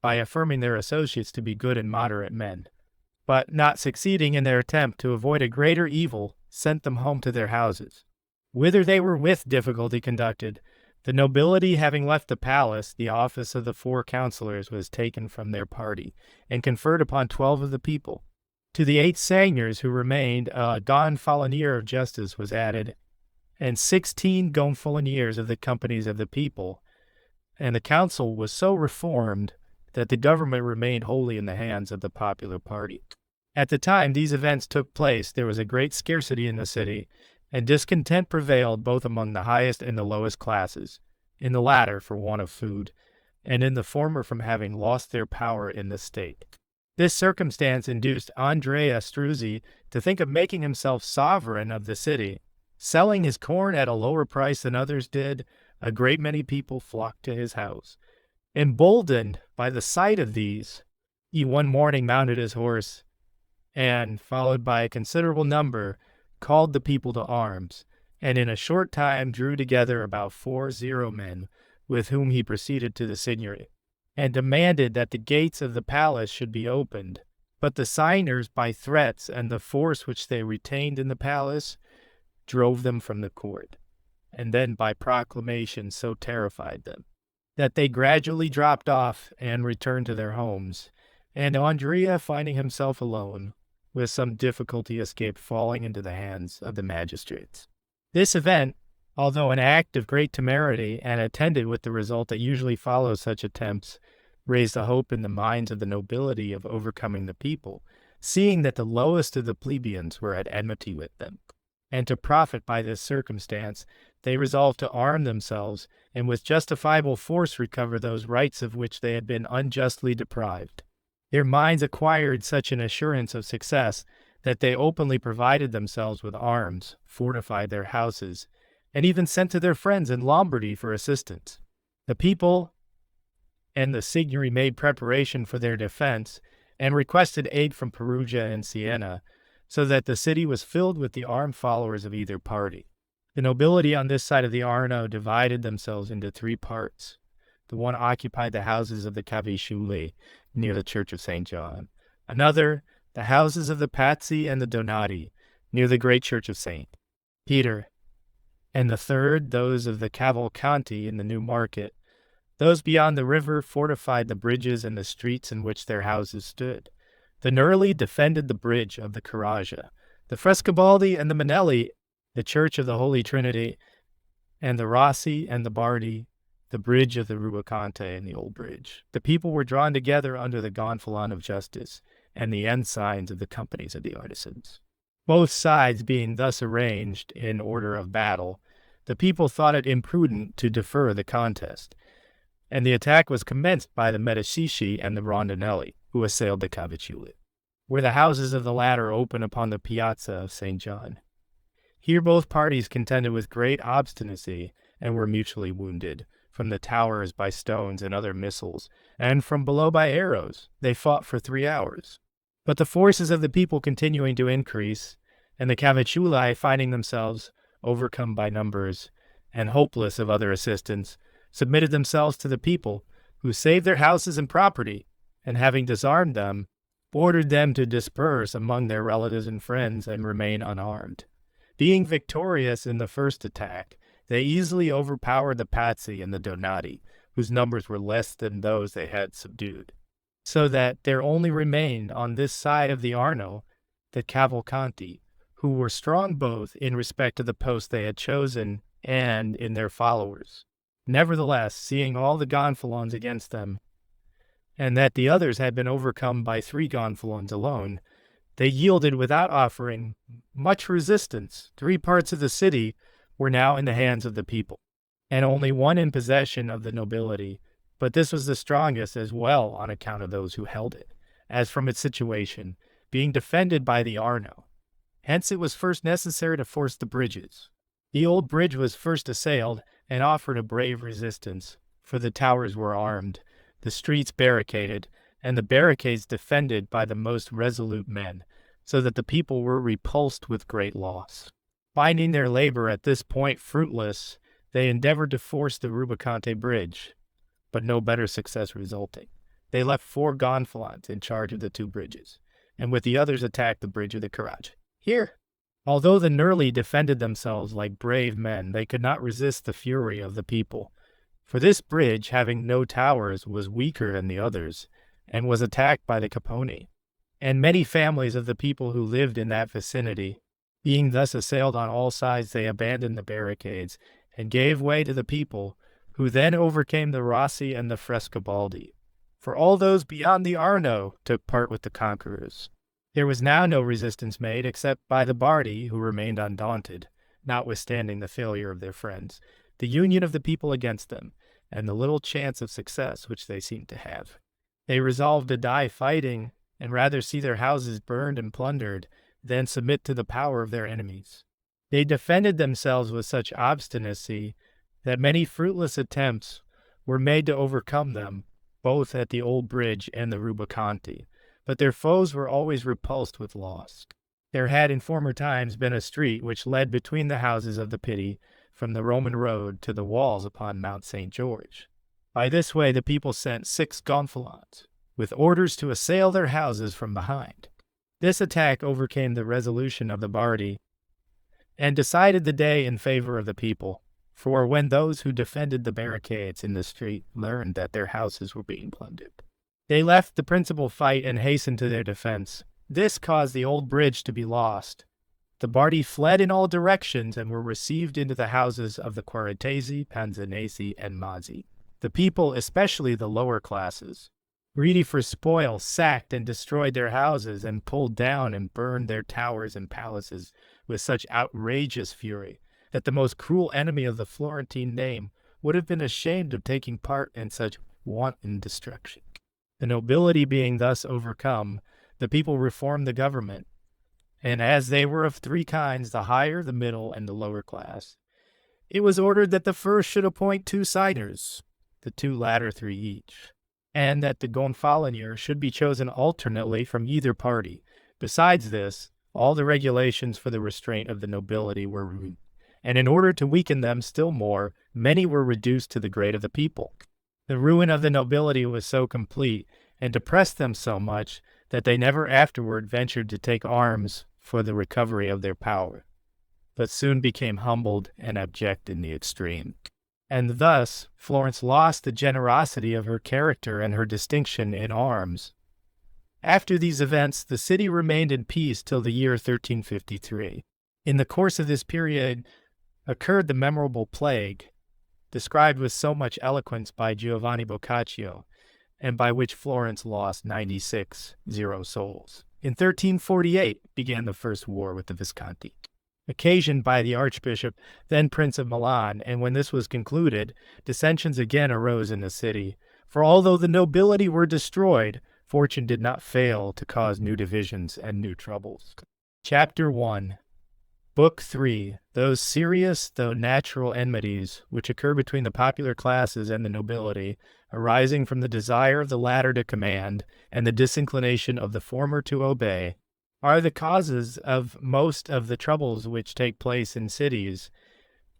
Speaker 1: by affirming their associates to be good and moderate men, but not succeeding in their attempt to avoid a greater evil, sent them home to their houses, whither they were with difficulty conducted. The nobility having left the palace, the office of the 4 councillors was taken from their party, and conferred upon 12 of the people. To the 8 signors who remained, a gonfalonier of justice was added, and 16 gonfaloniers of the companies of the people, and the council was so reformed that the government remained wholly in the hands of the popular party. At the time these events took place, there was a great scarcity in the city, and discontent prevailed both among the highest and the lowest classes, in the latter for want of food, and in the former from having lost their power in the state. This circumstance induced Andrea Struzzi to think of making himself sovereign of the city. Selling his corn at a lower price than others did, a great many people flocked to his house. Emboldened by the sight of these, he one morning mounted his horse, and, followed by a considerable number, called the people to arms, and in a short time drew together about 40 men, with whom he proceeded to the signory, and demanded that the gates of the palace should be opened. But the signors, by threats and the force which they retained in the palace, drove them from the court, and then by proclamation so terrified them, that they gradually dropped off and returned to their homes, and Andrea, finding himself alone, with some difficulty escaped falling into the hands of the magistrates. This event, although an act of great temerity and attended with the result that usually follows such attempts, raised a hope in the minds of the nobility of overcoming the people, seeing that the lowest of the plebeians were at enmity with them. And to profit by this circumstance, they resolved to arm themselves and with justifiable force recover those rights of which they had been unjustly deprived. Their minds acquired such an assurance of success that they openly provided themselves with arms, fortified their houses, and even sent to their friends in Lombardy for assistance. The people and the Signory made preparation for their defense and requested aid from Perugia and Siena, so that the city was filled with the armed followers of either party. The nobility on this side of the Arno divided themselves into three parts. The one occupied the houses of the Cavicciulli, near the Church of St. John. Another, the houses of the Pazzi and the Donati, near the great Church of St. Peter. And the third, those of the Cavalcanti in the New Market. Those beyond the river fortified the bridges and the streets in which their houses stood. The Nerli defended the bridge of the Carraja. The Frescobaldi and the Manelli, the Church of the Holy Trinity, and the Rossi and the Bardi, the bridge of the Rubaconte and the Old Bridge. The people were drawn together under the gonfalon of justice and the ensigns of the companies of the artisans. Both sides being thus arranged in order of battle, the people thought it imprudent to defer the contest, and the attack was commenced by the Medici and the Rondinelli, who assailed the Cavicciulli, where the houses of the latter open upon the piazza of St. John. Here both parties contended with great obstinacy and were mutually wounded, from the towers by stones and other missiles, and from below by arrows. They fought for 3 hours. But the forces of the people continuing to increase, and the Cavicciulli finding themselves overcome by numbers, and hopeless of other assistance, submitted themselves to the people, who saved their houses and property, and having disarmed them, ordered them to disperse among their relatives and friends and remain unarmed. Being victorious in the first attack, they easily overpowered the Pazzi and the Donati, whose numbers were less than those they had subdued, so that there only remained on this side of the Arno the Cavalcanti, who were strong both in respect to the post they had chosen and in their followers. Nevertheless, seeing all the gonfalons against them, and that the others had been overcome by 3 gonfalons alone, they yielded without offering much resistance. 3 parts of the city were now in the hands of the people, and only one in possession of the nobility, but this was the strongest as well on account of those who held it, as from its situation, being defended by the Arno. Hence it was first necessary to force the bridges. The old bridge was first assailed, and offered a brave resistance, for the towers were armed, the streets barricaded, and the barricades defended by the most resolute men, so that the people were repulsed with great loss. Finding their labor at this point fruitless, they endeavored to force the Rubaconte bridge, but no better success resulting. They left 4 gonfalons in charge of the 2 bridges, and with the others attacked the bridge of the Carraja. Here, although the Nerli defended themselves like brave men, they could not resist the fury of the people, for this bridge, having no towers, was weaker than the others, and was attacked by the Caponi. And many families of the people who lived in that vicinity, being thus assailed on all sides, they abandoned the barricades, and gave way to the people, who then overcame the Rossi and the Frescobaldi. For all those beyond the Arno took part with the conquerors. There was now no resistance made except by the Bardi, who remained undaunted, notwithstanding the failure of their friends, the union of the people against them, and the little chance of success which they seemed to have. They resolved to die fighting, and rather see their houses burned and plundered, than submit to the power of their enemies. They defended themselves with such obstinacy that many fruitless attempts were made to overcome them, both at the Old Bridge and the Rubaconte, but their foes were always repulsed with loss. There had in former times been a street which led between the houses of the Pitti from the Roman road to the walls upon Mount St. George. By this way the people sent 6 gonfalons, with orders to assail their houses from behind. This attack overcame the resolution of the Bardi, and decided the day in favor of the people, for when those who defended the barricades in the street learned that their houses were being plundered, They left the principal fight and hastened to their defense. This caused the old bridge to be lost. The Bardi fled in all directions and were received into the houses of the Quaratesi, Panzanesi, and Mazzi. The people, especially the lower classes, greedy for spoil, sacked and destroyed their houses and pulled down and burned their towers and palaces with such outrageous fury that the most cruel enemy of the Florentine name would have been ashamed of taking part in such wanton destruction. The nobility being thus overcome, the people reformed the government, and as they were of three kinds, the higher, the middle, and the lower class, it was ordered that the first should appoint 2 signers, the 2 latter 3 each, and that the gonfalonier should be chosen alternately from either party. Besides this, all the regulations for the restraint of the nobility were ruined, and in order to weaken them still more, many were reduced to the grade of the people. The ruin of the nobility was so complete, and depressed them so much, that they never afterward ventured to take arms for the recovery of their power, but soon became humbled and abject in the extreme. And thus Florence lost the generosity of her character and her distinction in arms. After these events, the city remained in peace till the year 1353. In the course of this period occurred the memorable plague, described with so much eloquence by Giovanni Boccaccio, and by which Florence lost 96 souls. In 1348 began the first war with the Visconti, occasioned by the Archbishop, then Prince of Milan, and when this was concluded, dissensions again arose in the city. For although the nobility were destroyed, fortune did not fail to cause new divisions and new troubles. Chapter 1. Book 3. Those serious, though natural enmities which occur between the popular classes and the nobility, arising from the desire of the latter to command, and the disinclination of the former to obey, are the causes of most of the troubles which take place in cities,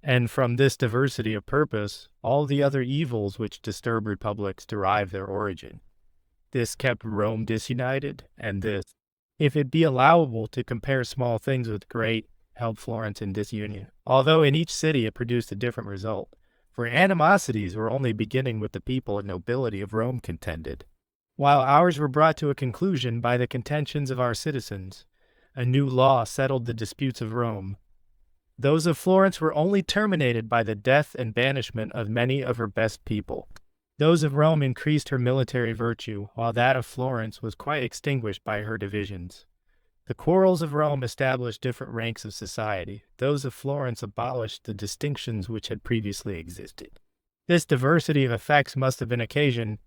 Speaker 1: and from this diversity of purpose, all the other evils which disturb republics derive their origin. This kept Rome disunited, and this, if it be allowable to compare small things with great, held Florence in disunion, although in each city it produced a different result, for animosities were only beginning with the people and nobility of Rome contended, while ours were brought to a conclusion by the contentions of our citizens. A new law settled the disputes of Rome. Those of Florence were only terminated by the death and banishment of many of her best people. Those of Rome increased her military virtue, while that of Florence was quite extinguished by her divisions. The quarrels of Rome established different ranks of society. Those of Florence abolished the distinctions which had previously existed. This diversity of effects must have been occasioned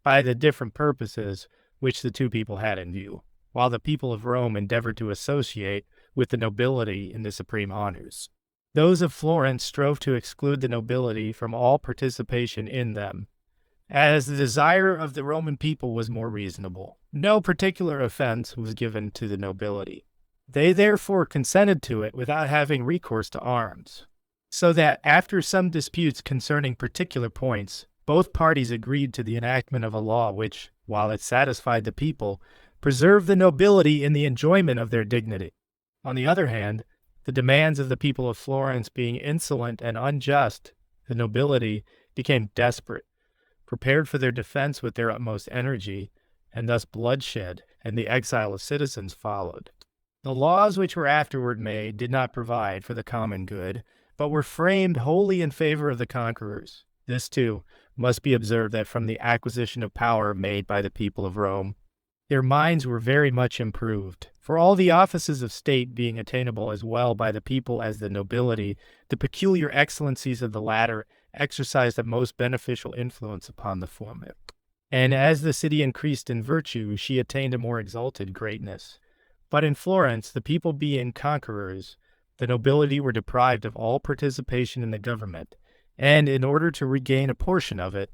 Speaker 1: by the different purposes which the two people had in view, while the people of Rome endeavored to associate with the nobility in the supreme honors. Those of Florence strove to exclude the nobility from all participation in them, as the desire of the Roman people was more reasonable. No particular offense was given to the nobility. They therefore consented to it without having recourse to arms, so that after some disputes concerning particular points, both parties agreed to the enactment of a law which, while it satisfied the people, preserved the nobility in the enjoyment of their dignity. On the other hand, the demands of the people of Florence being insolent and unjust, the nobility became desperate, prepared for their defense with their utmost energy, and thus bloodshed and the exile of citizens followed. The laws which were afterward made did not provide for the common good, but were framed wholly in favor of the conquerors. This, too, must be observed that from the acquisition of power made by the people of Rome, their minds were very much improved. For all the offices of state being attainable as well by the people as the nobility, the peculiar excellencies of the latter exercised a most beneficial influence upon the former. And as the city increased in virtue, she attained a more exalted greatness. But in Florence, the people being conquerors, the nobility were deprived of all participation in the government, and in order to regain a portion of it,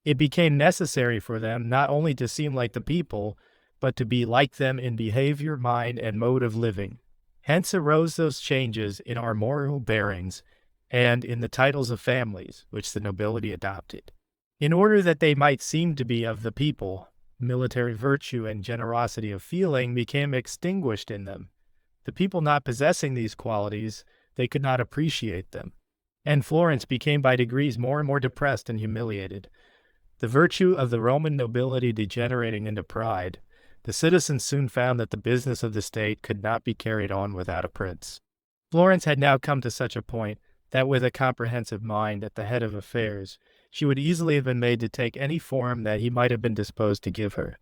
Speaker 1: it became necessary for them not only to seem like the people, but to be like them in behavior, mind, and mode of living. Hence arose those changes in our moral bearings and in the titles of families which the nobility adopted. In order that they might seem to be of the people, military virtue and generosity of feeling became extinguished in them. The people not possessing these qualities, they could not appreciate them. And Florence became by degrees more and more depressed and humiliated. The virtue of the Roman nobility degenerating into pride, the citizens soon found that the business of the state could not be carried on without a prince. Florence had now come to such a point that with a comprehensive mind at the head of affairs, she would easily have been made to take any form that he might have been disposed to give her,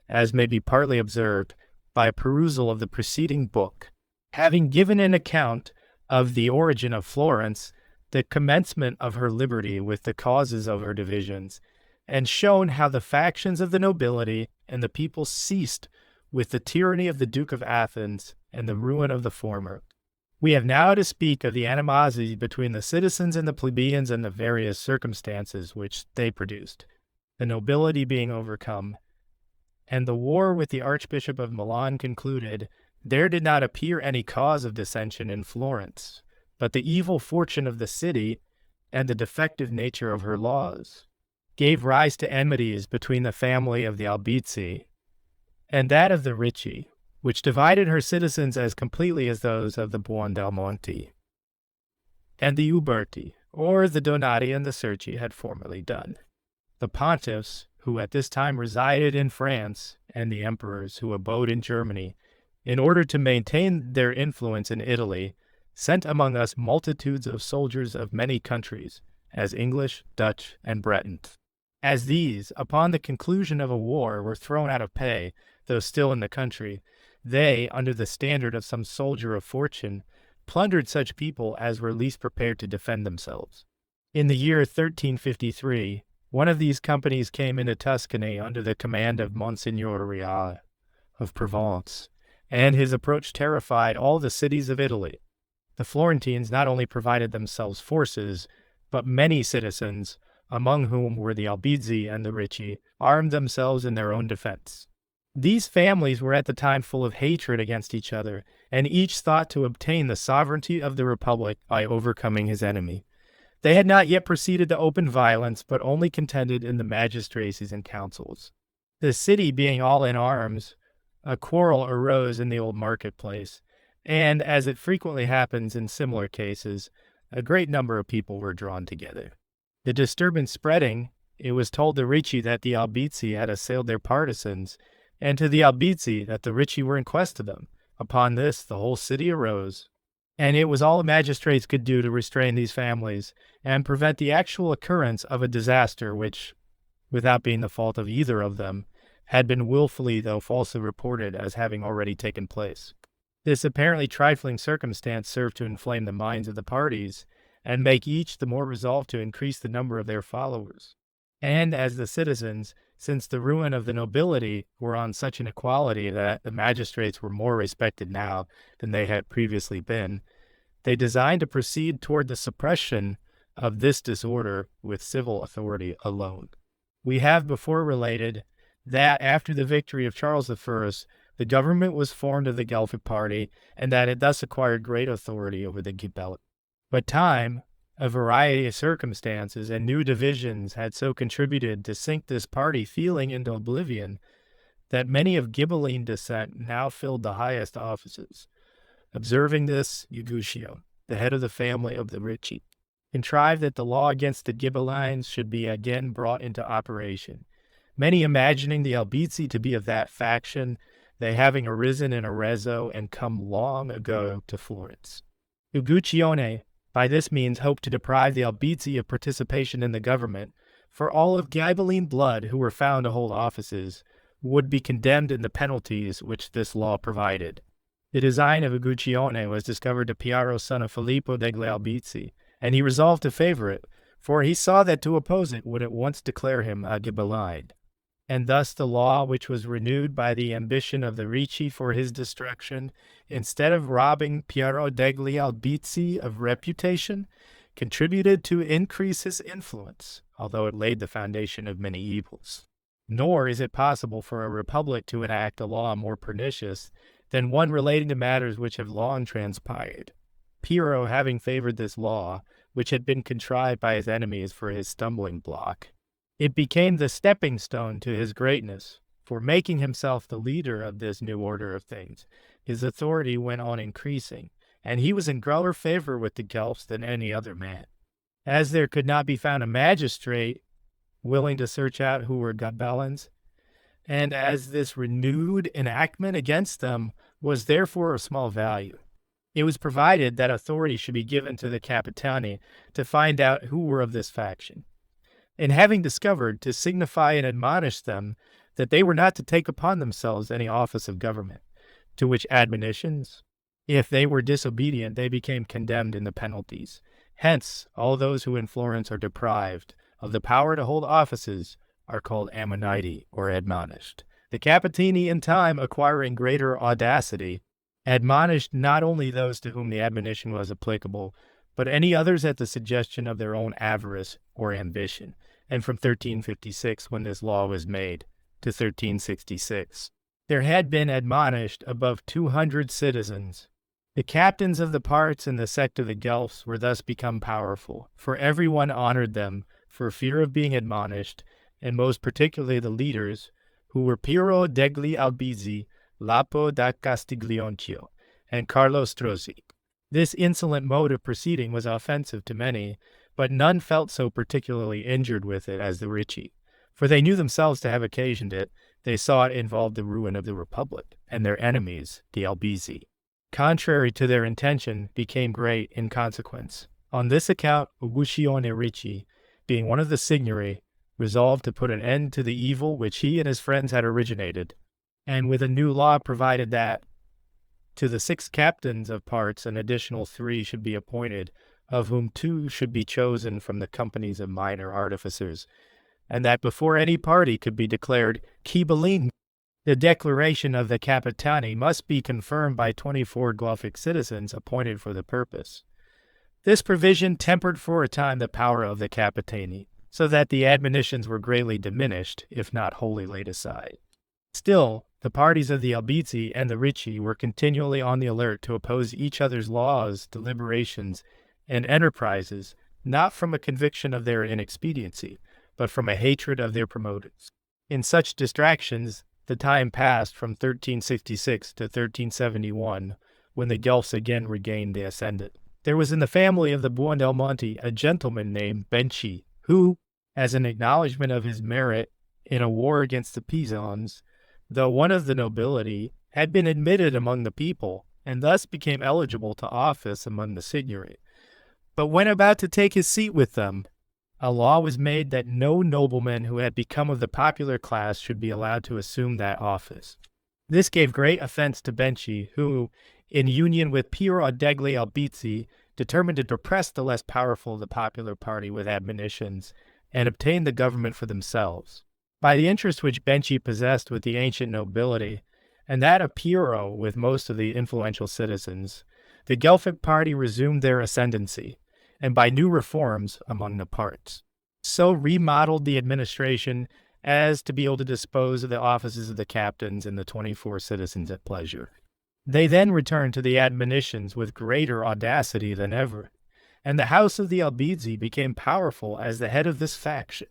Speaker 1: as may be partly observed by a perusal of the preceding book. Having given an account of the origin of Florence, the commencement of her liberty with the causes of her divisions, and shown how the factions of the nobility and the people ceased with the tyranny of the Duke of Athens and the ruin of the former, we have now to speak of the animosity between the citizens and the plebeians and the various circumstances which they produced, the nobility being overcome, and the war with the Archbishop of Milan concluded. There did not appear any cause of dissension in Florence, but the evil fortune of the city and the defective nature of her laws gave rise to enmities between the family of the Albizzi and that of the Ricci, which divided her citizens as completely as those of the Buondelmonti and the Uberti, or the Donati and the Cerci had formerly done. The pontiffs, who at this time resided in France, and the emperors who abode in Germany, in order to maintain their influence in Italy, sent among us multitudes of soldiers of many countries, as English, Dutch, and Bretons. As these, upon the conclusion of a war, were thrown out of pay, though still in the country, they, under the standard of some soldier of fortune, plundered such people as were least prepared to defend themselves. In the year 1353, one of these companies came into Tuscany under the command of Monsignor Reale of Provence, and his approach terrified all the cities of Italy. The Florentines not only provided themselves forces, but many citizens, among whom were the Albizzi and the Ricci, armed themselves in their own defense. These families were at the time full of hatred against each other, and each thought to obtain the sovereignty of the republic by overcoming his enemy. They had not yet proceeded to open violence, but only contended in the magistracies and councils. The city being all in arms, a quarrel arose in the old marketplace, and, as it frequently happens in similar cases, a great number of people were drawn together. The disturbance spreading, it was told the Ricci that the Albizzi had assailed their partisans, and to the Albizzi that the Ricci were in quest of them. Upon this, the whole city arose, and it was all the magistrates could do to restrain these families and prevent the actual occurrence of a disaster which, without being the fault of either of them, had been willfully though falsely reported as having already taken place. This apparently trifling circumstance served to inflame the minds of the parties, and make each the more resolved to increase the number of their followers. And as the citizens, since the ruin of the nobility, were on such an equality that the magistrates were more respected now than they had previously been, they designed to proceed toward the suppression of this disorder with civil authority alone. We have before related that after the victory of Charles I, the government was formed of the Guelphic party, and that it thus acquired great authority over the Ghibelli. But time, a variety of circumstances, and new divisions had so contributed to sink this party feeling into oblivion that many of Ghibelline descent now filled the highest offices. Observing this, Uguccio, the head of the family of the Ricci, contrived that the law against the Ghibellines should be again brought into operation, many imagining the Albizzi to be of that faction, they having arisen in Arezzo and come long ago to Florence. Uguccione by this means hoped to deprive the Albizzi of participation in the government, for all of Ghibelline blood who were found to hold offices would be condemned in the penalties which this law provided. The design of Uguccione was discovered to Piero, son of Filippo degli Albizzi, and he resolved to favor it, for he saw that to oppose it would at once declare him a Ghibelline. And thus the law, which was renewed by the ambition of the Ricci for his destruction, instead of robbing Piero degli Albizzi of reputation, contributed to increase his influence, although it laid the foundation of many evils. Nor is it possible for a republic to enact a law more pernicious than one relating to matters which have long transpired. Piero having favored this law, which had been contrived by his enemies for his stumbling block, it became the stepping stone to his greatness, for making himself the leader of this new order of things, his authority went on increasing, and he was in greater favor with the Guelphs than any other man. As there could not be found a magistrate willing to search out who were gabellans, and as this renewed enactment against them was therefore of small value, it was provided that authority should be given to the Capitani to find out who were of this faction, and having discovered, to signify and admonish them that they were not to take upon themselves any office of government, to which admonitions, if they were disobedient, they became condemned in the penalties. Hence, all those who in Florence are deprived of the power to hold offices are called ammoniti, or admonished. The Capitani, in time acquiring greater audacity, admonished not only those to whom the admonition was applicable, but any others at the suggestion of their own avarice or ambition. And from 1356, when this law was made, to 1366, there had been admonished above 200 citizens. The captains of the parts in the sect of the Guelphs were thus become powerful, for everyone honored them for fear of being admonished, and most particularly the leaders, who were Piero degli Albizzi, Lapo da Castiglionchio, and Carlo Strozzi. This insolent mode of proceeding was offensive to many, but none felt so particularly injured with it as the Ricci, for they knew themselves to have occasioned it. They saw it involved the ruin of the Republic, and their enemies, the Albizzi, contrary to their intention, became great in consequence. On this account, Uguccione Ricci, being one of the Signory, resolved to put an end to the evil which he and his friends had originated, and with a new law provided that to the 6 captains of parts an additional 3 should be appointed, of whom 2 should be chosen from the companies of minor artificers, and that before any party could be declared Ghibelline, the declaration of the Capitani must be confirmed by 24 Guelphic citizens appointed for the purpose. This provision tempered for a time the power of the Capitani, so that the admonitions were greatly diminished, if not wholly laid aside. Still, the parties of the Albizzi and the Ricci were continually on the alert to oppose each other's laws, deliberations, and enterprises, not from a conviction of their inexpediency, but from a hatred of their promoters. In such distractions, the time passed from 1366 to 1371, when the Guelphs again regained the ascendant. There was in the family of the Buondelmonti a gentleman named Benchi, who, as an acknowledgment of his merit in a war against the Pisans, though one of the nobility, had been admitted among the people, and thus became eligible to office among the Signory. But when about to take his seat with them, a law was made that no nobleman who had become of the popular class should be allowed to assume that office. This gave great offense to Benchi, who, in union with Piero degli Albizzi, determined to depress the less powerful of the popular party with admonitions, and obtain the government for themselves. By the interest which Benchi possessed with the ancient nobility, and that of Piero with most of the influential citizens, the Guelphic party resumed their ascendancy, and by new reforms among the parts, so remodeled the administration as to be able to dispose of the offices of the captains and the 24 citizens at pleasure. They then returned to the admonitions with greater audacity than ever, and the house of the Albizzi became powerful as the head of this faction.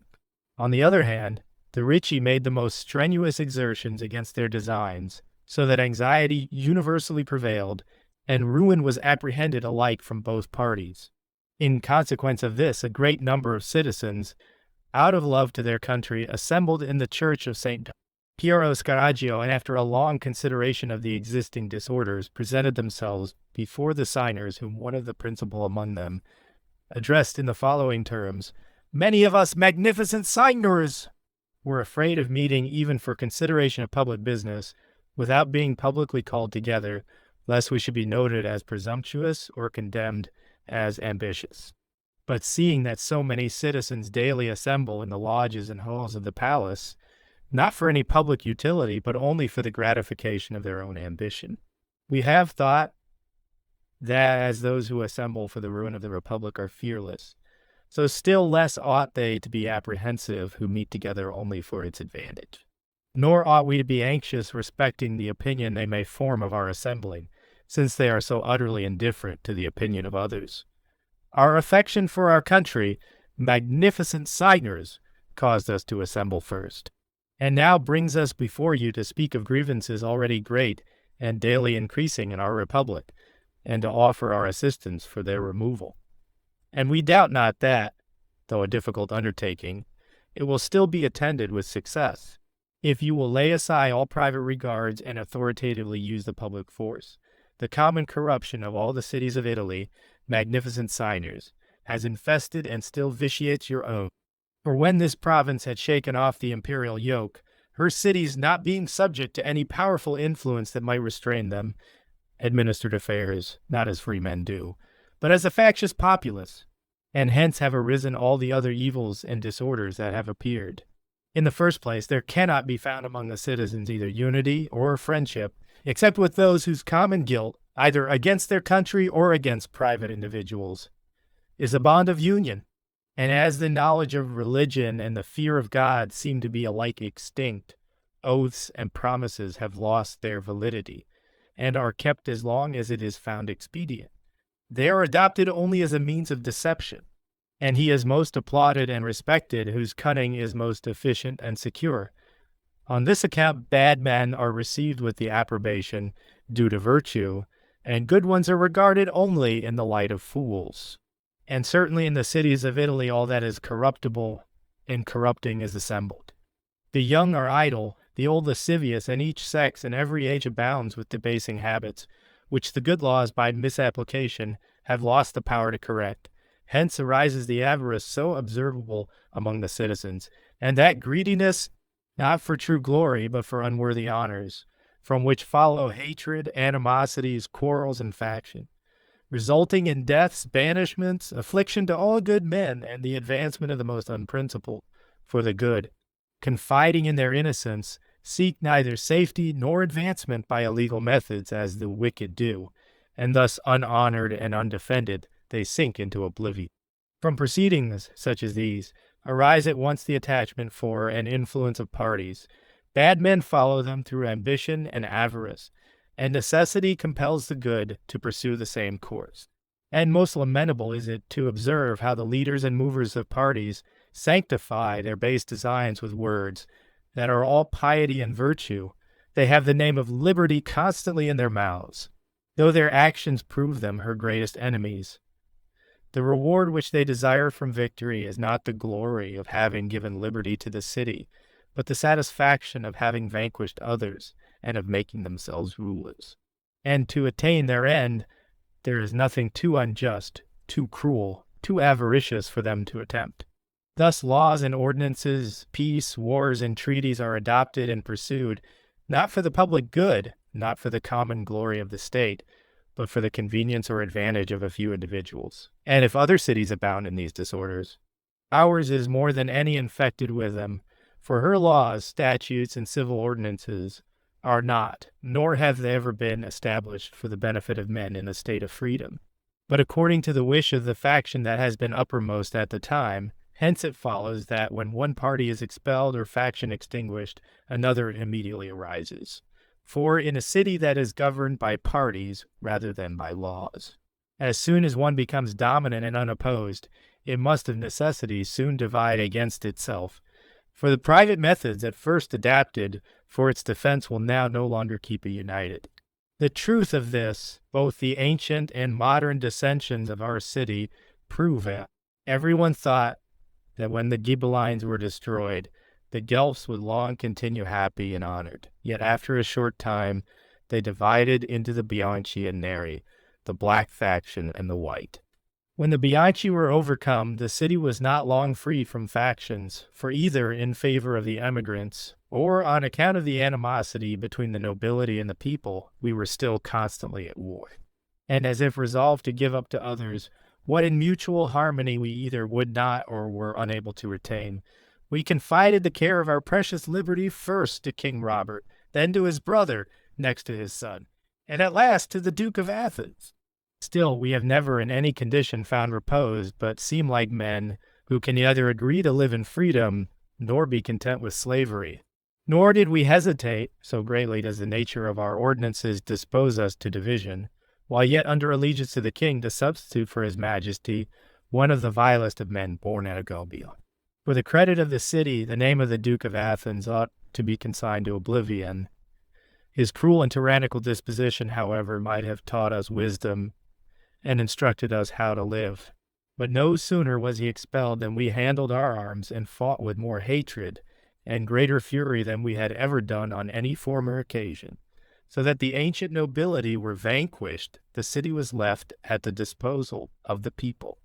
Speaker 1: On the other hand, the Ricci made the most strenuous exertions against their designs, so that anxiety universally prevailed, and ruin was apprehended alike from both parties. In consequence of this, a great number of citizens, out of love to their country, assembled in the church of St. Piero Scaraggio, and after a long consideration of the existing disorders, presented themselves before the signers, whom one of the principal among them addressed in the following terms: "Many of us magnificent signers were afraid of meeting even for consideration of public business, without being publicly called together, lest we should be noted as presumptuous or condemned as ambitious. But seeing that so many citizens daily assemble in the lodges and halls of the palace, not for any public utility, but only for the gratification of their own ambition, we have thought that as those who assemble for the ruin of the Republic are fearless, so still less ought they to be apprehensive who meet together only for its advantage. Nor ought we to be anxious respecting the opinion they may form of our assembling, since they are so utterly indifferent to the opinion of others. Our affection for our country, magnificent signers, caused us to assemble first, and now brings us before you to speak of grievances already great and daily increasing in our Republic, and to offer our assistance for their removal. And we doubt not that, though a difficult undertaking, it will still be attended with success, if you will lay aside all private regards and authoritatively use the public force. The common corruption of all the cities of Italy, magnificent signers, has infested and still vitiates your own. For when this province had shaken off the imperial yoke, her cities not being subject to any powerful influence that might restrain them, administered affairs, not as free men do, but as a factious populace, and hence have arisen all the other evils and disorders that have appeared. In the first place, there cannot be found among the citizens either unity or friendship, except with those whose common guilt, either against their country or against private individuals, is a bond of union. And as the knowledge of religion and the fear of God seem to be alike extinct, oaths and promises have lost their validity, and are kept as long as it is found expedient. They are adopted only as a means of deception, and he is most applauded and respected whose cunning is most efficient and secure. On this account, bad men are received with the approbation due to virtue, and good ones are regarded only in the light of fools. And certainly in the cities of Italy all that is corruptible and corrupting is assembled. The young are idle, the old lascivious, and each sex in every age abounds with debasing habits, which the good laws by misapplication have lost the power to correct. Hence arises the avarice so observable among the citizens, and that greediness not for true glory, but for unworthy honors, from which follow hatred, animosities, quarrels, and faction, resulting in deaths, banishments, affliction to all good men, and the advancement of the most unprincipled for the good, confiding in their innocence, seek neither safety nor advancement by illegal methods as the wicked do, and thus unhonored and undefended, they sink into oblivion. From proceedings such as these arise at once the attachment for and influence of parties. Bad men follow them through ambition and avarice, and necessity compels the good to pursue the same course. And most lamentable is it to observe how the leaders and movers of parties sanctify their base designs with words that are all piety and virtue. They have the name of liberty constantly in their mouths, though their actions prove them her greatest enemies. The reward which they desire from victory is not the glory of having given liberty to the city, but the satisfaction of having vanquished others and of making themselves rulers. And to attain their end, there is nothing too unjust, too cruel, too avaricious for them to attempt. Thus laws and ordinances, peace, wars, and treaties are adopted and pursued, not for the public good, not for the common glory of the state, but for the convenience or advantage of a few individuals. And if other cities abound in these disorders, ours is more than any infected with them, for her laws, statutes, and civil ordinances are not, nor have they ever been established for the benefit of men in a state of freedom, but according to the wish of the faction that has been uppermost at the time. Hence it follows that when one party is expelled or faction extinguished, another immediately arises. For in a city that is governed by parties rather than by laws, as soon as one becomes dominant and unopposed, it must of necessity soon divide against itself. For the private methods at first adapted for its defense will now no longer keep it united. The truth of this, both the ancient and modern dissensions of our city prove it. Everyone thought that when the Ghibellines were destroyed, the Guelphs would long continue happy and honored. Yet after a short time, they divided into the Bianchi and Neri, the black faction and the white. When the Bianchi were overcome, the city was not long free from factions, for either in favor of the emigrants, or on account of the animosity between the nobility and the people, we were still constantly at war. And as if resolved to give up to others what in mutual harmony we either would not or were unable to retain, we confided the care of our precious liberty first to King Robert, then to his brother, next to his son, and at last to the Duke of Athens. Still, we have never in any condition found repose, but seem like men who can neither agree to live in freedom, nor be content with slavery. Nor did we hesitate, so greatly does the nature of our ordinances dispose us to division, while yet under allegiance to the king, to substitute for his majesty one of the vilest of men born at Agobia. For the credit of the city, the name of the Duke of Athens ought to be consigned to oblivion. His cruel and tyrannical disposition, however, might have taught us wisdom and instructed us how to live. But no sooner was he expelled than we handled our arms and fought with more hatred and greater fury than we had ever done on any former occasion, so that the ancient nobility were vanquished. The city was left at the disposal of the people.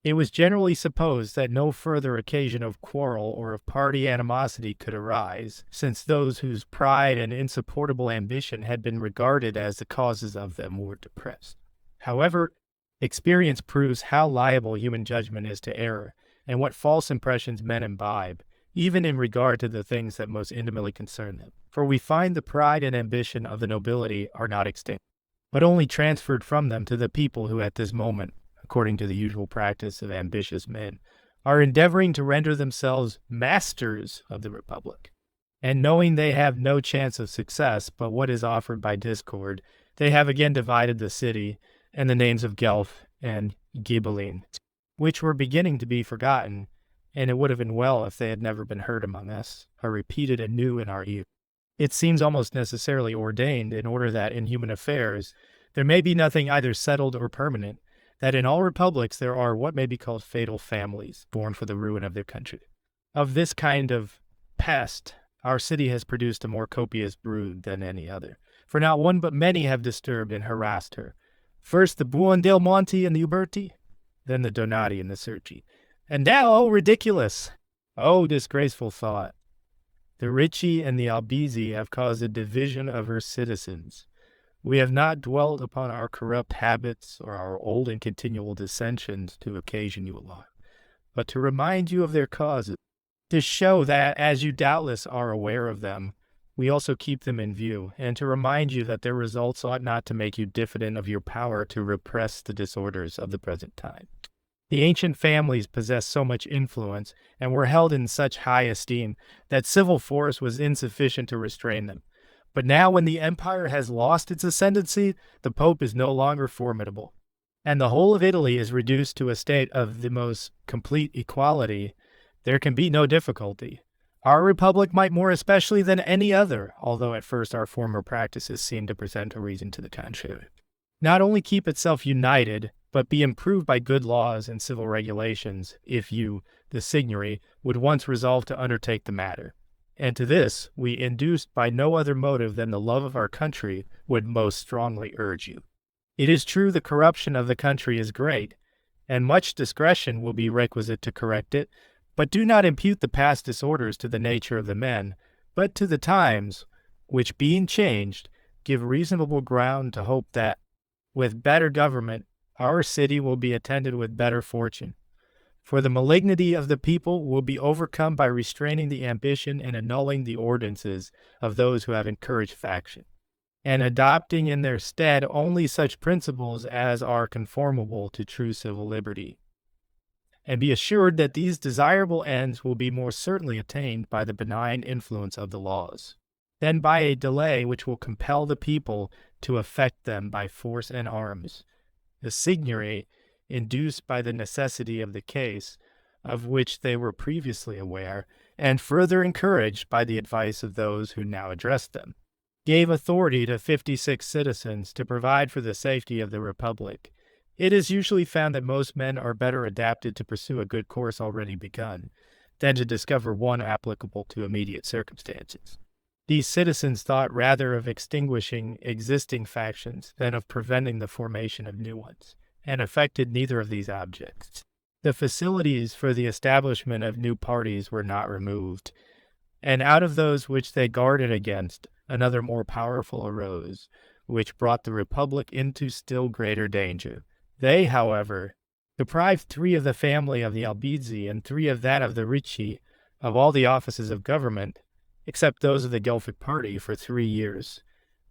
Speaker 1: It was generally supposed that no further occasion of quarrel or of party animosity could arise, since those whose pride and insupportable ambition had been regarded as the causes of them were depressed. However, experience proves how liable human judgment is to error, and what false impressions men imbibe, even in regard to the things that most intimately concern them. For we find the pride and ambition of the nobility are not extinct, but only transferred from them to the people who at this moment, according to the usual practice of ambitious men, are endeavoring to render themselves masters of the republic. And knowing they have no chance of success but what is offered by discord, they have again divided the city, and the names of Guelph and Ghibelline, which were beginning to be forgotten, and it would have been well if they had never been heard among us, are repeated anew in our youth. It seems almost necessarily ordained in order that in human affairs there may be nothing either settled or permanent, that in all republics there are what may be called fatal families, born for the ruin of their country. Of this kind of pest, our city has produced a more copious brood than any other, for not one but many have disturbed and harassed her. First the Buondelmonti and the Uberti, then the Donati and the Cerci. And now, oh ridiculous, oh disgraceful thought, the Ricci and the Albizzi have caused a division of her citizens. We have not dwelt upon our corrupt habits or our old and continual dissensions to occasion you alarm, but to remind you of their causes, to show that, as you doubtless are aware of them, we also keep them in view, and to remind you that their results ought not to make you diffident of your power to repress the disorders of the present time. The ancient families possessed so much influence and were held in such high esteem that civil force was insufficient to restrain them. But now when the empire has lost its ascendancy, the Pope is no longer formidable, and the whole of Italy is reduced to a state of the most complete equality. There can be no difficulty. Our republic might more especially than any other, although at first our former practices seem to present a reason to the contrary, not only keep itself united, but be improved by good laws and civil regulations, if you, the Signory, would once resolve to undertake the matter. And to this we, induced by no other motive than the love of our country, would most strongly urge you. It is true the corruption of the country is great, and much discretion will be requisite to correct it, but do not impute the past disorders to the nature of the men, but to the times, which being changed, give reasonable ground to hope that, with better government, our city will be attended with better fortune. For the malignity of the people will be overcome by restraining the ambition and annulling the ordinances of those who have encouraged faction, and adopting in their stead only such principles as are conformable to true civil liberty. And be assured that these desirable ends will be more certainly attained by the benign influence of the laws, than by a delay which will compel the people to effect them by force and arms. The Signory, induced by the necessity of the case, of which they were previously aware, and further encouraged by the advice of those who now addressed them, gave authority to 56 citizens to provide for the safety of the republic. It is usually found that most men are better adapted to pursue a good course already begun, than to discover one applicable to immediate circumstances. These citizens thought rather of extinguishing existing factions than of preventing the formation of new ones, and effected neither of these objects. The facilities for the establishment of new parties were not removed, and out of those which they guarded against, another more powerful arose, which brought the republic into still greater danger. They, however, deprived 3 of the family of the Albizzi and 3 of that of the Ricci of all the offices of government, except those of the Guelphic party, for 3 years.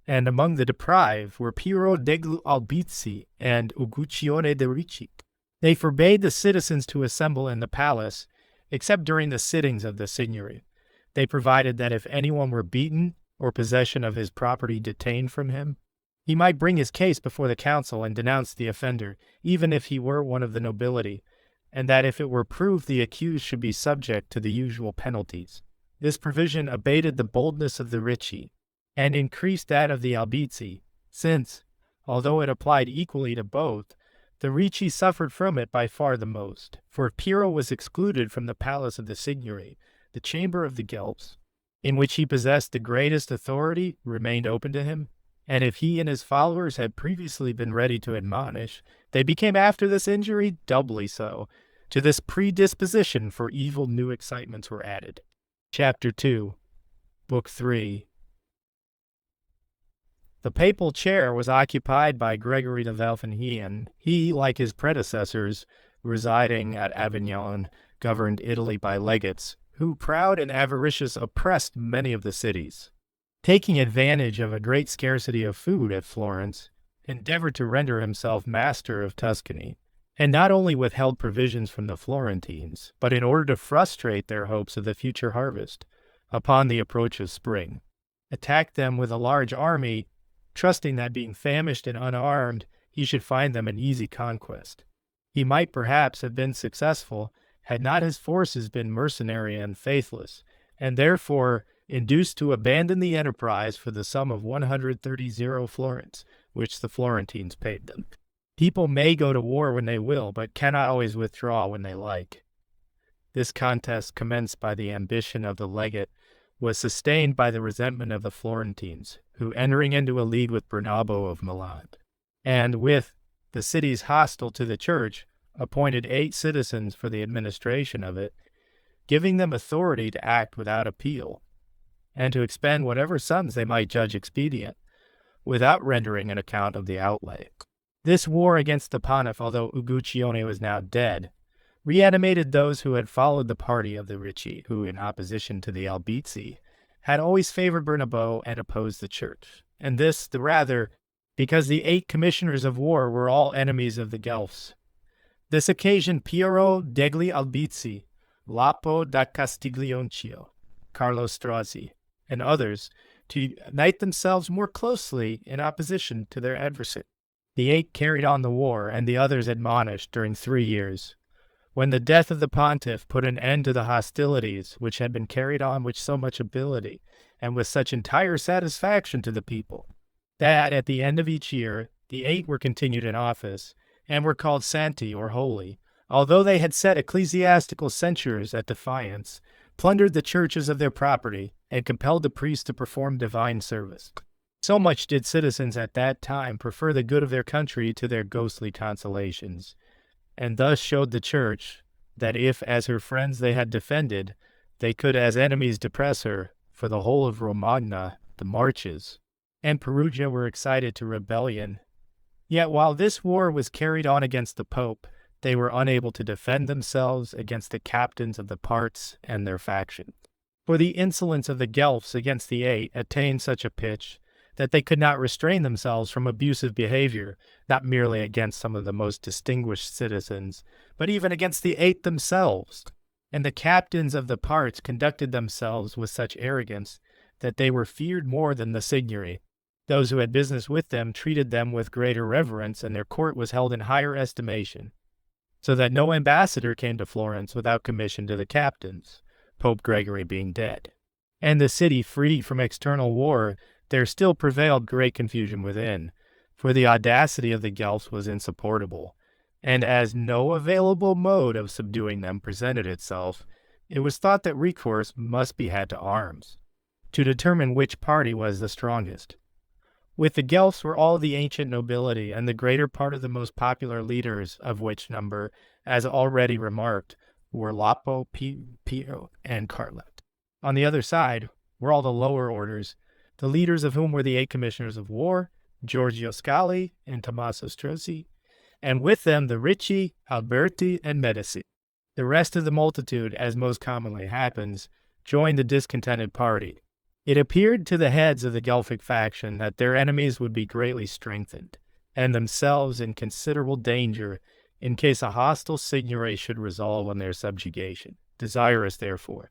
Speaker 1: And among the deprived were Piero degli Albizzi and Uguccione de' Ricci. They forbade the citizens to assemble in the palace, except during the sittings of the Signory. They provided that if anyone were beaten, or possession of his property detained from him, he might bring his case before the council and denounce the offender, even if he were one of the nobility, and that if it were proved the accused should be subject to the usual penalties. This provision abated the boldness of the Ricci, and increased that of the Albizzi, since, although it applied equally to both, The Ricci suffered from it by far the most, for Piero was excluded from the palace of the Signory. The chamber of the Guelphs, in which he possessed the greatest authority, remained open to him, and if he and his followers had previously been ready to admonish, they became after this injury doubly so. To this predisposition for evil new excitements were added. Chapter 2, Book 3. The papal chair was occupied by Gregory de Valfenhien. He, like his predecessors, residing at Avignon, governed Italy by legates, who, proud and avaricious, oppressed many of the cities. Taking advantage of a great scarcity of food at Florence, endeavored to render himself master of Tuscany, and not only withheld provisions from the Florentines, but in order to frustrate their hopes of the future harvest, upon the approach of spring, attacked them with a large army, trusting that being famished and unarmed, he should find them an easy conquest. He might perhaps have been successful, had not his forces been mercenary and faithless, and therefore induced to abandon the enterprise for the sum of 130 florins, which the Florentines paid them. People may go to war when they will, but cannot always withdraw when they like. This contest, commenced by the ambition of the legate, was sustained by the resentment of the Florentines, who, entering into a league with Bernabo of Milan, and with the cities hostile to the church, appointed 8 citizens for the administration of it, giving them authority to act without appeal, and to expend whatever sums they might judge expedient, without rendering an account of the outlay. This war against the Pontiff, although Uguccione was now dead, reanimated those who had followed the party of the Ricci, who, in opposition to the Albizzi, had always favored Bernabo and opposed the church, and this the rather because the 8 commissioners of war were all enemies of the Guelphs. This occasioned Piero degli Albizzi, Lapo da Castiglionchio, Carlo Strozzi, and others to unite themselves more closely in opposition to their adversary. The 8 carried on the war, and the others admonished during 3 years. When the death of the pontiff put an end to the hostilities which had been carried on with so much ability and with such entire satisfaction to the people, that at the end of each year the 8 were continued in office, and were called Santi or Holy, although they had set ecclesiastical censures at defiance, plundered the churches of their property, and compelled the priests to perform divine service. So much did citizens at that time prefer the good of their country to their ghostly consolations, and thus showed the church that if, as her friends they had defended, they could as enemies depress her, for the whole of Romagna, the Marches, and Perugia were excited to rebellion. Yet while this war was carried on against the Pope, they were unable to defend themselves against the captains of the parts and their faction. For the insolence of the Guelphs against the 8 attained such a pitch that they could not restrain themselves from abusive behavior, not merely against some of the most distinguished citizens, but even against the 8 themselves. And the captains of the parts conducted themselves with such arrogance that they were feared more than the Signory. Those who had business with them treated them with greater reverence, and their court was held in higher estimation, so that no ambassador came to Florence without commission to the captains, Pope Gregory being dead. And the city free from external war, there still prevailed great confusion within, for the audacity of the Guelphs was insupportable, and as no available mode of subduing them presented itself, it was thought that recourse must be had to arms, to determine which party was the strongest. With the Guelphs were all the ancient nobility, and the greater part of the most popular leaders, of which number, as already remarked, were Lapo, Piero, and Carlet. On the other side were all the lower orders, the leaders of whom were the 8 commissioners of war, Giorgio Scali and Tommaso Strozzi, and with them the Ricci, Alberti, and Medici. The rest of the multitude, as most commonly happens, joined the discontented party. It appeared to the heads of the Guelphic faction that their enemies would be greatly strengthened, and themselves in considerable danger in case a hostile signory should resolve on their subjugation. Desirous, therefore,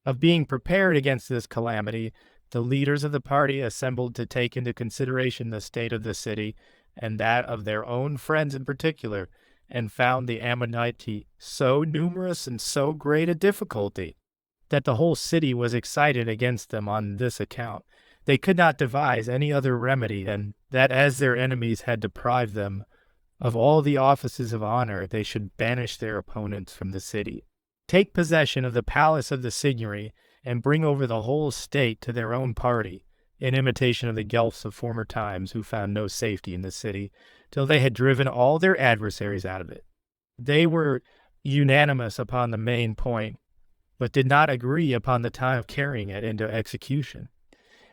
Speaker 1: of being prepared against this calamity, the leaders of the party assembled to take into consideration the state of the city, and that of their own friends in particular, and found the Ammoniti so numerous and so great a difficulty that the whole city was excited against them on this account. They could not devise any other remedy than that, as their enemies had deprived them Of all the offices of honor, they should banish their opponents from the city, take possession of the palace of the Signory, and bring over the whole state to their own party, in imitation of the Guelphs of former times who found no safety in the city, till they had driven all their adversaries out of it. They were unanimous upon the main point, but did not agree upon the time of carrying it into execution.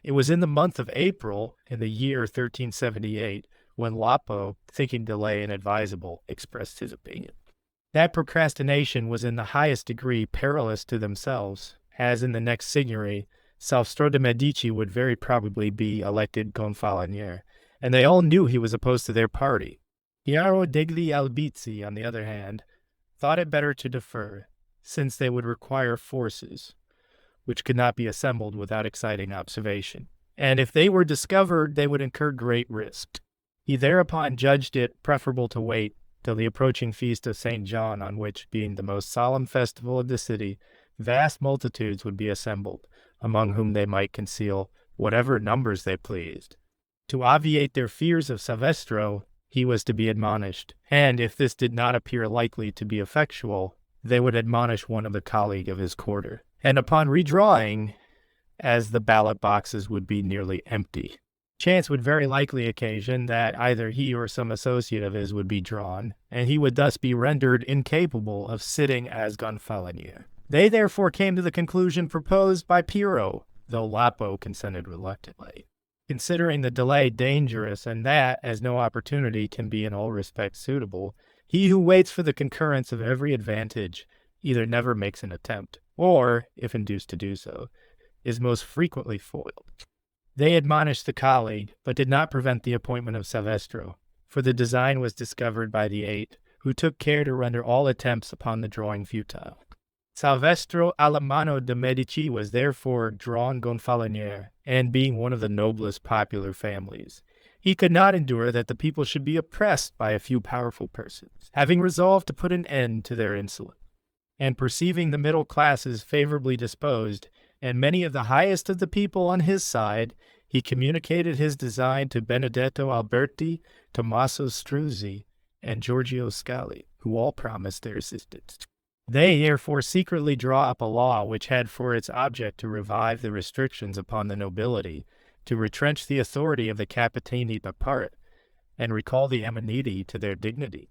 Speaker 1: It was in the month of April, in the year 1378, when Lapo, thinking delay inadvisable, expressed his opinion. That procrastination was in the highest degree perilous to themselves, as in the next Signory, Salvestro de' Medici would very probably be elected Gonfalonier, and they all knew he was opposed to their party. Piero degli Albizzi, on the other hand, thought it better to defer, since they would require forces, which could not be assembled without exciting observation, and if they were discovered, they would incur great risk. He thereupon judged it preferable to wait till the approaching feast of St. John, on which, being the most solemn festival of the city, vast multitudes would be assembled, among whom they might conceal whatever numbers they pleased. To obviate their fears of Salvestro, he was to be admonished, and if this did not appear likely to be effectual, they would admonish one of the colleague of his quarter. And upon redrawing, as the ballot boxes would be nearly empty, chance would very likely occasion that either he or some associate of his would be drawn, and he would thus be rendered incapable of sitting as Gonfalonier. They therefore came to the conclusion proposed by Piero, though Lapo consented reluctantly. Considering the delay dangerous, and that, as no opportunity can be in all respects suitable, he who waits for the concurrence of every advantage either never makes an attempt, or, if induced to do so, is most frequently foiled. They admonished the colleague, but did not prevent the appointment of Salvestro, for the design was discovered by the Eight, who took care to render all attempts upon the drawing futile. Salvestro Alamanno de' Medici was therefore drawn Gonfalonier, and being one of the noblest popular families, he could not endure that the people should be oppressed by a few powerful persons, having resolved to put an end to their insolence. And perceiving the middle classes favorably disposed, and many of the highest of the people on his side, he communicated his design to Benedetto Alberti, Tommaso Struzzi, and Giorgio Scali, who all promised their assistance. They therefore secretly draw up a law which had for its object to revive the restrictions upon the nobility, to retrench the authority of the Capitani da Parte, and recall the Eminiti to their dignity.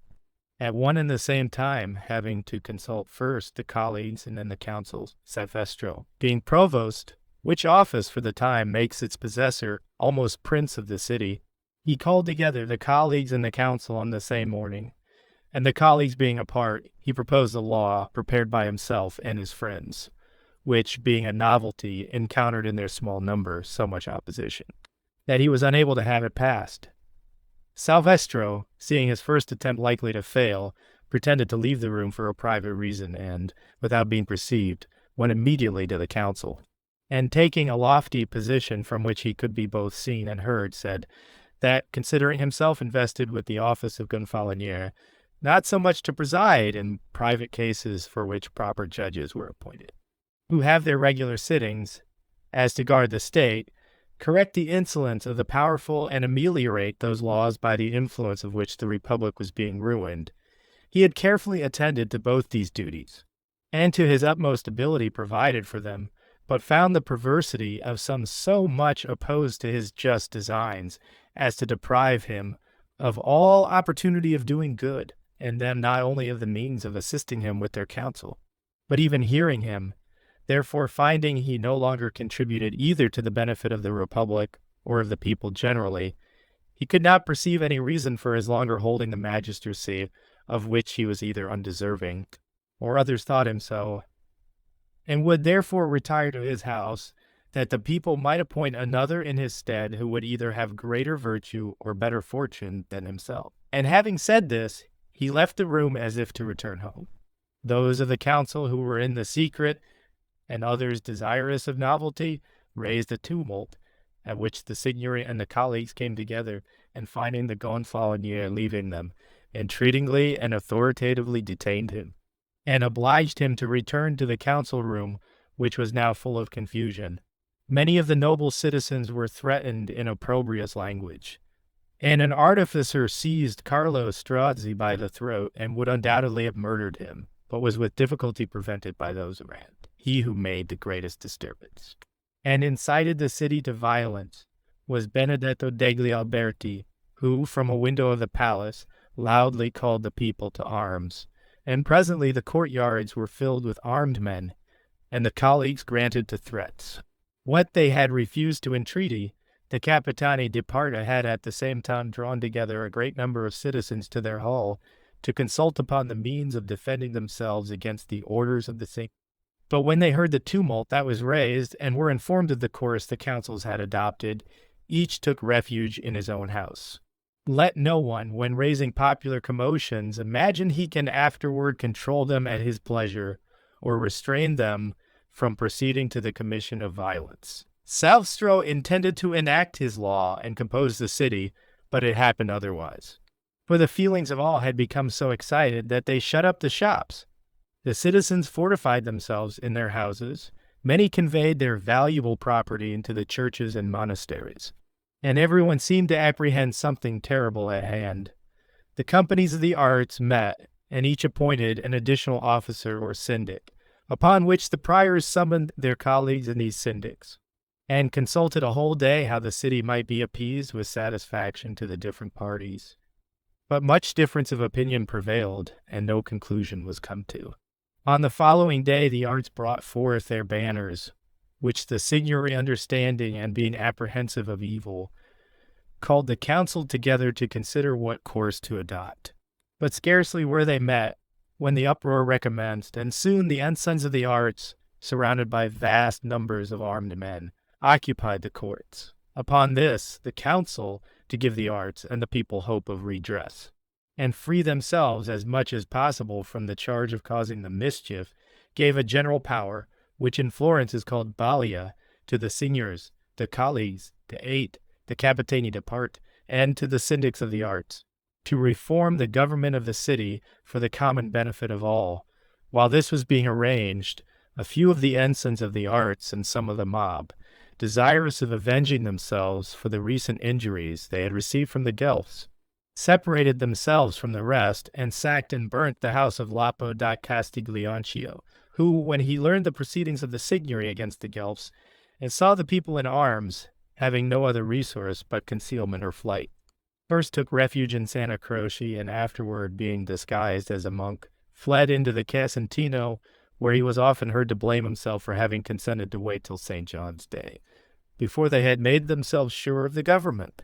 Speaker 1: At one and the same time, having to consult first the colleagues and then the councils, Salvestro, being provost, which office for the time makes its possessor almost prince of the city, he called together the colleagues and the council on the same morning, and the colleagues being apart, he proposed a law prepared by himself and his friends, which, being a novelty, encountered in their small number so much opposition, that he was unable to have it passed. Salvestro, seeing his first attempt likely to fail, pretended to leave the room for a private reason, and, without being perceived, went immediately to the council, and taking a lofty position from which he could be both seen and heard, said that, considering himself invested with the office of Gonfalonier, not so much to preside in private cases for which proper judges were appointed, who have their regular sittings, as to guard the state, correct the insolence of the powerful, and ameliorate those laws by the influence of which the republic was being ruined. He had carefully attended to both these duties, and to his utmost ability provided for them, but found the perversity of some so much opposed to his just designs as to deprive him of all opportunity of doing good, and them not only of the means of assisting him with their counsel, but even hearing him. Therefore, finding he no longer contributed either to the benefit of the republic or of the people generally, he could not perceive any reason for his longer holding the magistracy, of which he was either undeserving, or others thought him so, and would therefore retire to his house, that the people might appoint another in his stead who would either have greater virtue or better fortune than himself. And having said this, he left the room as if to return home. Those of the council who were in the secret, and others desirous of novelty, raised a tumult, at which the Signory and the colleagues came together, and finding the Gonfalonier leaving them, entreatingly and authoritatively detained him, and obliged him to return to the council room, which was now full of confusion. Many of the noble citizens were threatened in opprobrious language. and an artificer seized Carlo Strozzi by the throat and would undoubtedly have murdered him, but was with difficulty prevented by those around, he who made the greatest disturbance, and incited the city to violence, was Benedetto degli Alberti, who, from a window of the palace, loudly called the people to arms, and presently the courtyards were filled with armed men, and the colleagues granted to threats what they had refused to entreaty. The Capitani di Parte had at the same time drawn together a great number of citizens to their hall to consult upon the means of defending themselves against the orders of the Signory. But when they heard the tumult that was raised and were informed of the course the councils had adopted, each took refuge in his own house. Let no one, when raising popular commotions, imagine he can afterward control them at his pleasure or restrain them from proceeding to the commission of violence. Salvestro intended to enact his law and compose the city, but it happened otherwise. For the feelings of all had become so excited that they shut up the shops. The citizens fortified themselves in their houses. Many conveyed their valuable property into the churches and monasteries, and everyone seemed to apprehend something terrible at hand. The companies of the arts met, and each appointed an additional officer or syndic, upon which the priors summoned their colleagues in these syndics, and consulted a whole day how the city might be appeased with satisfaction to the different parties. But much difference of opinion prevailed, and no conclusion was come to. On the following day the arts brought forth their banners, which the Signory, understanding and being apprehensive of evil, called the council together to consider what course to adopt. But scarcely were they met when the uproar recommenced, and soon the ensigns of the arts, surrounded by vast numbers of armed men, occupied the courts. Upon this, the council, to give the arts and the people hope of redress, and free themselves as much as possible from the charge of causing the mischief, gave a general power, which in Florence is called Balia, to the signors, the colleagues, the eight, the Capitani di Parte, and to the syndics of the arts, to reform the government of the city for the common benefit of all. While this was being arranged, a few of the ensigns of the arts and some of the mob, desirous of avenging themselves for the recent injuries they had received from the Guelphs, separated themselves from the rest and sacked and burnt the house of Lapo da Castiglionchio, who, when he learned the proceedings of the Signory against the Guelphs, and saw the people in arms, having no other resource but concealment or flight, first took refuge in Santa Croce, and afterward, being disguised as a monk, fled into the Casentino, where he was often heard to blame himself for having consented to wait till St. John's Day, before they had made themselves sure of the government.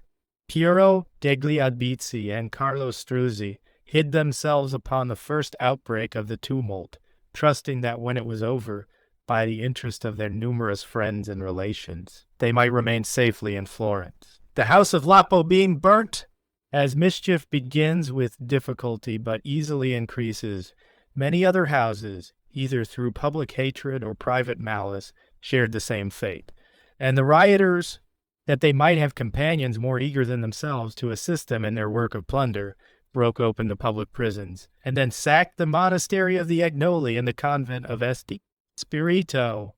Speaker 1: Piero degli Albizzi and Carlo Struzzi hid themselves upon the first outbreak of the tumult, trusting that when it was over, by the interest of their numerous friends and relations, they might remain safely in Florence. The house of Lapo being burnt, as mischief begins with difficulty but easily increases, many other houses, either through public hatred or private malice, shared the same fate, and the rioters, that they might have companions more eager than themselves to assist them in their work of plunder, broke open the public prisons, and then sacked the monastery of the Agnoli and the convent of Esti Spirito,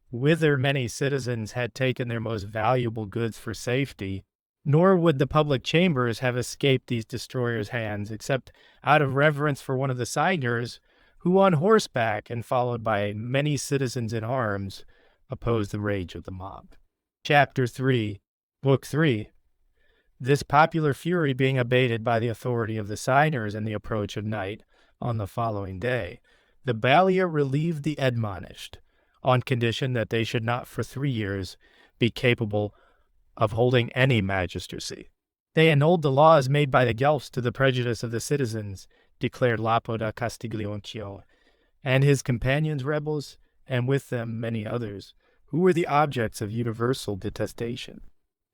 Speaker 1: whither many citizens had taken their most valuable goods for safety. Nor would the public chambers have escaped these destroyers' hands, except out of reverence for one of the signors, who on horseback and followed by many citizens in arms, opposed the rage of the mob. Chapter 3, Book 3. This popular fury being abated by the authority of the signers and the approach of night, on the following day, the Balia relieved the admonished, on condition that they should not for 3 years be capable of holding any magistracy. They annulled the laws made by the Guelphs to the prejudice of the citizens, declared Lapo da Castiglionchio, and his companions rebels, and with them many others, who were the objects of universal detestation.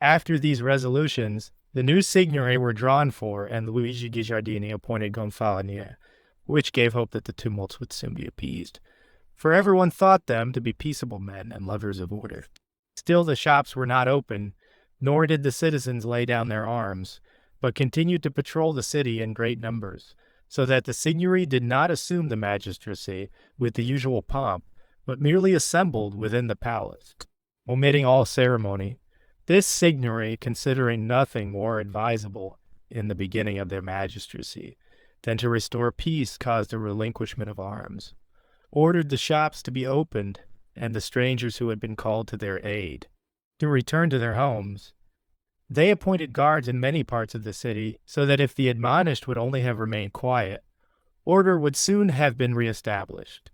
Speaker 1: After these resolutions, the new Signory were drawn for, and Luigi Guicciardini appointed Gonfalonier, which gave hope that the tumults would soon be appeased, for everyone thought them to be peaceable men and lovers of order. Still the shops were not open, nor did the citizens lay down their arms, but continued to patrol the city in great numbers, so that the Signory did not assume the magistracy with the usual pomp, but merely assembled within the palace, omitting all ceremony, This signory, considering nothing more advisable in the beginning of their magistracy than to restore peace, caused a relinquishment of arms, ordered the shops to be opened, and the strangers who had been called to their aid to return to their homes. They appointed guards in many parts of the city, so that if the admonished would only have remained quiet, order would soon have been reestablished.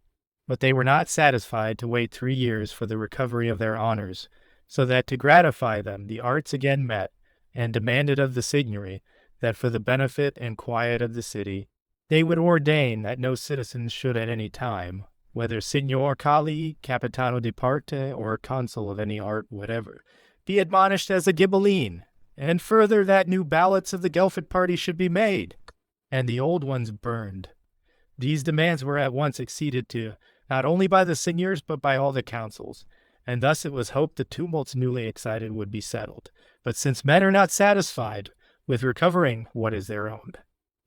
Speaker 1: But they were not satisfied to wait 3 years for the recovery of their honors, so that to gratify them the arts again met, and demanded of the signory that for the benefit and quiet of the city, they would ordain that no citizens should at any time, whether signor Cali, capitano di parte, or consul of any art whatever, be admonished as a Ghibelline, and further that new ballots of the Guelphic party should be made, and the old ones burned. These demands were at once acceded to, not only by the seigneurs but by all the councils, and thus it was hoped the tumults newly excited would be settled. But since men are not satisfied with recovering what is their own,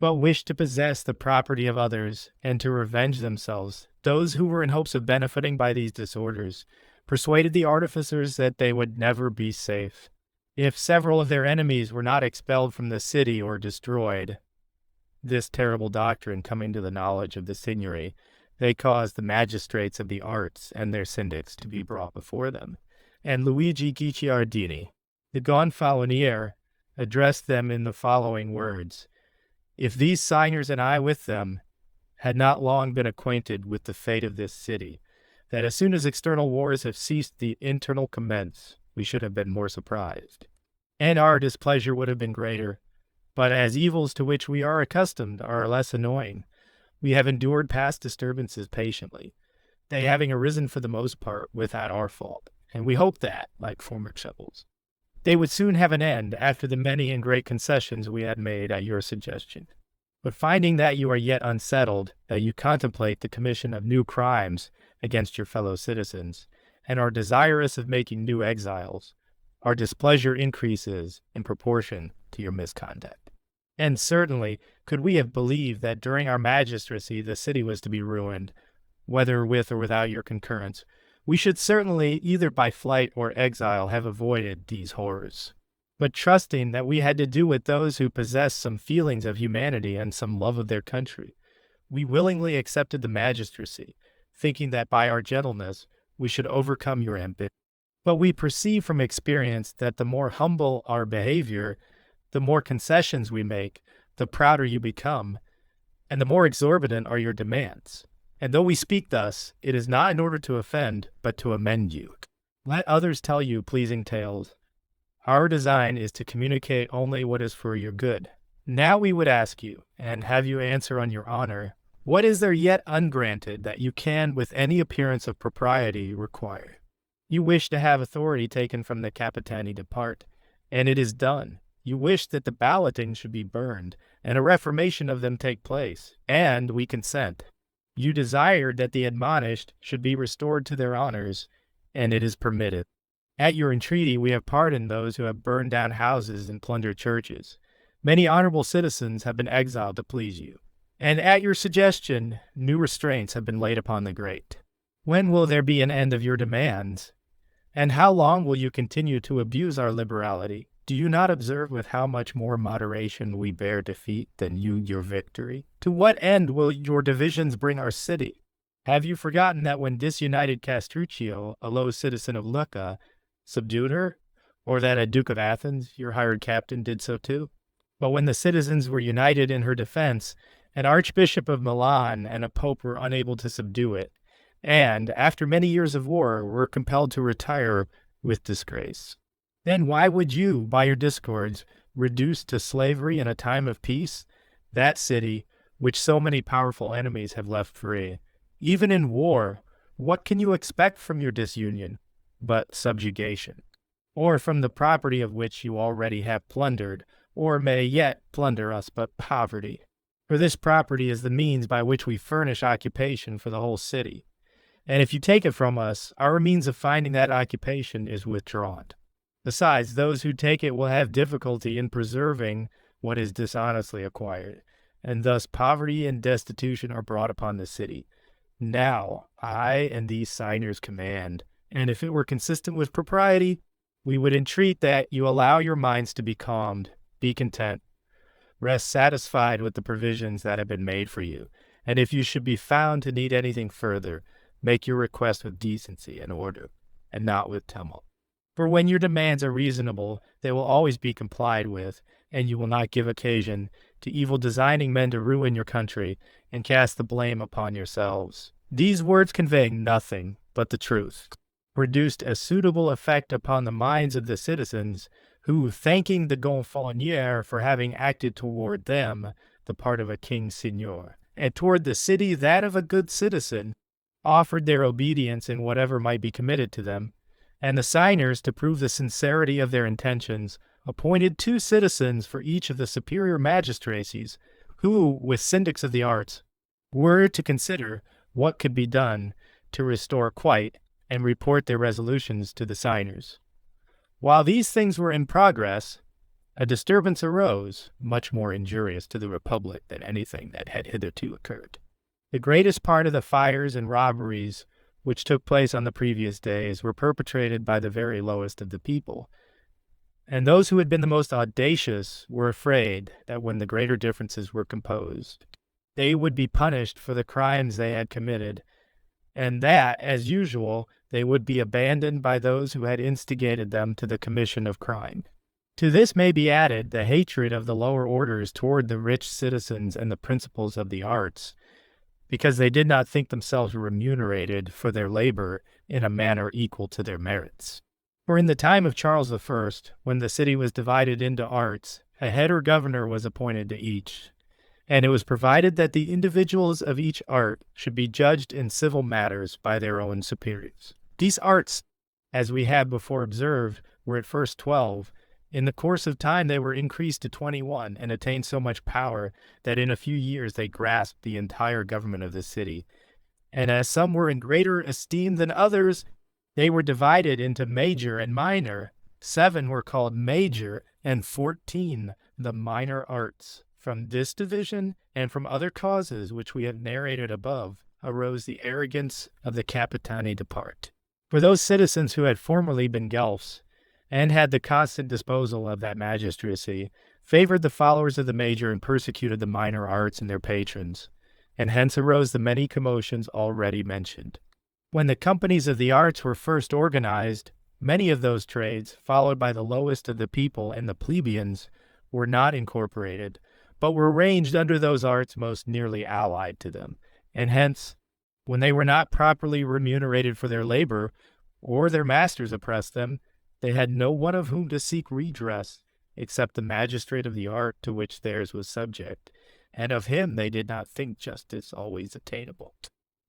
Speaker 1: but wish to possess the property of others and to revenge themselves, those who were in hopes of benefiting by these disorders persuaded the artificers that they would never be safe. If several of their enemies were not expelled from the city or destroyed, this terrible doctrine coming to the knowledge of the signory, they caused the magistrates of the arts and their syndics to be brought before them, and Luigi Guicciardini, the Gonfalonier, addressed them in the following words: "If these signers and I with them had not long been acquainted with the fate of this city, that as soon as external wars have ceased the internal commence, we should have been more surprised, and our displeasure would have been greater. But as evils to which we are accustomed are less annoying, we have endured past disturbances patiently, they having arisen for the most part without our fault, and we hope that, like former troubles, they would soon have an end after the many and great concessions we had made at your suggestion. But finding that you are yet unsettled, that you contemplate the commission of new crimes against your fellow citizens, and are desirous of making new exiles, our displeasure increases in proportion to your misconduct. And certainly, could we have believed that during our magistracy the city was to be ruined, whether with or without your concurrence, we should certainly, either by flight or exile, have avoided these horrors. But trusting that we had to do with those who possessed some feelings of humanity and some love of their country, we willingly accepted the magistracy, thinking that by our gentleness we should overcome your ambition. But we perceive from experience that the more humble our behavior, the more concessions we make, the prouder you become, and the more exorbitant are your demands. And though we speak thus, it is not in order to offend, but to amend you. Let others tell you pleasing tales. Our design is to communicate only what is for your good. Now we would ask you, and have you answer on your honor, what is there yet ungranted that you can, with any appearance of propriety, require? You wish to have authority taken from the Capitani di Parte, and it is done. You wish that the balloting should be burned, and a reformation of them take place, and we consent. You desired that the admonished should be restored to their honors, and it is permitted. At your entreaty we have pardoned those who have burned down houses and plundered churches. Many honorable citizens have been exiled to please you, and at your suggestion new restraints have been laid upon the great. When will there be an end of your demands? And how long will you continue to abuse our liberality? Do you not observe with how much more moderation we bear defeat than you your victory? To what end will your divisions bring our city? Have you forgotten that when disunited Castruccio, a low citizen of Lucca, subdued her, or that a Duke of Athens, your hired captain, did so too? But when the citizens were united in her defense, an Archbishop of Milan and a Pope were unable to subdue it, and, after many years of war, were compelled to retire with disgrace. Then why would you, by your discords, reduce to slavery in a time of peace that city which so many powerful enemies have left free? Even in war, what can you expect from your disunion but subjugation, or from the property of which you already have plundered, or may yet plunder us but poverty? For this property is the means by which we furnish occupation for the whole city, and if you take it from us, our means of finding that occupation is withdrawn. Besides, those who take it will have difficulty in preserving what is dishonestly acquired, and thus poverty and destitution are brought upon the city. Now, I and these signers command, and if it were consistent with propriety, We would entreat that you allow your minds to be calmed, be content, rest satisfied with the provisions that have been made for you, and if you should be found to need anything further, make your request with decency and order, and not with tumult. For when your demands are reasonable, they will always be complied with, and you will not give occasion to evil designing men to ruin your country and cast the blame upon yourselves. These words conveying nothing but the truth, produced a suitable effect upon the minds of the citizens, who, thanking the Gonfalonier for having acted toward them the part of a king's seigneur, and toward the city that of a good citizen, offered their obedience in whatever might be committed to them, and the signers, to prove the sincerity of their intentions, appointed 2 citizens for each of the superior magistracies, who, with syndics of the arts, were to consider what could be done to restore quiet and report their resolutions to the signers. While these things were in progress, a disturbance arose, much more injurious to the Republic than anything that had hitherto occurred. The greatest part of the fires and robberies which took place on the previous days were perpetrated by the very lowest of the people, and those who had been the most audacious were afraid that when the greater differences were composed, they would be punished for the crimes they had committed, and that, as usual, they would be abandoned by those who had instigated them to the commission of crime. To this may be added the hatred of the lower orders toward the rich citizens and the principals of the arts, because they did not think themselves remunerated for their labor in a manner equal to their merits. For in the time of Charles I, when the city was divided into arts, a head or governor was appointed to each, and it was provided that the individuals of each art should be judged in civil matters by their own superiors. These arts, as we have before observed, were at first 12. In the course of time they were increased to 21, and attained so much power that in a few years they grasped the entire government of the city. And as some were in greater esteem than others, they were divided into major and minor. 7 were called major, and 14 the minor arts. From this division, and from other causes which we have narrated above, arose the arrogance of the Capitani de Parte. For those citizens who had formerly been Guelphs, and had the constant disposal of that magistracy, favored the followers of the major and persecuted the minor arts and their patrons, and hence arose the many commotions already mentioned. When the companies of the arts were first organized, many of those trades, followed by the lowest of the people and the plebeians, were not incorporated, but were ranged under those arts most nearly allied to them, and hence, when they were not properly remunerated for their labor, or their masters oppressed them, they had no one of whom to seek redress, except the magistrate of the art to which theirs was subject, and of him they did not think justice always attainable.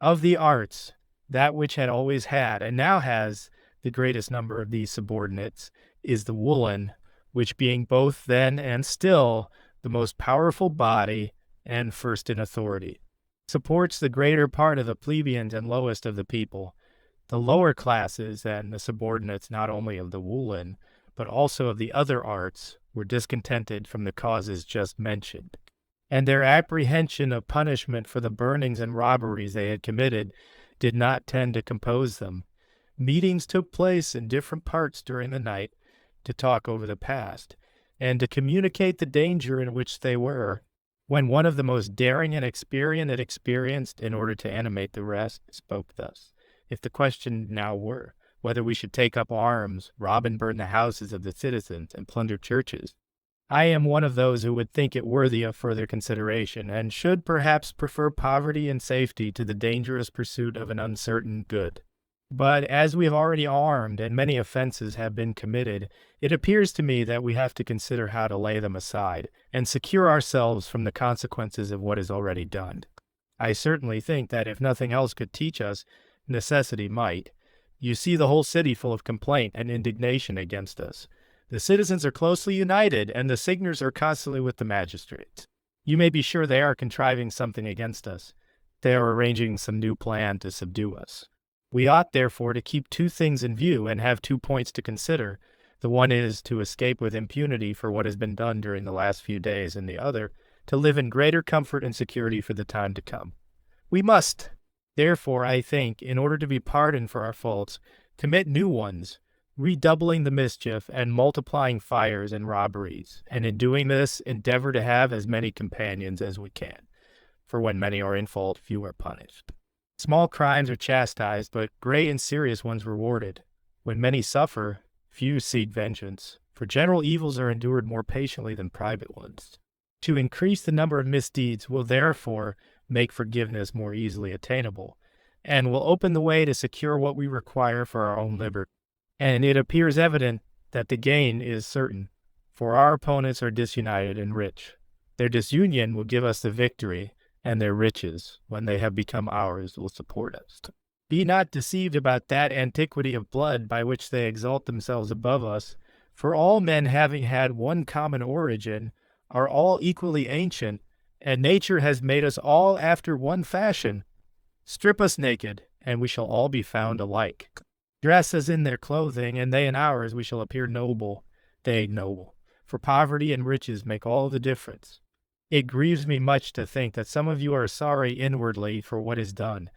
Speaker 1: Of the arts, that which had always had, and now has, the greatest number of these subordinates, is the woolen, which being both then and still the most powerful body and first in authority, supports the greater part of the plebeians and lowest of the people. The lower classes and the subordinates not only of the woolen, but also of the other arts, were discontented from the causes just mentioned, and their apprehension of punishment for the burnings and robberies they had committed did not tend to compose them. Meetings took place in different parts during the night to talk over the past, and to communicate the danger in which they were, when one of the most daring and experienced, in order to animate the rest, spoke thus. If the question now were, whether we should take up arms, rob and burn the houses of the citizens, and plunder churches, I am one of those who would think it worthy of further consideration, and should perhaps prefer poverty and safety to the dangerous pursuit of an uncertain good. But as we have already armed, and many offenses have been committed, it appears to me that we have to consider how to lay them aside, and secure ourselves from the consequences of what is already done. I certainly think that if nothing else could teach us, necessity might. You see the whole city full of complaint and indignation against us. The citizens are closely united, and the signers are constantly with the magistrates. You may be sure they are contriving something against us. They are arranging some new plan to subdue us. We ought, therefore, to keep 2 things in view and have 2 points to consider. The one is to escape with impunity for what has been done during the last few days, and the other, to live in greater comfort and security for the time to come. We must, therefore, I think, in order to be pardoned for our faults, commit new ones, redoubling the mischief and multiplying fires and robberies, and in doing this, endeavor to have as many companions as we can. For when many are in fault, few are punished. Small crimes are chastised, but great and serious ones rewarded. When many suffer, few seek vengeance, for general evils are endured more patiently than private ones. To increase the number of misdeeds will therefore make forgiveness more easily attainable, and will open the way to secure what we require for our own liberty. And it appears evident that the gain is certain, for our opponents are disunited and rich. Their disunion will give us the victory, and their riches, when they have become ours, will support us. Be not deceived about that antiquity of blood by which they exalt themselves above us, for all men having had one common origin, are all equally ancient, and nature has made us all after one fashion. Strip us naked, and we shall all be found alike. Dress as in their clothing, and they in ours, we shall appear noble, they ignoble. For poverty and riches make all the difference. It grieves me much to think that some of you are sorry inwardly for what is done,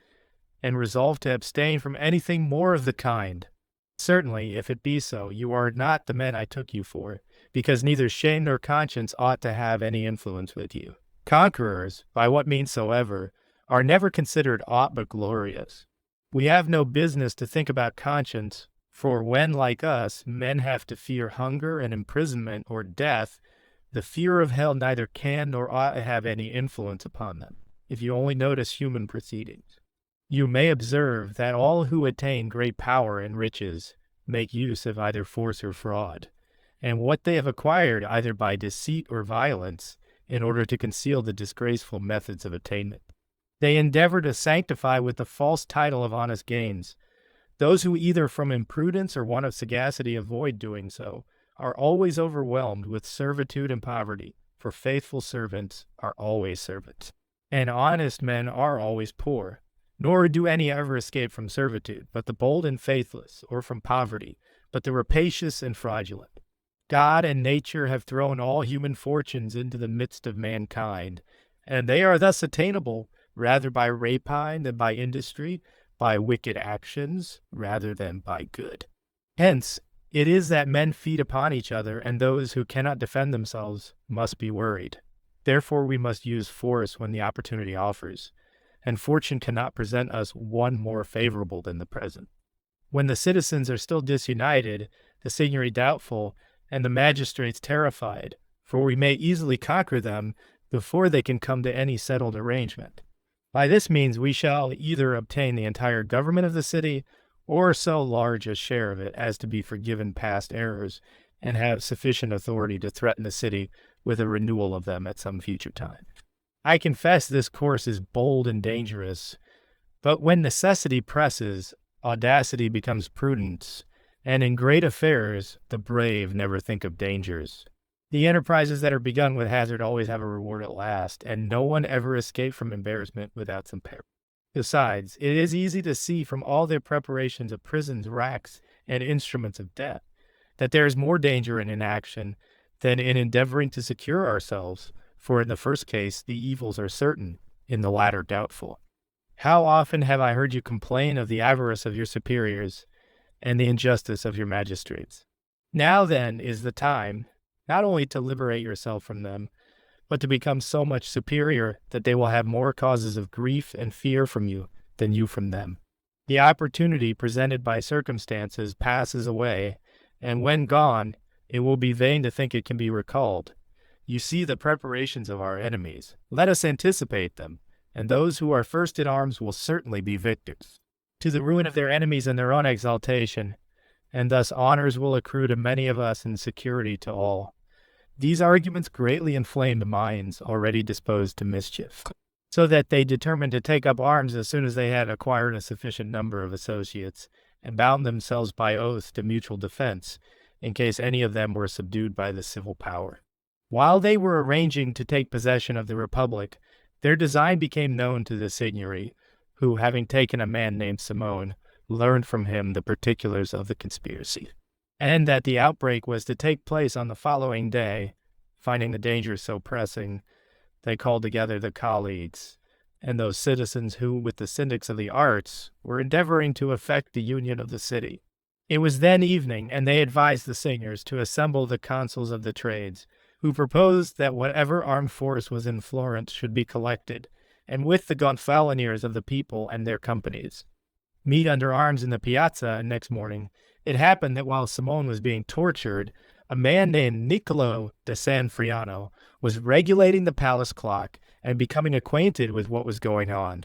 Speaker 1: and resolve to abstain from anything more of the kind. Certainly, if it be so, you are not the men I took you for, because neither shame nor conscience ought to have any influence with you. Conquerors, by what means soever, are never considered aught but glorious. We have no business to think about conscience, for when, like us, men have to fear hunger and imprisonment or death, the fear of hell neither can nor ought to have any influence upon them, if you only notice human proceedings. You may observe that all who attain great power and riches make use of either force or fraud, and what they have acquired either by deceit or violence, in order to conceal the disgraceful methods of attainment. They endeavor to sanctify with the false title of honest gains. Those who either from imprudence or want of sagacity avoid doing so are always overwhelmed with servitude and poverty, for faithful servants are always servants, and honest men are always poor. Nor do any ever escape from servitude, but the bold and faithless, or from poverty, but the rapacious and fraudulent. God and nature have thrown all human fortunes into the midst of mankind, and they are thus attainable rather by rapine than by industry, by wicked actions rather than by good. Hence, it is that men feed upon each other, and those who cannot defend themselves must be worried. Therefore we must use force when the opportunity offers, and fortune cannot present us one more favorable than the present. When the citizens are still disunited, the signory doubtful, and the magistrates terrified, for we may easily conquer them before they can come to any settled arrangement. By this means we shall either obtain the entire government of the city, or so large a share of it as to be forgiven past errors, and have sufficient authority to threaten the city with a renewal of them at some future time. I confess this course is bold and dangerous, but when necessity presses, audacity becomes prudence, and in great affairs the brave never think of dangers. The enterprises that are begun with hazard always have a reward at last, and no one ever escaped from embarrassment without some peril. Besides, it is easy to see from all their preparations of prisons, racks, and instruments of death, that there is more danger in inaction than in endeavoring to secure ourselves, for in the first case the evils are certain, in the latter doubtful. How often have I heard you complain of the avarice of your superiors, and the injustice of your magistrates? Now then is the time, not only to liberate yourself from them, but to become so much superior that they will have more causes of grief and fear from you than you from them. The opportunity presented by circumstances passes away, and when gone, it will be vain to think it can be recalled. You see the preparations of our enemies. Let us anticipate them, and those who are first in arms will certainly be victors, to the ruin of their enemies and their own exaltation, and thus honors will accrue to many of us and security to all. These arguments greatly inflamed minds already disposed to mischief, so that they determined to take up arms as soon as they had acquired a sufficient number of associates, and bound themselves by oath to mutual defense, in case any of them were subdued by the civil power. While they were arranging to take possession of the republic, their design became known to the signory, who, having taken a man named Simone, learned from him the particulars of the conspiracy, and that the outbreak was to take place on the following day. Finding the danger so pressing, they called together the colleagues, and those citizens who, with the syndics of the arts, were endeavoring to effect the union of the city. It was then evening, and they advised the singers to assemble the consuls of the trades, who proposed that whatever armed force was in Florence should be collected, and with the gonfaloniers of the people and their companies, meet under arms in the piazza next morning. It happened that while Simone was being tortured, a man named Niccolò da San Friano was regulating the palace clock and becoming acquainted with what was going on.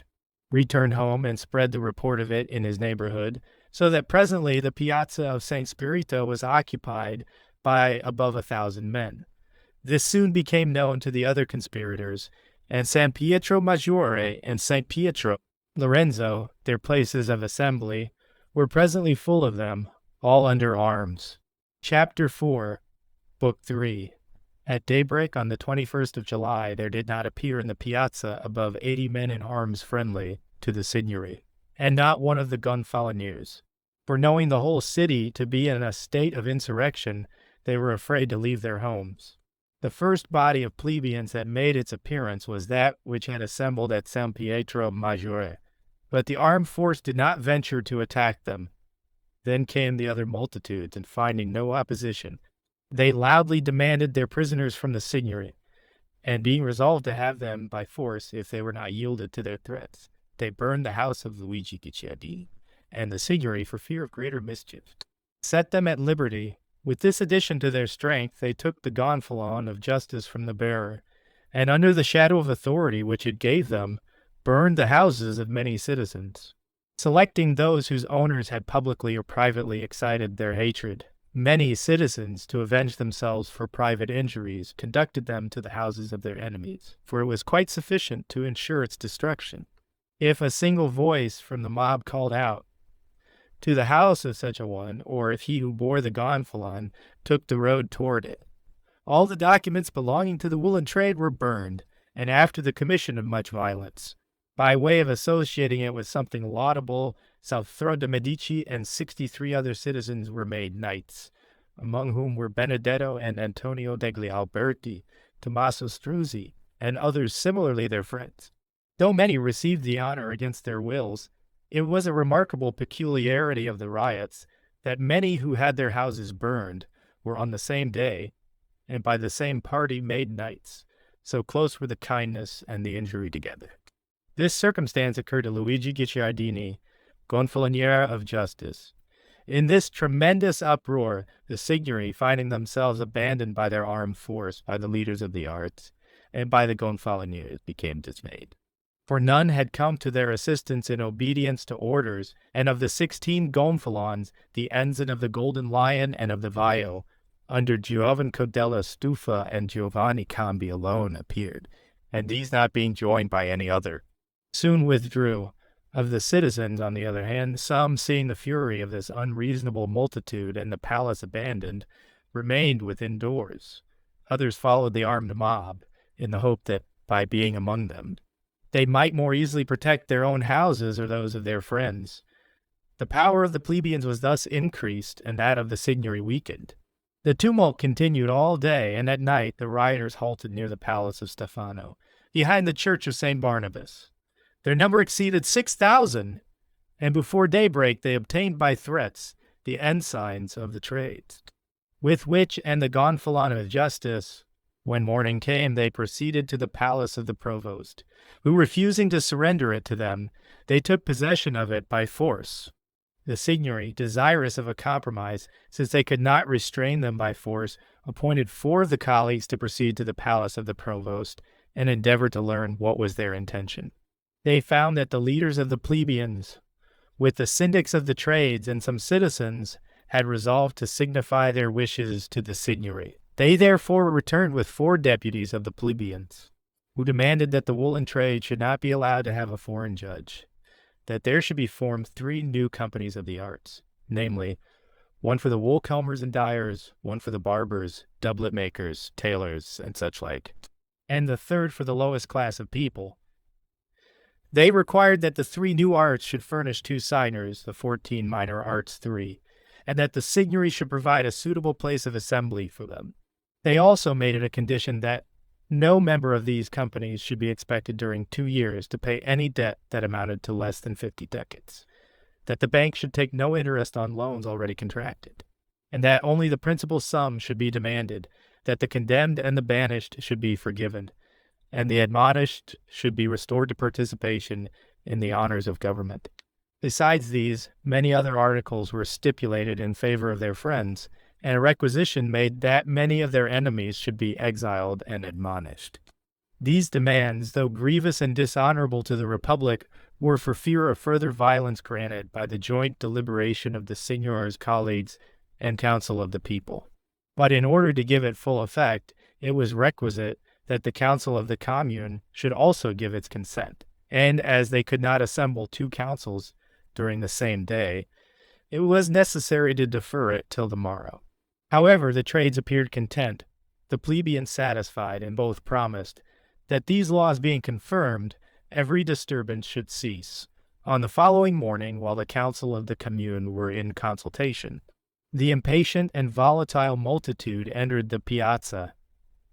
Speaker 1: Returned home and spread the report of it in his neighborhood, so that presently the piazza of St. Spirito was occupied by above 1,000 men. This soon became known to the other conspirators, and San Pietro Maggiore and St. Pietro Lorenzo, their places of assembly, were presently full of them, all under arms. Chapter 4, Book 3. At daybreak on the 21st of July, there did not appear in the piazza above 80 men in arms friendly to the Signory, and not one of the gonfaloniers. For knowing the whole city to be in a state of insurrection, they were afraid to leave their homes. The first body of plebeians that made its appearance was that which had assembled at San Pietro Maggiore, but the armed force did not venture to attack them. Then came the other multitudes, and finding no opposition, they loudly demanded their prisoners from the Signory, and being resolved to have them by force if they were not yielded to their threats, they burned the house of Luigi Guicciardini and the Signory for fear of greater mischief. Set them at liberty. With this addition to their strength, they took the gonfalon of justice from the bearer, and under the shadow of authority which it gave them, burned the houses of many citizens. Selecting those whose owners had publicly or privately excited their hatred, many citizens, to avenge themselves for private injuries, conducted them to the houses of their enemies, for it was quite sufficient to ensure its destruction. If a single voice from the mob called out, "To the house of such a one," or if he who bore the gonfalon took the road toward it, all the documents belonging to the woolen trade were burned, and after the commission of much violence, by way of associating it with something laudable, Salvatore de' Medici and 63 other citizens were made knights, among whom were Benedetto and Antonio degli Alberti, Tommaso Struzzi, and others similarly their friends. Though many received the honor against their wills, it was a remarkable peculiarity of the riots that many who had their houses burned were on the same day, and by the same party made knights, so close were the kindness and the injury together. This circumstance occurred to Luigi Guicciardini, gonfaloniere of justice. In this tremendous uproar, the Signory, finding themselves abandoned by their armed force, by the leaders of the arts, and by the gonfaloniers, became dismayed. For none had come to their assistance in obedience to orders, and of the 16 gonfalons, the ensign of the Golden Lion and of the Vaio, under Giovanco della Stufa and Giovanni Cambi alone appeared, and these not being joined by any other, soon withdrew. Of the citizens, on the other hand, some, seeing the fury of this unreasonable multitude and the palace abandoned, remained within doors. Others followed the armed mob, in the hope that, by being among them, they might more easily protect their own houses or those of their friends. The power of the plebeians was thus increased, and that of the Signory weakened. The tumult continued all day, and at night the rioters halted near the palace of Stefano, behind the church of St. Barnabas. Their number exceeded 6,000, and before daybreak they obtained by threats the ensigns of the trades, with which and the gonfalon of justice, when morning came, they proceeded to the palace of the provost, who, refusing to surrender it to them, they took possession of it by force. The Signory, desirous of a compromise, since they could not restrain them by force, appointed 4 of the colleagues to proceed to the palace of the provost and endeavor to learn what was their intention. They found that the leaders of the plebeians, with the syndics of the trades and some citizens, had resolved to signify their wishes to the Signory. They therefore returned with 4 deputies of the plebeians, who demanded that the woolen trade should not be allowed to have a foreign judge, that there should be formed 3 new companies of the arts, namely, one for the wool combers and dyers, one for the barbers, doublet makers, tailors, and such like, and the third for the lowest class of people. They required that the 3 new arts should furnish 2 signers, the 14 minor arts 3, and that the Signory should provide a suitable place of assembly for them. They also made it a condition that no member of these companies should be expected during 2 years to pay any debt that amounted to less than 50 ducats. that the bank should take no interest on loans already contracted, and that only the principal sum should be demanded, that the condemned and the banished should be forgiven, and the admonished should be restored to participation in the honors of government. Besides these, many other articles were stipulated in favor of their friends, and a requisition made that many of their enemies should be exiled and admonished. These demands, though grievous and dishonorable to the Republic, were for fear of further violence granted by the joint deliberation of the Signor's colleagues and council of the people. But in order to give it full effect, it was requisite that the council of the commune should also give its consent, and as they could not assemble two councils during the same day, it was necessary to defer it till the morrow. However, the trades appeared content, the plebeians satisfied, and both promised that these laws being confirmed, every disturbance should cease. On the following morning, while the council of the commune were in consultation, the impatient and volatile multitude entered the piazza,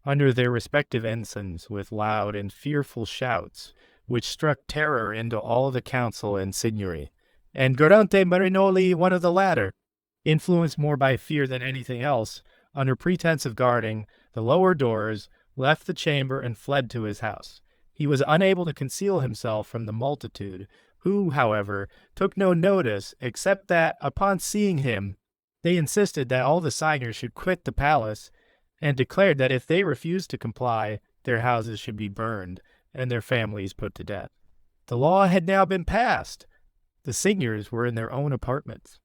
Speaker 1: under their respective ensigns, with loud and fearful shouts, which struck terror into all the council and signory, and Gorante Marinoli, one of the latter, influenced more by fear than anything else, under pretense of guarding the lower doors, left the chamber and fled to his house. He was unable to conceal himself from the multitude, who, however, took no notice, except that, upon seeing him, they insisted that all the signers should quit the palace, and declared that if they refused to comply, their houses should be burned, and their families put to death. The law had now been passed. The signors were in their own apartments.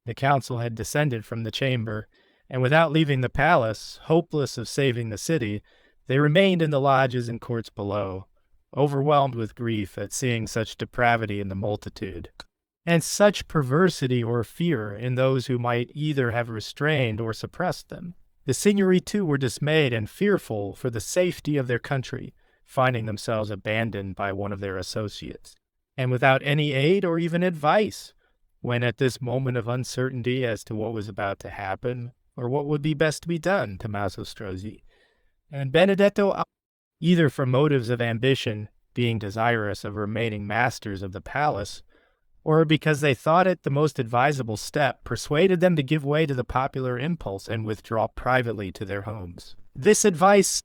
Speaker 1: The council had descended from the chamber, and without leaving the palace, hopeless of saving the city, they remained in the lodges and courts below, overwhelmed with grief at seeing such depravity in the multitude, and such perversity or fear in those who might either have restrained or suppressed them. The signory too were dismayed and fearful for the safety of their country, finding themselves abandoned by one of their associates, and without any aid or even advice, when at this moment of uncertainty as to what was about to happen, or what would be best to be done, Tommaso Strozzi and Benedetto, either from motives of ambition, being desirous of remaining masters of the palace, or because they thought it the most advisable step, persuaded them to give way to the popular impulse and withdraw privately to their homes. This advice,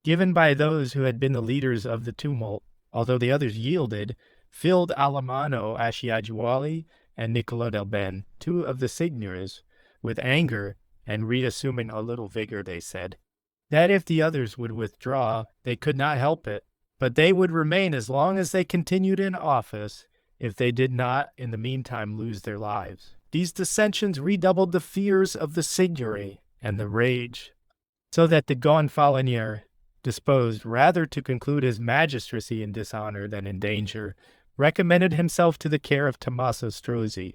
Speaker 1: given by those who had been the leaders of the tumult, although the others yielded, filled Alamanno Asciaguali and Niccolò del Ben, two of the signors, with anger, and reassuming a little vigor, they said that if the others would withdraw, they could not help it, but they would remain as long as they continued in office, if they did not in the meantime lose their lives. These dissensions redoubled the fears of the signory and the rage, so that the Gonfalonier, disposed rather to conclude his magistracy in dishonor than in danger, recommended himself to the care of Tommaso Strozzi,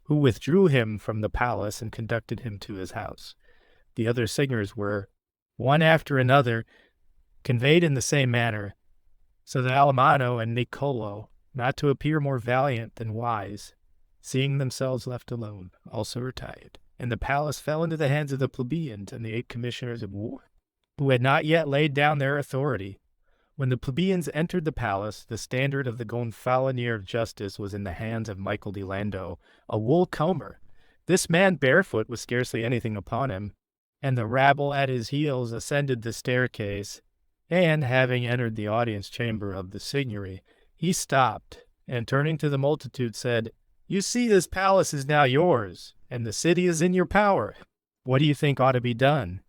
Speaker 1: who withdrew him from the palace and conducted him to his house. The other signors were, one after another, conveyed in the same manner, so that Alamanno and Niccolò, not to appear more valiant than wise, seeing themselves left alone, also retired, and the palace fell into the hands of the plebeians and the 8 commissioners of war, who had not yet laid down their authority. When the plebeians entered the palace, the standard of the Gonfalonier of Justice was in the hands of Michael di Lando, a wool comber. This man barefoot with scarcely anything upon him, and the rabble at his heels ascended the staircase, and, having entered the audience chamber of the signory, he stopped, and turning to the multitude said, "You see this palace is now yours, and the city is in your power. What do you think ought to be done?"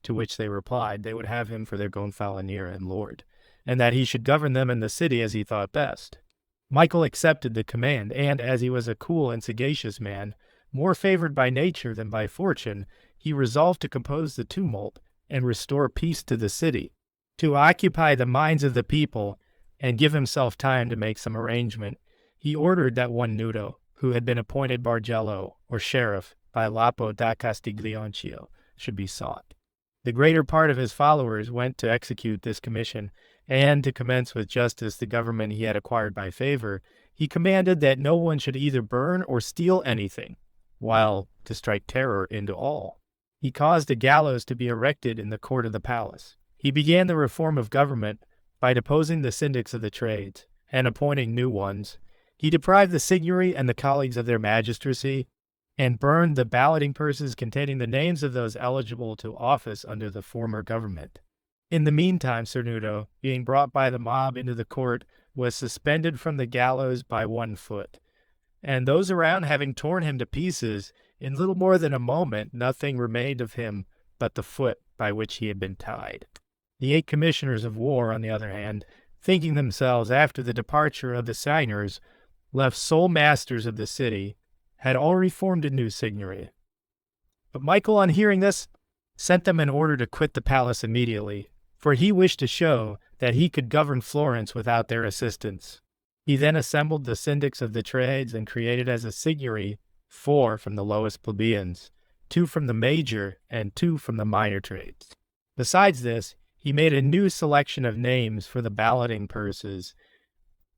Speaker 1: To which they replied they would have him for their Gonfalonier and lord, and that he should govern them in the city as he thought best. Michael accepted the command, and as he was a cool and sagacious man, more favored by nature than by fortune, he resolved to compose the tumult and restore peace to the city, to occupy the minds of the people, and give himself time to make some arrangement. He ordered that one Nudo, who had been appointed Bargello, or sheriff, by Lapo da Castiglionchio, should be sought. The greater part of his followers went to execute this commission, and to commence with justice the government he had acquired by favor. He commanded that no one should either burn or steal anything, while to strike terror into all. He caused a gallows to be erected in the court of the palace. He began the reform of government by deposing the syndics of the trades, and appointing new ones. He deprived the Signory and the colleagues of their magistracy, and burned the balloting purses containing the names of those eligible to office under the former government. In the meantime, Cernuto, being brought by the mob into the court, was suspended from the gallows by 1 foot, and those around having torn him to pieces, in little more than a moment nothing remained of him but the foot by which he had been tied. The 8 commissioners of war, on the other hand, thinking themselves, after the departure of the signers, left sole masters of the city, had already formed a new signory. But Michael, on hearing this, sent them an order to quit the palace immediately, for he wished to show that he could govern Florence without their assistance. He then assembled the syndics of the trades and created as a signory 4 from the lowest plebeians, 2 from the major, and 2 from the minor trades. Besides this, he made a new selection of names for the balloting purses,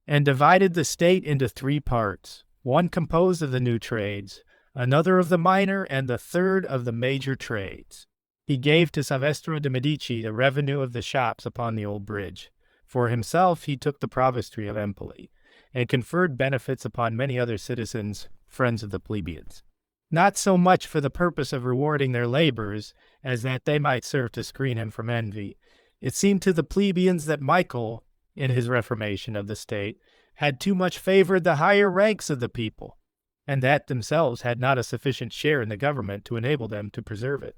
Speaker 1: and divided the state into 3 parts, one composed of the new trades, another of the minor, and the third of the major trades. He gave to Salvestro de' Medici the revenue of the shops upon the old bridge. For himself he took the provostry of Empoli, and conferred benefits upon many other citizens, friends of the plebeians, not so much for the purpose of rewarding their labors, as that they might serve to screen him from envy. It seemed to the plebeians that Michael, in his reformation of the state, had too much favored the higher ranks of the people, and that themselves had not a sufficient share in the government to enable them to preserve it.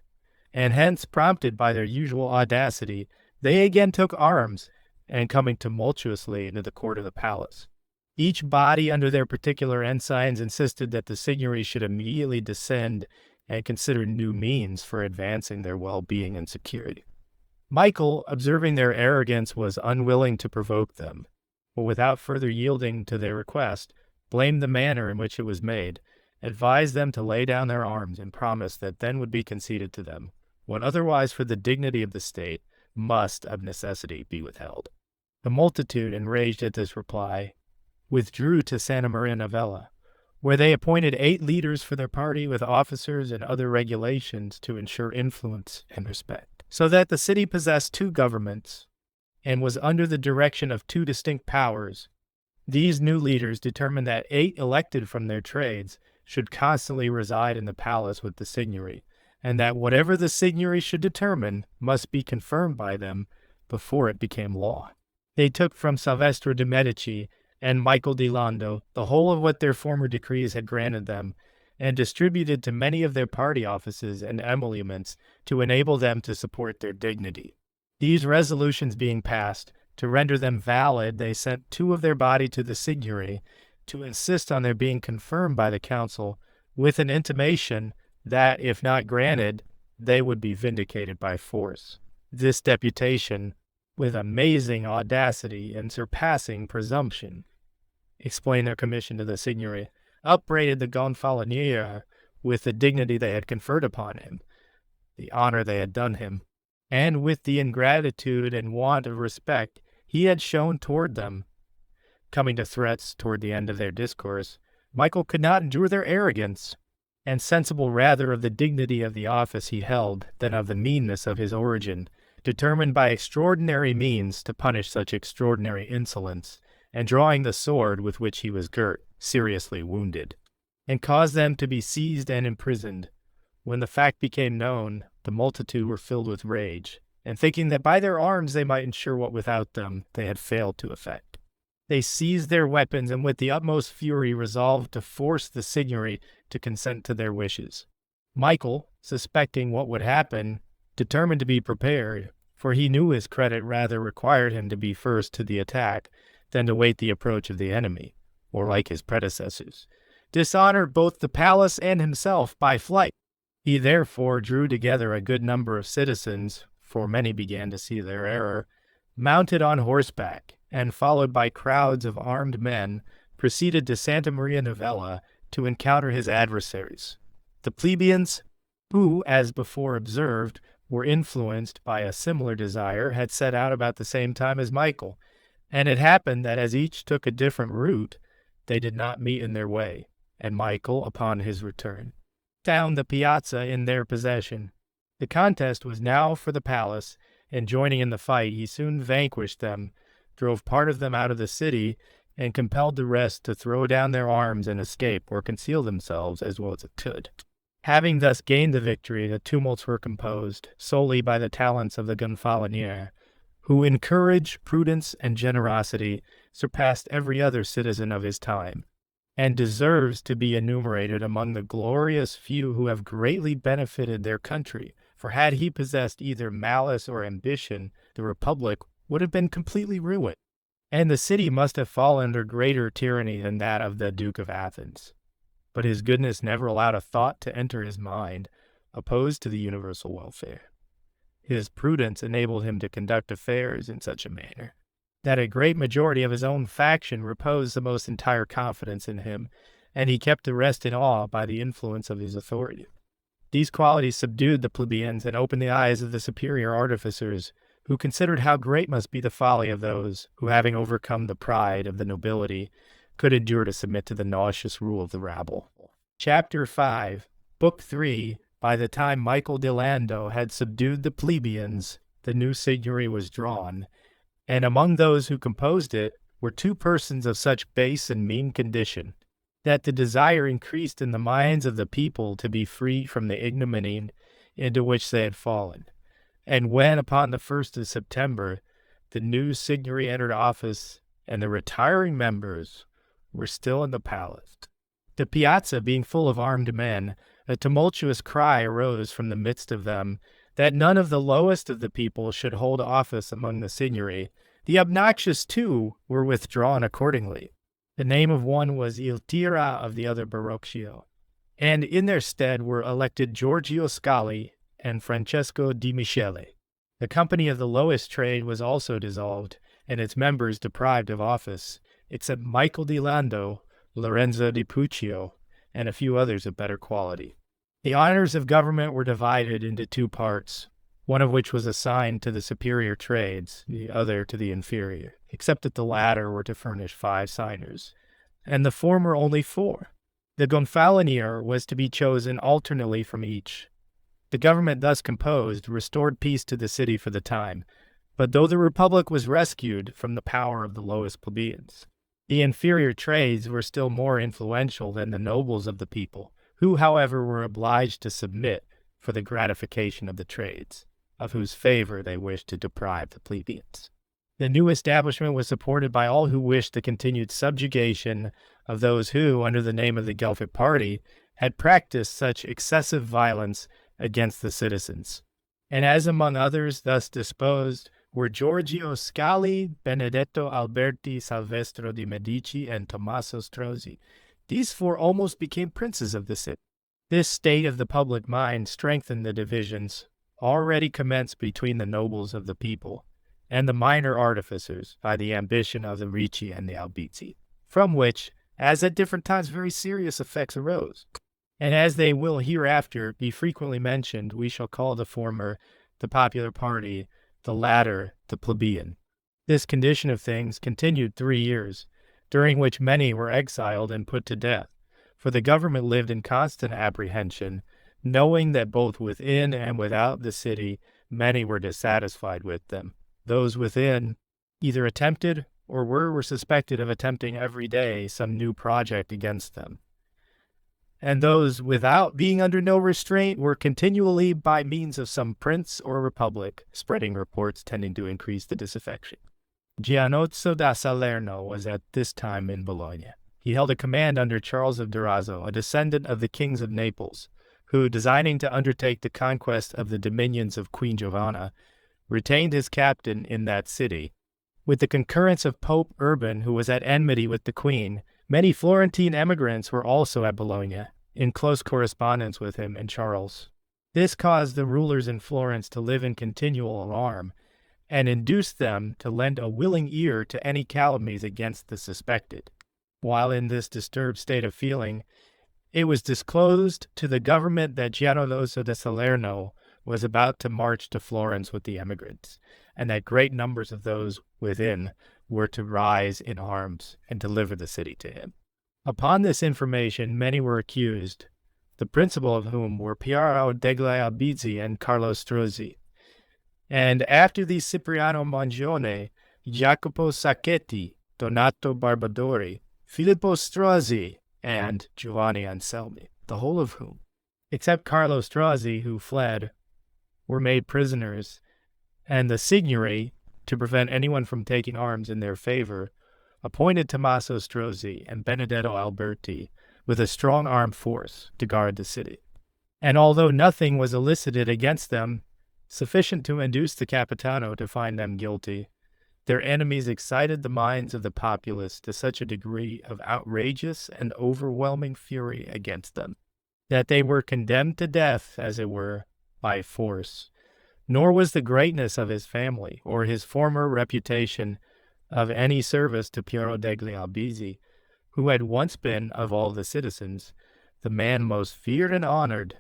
Speaker 1: And hence, prompted by their usual audacity, they again took arms, and coming tumultuously into the court of the palace, each body under their particular ensigns insisted that the signory should immediately descend and consider new means for advancing their well-being and security. Michael, observing their arrogance, was unwilling to provoke them, but without further yielding to their request, blamed the manner in which it was made, advised them to lay down their arms, and promised that then would be conceded to them, what otherwise for the dignity of the state must of necessity be withheld. The multitude, enraged at this reply, withdrew to Santa Maria Novella, where they appointed 8 leaders for their party with officers and other regulations to ensure influence and respect, so that the city possessed 2 governments and was under the direction of 2 distinct powers. These new leaders determined that 8 elected from their trades should constantly reside in the palace with the signory, and that whatever the signory should determine must be confirmed by them before it became law. They took from Salvestro de' Medici and Michael di Lando the whole of what their former decrees had granted them, and distributed to many of their party offices and emoluments to enable them to support their dignity. These resolutions being passed, to render them valid, they sent 2 of their body to the signory to insist on their being confirmed by the council, with an intimation that, if not granted, they would be vindicated by force. This deputation, with amazing audacity and surpassing presumption, explained their commission to the signory, upbraided the Gonfalonier with the dignity they had conferred upon him, the honor they had done him, and with the ingratitude and want of respect he had shown toward them. Coming to threats toward the end of their discourse, Michael could not endure their arrogance, and sensible rather of the dignity of the office he held than of the meanness of his origin, determined by extraordinary means to punish such extraordinary insolence, and drawing the sword with which he was girt, seriously wounded, and caused them to be seized and imprisoned. When the fact became known, the multitude were filled with rage, and thinking that by their arms they might ensure what without them they had failed to effect, they seized their weapons, and with the utmost fury resolved to force the signory to consent to their wishes. Michael, suspecting what would happen, determined to be prepared, for he knew his credit rather required him to be first to the attack than to wait the approach of the enemy, or, like his predecessors, dishonor both the palace and himself by flight. He therefore drew together a good number of citizens, for many began to see their error, mounted on horseback, and followed by crowds of armed men, proceeded to Santa Maria Novella to encounter his adversaries. The plebeians, who, as before observed, were influenced by a similar desire, had set out about the same time as Michael, and it happened that as each took a different route, they did not meet in their way, and Michael, upon his return, found the piazza in their possession. The contest was now for the palace, and joining in the fight, he soon vanquished them, drove part of them out of the city, and compelled the rest to throw down their arms and escape or conceal themselves as well as it could. Having thus gained the victory, the tumults were composed solely by the talents of the Gonfalonier, who in courage, prudence, and generosity surpassed every other citizen of his time, and deserves to be enumerated among the glorious few who have greatly benefited their country, for had he possessed either malice or ambition, the Republic would have been completely ruined, and the city must have fallen under greater tyranny than that of the Duke of Athens. But his goodness never allowed a thought to enter his mind opposed to the universal welfare. His prudence enabled him to conduct affairs in such a manner that a great majority of his own faction reposed the most entire confidence in him, and he kept the rest in awe by the influence of his authority. These qualities subdued the plebeians and opened the eyes of the superior artificers, who considered how great must be the folly of those who, having overcome the pride of the nobility, could endure to submit to the nauseous rule of the rabble. Chapter 5, Book 3. By the time Michael di Lando had subdued the plebeians, the new signory was drawn, and among those who composed it were two persons of such base and mean condition, that the desire increased in the minds of the people to be free from the ignominy into which they had fallen. And when, upon the 1st of September, the new signory entered office, and the retiring members were still in the palace, the piazza being full of armed men, a tumultuous cry arose from the midst of them that none of the lowest of the people should hold office among the signory. The obnoxious, too, were withdrawn accordingly. The name of one was Il Tira, of the other Barocchio, and in their stead were elected Giorgio Scali and Francesco di Michele. The company of the lowest trade was also dissolved, and its members deprived of office, except Michael di Lando, Lorenzo di Puccio, and a few others of better quality. The honors of government were divided into two parts, one of which was assigned to the superior trades, the other to the inferior, except that the latter were to furnish 5 signers, and the former only 4. The Gonfalonier was to be chosen alternately from each. The government thus composed restored peace to the city for the time, but though the Republic was rescued from the power of the lowest plebeians, the inferior trades were still more influential than the nobles of the people, who, however, were obliged to submit for the gratification of the trades, of whose favor they wished to deprive the plebeians. The new establishment was supported by all who wished the continued subjugation of those who, under the name of the Guelphic party, had practiced such excessive violence against the citizens. And as among others thus disposed were Giorgio Scali, Benedetto Alberti Salvestro di Medici, and Tommaso Strozzi. These 4 almost became princes of the city. This state of the public mind strengthened the divisions already commenced between the nobles of the people and the minor artificers by the ambition of the Ricci and the Albizzi, from which, as at different times, very serious effects arose. And as they will hereafter be frequently mentioned, we shall call the former the popular party, the latter the plebeian. This condition of things continued 3 years, during which many were exiled and put to death, for the government lived in constant apprehension, knowing that both within and without the city many were dissatisfied with them. Those within either attempted or were suspected of attempting every day some new project against them. And those without, being under no restraint, were continually, by means of some prince or republic, spreading reports tending to increase the disaffection. Gianozzo da Salerno was at this time in Bologna. He held a command under Charles of Durazzo, a descendant of the kings of Naples, who, designing to undertake the conquest of the dominions of Queen Giovanna, retained his captain in that city. With the concurrence of Pope Urban, who was at enmity with the queen, many Florentine emigrants were also at Bologna, in close correspondence with him and Charles. This caused the rulers in Florence to live in continual alarm, and induced them to lend a willing ear to any calumnies against the suspected. While in this disturbed state of feeling, it was disclosed to the government that Gianozzo da Salerno was about to march to Florence with the emigrants, and that great numbers of those within were to rise in arms and deliver the city to him. Upon this information, many were accused, the principal of whom were Piero degli Albizzi and Carlo Strozzi. And after these Cipriano Mangione, Jacopo Sacchetti, Donato Barbadori, Filippo Strozzi, and Giovanni Anselmi, the whole of whom, except Carlo Strozzi, who fled, were made prisoners, and the Signory, to prevent anyone from taking arms in their favor, appointed Tommaso Strozzi and Benedetto Alberti with a strong armed force to guard the city. And although nothing was elicited against them sufficient to induce the Capitano to find them guilty, their enemies excited the minds of the populace to such a degree of outrageous and overwhelming fury against them, that they were condemned to death, as it were, by force. Nor was the greatness of his family, or his former reputation, of any service to Piero degli Albizzi, who had once been, of all the citizens, the man most feared and honored.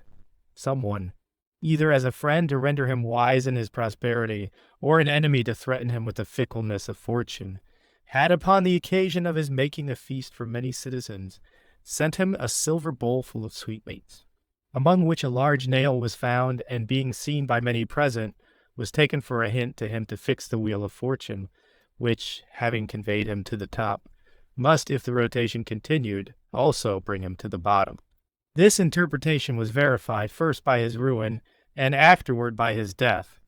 Speaker 1: Someone, either as a friend to render him wise in his prosperity, or an enemy to threaten him with the fickleness of fortune, had, upon the occasion of his making a feast for many citizens, sent him a silver bowl full of sweetmeats, among which a large nail was found, and being seen by many present, was taken for a hint to him to fix the wheel of fortune, which, having conveyed him to the top, must, if the rotation continued, also bring him to the bottom. This interpretation was verified first by his ruin, and afterward by his death.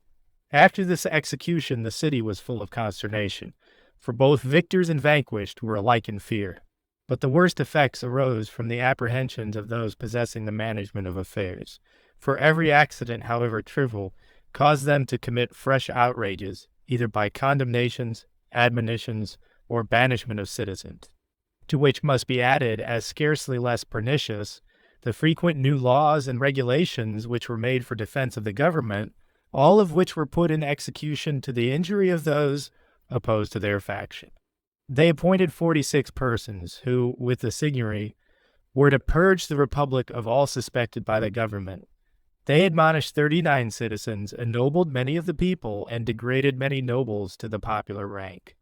Speaker 1: After this execution, the city was full of consternation, for both victors and vanquished were alike in fear. But the worst effects arose from the apprehensions of those possessing the management of affairs, for every accident, however trivial, caused them to commit fresh outrages, either by condemnations, admonitions, or banishment of citizens, to which must be added, as scarcely less pernicious, the frequent new laws and regulations which were made for defense of the government, all of which were put in execution to the injury of those opposed to their faction. They appointed 46 persons who, with the Signory, were to purge the republic of all suspected by the government. They admonished 39 citizens, ennobled many of the people, and degraded many nobles to the popular rank.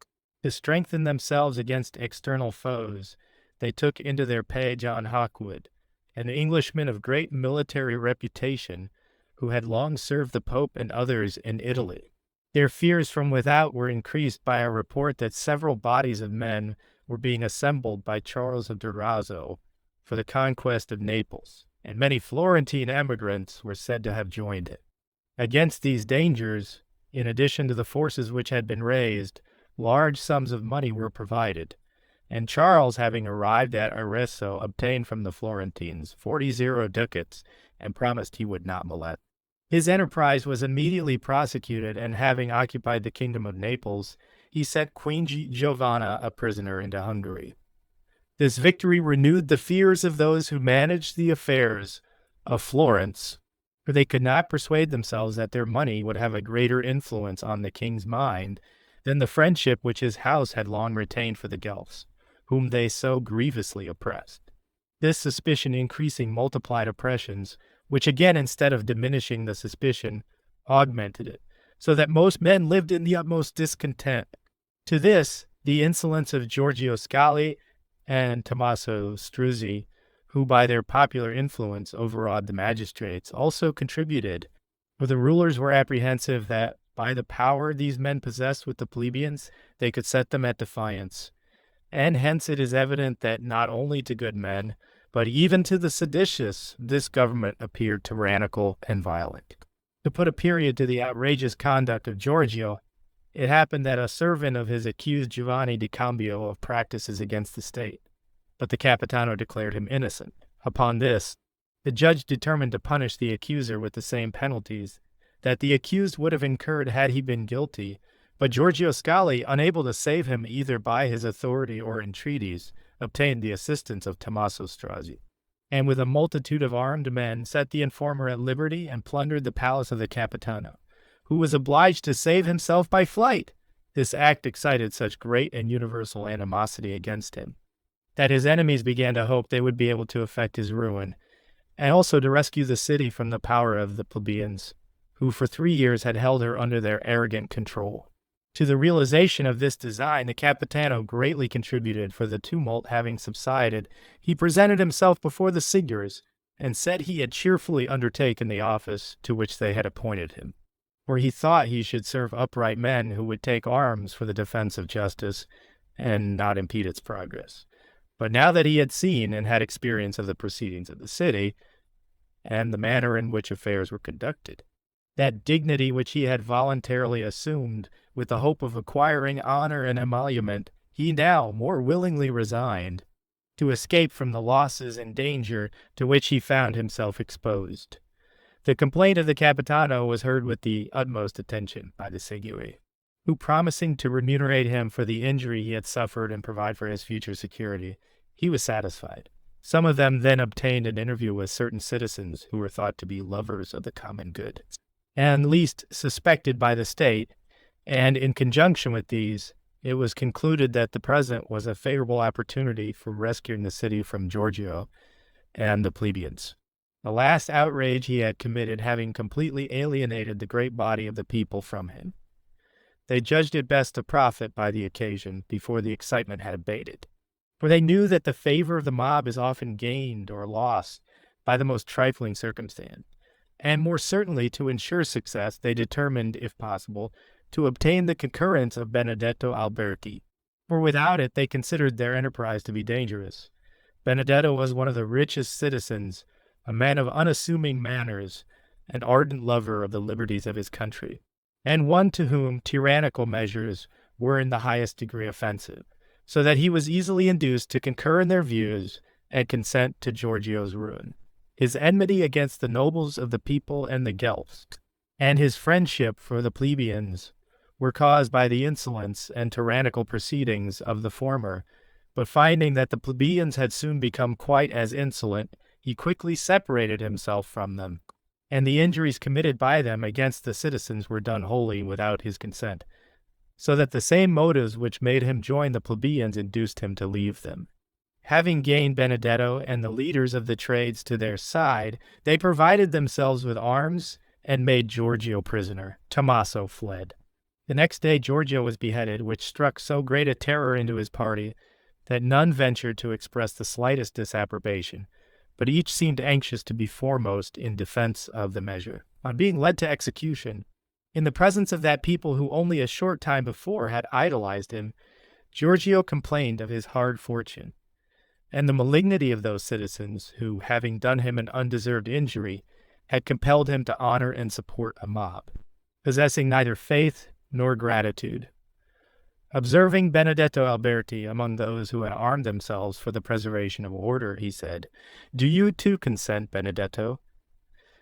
Speaker 1: To strengthen themselves against external foes, they took into their pay John Hawkwood, an Englishman of great military reputation, who had long served the Pope and others in Italy. Their fears from without were increased by a report that several bodies of men were being assembled by Charles of Durazzo for the conquest of Naples, and many Florentine emigrants were said to have joined it. Against these dangers, in addition to the forces which had been raised, large sums of money were provided, and Charles, having arrived at Arezzo, obtained from the Florentines 40 ducats, and promised he would not molest. His enterprise was immediately prosecuted, and having occupied the kingdom of Naples, he sent Queen Giovanna a prisoner into Hungary. This victory renewed the fears of those who managed the affairs of Florence, for they could not persuade themselves that their money would have a greater influence on the king's mind than the friendship which his house had long retained for the Guelphs, whom they so grievously oppressed. This suspicion increasing multiplied oppressions, which again, instead of diminishing the suspicion, augmented it, so that most men lived in the utmost discontent. To this, the insolence of Giorgio Scali and Tommaso Strozzi, who by their popular influence overawed the magistrates, also contributed, for the rulers were apprehensive that, by the power these men possessed with the plebeians, they could set them at defiance. And hence it is evident that not only to good men, but even to the seditious, this government appeared tyrannical and violent. To put a period to the outrageous conduct of Giorgio, it happened that a servant of his accused Giovanni di Cambio of practices against the state, but the Capitano declared him innocent. Upon this, the judge determined to punish the accuser with the same penalties that the accused would have incurred had he been guilty, but Giorgio Scali, unable to save him either by his authority or entreaties, obtained the assistance of Tommaso Strozzi, and with a multitude of armed men set the informer at liberty and plundered the palace of the Capitano, who was obliged to save himself by flight. This act excited such great and universal animosity against him, that his enemies began to hope they would be able to effect his ruin, and also to rescue the city from the power of the plebeians, who for 3 years had held her under their arrogant control. To the realization of this design, the Capitano greatly contributed, for the tumult having subsided, he presented himself before the Signors, and said he had cheerfully undertaken the office to which they had appointed him, for he thought he should serve upright men who would take arms for the defense of justice, and not impede its progress. But now that he had seen and had experience of the proceedings of the city, and the manner in which affairs were conducted, that dignity which he had voluntarily assumed with the hope of acquiring honor and emolument, he now more willingly resigned, to escape from the losses and danger to which he found himself exposed. The complaint of the Capitano was heard with the utmost attention by the Segui, who, promising to remunerate him for the injury he had suffered and provide for his future security, he was satisfied. Some of them then obtained an interview with certain citizens who were thought to be lovers of the common good, and least suspected by the state, and in conjunction with these, it was concluded that the present was a favorable opportunity for rescuing the city from Giorgio and the plebeians. The last outrage he had committed having completely alienated the great body of the people from him. They judged it best to profit by the occasion before the excitement had abated, for they knew that the favor of the mob is often gained or lost by the most trifling circumstance, and more certainly to ensure success they determined, if possible, to obtain the concurrence of Benedetto Alberti, for without it they considered their enterprise to be dangerous. Benedetto was one of the richest citizens, a man of unassuming manners, an ardent lover of the liberties of his country, and one to whom tyrannical measures were in the highest degree offensive, so that he was easily induced to concur in their views and consent to Giorgio's ruin. His enmity against the nobles of the people and the Guelphs, and his friendship for the plebeians, were caused by the insolence and tyrannical proceedings of the former, but finding that the plebeians had soon become quite as insolent, he quickly separated himself from them, and the injuries committed by them against the citizens were done wholly without his consent, so that the same motives which made him join the plebeians induced him to leave them. Having gained Benedetto and the leaders of the trades to their side, they provided themselves with arms and made Giorgio prisoner. Tommaso fled. The next day Giorgio was beheaded, which struck so great a terror into his party that none ventured to express the slightest disapprobation, but each seemed anxious to be foremost in defense of the measure. On being led to execution, in the presence of that people who only a short time before had idolized him, Giorgio complained of his hard fortune, and the malignity of those citizens who, having done him an undeserved injury, had compelled him to honor and support a mob, possessing neither faith nor gratitude. Observing Benedetto Alberti among those who had armed themselves for the preservation of order, he said, "Do you too consent, Benedetto,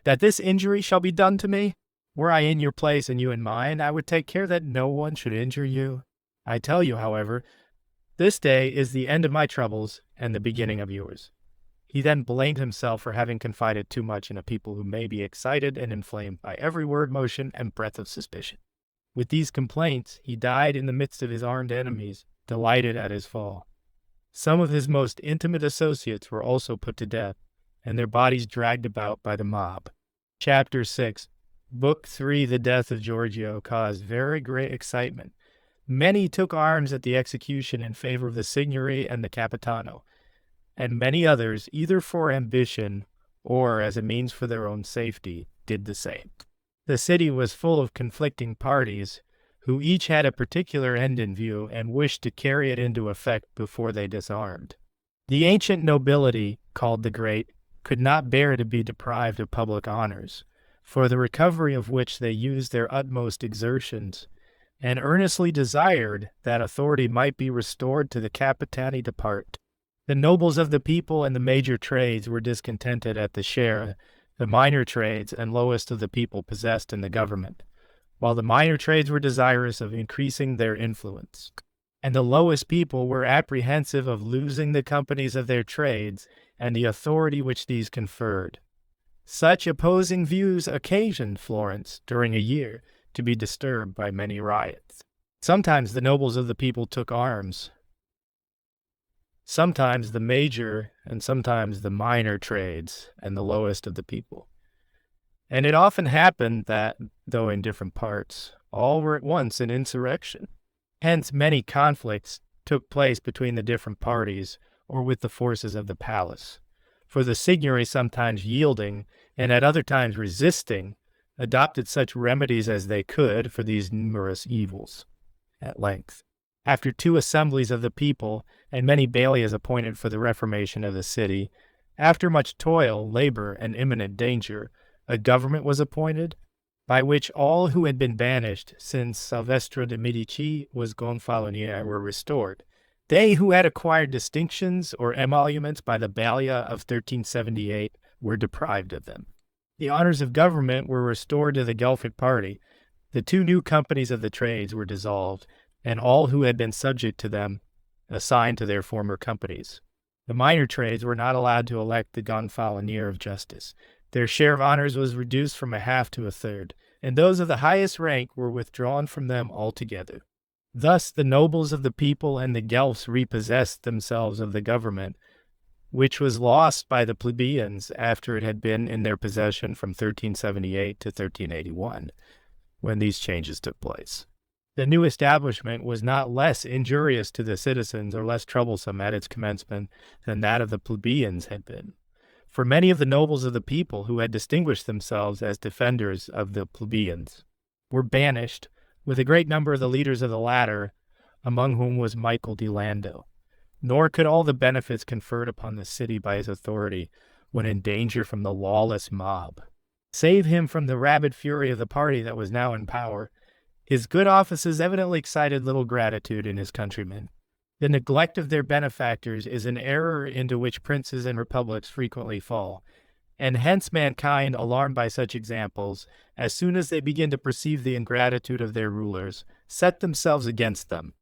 Speaker 1: that this injury shall be done to me? Were I in your place and you in mine, I would take care that no one should injure you. I tell you, however, this day is the end of my troubles and the beginning of yours." He then blamed himself for having confided too much in a people who may be excited and inflamed by every word, motion, and breath of suspicion. With these complaints, he died in the midst of his armed enemies, delighted at his fall. Some of his most intimate associates were also put to death, and their bodies dragged about by the mob. Chapter 6. Book 3, The Death of Giorgio, caused very great excitement. Many took arms at the execution in favor of the Signory and the Capitano, and many others, either for ambition or as a means for their own safety, did the same. The city was full of conflicting parties, who each had a particular end in view and wished to carry it into effect before they disarmed. The ancient nobility, called the Great, could not bear to be deprived of public honors, for the recovery of which they used their utmost exertions, and earnestly desired that authority might be restored to the Capitani de Parte. The nobles of the people and the major trades were discontented at the share the minor trades and lowest of the people possessed in the government, while the minor trades were desirous of increasing their influence, and the lowest people were apprehensive of losing the companies of their trades and the authority which these conferred. Such opposing views occasioned Florence, during a year, to be disturbed by many riots. Sometimes the nobles of the people took arms, sometimes the major and sometimes the minor trades and the lowest of the people. And it often happened that, though in different parts, all were at once in insurrection. Hence many conflicts took place between the different parties or with the forces of the palace. For the Signory, sometimes yielding and at other times resisting, adopted such remedies as they could for these numerous evils. At length, After 2 assemblies of the people and many bailies appointed for the reformation of the city, after much toil, labor, and imminent danger, a government was appointed, by which all who had been banished since Salvestro de' Medici was Gonfalonier were restored. They who had acquired distinctions or emoluments by the Balia of 1378 were deprived of them. The honors of government were restored to the Guelphic party. The 2 new companies of the trades were dissolved, and all who had been subject to them assigned to their former companies. The minor trades were not allowed to elect the Gonfalonier of Justice. Their share of honors was reduced from a half to a third, and those of the highest rank were withdrawn from them altogether. Thus the nobles of the people and the Guelphs repossessed themselves of the government, which was lost by the plebeians after it had been in their possession from 1378 to 1381, when these changes took place. The new establishment was not less injurious to the citizens or less troublesome at its commencement than that of the plebeians had been. For many of the nobles of the people who had distinguished themselves as defenders of the plebeians were banished, with a great number of the leaders of the latter, among whom was Michael di Lando. Nor could all the benefits conferred upon the city by his authority, when in danger from the lawless mob, save him from the rabid fury of the party that was now in power. His good offices evidently excited little gratitude in his countrymen. The neglect of their benefactors is an error into which princes and republics frequently fall, and hence mankind, alarmed by such examples, as soon as they begin to perceive the ingratitude of their rulers, set themselves against them.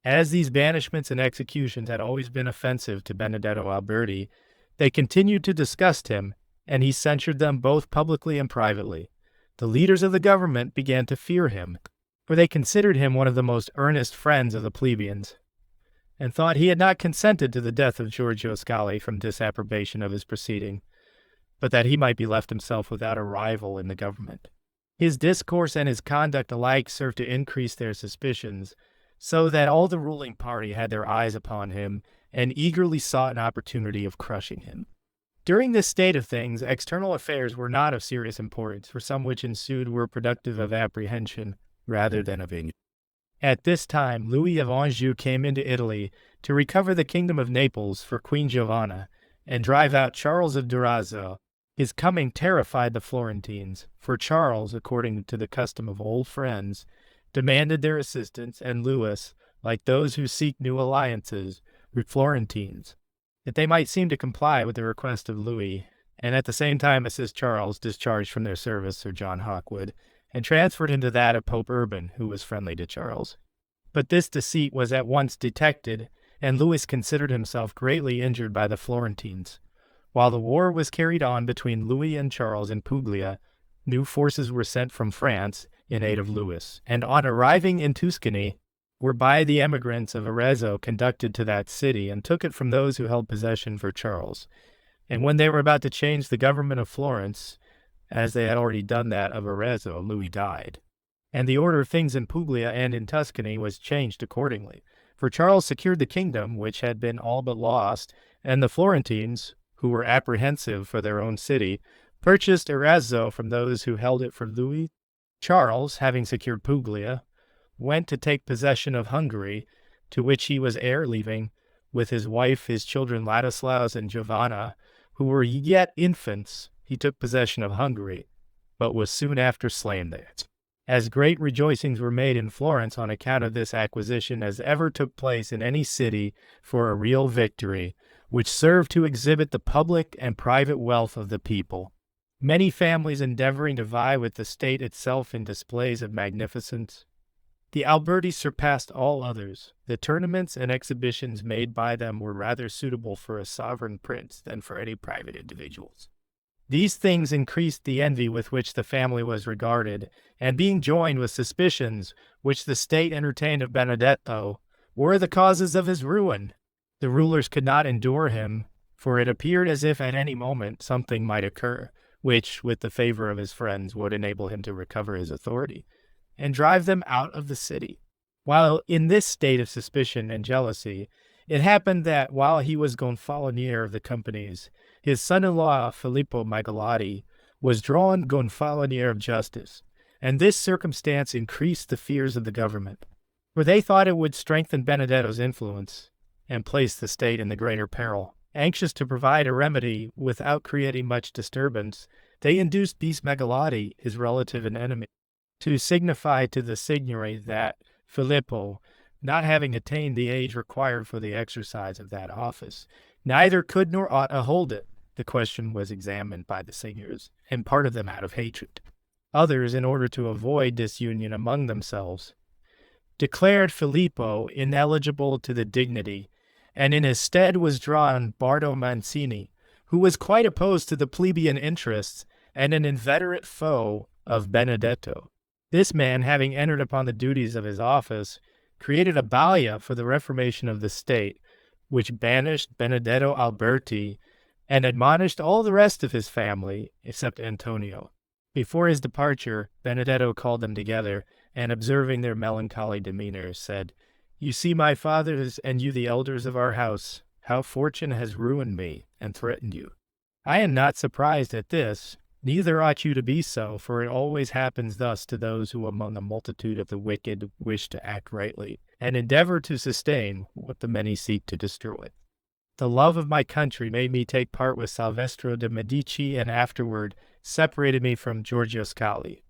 Speaker 1: As these banishments and executions had always been offensive to Benedetto Alberti, they continued to disgust him, and he censured them both publicly and privately. The leaders of the government began to fear him, for they considered him one of the most earnest friends of the plebeians, and thought he had not consented to the death of Giorgio Scali from disapprobation of his proceeding, but that he might be left himself without a rival in the government. His discourse and his conduct alike served to increase their suspicions, so that all the ruling party had their eyes upon him and eagerly sought an opportunity of crushing him. During this state of things, external affairs were not of serious importance, for some which ensued were productive of apprehension rather than of ignorance. At this time, Louis of Anjou came into Italy to recover the kingdom of Naples for Queen Giovanna and drive out Charles of Durazzo. His coming terrified the Florentines, for Charles, according to the custom of old friends, demanded their assistance, and Louis, like those who seek new alliances, were Florentines, that they might seem to comply with the request of Louis, and at the same time assist Charles, discharged from their service Sir John Hawkwood, and transferred into that of Pope Urban, who was friendly to Charles. But this deceit was at once detected, and Louis considered himself greatly injured by the Florentines. While the war was carried on between Louis and Charles in Puglia, new forces were sent from France in aid of Louis, and on arriving in Tuscany, were by the emigrants of Arezzo conducted to that city, and took it from those who held possession for Charles. And when they were about to change the government of Florence, as they had already done that of Arezzo, Louis died. And the order of things in Puglia and in Tuscany was changed accordingly. For Charles secured the kingdom, which had been all but lost, and the Florentines, who were apprehensive for their own city, purchased Arezzo from those who held it for Louis. Charles, having secured Puglia, went to take possession of Hungary, to which he was heir leaving, with his wife, his children Ladislaus and Giovanna, who were yet infants. He took possession of Hungary, but was soon after slain there. As great rejoicings were made in Florence on account of this acquisition as ever took place in any city for a real victory, which served to exhibit the public and private wealth of the people. Many families endeavoring to vie with the state itself in displays of magnificence. The Alberti surpassed all others. The tournaments and exhibitions made by them were rather suitable for a sovereign prince than for any private individuals. These things increased the envy with which the family was regarded, and being joined with suspicions which the state entertained of Benedetto, were the causes of his ruin. The rulers could not endure him, for it appeared as if at any moment something might occur, which, with the favor of his friends, would enable him to recover his authority, and drive them out of the city. While in this state of suspicion and jealousy, it happened that while he was gonfalonier of the companies, his son-in-law Filippo Machiavelli was drawn gonfalonier of justice, and this circumstance increased the fears of the government. for they thought it would strengthen Benedetto's influence and place the state in the greater peril. Anxious to provide a remedy without creating much disturbance, they induced Bismegalotti, his relative and enemy, to signify to the Signory that Filippo, not having attained the age required for the exercise of that office, neither could nor ought to hold it. The question was examined by the Signors, and part of them out of hatred. Others, in order to avoid disunion among themselves, declared Filippo ineligible to the dignity, and in his stead was drawn Bardo Mancini, who was quite opposed to the plebeian interests and an inveterate foe of Benedetto. This man, having entered upon the duties of his office, created a Balia for the reformation of the state, which banished Benedetto Alberti and admonished all the rest of his family, except Antonio. Before his departure, Benedetto called them together, and observing their melancholy demeanor, said, "You see, my fathers, and you the elders of our house, how fortune has ruined me and threatened you. I am not surprised at this, neither ought you to be so, for it always happens thus to those who among the multitude of the wicked wish to act rightly, and endeavor to sustain what the many seek to destroy. The love of my country made me take part with Salvestro de' Medici, and afterward separated me from Giorgio Scali.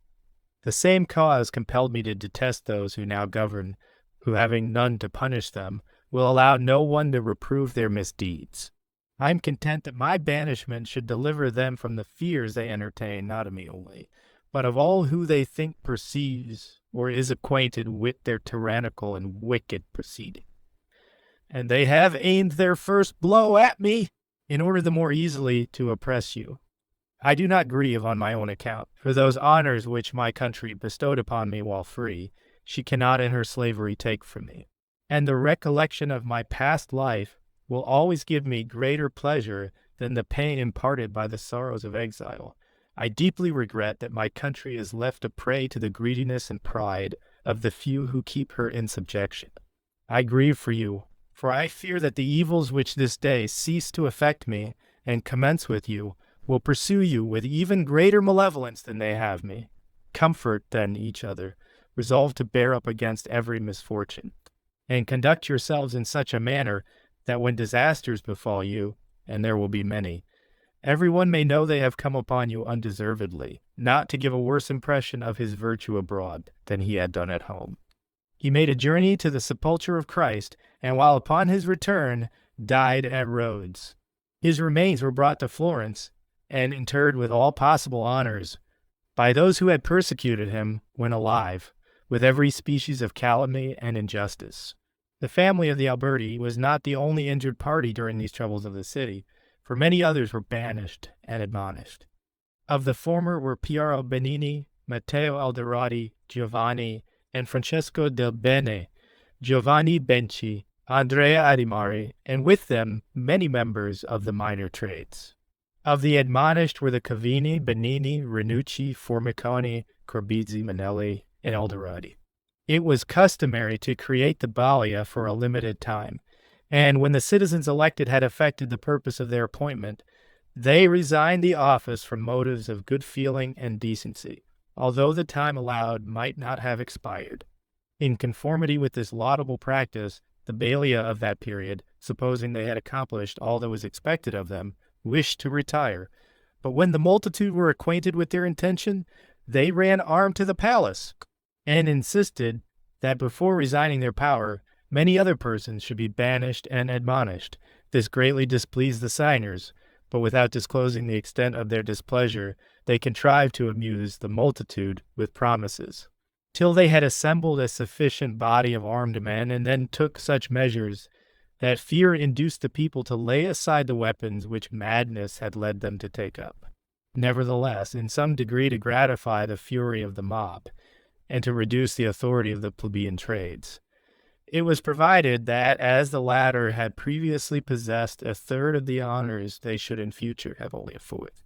Speaker 1: The same cause compelled me to detest those who now govern, who, having none to punish them, will allow no one to reprove their misdeeds. I am content that my banishment should deliver them from the fears they entertain, not of me only, but of all who they think perceives or is acquainted with their tyrannical and wicked proceeding. And they have aimed their first blow at me, in order the more easily to oppress you. I do not grieve on my own account, for those honors which my country bestowed upon me while free, she cannot in her slavery take from me. And the recollection of my past life will always give me greater pleasure than the pain imparted by the sorrows of exile. I deeply regret that my country is left a prey to the greediness and pride of the few who keep her in subjection. I grieve for you, for I fear that the evils which this day cease to affect me and commence with you will pursue you with even greater malevolence than they have me. Comfort, then, each other, resolve to bear up against every misfortune, and conduct yourselves in such a manner that when disasters befall you, and there will be many, everyone may know they have come upon you undeservedly, not to give a worse impression of his virtue abroad than he had done at home. He made a journey to the sepulchre of Christ, and while upon his return, died at Rhodes. His remains were brought to Florence, and interred with all possible honors by those who had persecuted him when alive, with every species of calumny and injustice. The family of the Alberti was not the only injured party during these troubles of the city, for many others were banished and admonished. Of the former were Piero Benini, Matteo Alderati, Giovanni, and Francesco del Bene, Giovanni Benci, Andrea Adimari, and with them many members of the minor trades. Of the admonished were the Cavini, Benini, Ranucci, Formiconi, Corbizzi, Manelli, and Alderati. It was customary to create the Balia for a limited time, and when the citizens elected had effected the purpose of their appointment, they resigned the office from motives of good feeling and decency, although the time allowed might not have expired. In conformity with this laudable practice, the Balia of that period, supposing they had accomplished all that was expected of them, wished to retire, but when the multitude were acquainted with their intention, they ran armed to the palace, and insisted that before resigning their power, many other persons should be banished and admonished. This greatly displeased the signers, but without disclosing the extent of their displeasure, they contrived to amuse the multitude with promises, till they had assembled a sufficient body of armed men, and then took such measures that fear induced the people to lay aside the weapons which madness had led them to take up. Nevertheless, in some degree to gratify the fury of the mob, and to reduce the authority of the plebeian trades, it was provided that, as the latter had previously possessed a third of the honors they should in future have only a fourth,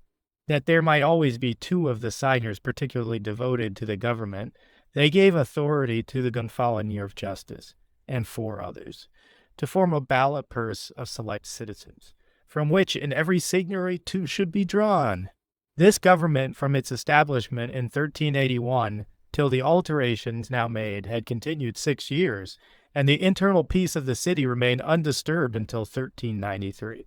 Speaker 1: that there might always be two of the signers particularly devoted to the government, they gave authority to the Gonfalonier of Justice, and 4 others, to form a ballot purse of select citizens, from which in every signory 2 should be drawn. This government, from its establishment in 1381, till the alterations now made had continued 6 years, and the internal peace of the city remained undisturbed until 1393.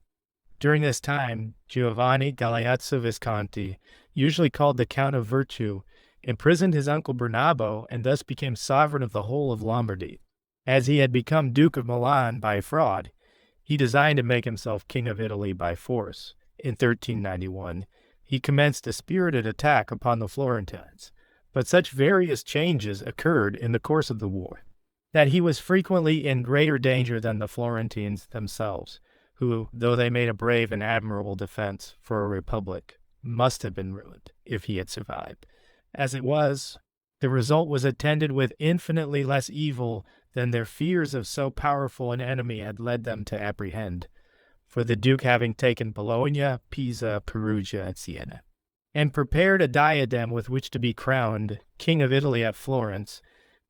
Speaker 1: During this time, Giovanni Galeazzo Visconti, usually called the Count of Virtue, imprisoned his uncle Bernabo and thus became sovereign of the whole of Lombardy. As he had become Duke of Milan by fraud, he designed to make himself King of Italy by force. In 1391, he commenced a spirited attack upon the Florentines, but such various changes occurred in the course of the war that he was frequently in greater danger than the Florentines themselves, who, though they made a brave and admirable defense for a republic, must have been ruined if he had survived. As it was, the result was attended with infinitely less evil than their fears of so powerful an enemy had led them to apprehend, for the Duke having taken Bologna, Pisa, Perugia, and Siena, and prepared a diadem with which to be crowned King of Italy at Florence,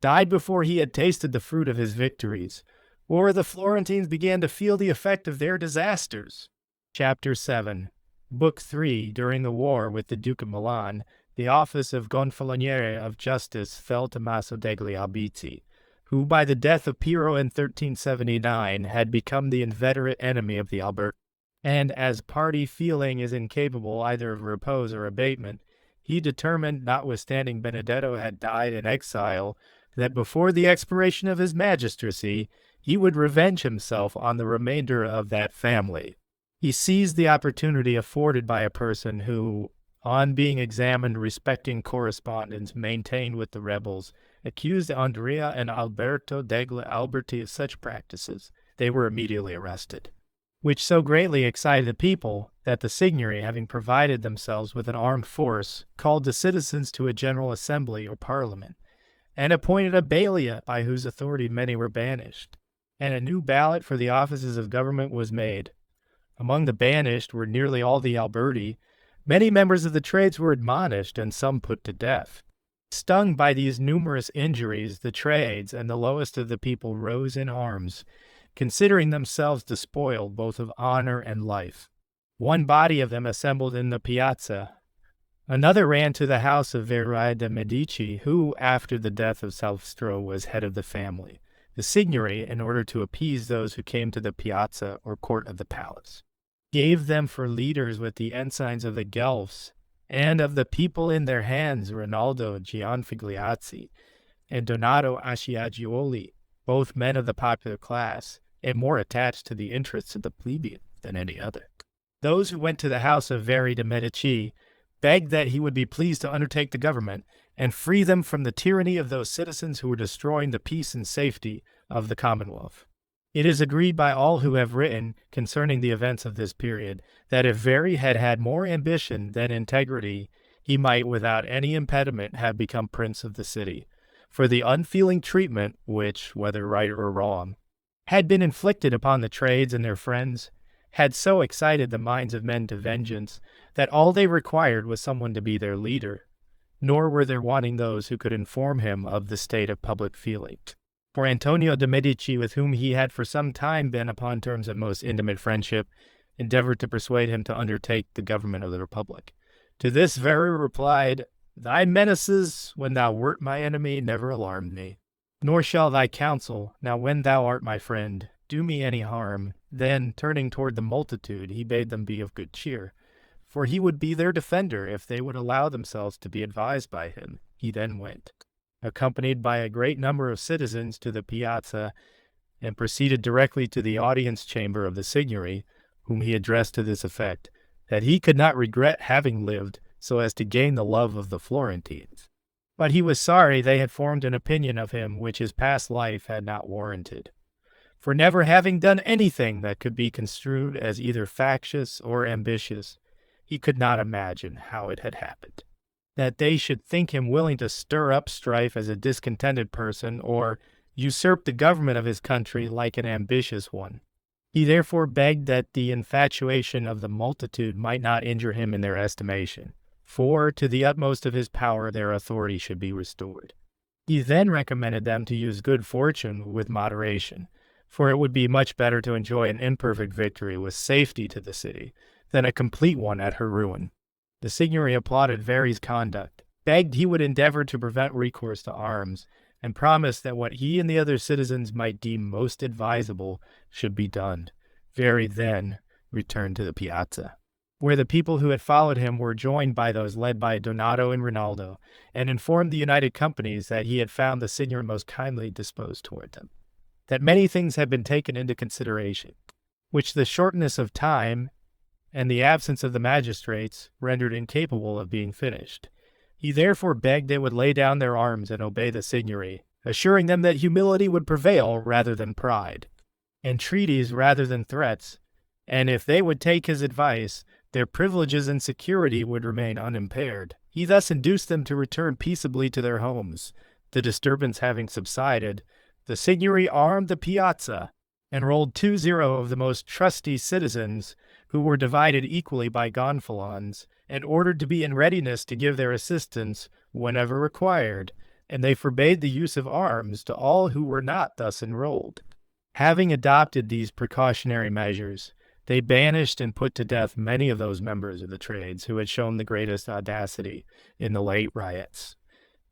Speaker 1: died before he had tasted the fruit of his victories, or the Florentines began to feel the effect of their disasters. Chapter 7. Book 3. During the war with the Duke of Milan, the office of Gonfaloniere of Justice fell to Maso degli Albizzi, who by the death of Piero in 1379 had become the inveterate enemy of the Alberti. And as party feeling is incapable either of repose or abatement, he determined, notwithstanding Benedetto had died in exile, that before the expiration of his magistracy, he would revenge himself on the remainder of that family. He seized the opportunity afforded by a person who, on being examined respecting correspondence maintained with the rebels, accused Andrea and Alberto degli Alberti of such practices. They were immediately arrested, which so greatly excited the people that the Signory, having provided themselves with an armed force, called the citizens to a general assembly or parliament, and appointed a bailiff by whose authority many were banished, and a new ballot for the offices of government was made. Among the banished were nearly all the Alberti. Many members of the trades were admonished, and some put to death. Stung by these numerous injuries, the trades and the lowest of the people rose in arms, considering themselves despoiled both of honor and life. One body of them assembled in the piazza. Another ran to the house of Vieri de' Medici, who, after the death of Salvestro, was head of the family. The Signory, in order to appease those who came to the piazza or court of the palace, gave them for leaders with the ensigns of the Guelphs, and of the people in their hands Rinaldo Gianfigliazzi and Donato Asciagioli, both men of the popular class, and more attached to the interests of the plebeian than any other. Those who went to the house of Vieri de' Medici begged that he would be pleased to undertake the government and free them from the tyranny of those citizens who were destroying the peace and safety of the Commonwealth. It is agreed by all who have written concerning the events of this period that if Vieri had had more ambition than integrity, he might without any impediment have become prince of the city. For the unfeeling treatment which, whether right or wrong, had been inflicted upon the trades and their friends, had so excited the minds of men to vengeance that all they required was someone to be their leader, nor were there wanting those who could inform him of the state of public feeling. For Antonio de' Medici, with whom he had for some time been upon terms of most intimate friendship, endeavored to persuade him to undertake the government of the Republic. To this Vieri replied, "Thy menaces, when thou wert my enemy, never alarmed me. Nor shall thy counsel, now when thou art my friend, do me any harm." Then, turning toward the multitude, he bade them be of good cheer, for he would be their defender if they would allow themselves to be advised by him. He then went, accompanied by a great number of citizens, to the piazza, and proceeded directly to the audience chamber of the Signory, whom he addressed to this effect, that he could not regret having lived so as to gain the love of the Florentines. But he was sorry they had formed an opinion of him which his past life had not warranted. For never having done anything that could be construed as either factious or ambitious, he could not imagine how it had happened. That they should think him willing to stir up strife as a discontented person, or usurp the government of his country like an ambitious one. He therefore begged that the infatuation of the multitude might not injure him in their estimation, for to the utmost of his power their authority should be restored. He then recommended them to use good fortune with moderation, for it would be much better to enjoy an imperfect victory with safety to the city than a complete one at her ruin. The Signory applauded Vieri's conduct, begged he would endeavor to prevent recourse to arms, and promised that what he and the other citizens might deem most advisable should be done. Very then returned to the piazza, where the people who had followed him were joined by those led by Donato and Rinaldo, and informed the united companies that he had found the signor most kindly disposed toward them, that many things had been taken into consideration, which the shortness of time and the absence of the magistrates rendered incapable of being finished. He therefore begged they would lay down their arms and obey the signory, assuring them that humility would prevail rather than pride, entreaties rather than threats, and if they would take his advice, their privileges and security would remain unimpaired. He thus induced them to return peaceably to their homes. The disturbance having subsided, the signory armed the piazza, and rolled 20 of the most trusty citizens, who were divided equally by gonfalons, and ordered to be in readiness to give their assistance whenever required, and they forbade the use of arms to all who were not thus enrolled. Having adopted these precautionary measures, they banished and put to death many of those members of the trades who had shown the greatest audacity in the late riots,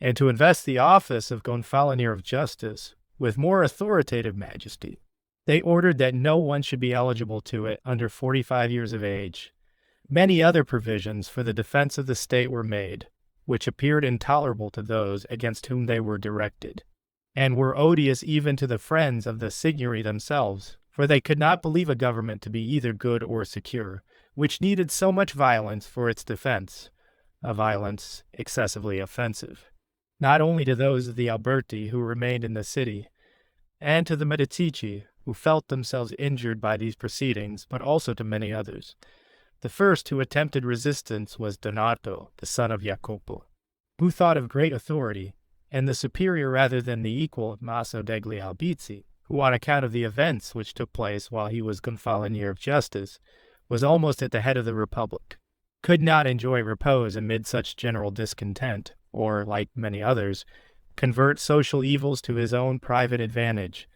Speaker 1: and to invest the office of Gonfalonier of Justice with more authoritative majesty, they ordered that no one should be eligible to it under 45 years of age. Many other provisions for the defense of the state were made, which appeared intolerable to those against whom they were directed, and were odious even to the friends of the signory themselves, for they could not believe a government to be either good or secure, which needed so much violence for its defense, a violence excessively offensive, not only to those of the Alberti who remained in the city, and to the Medici, who felt themselves injured by these proceedings, but also to many others. The first who attempted resistance was Donato, the son of Jacopo, who thought of great authority, and the superior rather than the equal of Maso degli Albizzi, who on account of the events which took place while he was Gonfalonier of Justice, was almost at the head of the Republic, could not enjoy repose amid such general discontent, or, like many others, convert social evils to his own private advantage,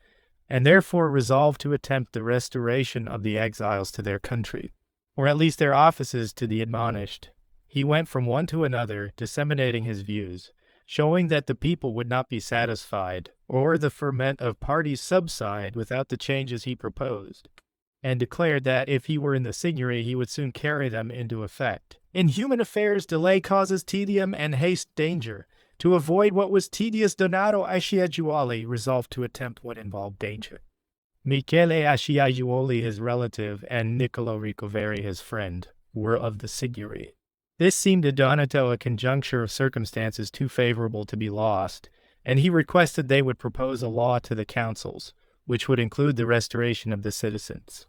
Speaker 1: and therefore resolved to attempt the restoration of the exiles to their country, or at least their offices to the admonished. He went from one to another, disseminating his views, showing that the people would not be satisfied, or the ferment of parties subside without the changes he proposed, and declared that if he were in the signory he would soon carry them into effect. In human affairs, delay causes tedium and haste danger. To avoid what was tedious, Donato Acciajuoli resolved to attempt what involved danger. Michele Acciajuoli, his relative, and Niccolò Ricoveri, his friend, were of the signory. This seemed to Donato a conjuncture of circumstances too favorable to be lost, and he requested they would propose a law to the councils, which would include the restoration of the citizens.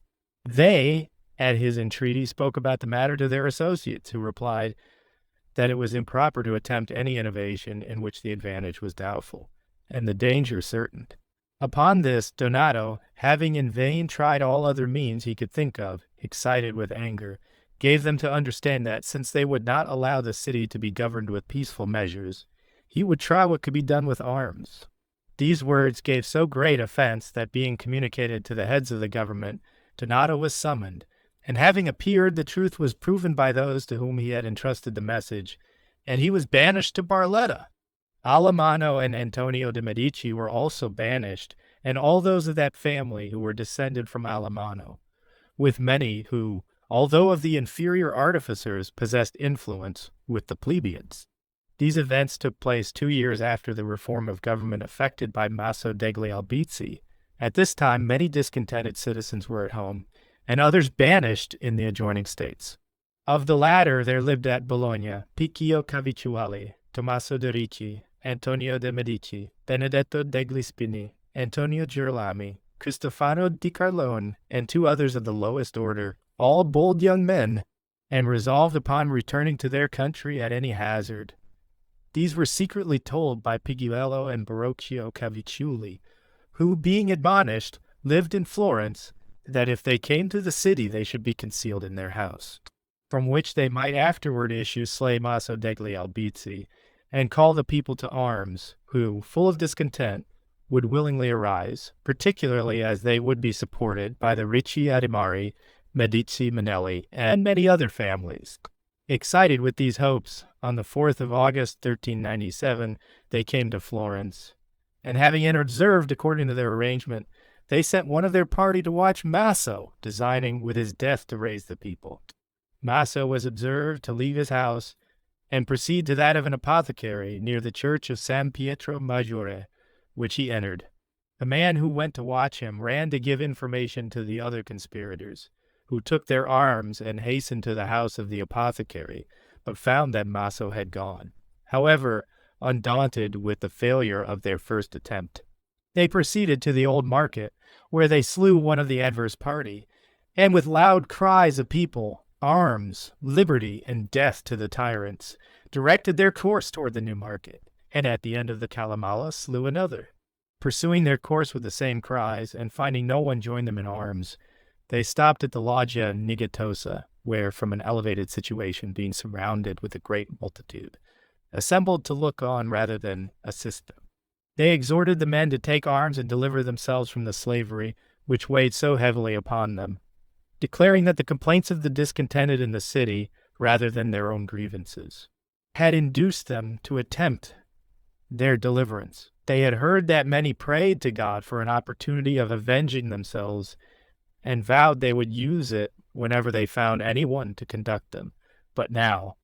Speaker 1: They, at his entreaty, spoke about the matter to their associates, who replied that it was improper to attempt any innovation in which the advantage was doubtful, and the danger certain. Upon this, Donato, having in vain tried all other means he could think of, excited with anger, gave them to understand that, since they would not allow the city to be governed with peaceful measures, he would try what could be done with arms. These words gave so great offense that, being communicated to the heads of the government, Donato was summoned, and having appeared, the truth was proven by those to whom he had entrusted the message, and he was banished to Barletta. Alamanno and Antonio de' Medici were also banished, and all those of that family who were descended from Alamanno, with many who, although of the inferior artificers, possessed influence with the plebeians. These events took place 2 years after the reform of government effected by Maso degli Albizzi. At this time, many discontented citizens were at home, and others banished in the adjoining states. Of the latter there lived at Bologna Picchio Cavicciuoli, Tommaso de' Ricci, Antonio de' Medici, Benedetto degli Spini, Antonio Girolami, Cristofano di Carlone, and 2 others of the lowest order, all bold young men, and resolved upon returning to their country at any hazard. These were secretly told by Piggiello and Barocchio Cavicciulli, who, being admonished, lived in Florence, that if they came to the city they should be concealed in their house, from which they might afterward issue slay Maso degli Albizzi, and call the people to arms, who, full of discontent, would willingly arise, particularly as they would be supported by the Ricci Adimari, Medici Manelli, and many other families. Excited with these hopes, On the 4th of August, 1397, they came to Florence, and having observed according to their arrangement, they sent one of their party to watch Maso, designing with his death to raise the people. Maso was observed to leave his house and proceed to that of an apothecary near the church of San Pietro Maggiore, which he entered. The man who went to watch him ran to give information to the other conspirators, who took their arms and hastened to the house of the apothecary, but found that Maso had gone. However, undaunted with the failure of their first attempt, they proceeded to the old market, where they slew one of the adverse party, and with loud cries of people, arms, liberty, and death to the tyrants, directed their course toward the new market, and at the end of the Calamala slew another. Pursuing their course with the same cries, and finding no one join them in arms, they stopped at the Loggia Nigetosa, where, from an elevated situation, being surrounded with a great multitude, assembled to look on rather than assist them. They exhorted the men to take arms and deliver themselves from the slavery which weighed so heavily upon them, declaring that the complaints of the discontented in the city, rather than their own grievances, had induced them to attempt their deliverance. They had heard that many prayed to God for an opportunity of avenging themselves, and vowed they would use it whenever they found anyone to conduct them. But now,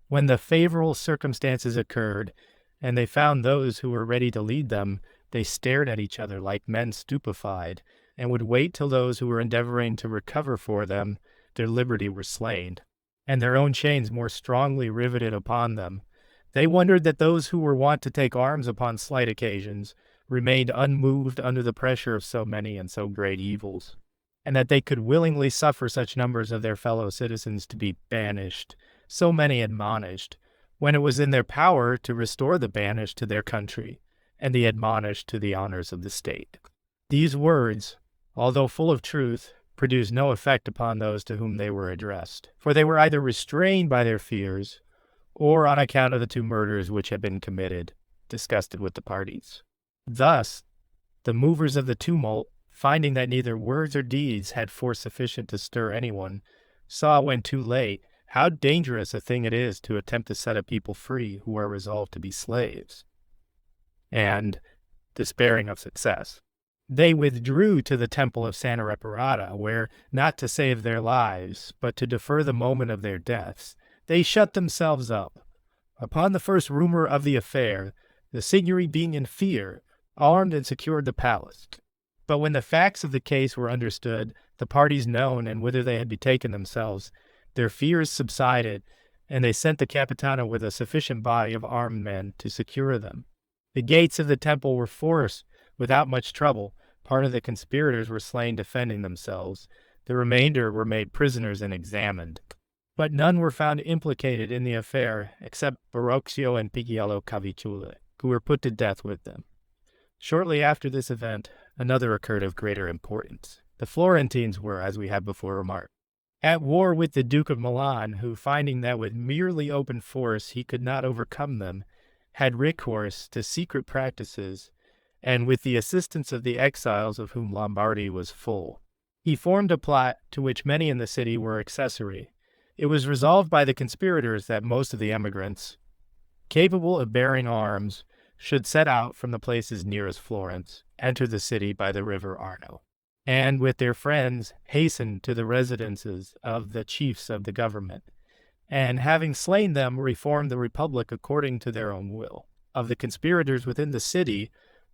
Speaker 1: when the favorable circumstances occurred, and they found those who were ready to lead them, they stared at each other like men stupefied, and would wait till those who were endeavoring to recover for them their liberty were slain, and their own chains more strongly riveted upon them. They wondered that those who were wont to take arms upon slight occasions remained unmoved under the pressure of so many and so great evils, and that they could willingly suffer such numbers of their fellow citizens to be banished, so many admonished, when it was in their power to restore the banished to their country, and the admonished to the honors of the state. These words, although full of truth, produced no effect upon those to whom they were addressed, for they were either restrained by their fears, or on account of the two murders which had been committed, disgusted with the parties. Thus, the movers of the tumult, finding that neither words or deeds had force sufficient to stir anyone, saw when too late how dangerous a thing it is to attempt to set a people free who are resolved to be slaves. And, despairing of success, they withdrew to the temple of Santa Reparata, where, not to save their lives, but to defer the moment of their deaths, they shut themselves up. Upon the first rumor of the affair, the Signory, being in fear, armed and secured the palace. But when the facts of the case were understood, the parties known, and whither they had betaken themselves, their fears subsided, and they sent the Capitano with a sufficient body of armed men to secure them. The gates of the temple were forced without much trouble. Part of the conspirators were slain defending themselves. The remainder were made prisoners and examined. But none were found implicated in the affair except Barocchio and Pigiello Cavicciulle, who were put to death with them. Shortly after this event, another occurred of greater importance. The Florentines were, as we have before remarked, at war with the Duke of Milan, who, finding that with merely open force he could not overcome them, had recourse to secret practices, and with the assistance of the exiles of whom Lombardy was full, he formed a plot to which many in the city were accessory. It was resolved by the conspirators that most of the emigrants, capable of bearing arms, should set out from the places nearest Florence, enter the city by the river Arno, and with their friends hasten to the residences of the chiefs of the government, and having slain them, reform the republic according to their own will. Of the conspirators within the city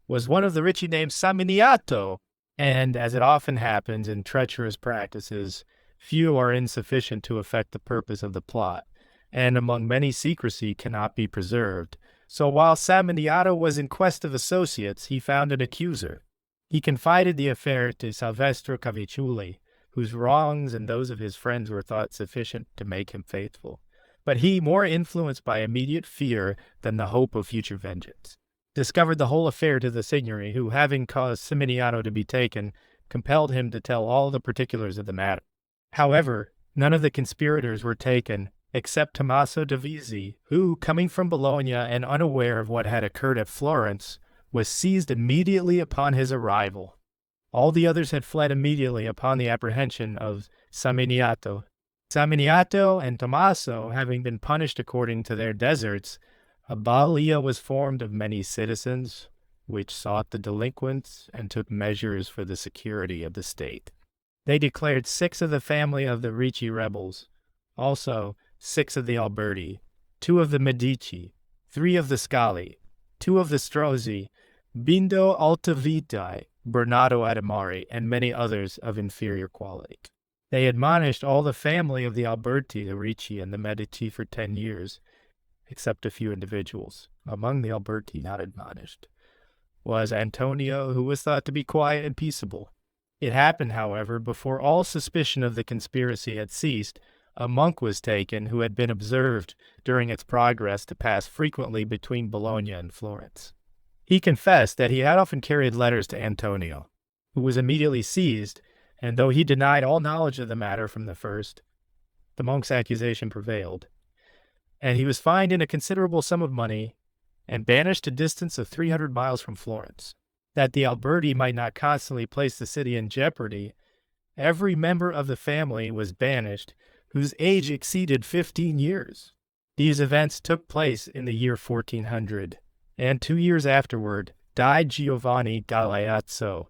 Speaker 1: was one of the Ricci named Saminiato, and, as it often happens in treacherous practices, few are insufficient to effect the purpose of the plot, and among many secrecy cannot be preserved. So while Saminiato was in quest of associates, he found an accuser. He confided the affair to Salvestro Cavicciulle, whose wrongs and those of his friends were thought sufficient to make him faithful. But he, more influenced by immediate fear than the hope of future vengeance, discovered the whole affair to the Signory, who, having caused Saminiato to be taken, compelled him to tell all the particulars of the matter. However, none of the conspirators were taken, except Tommaso Divisi, who, coming from Bologna and unaware of what had occurred at Florence, was seized immediately upon his arrival. All the others had fled immediately upon the apprehension of Saminiato, Saminiato and Tommaso having been punished according to their deserts, a Balia was formed of many citizens, which sought the delinquents and took measures for the security of the state. They declared 6 of the family of the Ricci rebels, also 6 of the Alberti, 2 of the Medici, 3 of the Scali, 2 of the Strozzi, Bindo Altavitae, Bernardo Adamari, and many others of inferior quality. They admonished all the family of the Alberti, the Ricci, and the Medici for 10 years, except a few individuals. Among the Alberti not admonished was Antonio, who was thought to be quiet and peaceable. It happened, however, before all suspicion of the conspiracy had ceased, a monk was taken who had been observed during its progress to pass frequently between Bologna and Florence. He confessed that he had often carried letters to Antonio, who was immediately seized, and though he denied all knowledge of the matter from the first, the monk's accusation prevailed, and he was fined in a considerable sum of money and banished a distance of 300 miles from Florence. That the Alberti might not constantly place the city in jeopardy, every member of the family was banished whose age exceeded 15 years. These events took place in the year 1400, and 2 years afterward died Giovanni Galeazzo,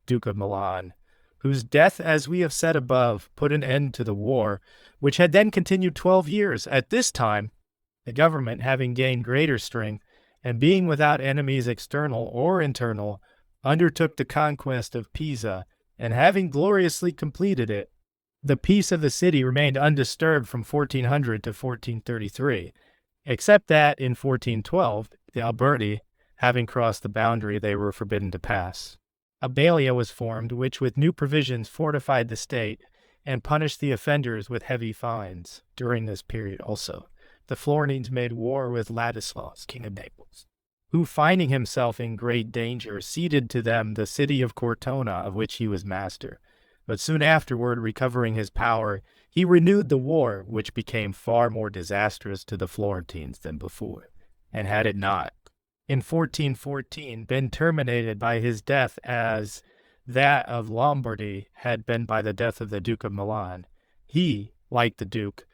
Speaker 1: Duke of Milan, whose death, as we have said above, put an end to the war, which had then continued 12 years. At this time, the government, having gained greater strength, and being without enemies external or internal, undertook the conquest of Pisa, and having gloriously completed it, the peace of the city remained undisturbed from 1400 to 1433, except that in 1412, the Alberti, having crossed the boundary, they were forbidden to pass. A balia was formed, which with new provisions fortified the state, and punished the offenders with heavy fines. During this period also, the Florentines made war with Ladislaus, king of Naples, who, finding himself in great danger, ceded to them the city of Cortona, of which he was master. But soon afterward, recovering his power, he renewed the war, which became far more disastrous to the Florentines than before, and had it not, in 1414, been terminated by his death as that of Lombardy had been by the death of the Duke of Milan, he, like the Duke,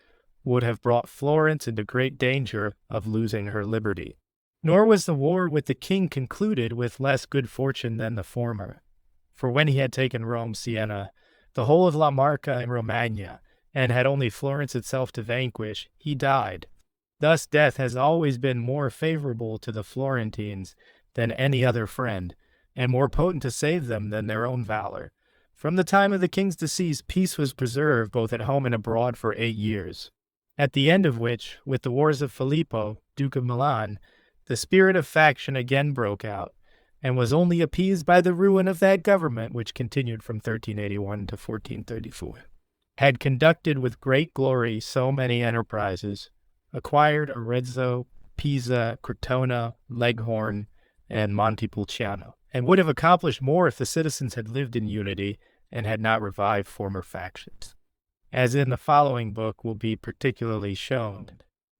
Speaker 1: would have brought Florence into great danger of losing her liberty. Nor was the war with the king concluded with less good fortune than the former. For when he had taken Rome, Siena, the whole of La Marca and Romagna, and had only Florence itself to vanquish, he died. Thus death has always been more favorable to the Florentines than any other friend, and more potent to save them than their own valor. From the time of the king's decease, peace was preserved both at home and abroad for 8 years, at the end of which, with the wars of Filippo, Duke of Milan, the spirit of faction again broke out, and was only appeased by the ruin of that government which continued from 1381 to 1434, had conducted with great glory so many enterprises, acquired Arezzo, Pisa, Cortona, Leghorn, and Montepulciano, and would have accomplished more if the citizens had lived in unity and had not revived former factions, as in the following book will be particularly shown.